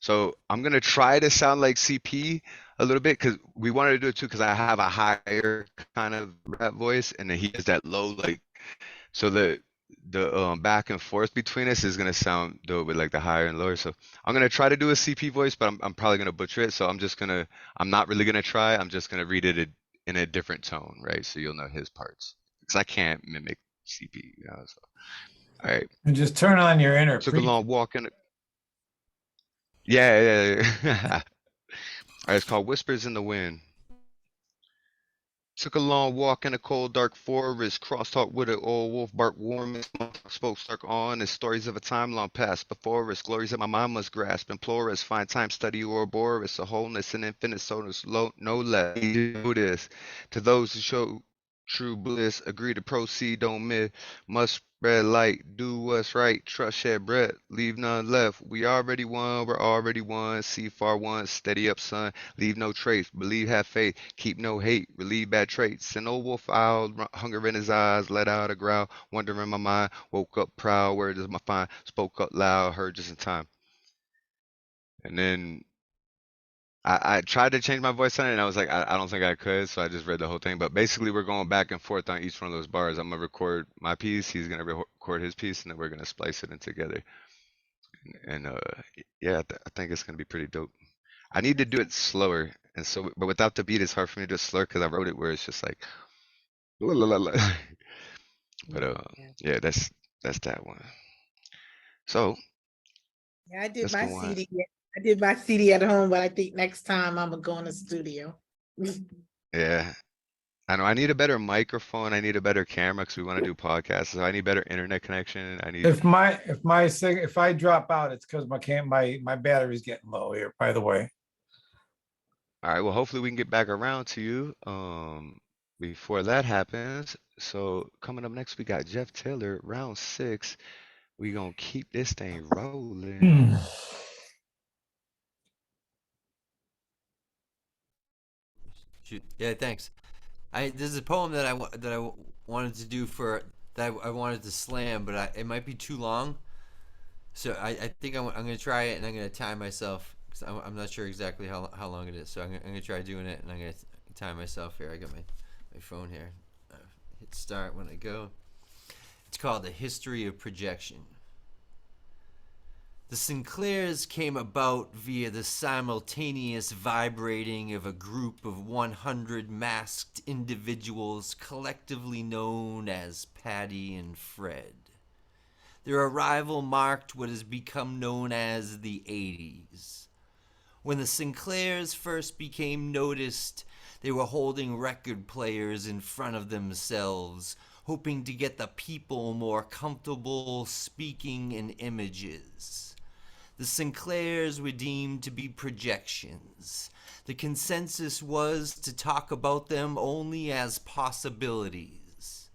so I'm gonna try to sound like CP a little bit because we wanted to do it too because I have a higher kind of rap voice and then he has that low, like, so the back and forth between us is gonna sound dope with like the higher and lower. So I'm gonna try to do a CP voice, but I'm probably gonna butcher it. So I'm not really gonna try. I'm just gonna read it in a different tone, right? So you'll know his parts because I can't mimic CP. So all right. And just turn on your inner Took a preacher. long walk in. Yeah. All right, it's called Whispers in the Wind. Took a long walk in a cold, dark forest, crosstalk with an old wolf, bark warm, and spoke stark on, and stories of a time long past before us, glories that my mind must grasp, implore us, find time, study Ouroboros, a wholeness and infinite soulness, no less. Do this. To those who show true bliss, agree to proceed, don't miss, must spread light, do what's right, trust, shed breath, leave none left. We already won, we're already one, see far one, steady up, son. Leave no trace. Believe, have faith. Keep no hate. Relieve bad traits. Send old wolf out. Hunger in his eyes. Let out a growl. Wonder in my mind. Woke up proud. Where does my find? Spoke up loud. Heard just in time. And then I tried to change my voice on it, and I was like, I don't think I could, so I just read the whole thing. But basically, we're going back and forth on each one of those bars. I'm gonna record my piece. He's gonna record his piece, and then we're gonna splice it in together. And yeah, I think it's gonna be pretty dope. I need to do it slower, and so but without the beat, it's hard for me to do it slower because I wrote it where it's just like, la, la, la, la. But yeah, that's that one. So Yeah, I did let's my go on. CD. I did my CD at home, but I think next time I'm gonna go in the studio. Yeah, I know I need a better microphone. I need a better camera because we want to do podcasts. So I need better internet connection. I need. If I drop out, it's because my battery's getting low here. By the way. All right. Well, hopefully we can get back around to you before that happens. So coming up next, we got Jeff Taylor, round 6. We gonna keep this thing rolling. Shoot. Yeah, thanks. There's a poem that wanted to do for that I wanted to slam, but it might be too long. So I think I'm gonna try it, and I'm gonna time myself because I'm not sure exactly how long it is. So I'm gonna try doing it, and I'm gonna time myself here. I got my phone here. Hit start when I go. It's called The History of Projection. The Sinclairs came about via the simultaneous vibrating of a group of 100 masked individuals collectively known as Patty and Fred. Their arrival marked what has become known as the 80s. When the Sinclairs first became noticed, they were holding record players in front of themselves, hoping to get the people more comfortable speaking in images. The Sinclairs were deemed to be projections. The consensus was to talk about them only as possibilities.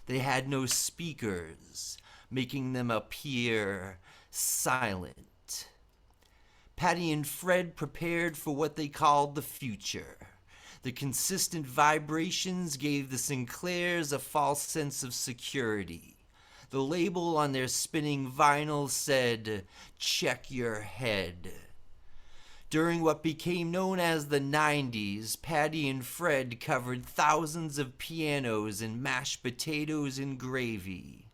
They had no speakers, making them appear silent. Patty and Fred prepared for what they called the future. The consistent vibrations gave the Sinclairs a false sense of security. The label on their spinning vinyl said, "Check your head." During what became known as the 90s, Patty and Fred covered thousands of pianos in mashed potatoes and gravy,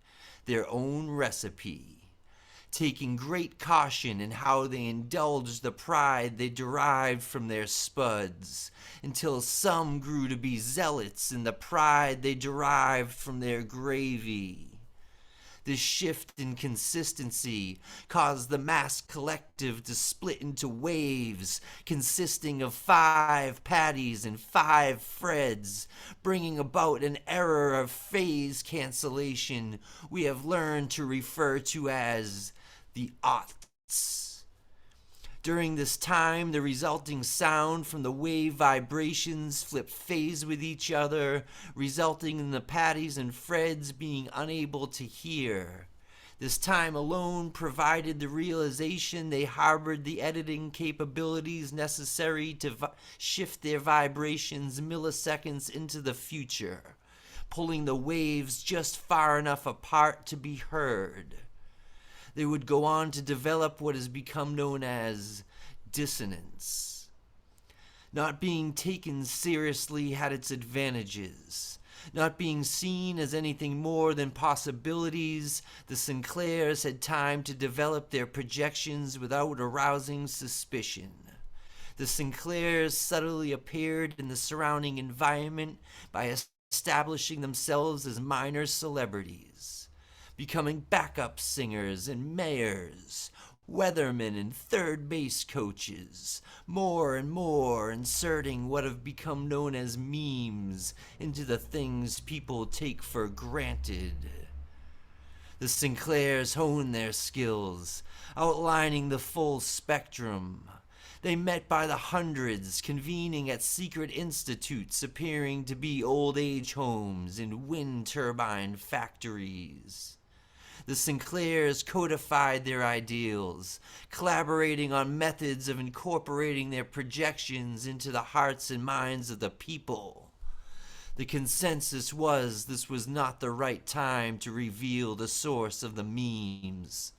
their own recipe, taking great caution in how they indulged the pride they derived from their spuds, until some grew to be zealots in the pride they derived from their gravy. This shift in consistency caused the mass collective to split into waves consisting of 5 Patties and 5 Freds, bringing about an error of phase cancellation we have learned to refer to as the aughts. During this time, the resulting sound from the wave vibrations flipped phase with each other, resulting in the Patties and Freds being unable to hear. This time alone provided the realization they harbored the editing capabilities necessary to shift their vibrations milliseconds into the future, pulling the waves just far enough apart to be heard. They would go on to develop what has become known as dissonance. Not being taken seriously had its advantages. Not being seen as anything more than possibilities, the Sinclairs had time to develop their projections without arousing suspicion. The Sinclairs subtly appeared in the surrounding environment by establishing themselves as minor celebrities, becoming backup singers and mayors, weathermen and third base coaches, more and more inserting what have become known as memes into the things people take for granted. The Sinclairs honed their skills, outlining the full spectrum. They met by the hundreds, convening at secret institutes appearing to be old age homes and wind turbine factories. The Sinclairs codified their ideals, collaborating on methods of incorporating their projections into the hearts and minds of the people. The consensus was this was not the right time to reveal the source of the memes.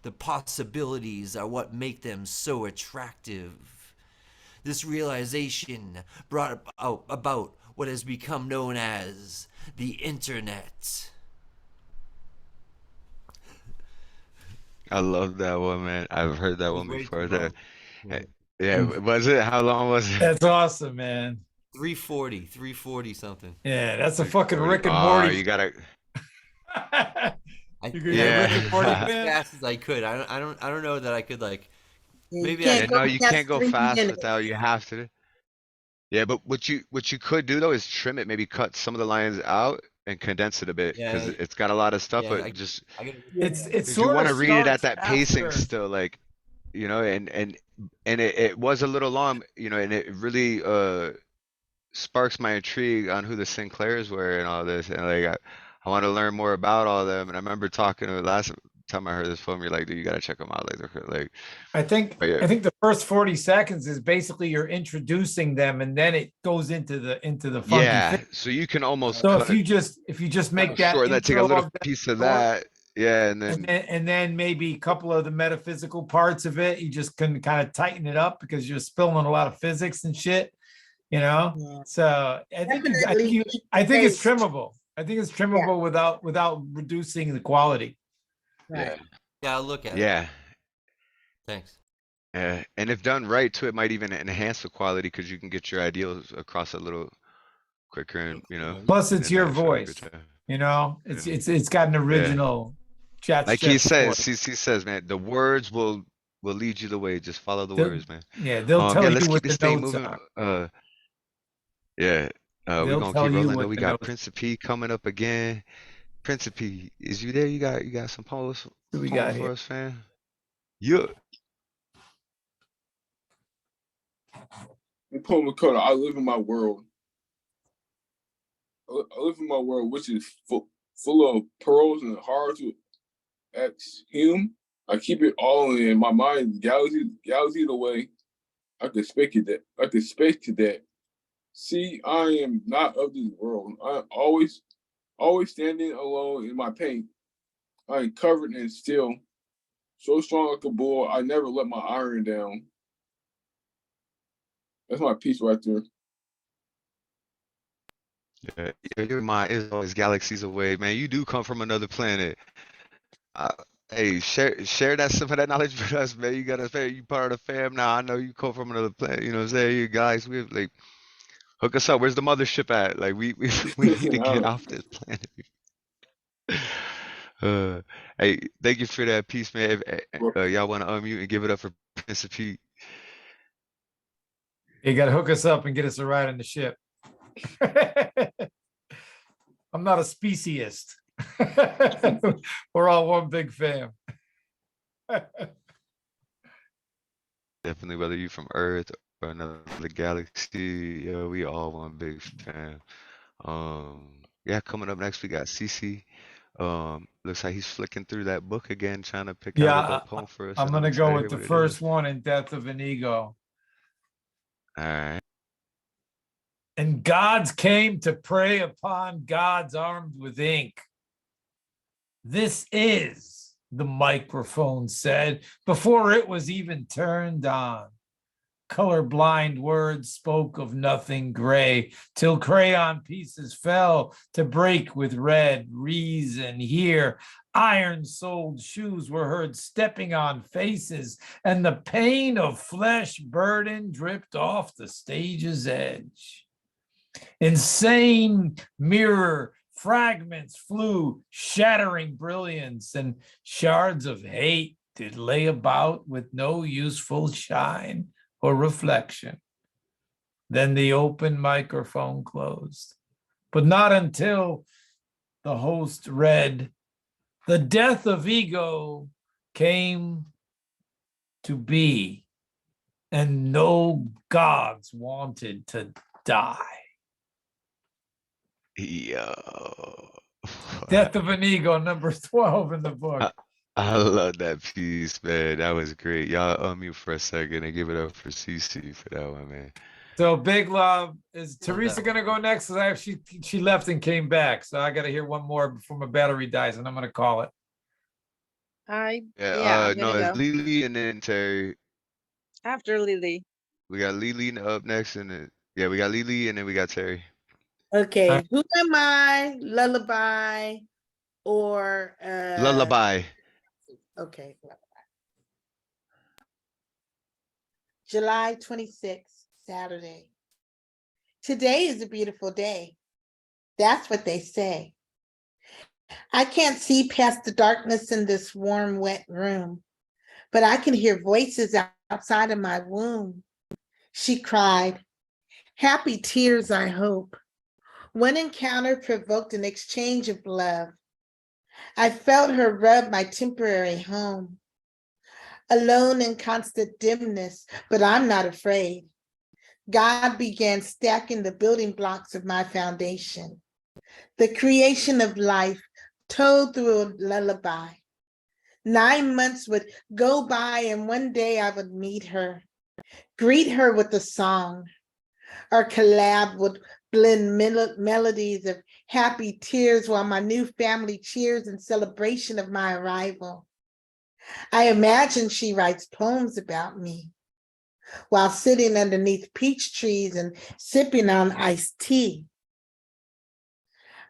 The possibilities are what make them so attractive. This realization brought about what has become known as the internet. I love that one, man. I've heard that It was one way before. too long. Yeah, was it? How long was it? That's awesome, man. 340 something. Yeah, that's a fucking 340. Rick and Oh, Morty. you gotta. I You Yeah. Rick and Morty as fast as I could. I don't know that I could like. You Maybe Yeah, can't no, go you past can't go 3 fast minutes. without. You have to. Yeah, but what you could do though is trim it. Maybe cut some of the lines out and condense it a bit Yeah, because it's got a lot of stuff. yeah. But just I gotta. It because you sort want of to read it at starts that pacing after. still, like and it was a little long, and it really sparks my intrigue on who the Sinclairs were and all this, and like I want to learn more about all of them. And I remember talking to last time I heard this film, you're like, dude, you gotta check them out, like, I think but yeah, the first 40 seconds is basically you're introducing them, and then it goes into the funky yeah. thing. So you can almost So cut if you just make that short that, take a intro little of that piece of short, that, Yeah, and And then then maybe a couple of the metaphysical parts of it, you just can kind of tighten it up because you're spilling a lot of physics and shit, you know? Yeah. So Definitely keep I the think it's taste. trimmable. I think it's Yeah, trimmable without reducing the quality. yeah, right. Yeah, I'll look at it. yeah, Thanks. yeah. And if done right too, it might even enhance the quality because you can get your ideals across a little quicker and Plus, it's in your that shorter voice, time. you know? Yeah. It's got an Yeah. original chat Like he chef's says, voice. he says, man, the words will lead you the way. Just follow the They'll, words, man. yeah, they'll Yeah, tell you let's keep what this the thing notes moving. are. Yeah, we're They'll gonna tell keep you rolling. I know what we the got notes. Principe coming up again. Principe, is you there? You got some poems What do we poem got for here? us, fam? Yeah. The poem called "I Live in My World." I live in my world, which is full of pearls and hard to exhume. I keep it all in my mind, galaxies away. I could speak to that. I could speak to that. See, I am not of this world. I am always standing alone in my pain. I am covered in steel, so strong like a bull. I never let my iron down. That's my piece right there. Yeah, your mind is always galaxies away, man. You do come from another planet. Uh, hey, share that some of that knowledge with us, man. You got us, man. You part of the fam now. I know you come from another planet. You know what I'm saying? You guys, we like hook us up. Where's the mothership at? Like we need to get off this planet. Uh, hey, thank you for that piece, man. Y'all want to unmute and give it up for Principe? You got to hook us up and get us a ride on the ship. I'm not a speciesist. We're all one big fam. Definitely, whether you from Earth or another galaxy, yeah, we all one big fan. Yeah, coming up next we got CC. Looks like he's flicking through that book again, trying to pick out a Yeah, dope poem for us, I'm and I'm gonna go excited to with hear the what it first is. one in Death of an Ego. All right. And gods came to prey upon gods armed with ink. This is, the microphone said, before it was even turned on. Colorblind words spoke of nothing gray, till crayon pieces fell to break with red. Reason here, iron-soled shoes were heard stepping on faces, and the pain of flesh burden dripped off the stage's edge. Insane mirror fragments flew, shattering brilliance, and shards of hate did lay about with no useful shine or reflection. Then the open microphone closed, but not until the host read, "The death of ego came to be, and no gods wanted to die." Yo. Death of an Ego, number 12 in the book. I love that piece, man. That was great. Y'all unmute for a second and give it up for CC for that one, man. So big love. Is Teresa that. gonna go next? She left and came back, so I gotta hear one more before my battery dies, and I'm gonna call it. Yeah, I'm no, gonna it's go LeeLee and then Terry. after LeeLee. We got LeeLee up next, and then yeah, we got LeeLee and then we got Terry. Okay, who am I? Lullaby or Lullaby. okay. July 26th, Saturday. Today is a beautiful day. That's what they say. I can't see past the darkness in this warm, wet room, but I can hear voices outside of my womb. She cried, happy tears, I hope. One encounter provoked an exchange of love. I felt her rub my temporary home. Alone in constant dimness, but I'm not afraid. God began stacking the building blocks of my foundation. The creation of life told through a lullaby. 9 months would go by and one day I would meet her, greet her with a song. Our collab would blend melodies of happy tears while my new family cheers in celebration of my arrival. I imagine she writes poems about me while sitting underneath peach trees and sipping on iced tea.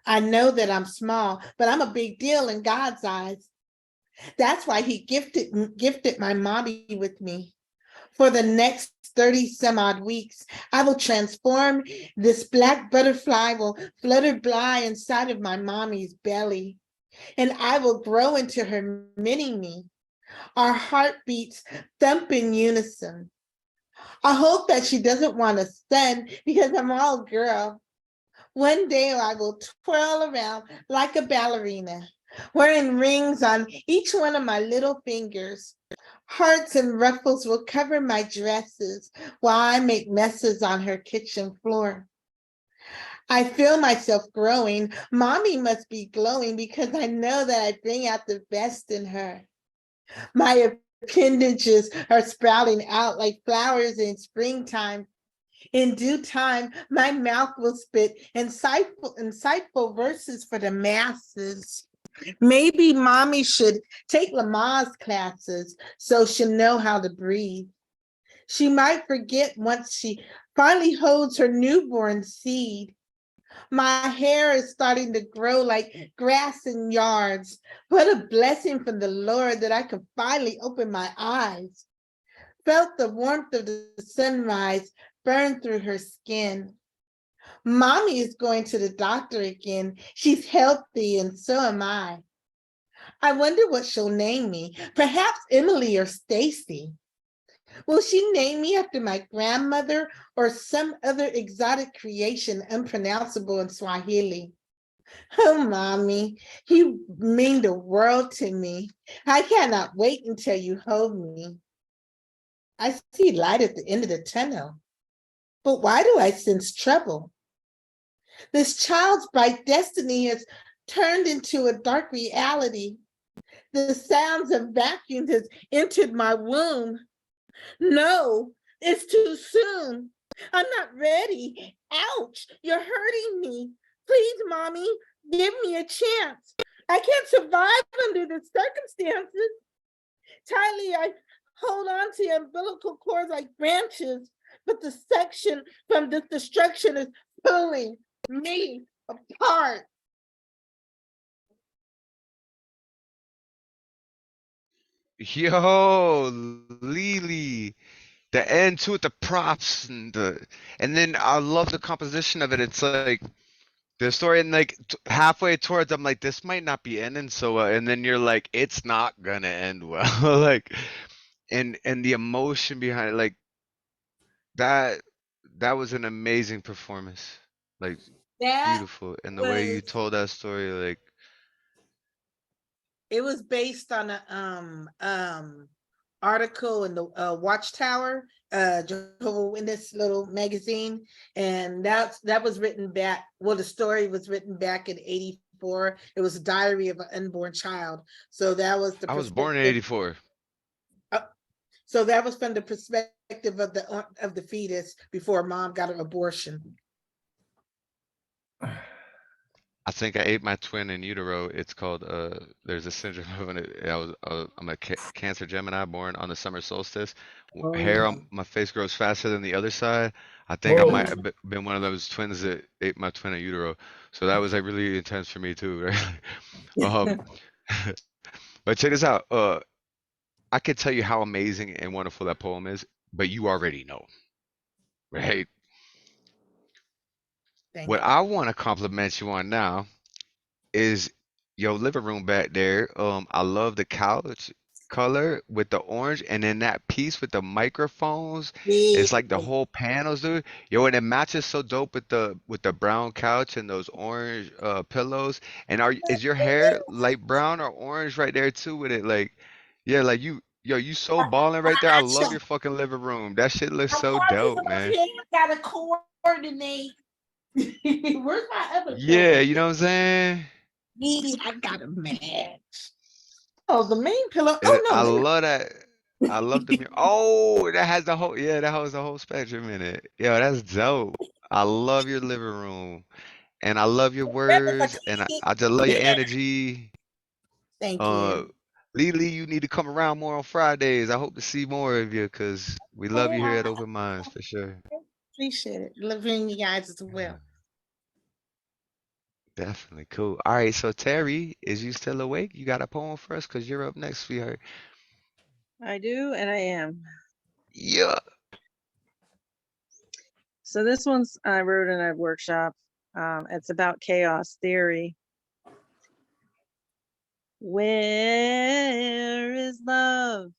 I know that I'm small, but I'm a big deal in God's eyes. That's why he gifted my mommy with me. For the next 30 some odd weeks, I will transform this black butterfly will flutter by inside of my mommy's belly, and I will grow into her mini me. Our heartbeats thump in unison. I hope that she doesn't want a son because I'm all girl. One day I will twirl around like a ballerina, wearing rings on each one of my little fingers. Hearts and ruffles will cover my dresses while I make messes on her kitchen floor. I feel myself growing. Mommy must be glowing because I know that I bring out the best in her. My appendages are sprouting out like flowers in springtime. In due time, my mouth will spit insightful verses for the masses. Maybe mommy should take Lamaze classes so she'll know how to breathe. She might forget once she finally holds her newborn seed. My hair is starting to grow like grass in yards. What a blessing from the Lord that I could finally open my eyes. Felt the warmth of the sunrise burn through her skin. Mommy is going to the doctor again. She's healthy and so am I. I wonder what she'll name me. Perhaps Emily or Stacy. Will she name me after my grandmother or some other exotic creation unpronounceable in Swahili? Oh, Mommy, you mean the world to me. I cannot wait until you hold me. I see light at the end of the tunnel. But why do I sense trouble? This child's bright destiny has turned into a dark reality. The sounds of vacuum has entered my womb. No, it's too soon. I'm not ready. Ouch, you're hurting me. Please, Mommy, give me a chance. I can't survive under the circumstances. Tightly, I hold on to umbilical cords like branches, but the section from this destruction is pulling me apart. Yo, LeeLee, the end too with the props and then I love the composition of it. It's like the story and like halfway towards, I'm like, this might not be ending so well, and then you're like, it's not gonna end well, like, and the emotion behind it, like that, that was an amazing performance, like That beautiful, and the way you was, told that story, like. it was based on a article in the Watchtower, Jehovah Witness little magazine, and that was written back. Well, the story was written back in '84. It was a diary of an unborn child. So that was the I was born in perspective. '84. So that was from the perspective of the fetus before mom got an abortion. I think I ate my twin in utero. It's called there's a syndrome of it. I'm a Cancer Gemini born on the summer solstice. Oh, Hair yeah. on my face grows faster than the other side. I think I Whoa. might have been one of those twins that ate my twin in utero. So that was like really intense for me too, right? But check this out. I could tell you how amazing and wonderful that poem is, but you already know, right? Thank What you. I want to compliment you on now is your living room back there. I love the couch color with the orange, and then that piece with the microphones. It's like the whole panels, dude. Yo, and it matches so dope with the brown couch and those orange pillows. And is your hair light brown or orange right there too with it? Like, yeah, like you so balling right there. I love your fucking living room. That shit looks so dope, man. Gotta coordinate. Where's my other Yeah, pillow? you know what I'm saying? I gotta match. Oh, the main pillow. And Oh I no. love that. I love the Oh, that has the whole, yeah, that has the whole spectrum in it. Yo, that's dope. I love your living room, and I love your words, and I just love your energy. Thank Uh, you. LeeLee, you need to come around more on Fridays. I hope to see more of you because we love you Yeah, here at Open Minds for sure. appreciate it. Love hearing you guys as well. Definitely cool. All right, so Terri, is you still awake? You got a poem for us? Because you're up next, sweetheart. I do, and I am. Yeah. So this one's I wrote in a workshop. It's about chaos theory. Where is love?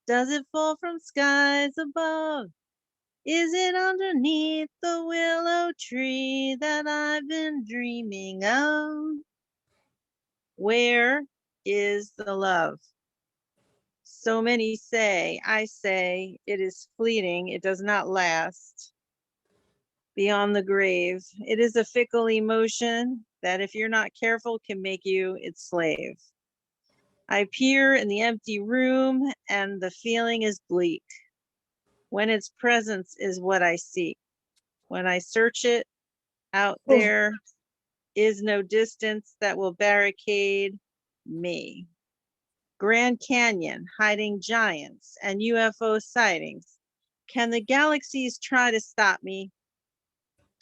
Does it fall from skies above? Is it underneath the willow tree that I've been dreaming of? Where is the love? So many say, I say, it is fleeting, it does not last beyond the grave. It is a fickle emotion that if you're not careful can make you its slave. I peer in the empty room and the feeling is bleak. When its presence is what I seek. When I search it, out there is no distance that will barricade me. Grand Canyon hiding giants and UFO sightings. Can the galaxies try to stop me?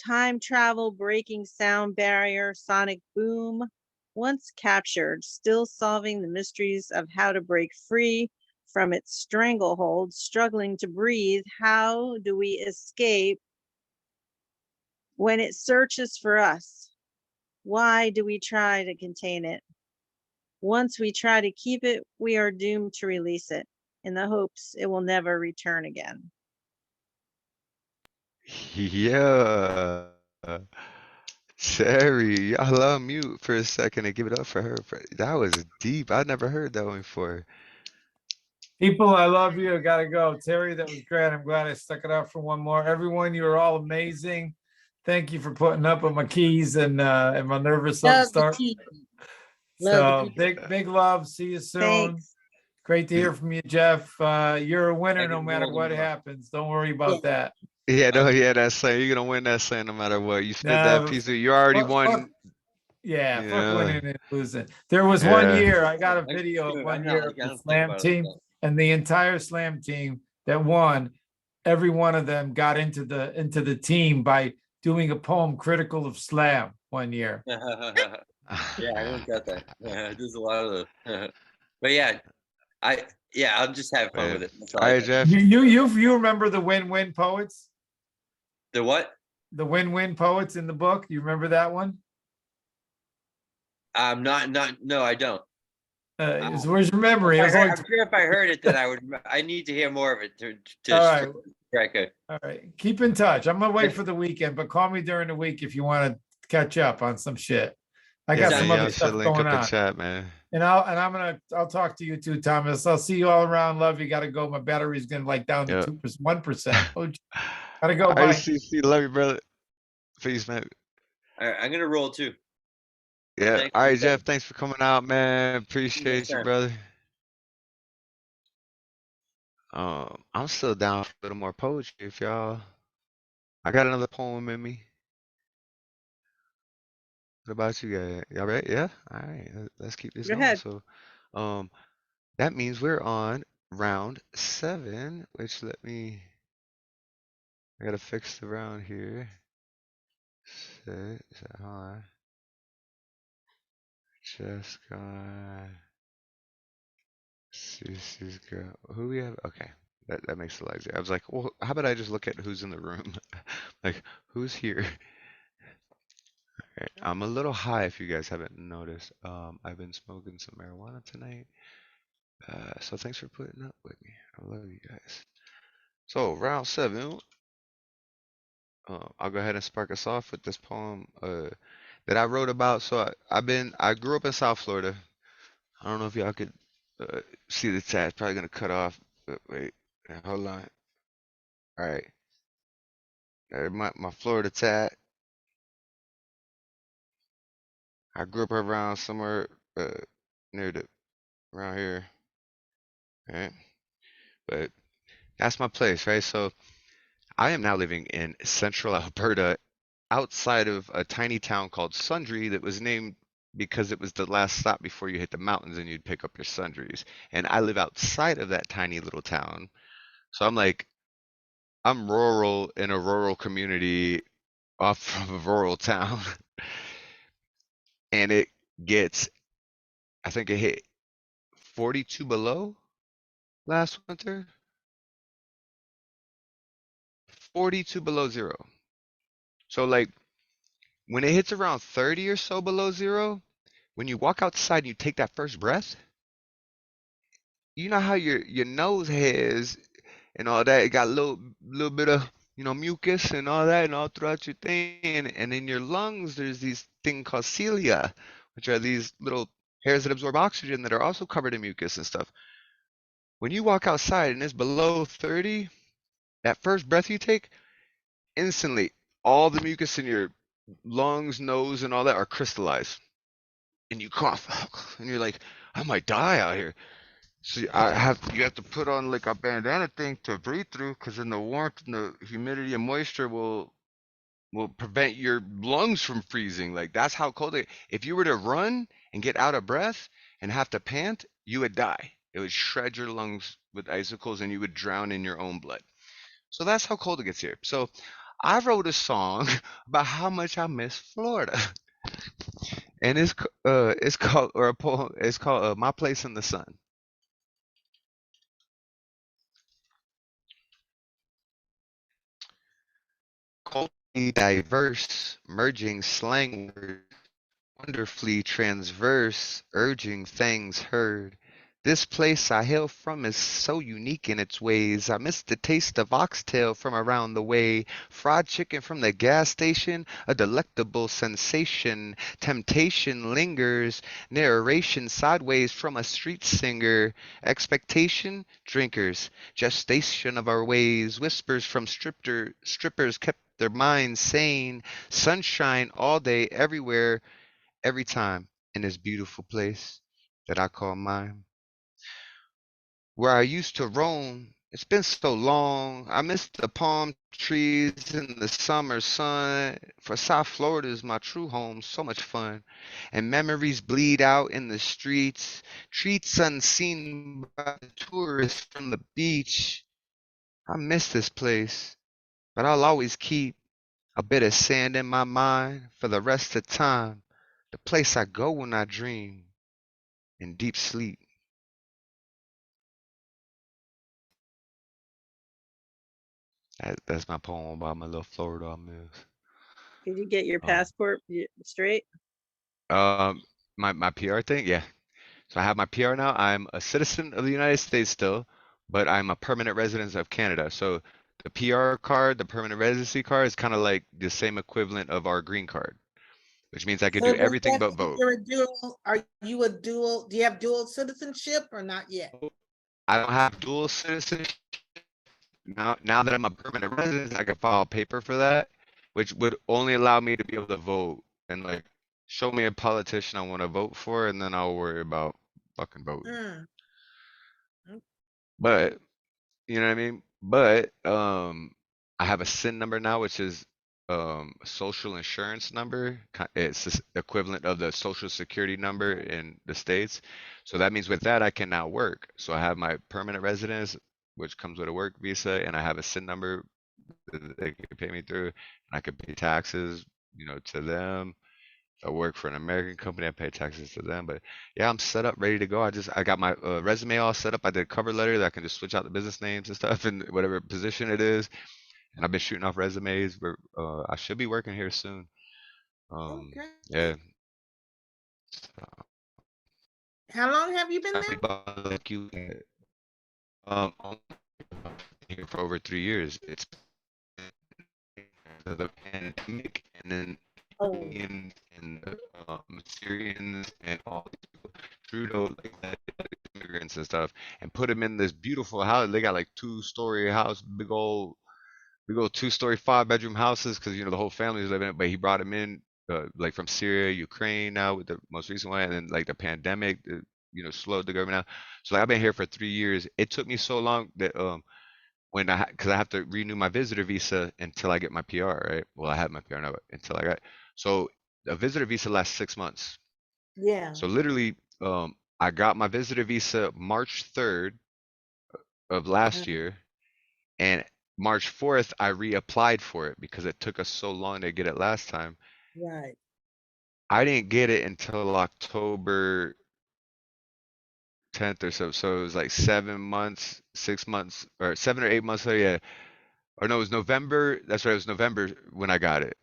Time travel breaking sound barrier, sonic boom. Once captured, still solving the mysteries of how to break free from its stranglehold, struggling to breathe. How do we escape when it searches for us? Why do we try to contain it? Once we try to keep it, we are doomed to release it in the hopes it will never return again. Yeah. Terri, I love mute for a second and give it up for her. That was deep. I'd never heard that one before. People, I love you. I gotta go. Terri, that was great. I'm glad I stuck it out for one more. Everyone, you are all amazing. Thank you for putting up with my keys and my nervous Love the start. keys. So big love. See you soon. Thanks. Great to hear from you, Jeff. You're a winner no matter what happens. Don't worry about that. Yeah, no, yeah, that's saying you're gonna win that saying no matter what. You spit that Nah, piece of you already fuck, won. yeah, fuck Yeah. winning and losing. There was one year I got a video of 1 year of the slam team, and the entire slam team that won, every one of them got into the team by doing a poem critical of slam 1 year. Yeah, I don't got that. There's a lot of the, but yeah, I'll just have fun with it. That's all All I right, got. Jeff. You remember the win-win poets? The what? The win-win poets in the book. You remember that one? No, I don't. Where's your memory? I'm sure if I heard it, then I need to hear more of it to All right. strike it. All right. Keep in touch. I'm gonna wait for the weekend, but call me during the week if you want to catch up on some shit. I got some other stuff link going up on. and chat, man. And I'll talk to you too, Thomas. I'll see you all around. Love you. Gotta go. My battery's getting like down to 2%, 1%. Oh, gotta go. All Bye. right, CC, love you, brother. Peace, man. All right, I'm gonna roll too. Yeah. Thank All you, right, brother. Jeff. Thanks for coming out, man. Appreciate you, Anytime. brother. I'm still down for a little more poetry if y'all. I got another poem in me. What about you guys? Y'all ready? Yeah? All right. Let's keep this Go going. ahead. So, that means we're on round 7, which I gotta fix the round here. Hold on. Just got Cece's girl. Who we have? Okay. That makes it easier. I was like, well, how about I just look at who's in the room? Like, who's here? Okay. I'm a little high if you guys haven't noticed. I've been smoking some marijuana tonight. So thanks for putting up with me. I love you guys. So round 7. I'll go ahead and spark us off with this poem that I wrote about. So I grew up in South Florida. I don't know if y'all could see the chat. It's probably gonna cut off. But wait, hold on. All right. My Florida tat. I grew up around somewhere near around here. Right? But that's my place, right? So I am now living in central Alberta, outside of a tiny town called Sundre that was named because it was the last stop before you hit the mountains and you'd pick up your sundries. And I live outside of that tiny little town. So I'm rural in a rural community off from a rural town. And it gets, I think it hit 42 below last winter. 42 below zero. So like when it hits around 30 or so below zero, when you walk outside and you take that first breath, you know how your nose has and all that, it got a little bit of, mucus and all that and all throughout your thing. And in your lungs, there's these thing called cilia, which are these little hairs that absorb oxygen that are also covered in mucus and stuff. When you walk outside and it's below 30, that first breath you take, instantly all the mucus in your lungs, nose, and all that are crystallized. And you cough, and you're like, I might die out here. So you have to put on like a bandana thing to breathe through, because then the warmth and the humidity and moisture will prevent your lungs from freezing. Like that's how cold it. If you were to run and get out of breath and have to pant, you would die. It would shred your lungs with icicles, and you would drown in your own blood. So that's how cold it gets here. So I wrote a song about how much I miss Florida, and it's called, or a poem. It's called "My Place in the Sun." Culturally diverse, merging slang words, wonderfully transverse, urging things heard. This place I hail from is so unique in its ways. I miss the taste of oxtail from around the way, fried chicken from the gas station, a delectable sensation. Temptation lingers, narration sideways from a street singer. Expectation, drinkers, gestation of our ways, whispers from strippers kept their minds sane. Sunshine all day, everywhere, every time, in this beautiful place that I call mine. Where I used to roam, it's been so long. I miss the palm trees in the summer sun. For South Florida is my true home, so much fun. And memories bleed out in the streets, treats unseen by the tourists from the beach. I miss this place, but I'll always keep a bit of sand in my mind for the rest of time. The place I go when I dream in deep sleep. That's my poem about my little Florida I miss. Did you get your Um, passport straight? um, my PR thing, yeah. So I have my PR now. I'm a citizen of the United States still, but I'm a permanent resident of Canada. So the PR card, the permanent residency card, is kind of like the same equivalent of our green card, which means I could So do does everything that but mean vote. you're a dual, are you a dual, do you have dual citizenship or not yet? I don't have dual citizenship. Now that I'm a permanent resident, I can file paper for that, which would only allow me to be able to vote and like show me a politician I want to vote for, and then I'll worry about fucking voting. Mm. But you know what I mean? But I have a SIN number now, which is a social insurance number. It's the equivalent of the social security number in the States. So that means with that I can now work. So I have my permanent residence, which comes with a work visa, and I have a SIN number that they can pay me through, and I could pay taxes, to them. If I work for an American company, I pay taxes to them. But yeah, I'm set up, ready to go. I got my resume all set up. I did a cover letter that I can just switch out the business names and stuff in whatever position it is. And I've been shooting off resumes. Where I should be working here soon. Okay. Yeah. How long have you been there? Like you, I'm here for over 3 years. It's the pandemic, and then Indians and the Syrians and all these people, Trudeau, like that, immigrants and stuff, and put them in this beautiful house. They got like 2-story house, big old 2-story, 5-bedroom houses, because the whole family was living in it. But he brought them in, like from Syria, Ukraine, now with the most recent one, and then like the pandemic, slowed the government down. So like I've been here for 3 years. It took me so long that when because I have to renew my visitor visa until I get my PR, right? Well, I have my PR now until I got. So a visitor visa lasts 6 months. Yeah. So literally, I got my visitor visa March 3rd of last year, and March 4th I reapplied for it because it took us so long to get it last time. Right. I didn't get it until October 10th or so. So it was like 7 months, 6 months, or 7 or 8 months later. Yeah. Or no, it was November. That's right. It was November when I got it.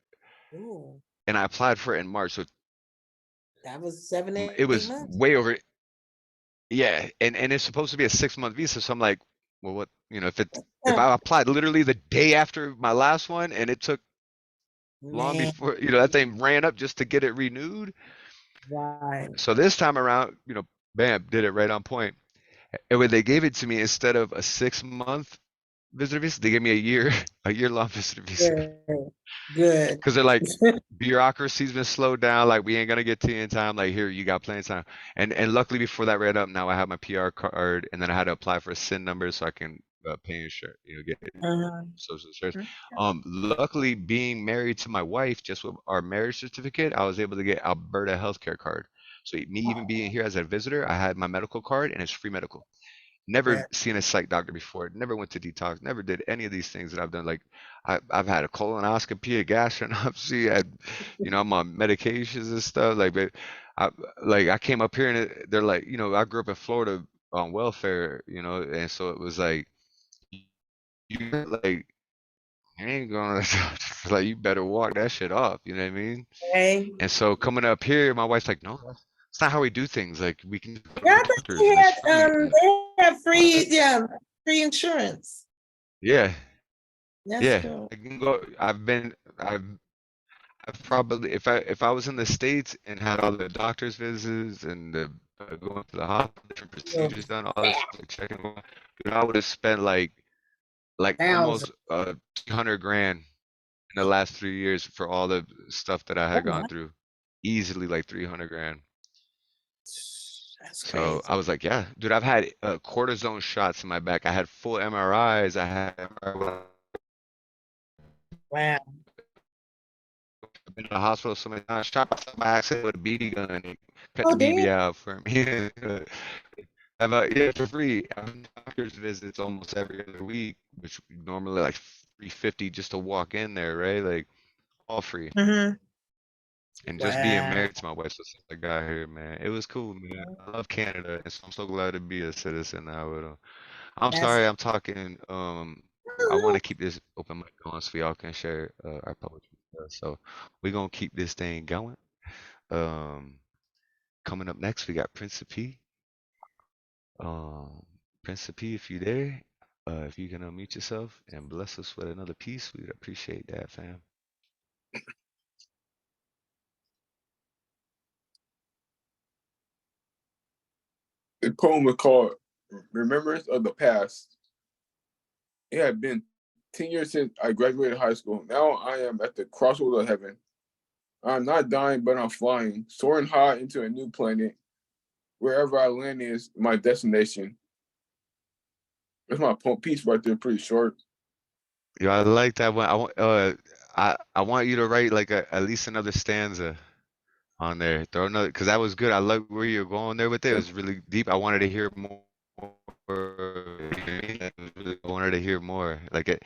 Ooh, And I applied for it in March. So that was 7, it 8 was months. way over. Yeah. And it's supposed to be a 6 month visa. So I'm like, well, what, if I applied literally the day after my last one and it took long Man, before, that thing ran up just to get it renewed. right. So this time around, bam, did it right on point. And when they gave it to me, instead of a 6 month visitor visa, they gave me a year long visitor visa. Good. Good. Because they're like, bureaucracy's been slowed down. Like, we ain't gonna get to you in time. Like, here, you got plenty of time. And luckily, before that ran up, now I have my PR card, and then I had to apply for a SIN number so I can pay insurance, get social insurance. Luckily, being married to my wife, just with our marriage certificate, I was able to get Alberta healthcare card. So me even being here as a visitor, I had my medical card, and it's free medical. Never seen a psych doctor before. Never went to detox. Never did any of these things that I've done. Like I've had a colonoscopy, a gastronopsy. I'm on medications and stuff. Like, but I came up here and they're like, I grew up in Florida on welfare, and so it was like, you like, you ain't gonna like, you better walk that shit off. You know what I mean? Okay. And so coming up here, my wife's like, no, that's not how we do things. Like, we can go Yeah, to I the thought doctors and it's free. they have free, free insurance. Yeah. That's Yeah, cool. I can go. I've probably, if I was in the States and had all the doctor's visits and the going to the hospital, different procedures done, all this like checking, I would have spent like Thousand. almost 200 grand in the last 3 years for all the stuff that I Oh, had gone through. Easily like 300 grand. that's So crazy. I was like, yeah, dude, I've had cortisone shots in my back. I had full MRIs. I had MRI. Wow. I've been to the hospital so many times. Shot myself by accident with a BB gun and it cut Oh, the BB damn. out for me. Yeah, for free. I have doctor's visits almost every other week, which normally like 350 just to walk in there, right? Like all free. Mm-hmm. And just being Wow. married to my wife since I got here, man, it was cool, man. I love Canada, and so I'm so glad to be a citizen now. But I'm That's sorry, I'm talking. I want to keep this open mic going so y'all can share our poetry stuff. So we're gonna keep this thing going. Um, Coming up next, we got Principe. Principe, if you there, if you can unmute yourself and bless us with another piece, we'd appreciate that, fam. The poem was called Remembrance of the Past. It had been 10 years since I graduated high school. Now I am at the crossroads of heaven. I'm not dying, but I'm flying, soaring high into a new planet. Wherever I land is my destination. That's my piece right there, pretty short. Yeah, I like that one. I want you to write like at least another stanza on there. Throw another, because that was good. I like where you're going there with it. It was really deep. I wanted to hear more. You know what I mean? I wanted to hear more. Like it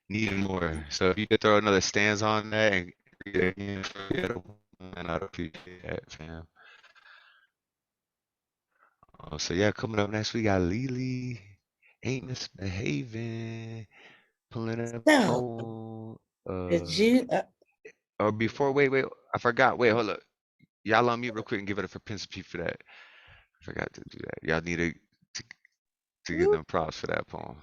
needed more. So if you could throw another stanza on that and read it again for the other one, I'd appreciate that, fam. So yeah, coming up next we got LeeLee. Ain't misbehaving. Pulling up a so. poem. Did you? Or before, wait, I forgot. Wait, hold up. Y'all on mute real quick and give it up for Principe for that. I forgot to do that. Y'all need to give them props for that poem.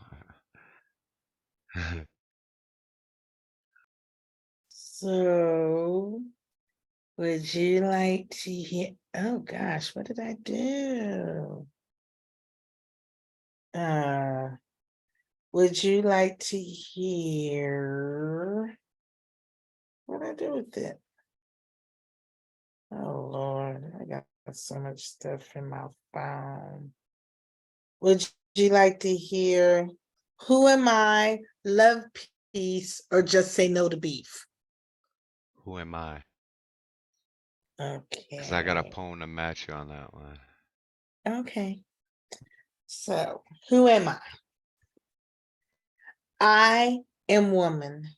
So, would you like to hear? Oh gosh, what did I do? Would you like to hear? What did I do with it? Oh Lord, I got so much stuff in my phone. Would you like to hear Who Am I, Love Peace, or Just Say No to Beef? Who am I? Because I got a Okay. poem to match you on that one. Okay. So, who am I? I am woman,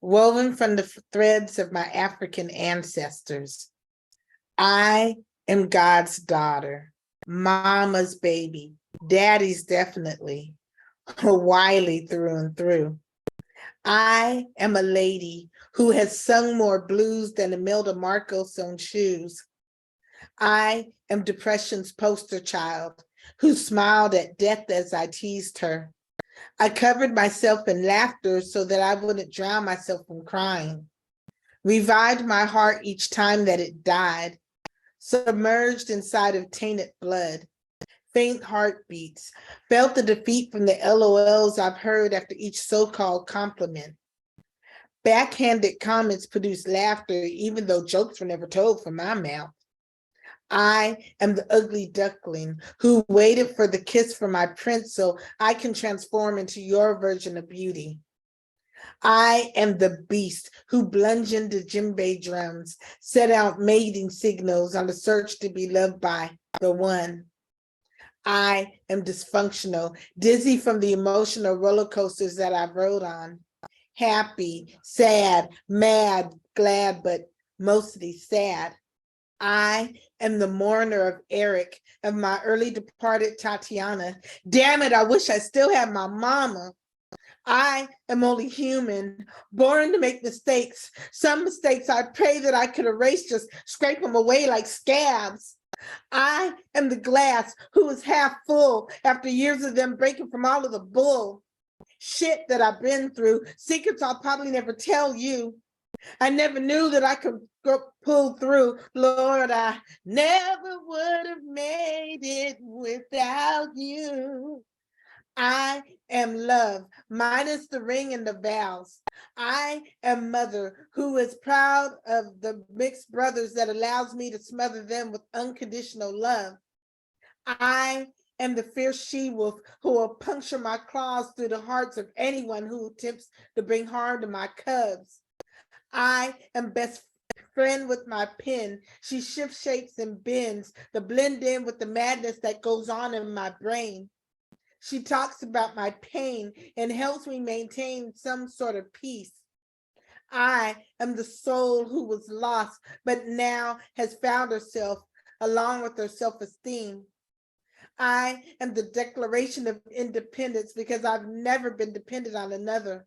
woven from the threads of my African ancestors. I am God's daughter, mama's baby, daddy's definitely, wily through and through. I am a lady who has sung more blues than Imelda Marcos on shoes. I am depression's poster child who smiled at death as I teased her. I covered myself in laughter so that I wouldn't drown myself from crying. Revived my heart each time that it died, submerged inside of tainted blood. Faint heartbeats, felt the defeat from the LOLs I've heard after each so-called compliment. Backhanded comments produce laughter, even though jokes were never told from my mouth. I am the ugly duckling who waited for the kiss from my prince so I can transform into your version of beauty. I am the beast who plunged into djembe drums, set out mating signals on the search to be loved by the one. I am dysfunctional, dizzy from the emotional roller coasters that I rode on. Happy, sad, mad, glad, but mostly sad. I am the mourner of Eric, of my early departed Tatiana. Damn it, I wish I still had my mama. I am only human, born to make mistakes. Some mistakes I pray that I could erase, just scrape them away like scabs. I am the glass who is half full after years of them breaking from all of the bull. Shit that I've been through, secrets I'll probably never tell you. I never knew that I could pull through. Lord, I never would have made it without you. I am love, minus the ring and the vows. I am mother who is proud of the mixed brothers that allows me to smother them with unconditional love. I am the fierce she-wolf who will puncture my claws through the hearts of anyone who attempts to bring harm to my cubs. I am best friend with my pen. She shifts shapes and bends to blend in with the madness that goes on in my brain. She talks about my pain and helps me maintain some sort of peace. I am the soul who was lost, but now has found herself along with her self-esteem. I am the declaration of independence because I've never been dependent on another.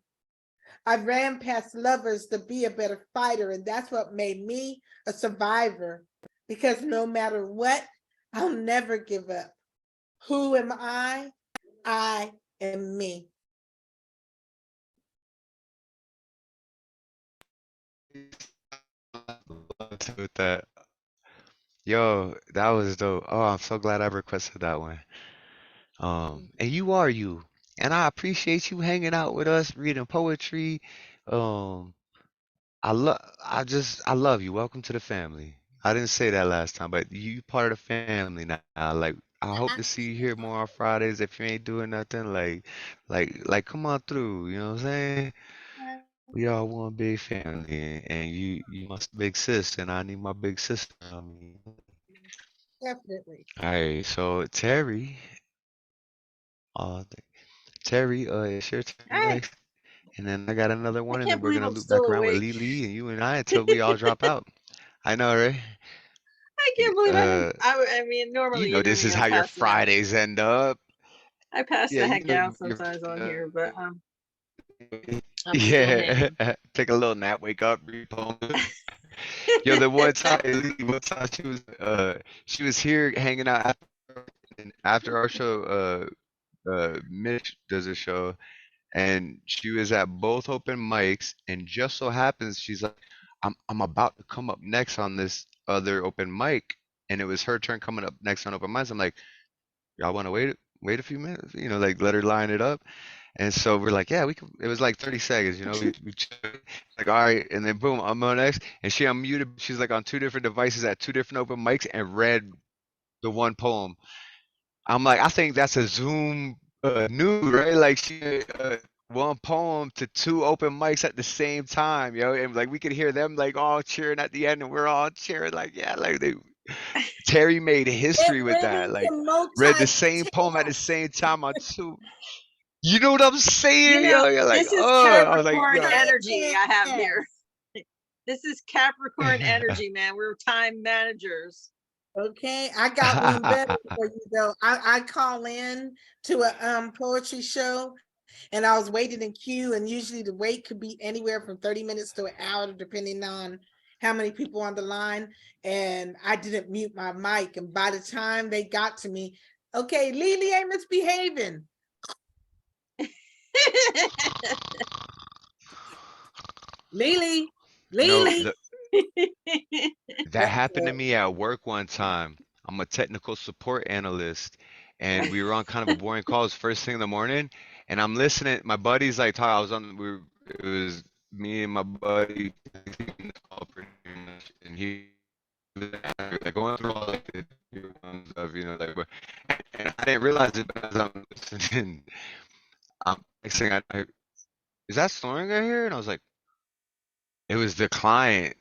I ran past lovers to be a better fighter, and that's what made me a survivor. Because no matter what, I'll never give up. Who am I? I am me. With that. Yo, that was dope. Oh, I'm so glad I requested that one. And you are you. And I appreciate you hanging out with us, reading poetry. Um, I love you. Welcome to the family. I didn't say that last time, but you part of the family now. Like I hope to see you here more on Fridays if you ain't doing nothing. Like come on through, you know what I'm saying? We all one big family, and you my big sis, and I need my big sister. I mean, Definitely. all right. So uh, Terry, it's your turn Hey, next, and then I got another I one, and then can't we're believe gonna I'm loop still back around with awake. LeeLee and you and I until we all drop out. I know, right? I can't believe I didn't. Uh, I mean, you normally know you know this me, is I'm how your passing out. Fridays end up. I pass Yeah, the you heck know out your sometimes on here, but I'm still yeah. hanging. Take a little nap, wake up, read poem. Yo, the one time, LeeLee, one time she was here hanging out after our show. Mitch does a show, and she was at both open mics, and just so happens she's like, I'm about to come up next on this other open mic, and it was her turn coming up next on open mics. I'm like, y'all want to wait a few minutes, like let her line it up, and so we're like, yeah, we can. It was like 30 seconds, we like, all right, and then boom, I'm on next, and she unmuted. She's like on two different devices at two different open mics and read the one poem. I'm like, I think that's a Zoom nude, right? Like she one poem to two open mics at the same time, yo, and like we could hear them like all cheering at the end, and we're all cheering like, yeah, like they. Terry made It history with went that. Like into read the same poem at the same time on two. You know what I'm You saying, yo? know, You're like, this is I was like, Capricorn yo. energy I have here. multitask. This is Capricorn energy, man. We're time managers. Okay, I got one better for you though. I call in to a poetry show, and I was waiting in queue, and usually the wait could be anywhere from 30 minutes to an hour, depending on how many people on the line. And I didn't mute my mic, and by the time they got to me, okay, LeeLee ain't misbehaving. LeeLee, No, LeeLee. that happened to me at work one time. I'm a technical support analyst, and we were on kind of a boring call. It was first thing in the morning, and I'm listening. My buddy's like talking. I was on. It was me and my buddy taking the call pretty much, and he was like going through all like the stuff, like. And I didn't realize it, but as I'm listening, next thing is that snoring right here? And I was like, it was the client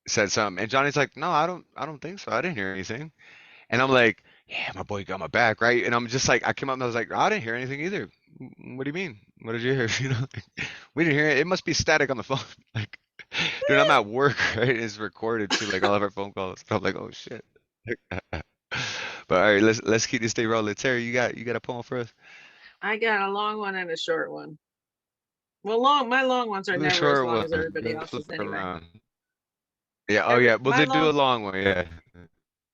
said something, and Johnny's like, no, I don't think so. I didn't hear anything. And I'm like, yeah, my boy got my back, right? And I'm just like, I came up and I was like, I didn't hear anything either. What do you mean? What did you hear? We didn't hear it. It must be static on the phone. Like, dude, I'm at work, right? It's recorded too, like all of our phone calls. I'm like, oh shit. But all right, let's keep this day rolling. Terry, you got a poem for us? I got a long one and a short one. Well, my long ones are Do the never as short long as one. everybody Let's flip else's it anyway. around. Yeah, oh yeah, we'll do a long one, yeah.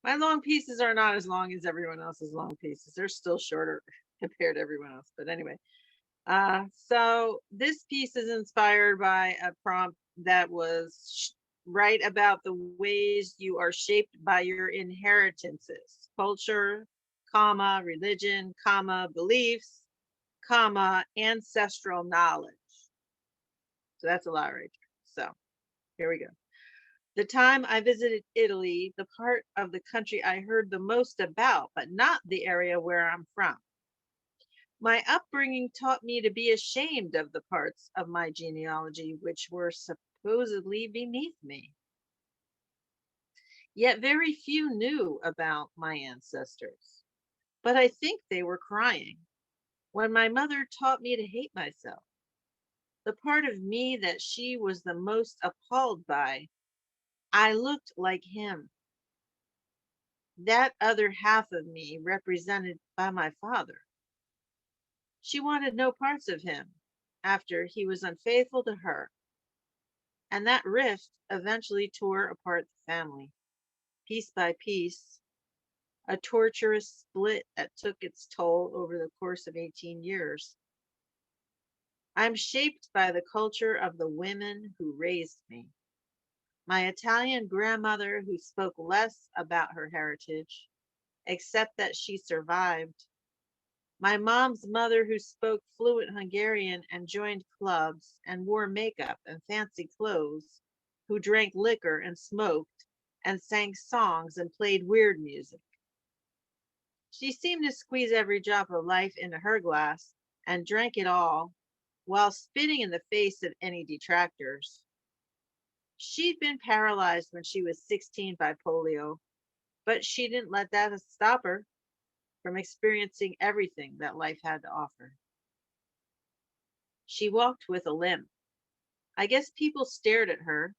My long pieces are not as long as everyone else's long pieces. They're still shorter compared to everyone else. But anyway, so this piece is inspired by a prompt that was write about the ways you are shaped by your inheritances, culture, comma, religion, comma, beliefs, comma, ancestral knowledge. So that's a lot right there. So here we go. The time I visited Italy, the part of the country I heard the most about, but not the area where I'm from. My upbringing taught me to be ashamed of the parts of my genealogy which were supposedly beneath me. Yet very few knew about my ancestors, but I think they were crying when my mother taught me to hate myself. The part of me that she was the most appalled by, I looked like him. That other half of me represented by my father. She wanted no parts of him after he was unfaithful to her, and that rift eventually tore apart the family, piece by piece, a torturous split that took its toll over the course of 18 years. I'm shaped by the culture of the women who raised me. My Italian grandmother, who spoke less about her heritage, except that she survived. My mom's mother, who spoke fluent Hungarian and joined clubs and wore makeup and fancy clothes, who drank liquor and smoked and sang songs and played weird music. She seemed to squeeze every drop of life into her glass and drank it all while spitting in the face of any detractors. She'd been paralyzed when she was 16 by polio, but she didn't let that stop her from experiencing everything that life had to offer. She walked with a limp. I guess people stared at her.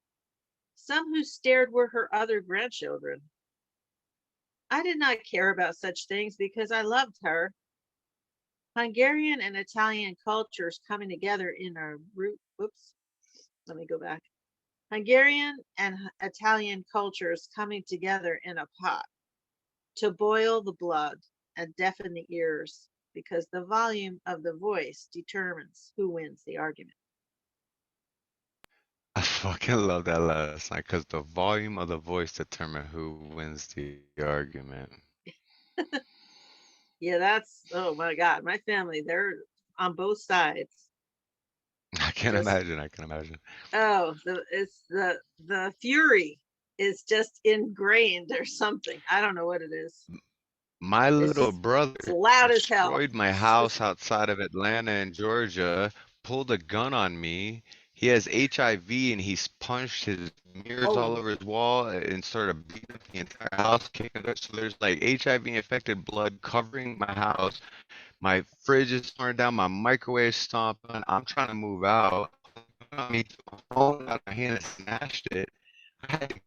Some who stared were her other grandchildren. I did not care about such things because I loved her. Hungarian and Italian cultures coming together in a root. Whoops. Let me go back. Hungarian and Italian cultures coming together in a pot to boil the blood and deafen the ears, because the volume of the voice determines who wins the argument. I fucking love that last line because the volume of the voice determine who wins the argument. Yeah, that's, oh my God, my family, they're on both sides. I can't Just, imagine. I can imagine. oh, the fury is just ingrained or something. I don't know what it is. My little brother It's loud as hell. destroyed my house outside of Atlanta in Georgia, pulled a gun on me. He has HIV and he's punched his mirrors all Oh, over his wall and started beating up the entire house, kicking it. So there's like HIV infected blood covering my house. My fridge is torn down, my microwave stomping. I'm trying to move out. I mean, my phone out of my hand and smashed it. I had to get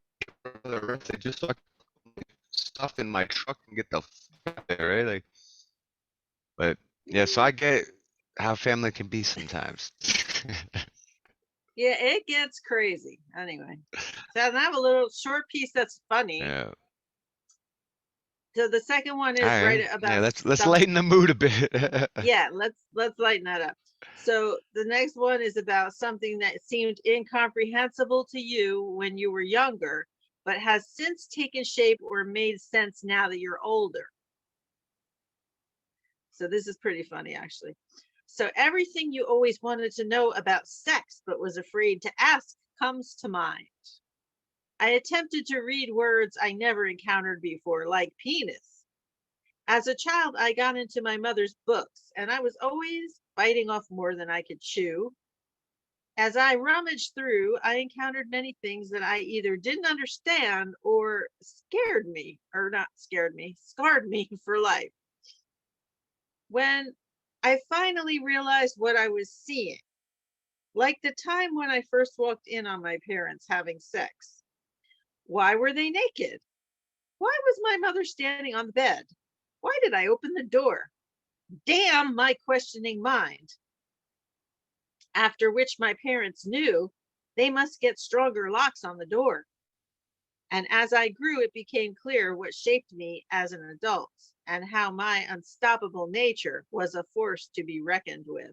my brother arrested just so I could stuff in my truck and get the fuck out of there, right? Like, but yeah, so I get how family can be sometimes. yeah, it gets crazy. Anyway, so I have a little short piece that's funny. Yeah. So the second one All is right. right about Yeah, let's something. lighten the mood a bit. Yeah, let's lighten that up. So the next one is about something that seemed incomprehensible to you when you were younger, but has since taken shape or made sense now that you're older. So this is pretty funny, actually. So everything you always wanted to know about sex but was afraid to ask comes to mind. I attempted to read words I never encountered before, like penis. As a child, I got into my mother's books, and I was always biting off more than I could chew. As I rummaged through, I encountered many things that I either didn't understand or scared me, or not scared me, scarred me for life. When I finally realized what I was seeing, like the time when I first walked in on my parents having sex. Why were they naked? Why was my mother standing on the bed? Why did I open the door? Damn my questioning mind. After which my parents knew they must get stronger locks on the door. And as I grew, it became clear what shaped me as an adult and how my unstoppable nature was a force to be reckoned with.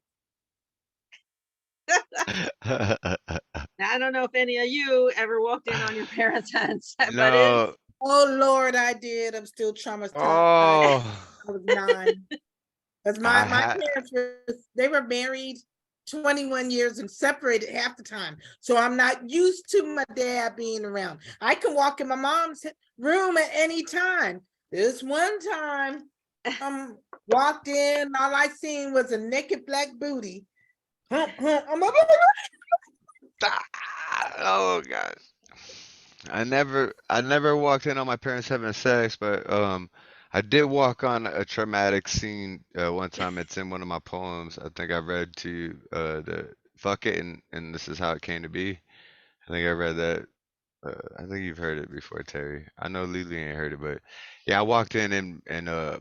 Now, I don't know if any of you ever walked in on your parents' hands, but it's No. Oh Lord, I did. I'm still traumatized. Oh, I was 9. Because I my had. parents were married 21 years and separated half the time. So I'm not used to my dad being around. I can walk in my mom's room at any time. This one time, walked in, all I seen was a naked black booty. I'm like, Oh gosh. I never walked in on my parents having sex, but I did walk on a traumatic scene one time. It's in one of my poems. I think I read to you the fuck it and this is how it came to be. I think I read that. I think you've heard it before, Terry. I know LeeLee ain't heard it, but yeah, I walked in and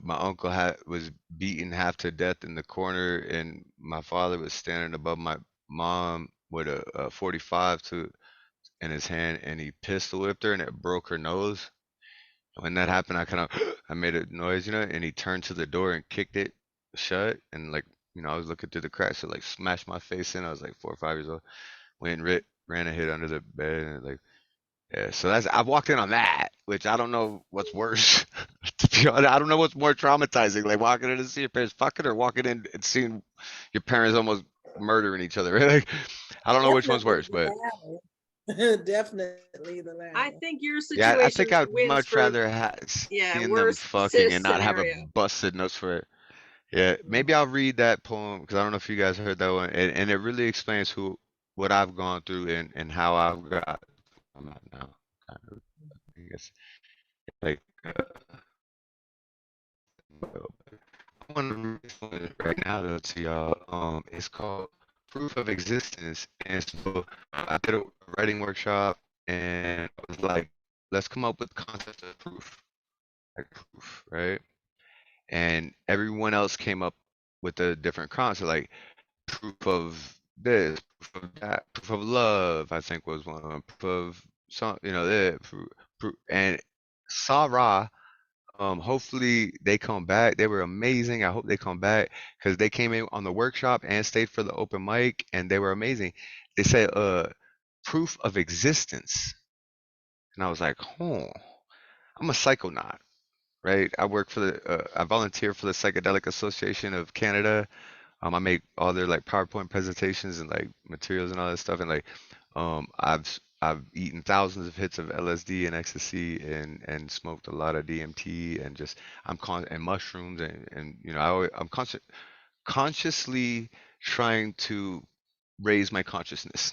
my uncle was beaten half to death in the corner, and my father was standing above my mom with a 45 in his hand, and he pistol whipped her, and it broke her nose. When that happened, I kind of I made a noise, and he turned to the door and kicked it shut, and like I was looking through the cracks, so like smashed my face in. I was like 4 or 5 years old. Went and ran and hid under the bed, and like yeah. So I walked in on that, which I don't know what's worse. To be honest, I don't know what's more traumatizing, like walking in and see your parents fucking, or walking in and seeing your parents almost murdering each other. Right? Like, I don't know which one's definitely worse, the but. latter. Definitely the I latter. think your Yeah, I situation think I'd wins much for, rather yeah, seen them worst fucking and not have a scenario. busted nose for it. Yeah, maybe I'll read that poem because I don't know if you guys heard that one, and it really explains what I've gone through and how I've got. I'm not now. Kind of, I guess like I want to read this one right now though to y'all. It's called Proof of Existence, and so I did a writing workshop, and I was like, let's come up with the concept of proof, like proof, right? And everyone else came up with a different concept, like proof of this, proof of that, proof of love. I think was one of them. Proof of some, that proof. And Sarah, hopefully they come back. They were amazing. I hope they come back because they came in on the workshop and stayed for the open mic, and they were amazing. They said, proof of existence, and I was like, oh, I'm a psychonaut. Right, I volunteer for the Psychedelic Association of Canada. I make all their like PowerPoint presentations and like materials and all that stuff. And like, I've I've eaten thousands of hits of LSD and ecstasy and smoked a lot of DMT and just and mushrooms and you know I'm consciously trying to raise my consciousness.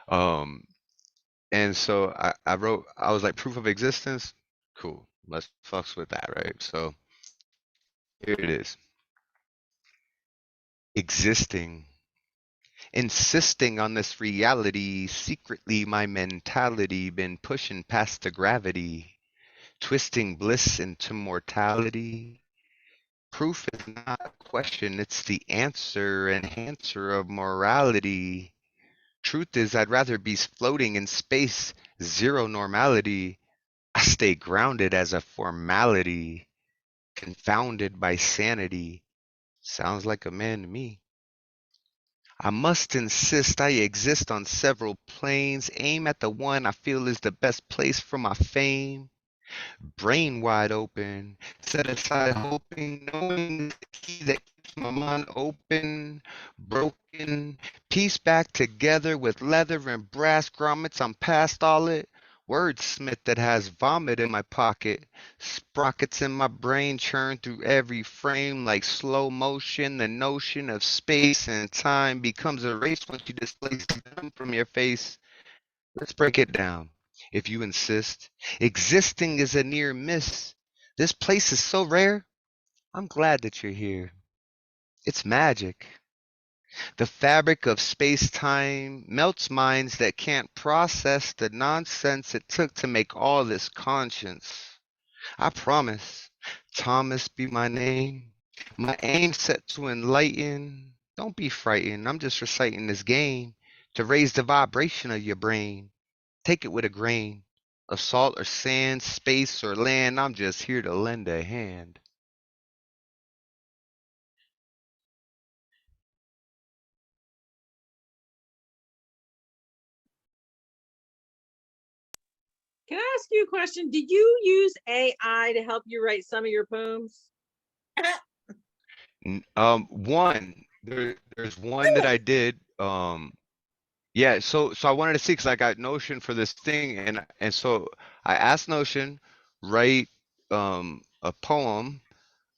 Um, and so I wrote, I was like, proof of existence, cool. Let's fucks with that, right? So here it is. Existing, insisting on this reality, secretly my mentality been pushing past the gravity, twisting bliss into mortality. Proof is not a question, it's the answer, enhancer of morality. Truth is, I'd rather be floating in space, zero normality. I stay grounded as a formality, confounded by sanity. Sounds like a man to me. I must insist I exist on several planes, aim at the one I feel is the best place for my fame. Brain wide open, set aside hoping, knowing the key that keeps my mind open, broken, piece back together with leather and brass grommets. I'm past all it. Wordsmith that has vomit in my pocket, sprockets in my brain churn through every frame like slow motion. The notion of space and time becomes erased once you displace them from your face. Let's break it down, if you insist. Existing is a near miss. This place is so rare. I'm glad that you're here. It's magic. The fabric of space-time melts minds that can't process the nonsense it took to make all this conscience. I promise, Thomas be my name. My aim set to enlighten. Don't be frightened. I'm just reciting this game to raise the vibration of your brain. Take it with a grain of salt or sand, space or land. I'm just here to lend a hand. Can I ask you a question? Did you use AI to help you write some of your poems? There's one that I did. Yeah, so I wanted to see because I got Notion for this thing, and so I asked Notion write a poem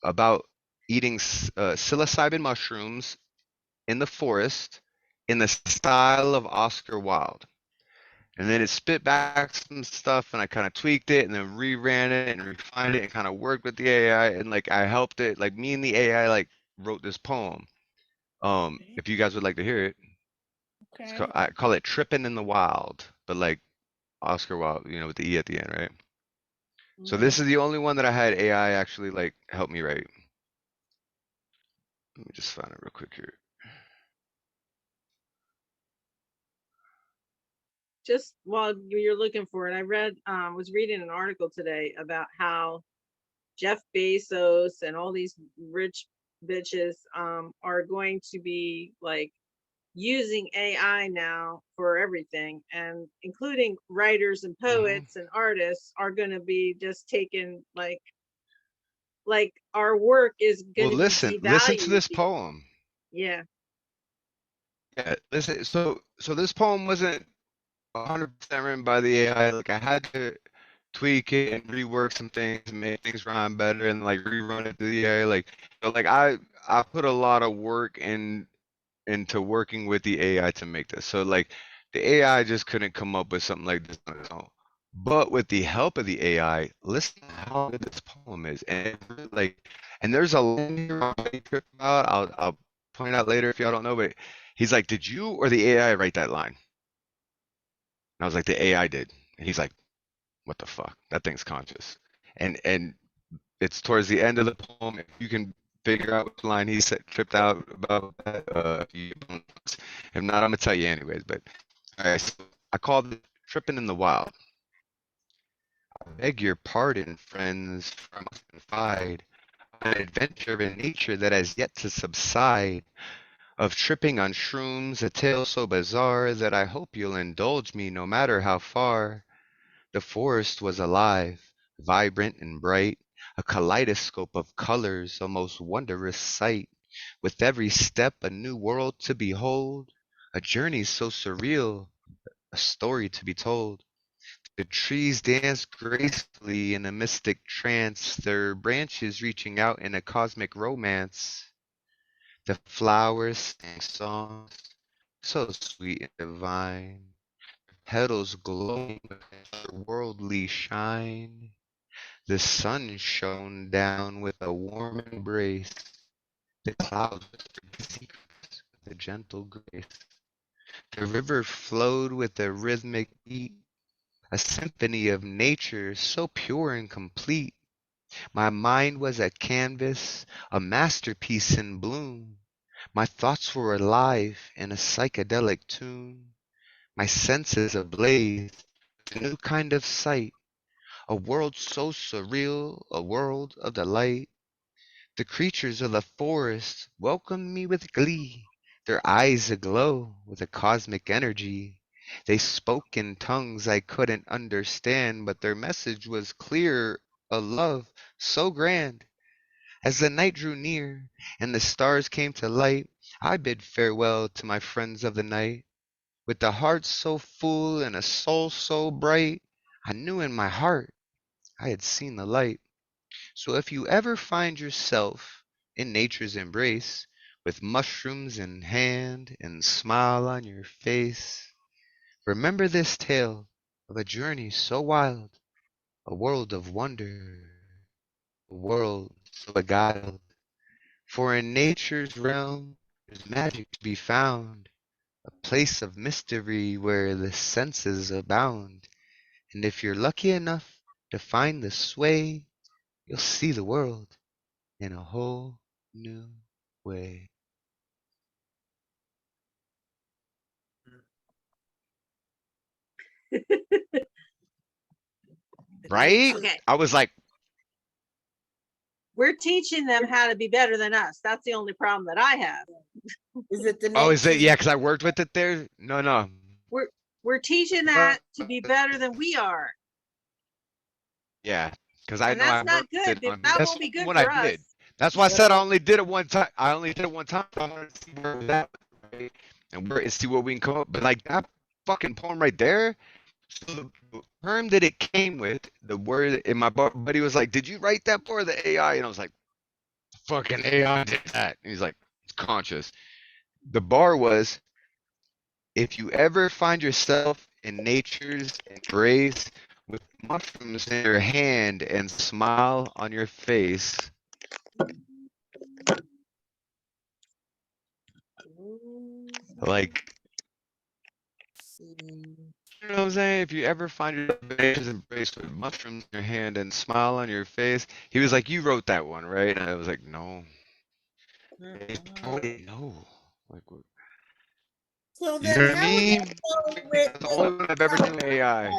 about eating psilocybin mushrooms in the forest in the style of Oscar Wilde. And then it spit back some stuff and I kind of tweaked it and then reran it and refined it and kind of worked with the AI and like I helped it. Like me and the AI like wrote this poem. If you guys would like to hear it, Okay. I call it Trippin' in the Wild, but like Oscar Wilde, you know, with the E at the end, right? So this is the only one that I had AI actually like help me write. Let me just find it real quick here. Just while you're looking for it, I read, was reading an article today about how Jeff Bezos and all these rich bitches are going to be like using AI now for everything, and including writers and poets and artists are going to be just taken like our work is Well, going to be listen to devalued. this poem. Yeah. Yeah, listen. So this poem wasn't 100% written by the AI. Like I had to tweak it and rework some things and make things rhyme better and like rerun it to the AI. Like, but like I put a lot of work into working with the AI to make this. So like the AI just couldn't come up with something like this on its own. But with the help of the AI, listen to how good this poem is. And like, and there's a line here I'll trip about. I'll point out later if y'all don't know, but he's like, "Did you or the AI write that line?" And I was like, "The AI did." And he's like, "What the fuck? That thing's conscious." And it's towards the end of the poem. If you can figure out which line he said tripped out about that, if not, I'm gonna tell you anyways. But all right, so I called it "Tripping in the Wild." I beg your pardon, friends, for I must confide an adventure in nature that has yet to subside. Of tripping on shrooms, a tale so bizarre that I hope you'll indulge me no matter how far. The forest was alive, vibrant and bright, a kaleidoscope of colors, a most wondrous sight. With every step a new world to behold, a journey so surreal, a story to be told. The trees dance gracefully in a mystic trance, their branches reaching out in a cosmic romance. The flowers sing songs, so sweet and divine, petals glowing with otherworldly shine. The sun shone down with a warm embrace, the clouds whispered secrets with a gentle grace. The river flowed with a rhythmic beat, a symphony of nature so pure and complete. My mind was a canvas, a masterpiece in bloom. My thoughts were alive in a psychedelic tune. My senses ablaze with a new kind of sight, a world so surreal, a world of delight. The creatures of the forest welcomed me with glee, their eyes aglow with a cosmic energy. They spoke in tongues I couldn't understand, but their message was clear, a love so grand. As the night drew near and the stars came to light, I bid farewell to my friends of the night. With a heart so full and a soul so bright, I knew in my heart I had seen the light. So if you ever find yourself in nature's embrace, with mushrooms in hand and smile on your face, remember this tale of a journey so wild, a world of wonder, a world so beguiled. For in nature's realm there's magic to be found, a place of mystery where the senses abound. And if you're lucky enough to find this way, you'll see the world in a whole new way. Right? Okay, I was like, we're teaching them how to be better than us. That's the only problem that I have. Is it the oh, is it? nature's Yeah, because I worked with it there. No. We're teaching that to be better than we are. Yeah, because I And know I that's not worked good. it on. That That's won't be good what I for us. did. That's why I said I only did it one time. I only did it one time. I wanted to see where it was at, right? And see what we can come up. But like that fucking poem right there. So the term that it came with, the word, and my buddy was like, "Did you write that for the AI?" And I was like, "Fucking AI did that." And he's like, "It's conscious." The bar was, if you ever find yourself in nature's embrace with mushrooms in your hand and smile on your face, like, you know what I'm saying? If you ever find yourself in nature's embrace with mushrooms in your hand and smile on your face, he was like, "You wrote that one, right?" And I was like, "No." No. Like, So you know then what I how would mean? that go That's the only one I've ever done AI.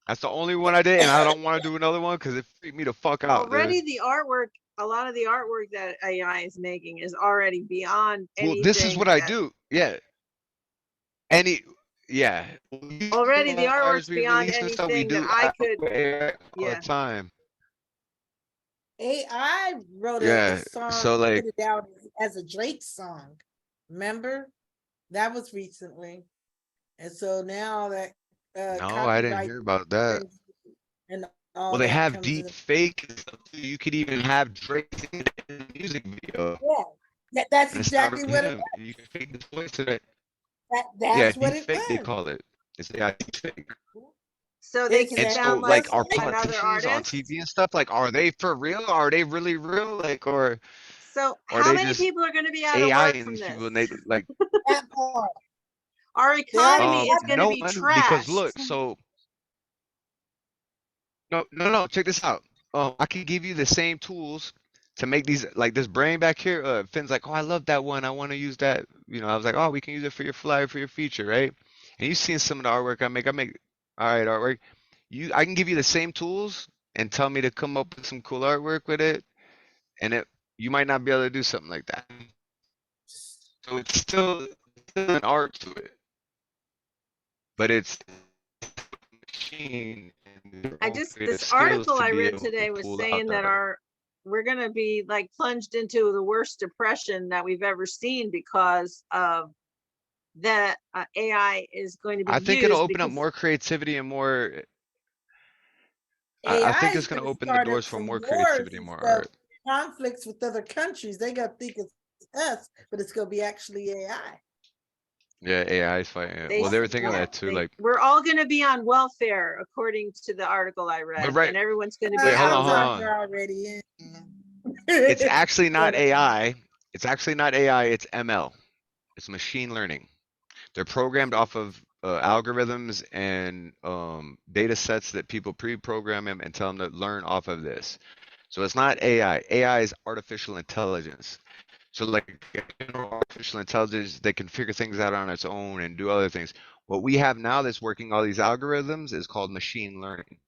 That's the only one I did, and I don't want to do another one because it freaked me the fuck out, dude. Already the artwork, a lot of the artwork that AI is making is already beyond Well, this is anything what I that do. Yeah. Any. Yeah. already the Ours artwork's we beyond release and stuff. We anything that do I could, AI all the yeah. time. AI wrote a Yeah. song So and like, put it out as a Drake song? Remember? That was recently. And so now that no, I didn't copyright hear about that. and Well, all they that have comes deep in. fake and stuff too. You could even have Drake sing it in a music video. Yeah, that's And it's not exactly really what it him. was. You can fake the voice of it. Yeah, That's what deep it fake they was. call it. It's AI deep fake. So they can And so, sound like, like are another politicians on artist. TV and stuff, like, are they for real? Are they really real? Like, or So are how they many just people are going to be out of AI work and from these people this? and they like That part. Our economy is going to no be one because trashed. look, so no, check this out. I can give you the same tools to make these like this brain back here. Finn's like, oh, I love that one. I want to use that. You know, I was like, oh, we can use it for your flyer for your feature, right? And you've seen some of the artwork I make. All right artwork. I can give you the same tools and tell me to come up with some cool artwork with it, and you might not be able to do something like that. So it's still an art to it, but it's a machine and their own creative This skills article to I be read able to today was pull out saying that that art. we're going to be like plunged into the worst depression that we've ever seen because of that AI is going to be I think it'll used open up because more creativity and more. I AI think is it's going going to to open the start up doors for some more wars creativity and and more stuff, art. conflicts with other countries. They got to think it's us, but it's going to be actually AI. Yeah, AI is fighting it. they Well, they were thinking yeah that too. Like, we're all going to be on welfare according to the article I but read, right. and everyone's going to be Wait, hold out on, of hold work. on. Already in. It's actually not AI. It's actually not AI. It's ML. It's machine learning. They're programmed off of algorithms and data sets that people pre-program them and tell them to learn off of this. So it's not AI. AI is artificial intelligence. So like artificial intelligence, they can figure things out on its own and do other things. What we have now that's working all these algorithms is called machine learning.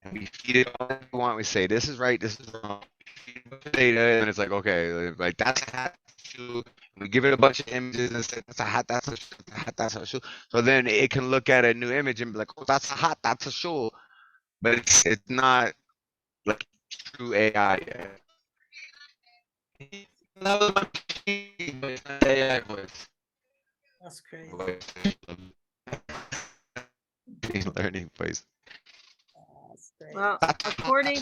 And we feed it all we want. We say this is right, this is wrong. Feed it the data, and it's like okay, like that's a hat, that's a shoe. And we give it a bunch of images and say that's a hat, that's a shoe, that's a hat, that's a shoe. So then it can look at a new image and be like, oh, that's a hat, that's a shoe. But it's not like true AI yet. That was my machine voice, not AI voice. That's crazy. Machine learning voice. Well, according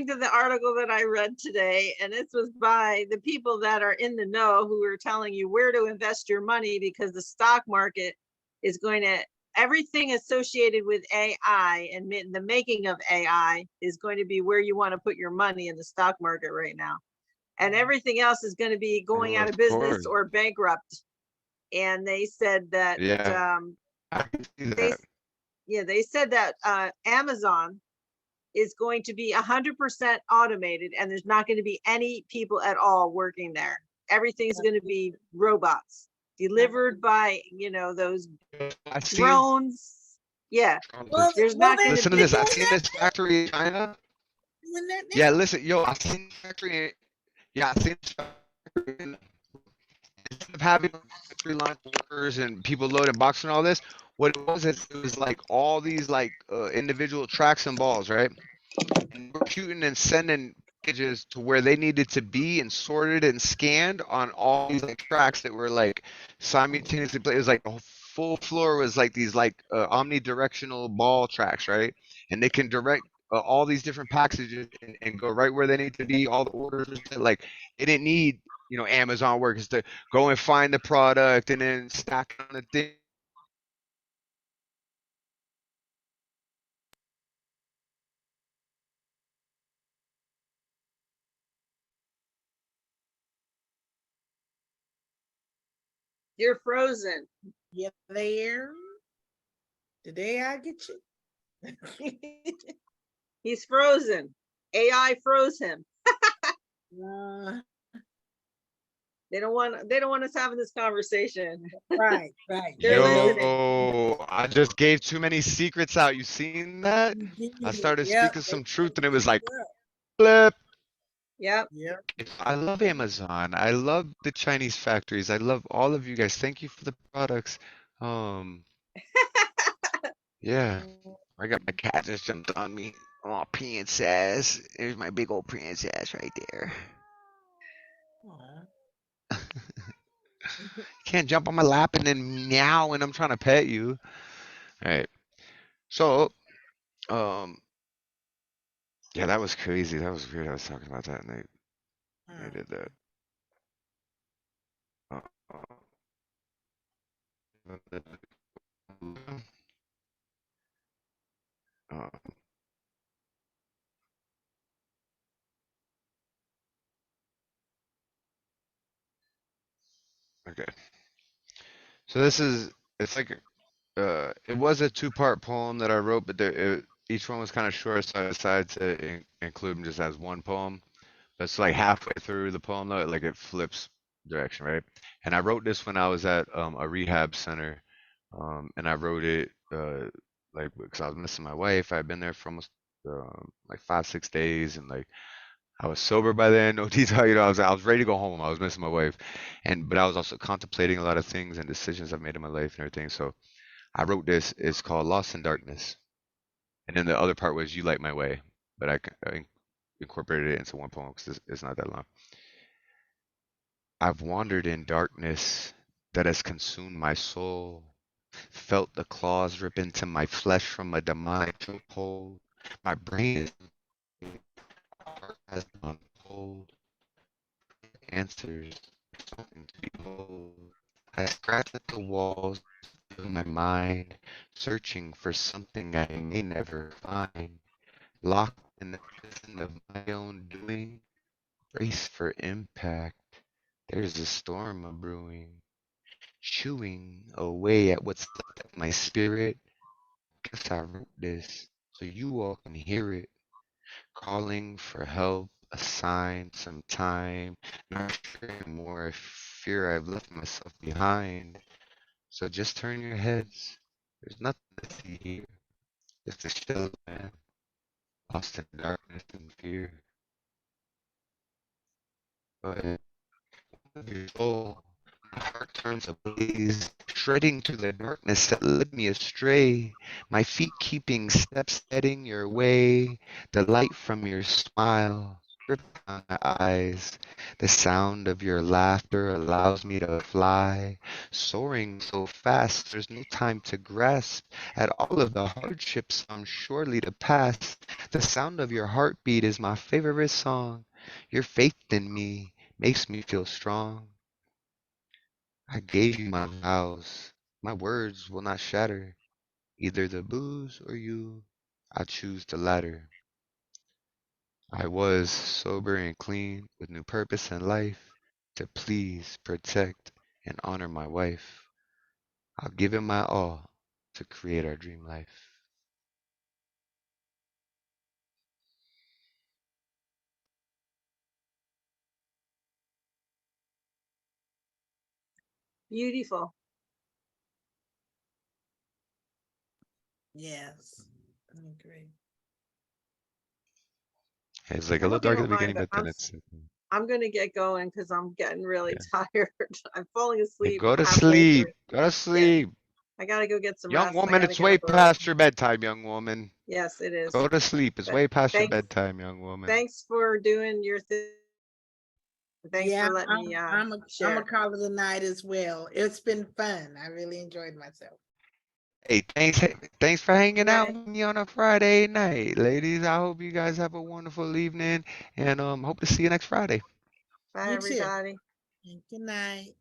to the article that I read today, and this was by the people that are in the know who are telling you where to invest your money, because the stock market is going to, everything associated with AI and the making of AI is going to be where you want to put your money in the stock market right now. And everything else is going to be going out of business or bankrupt. And they said that, I can see that. they said that Amazon is going to be 100% automated, and there's not going to be any people at all working there. Everything's going to be robots delivered by, those drones. Yeah, there's not going Listen to this. I seen this factory in China. Yeah, listen, yo, I seen this factory. Yeah, I seen this factory. Instead of having factory line workers and people loading boxes and all this, what it was like all these like individual tracks and balls, right? And we're shooting and sending packages to where they needed to be and sorted and scanned on all these like tracks that were like simultaneously played. It was like a full floor was like these like omnidirectional ball tracks, right? And they can direct all these different packages and go right where they need to be. All the orders and shit. Like they didn't need Amazon workers to go and find the product and then stack it on the thing. You're frozen. Yeah, there. Did AI get you? He's frozen. AI froze him. They don't want us having this conversation. Right. They're listening. Yo, I just gave too many secrets out. You seen that? I started speaking some truth and it was like flip. Yep. I love Amazon. I love the Chinese factories. I love all of you guys. Thank you for the products. Yeah. I got my cat just jumped on me. Oh, princess. There's my big old princess right there. Can't jump on my lap and then meow when I'm trying to pet you. All right. So, yeah, that was crazy. That was weird. I was talking about that and they did that. Uh, okay. So it's like it was a two-part poem that I wrote, but each one was kind of short, so I decided to include them just as one poem. That's like halfway through the poem though, like it flips direction, right? And I wrote this when I was at a rehab center, and I wrote it like because I was missing my wife. I had been there for almost like 5, 6 days, and like I was sober by then, no detail. I was ready to go home. I was missing my wife, but I was also contemplating a lot of things and decisions I've made in my life and everything. So I wrote this. It's called Lost in Darkness, and then the other part was You Light My Way, but I incorporated it into one poem because it's not that long. I've wandered in darkness that has consumed my soul. Felt the claws rip into my flesh from a demonic chokehold. My brain is my heart has gone cold. Answers, something to behold. I scratch at the walls of my mind, searching for something I may never find. Locked in the prison of my own doing, brace for impact. There's a storm a brewing, chewing away at what's left of my spirit. Guess I wrote this so you all can hear it. Calling for help, a sign, some time. Not sure anymore. I fear I've left myself behind. So just turn your heads. There's nothing to see here. Just a shell, man. Lost in darkness and fear. But of your soul, my heart turns ablaze, shredding through the darkness that led me astray. My feet keeping steps heading your way. The light from your smile dripping on my eyes. The sound of your laughter allows me to fly, soaring so fast there's no time to grasp at all of the hardships I'm surely to pass. The sound of your heartbeat is my favorite song. Your faith in me makes me feel strong. I gave you my vows. My words will not shatter. Either the booze or you, I choose the latter. I was sober and clean with new purpose in life to please, protect, and honor my wife. I'll give it my all to create our dream life. Beautiful. Yes, I agree. It's like a I little hope you dark at the don't mind, beginning, but but then it's I'm gonna get going because I'm getting really yeah. tired. I'm falling Hey, asleep go to halfway through. sleep. Go to Yeah, sleep. I gotta go get some Young rest. I woman, gotta it's get up way early. past your bedtime, young woman. Yes, it is. Go to sleep. It's But way past your thanks, bedtime, young woman. thanks for doing your thing. Thanks Yeah, for letting me I'm a share. call it a night as well. It's been fun. I really enjoyed myself. Hey, thanks for hanging Good out night. with me on a Friday night, ladies. I hope you guys have a wonderful evening, and hope to see you next Friday. Bye, You too. everybody. Good night.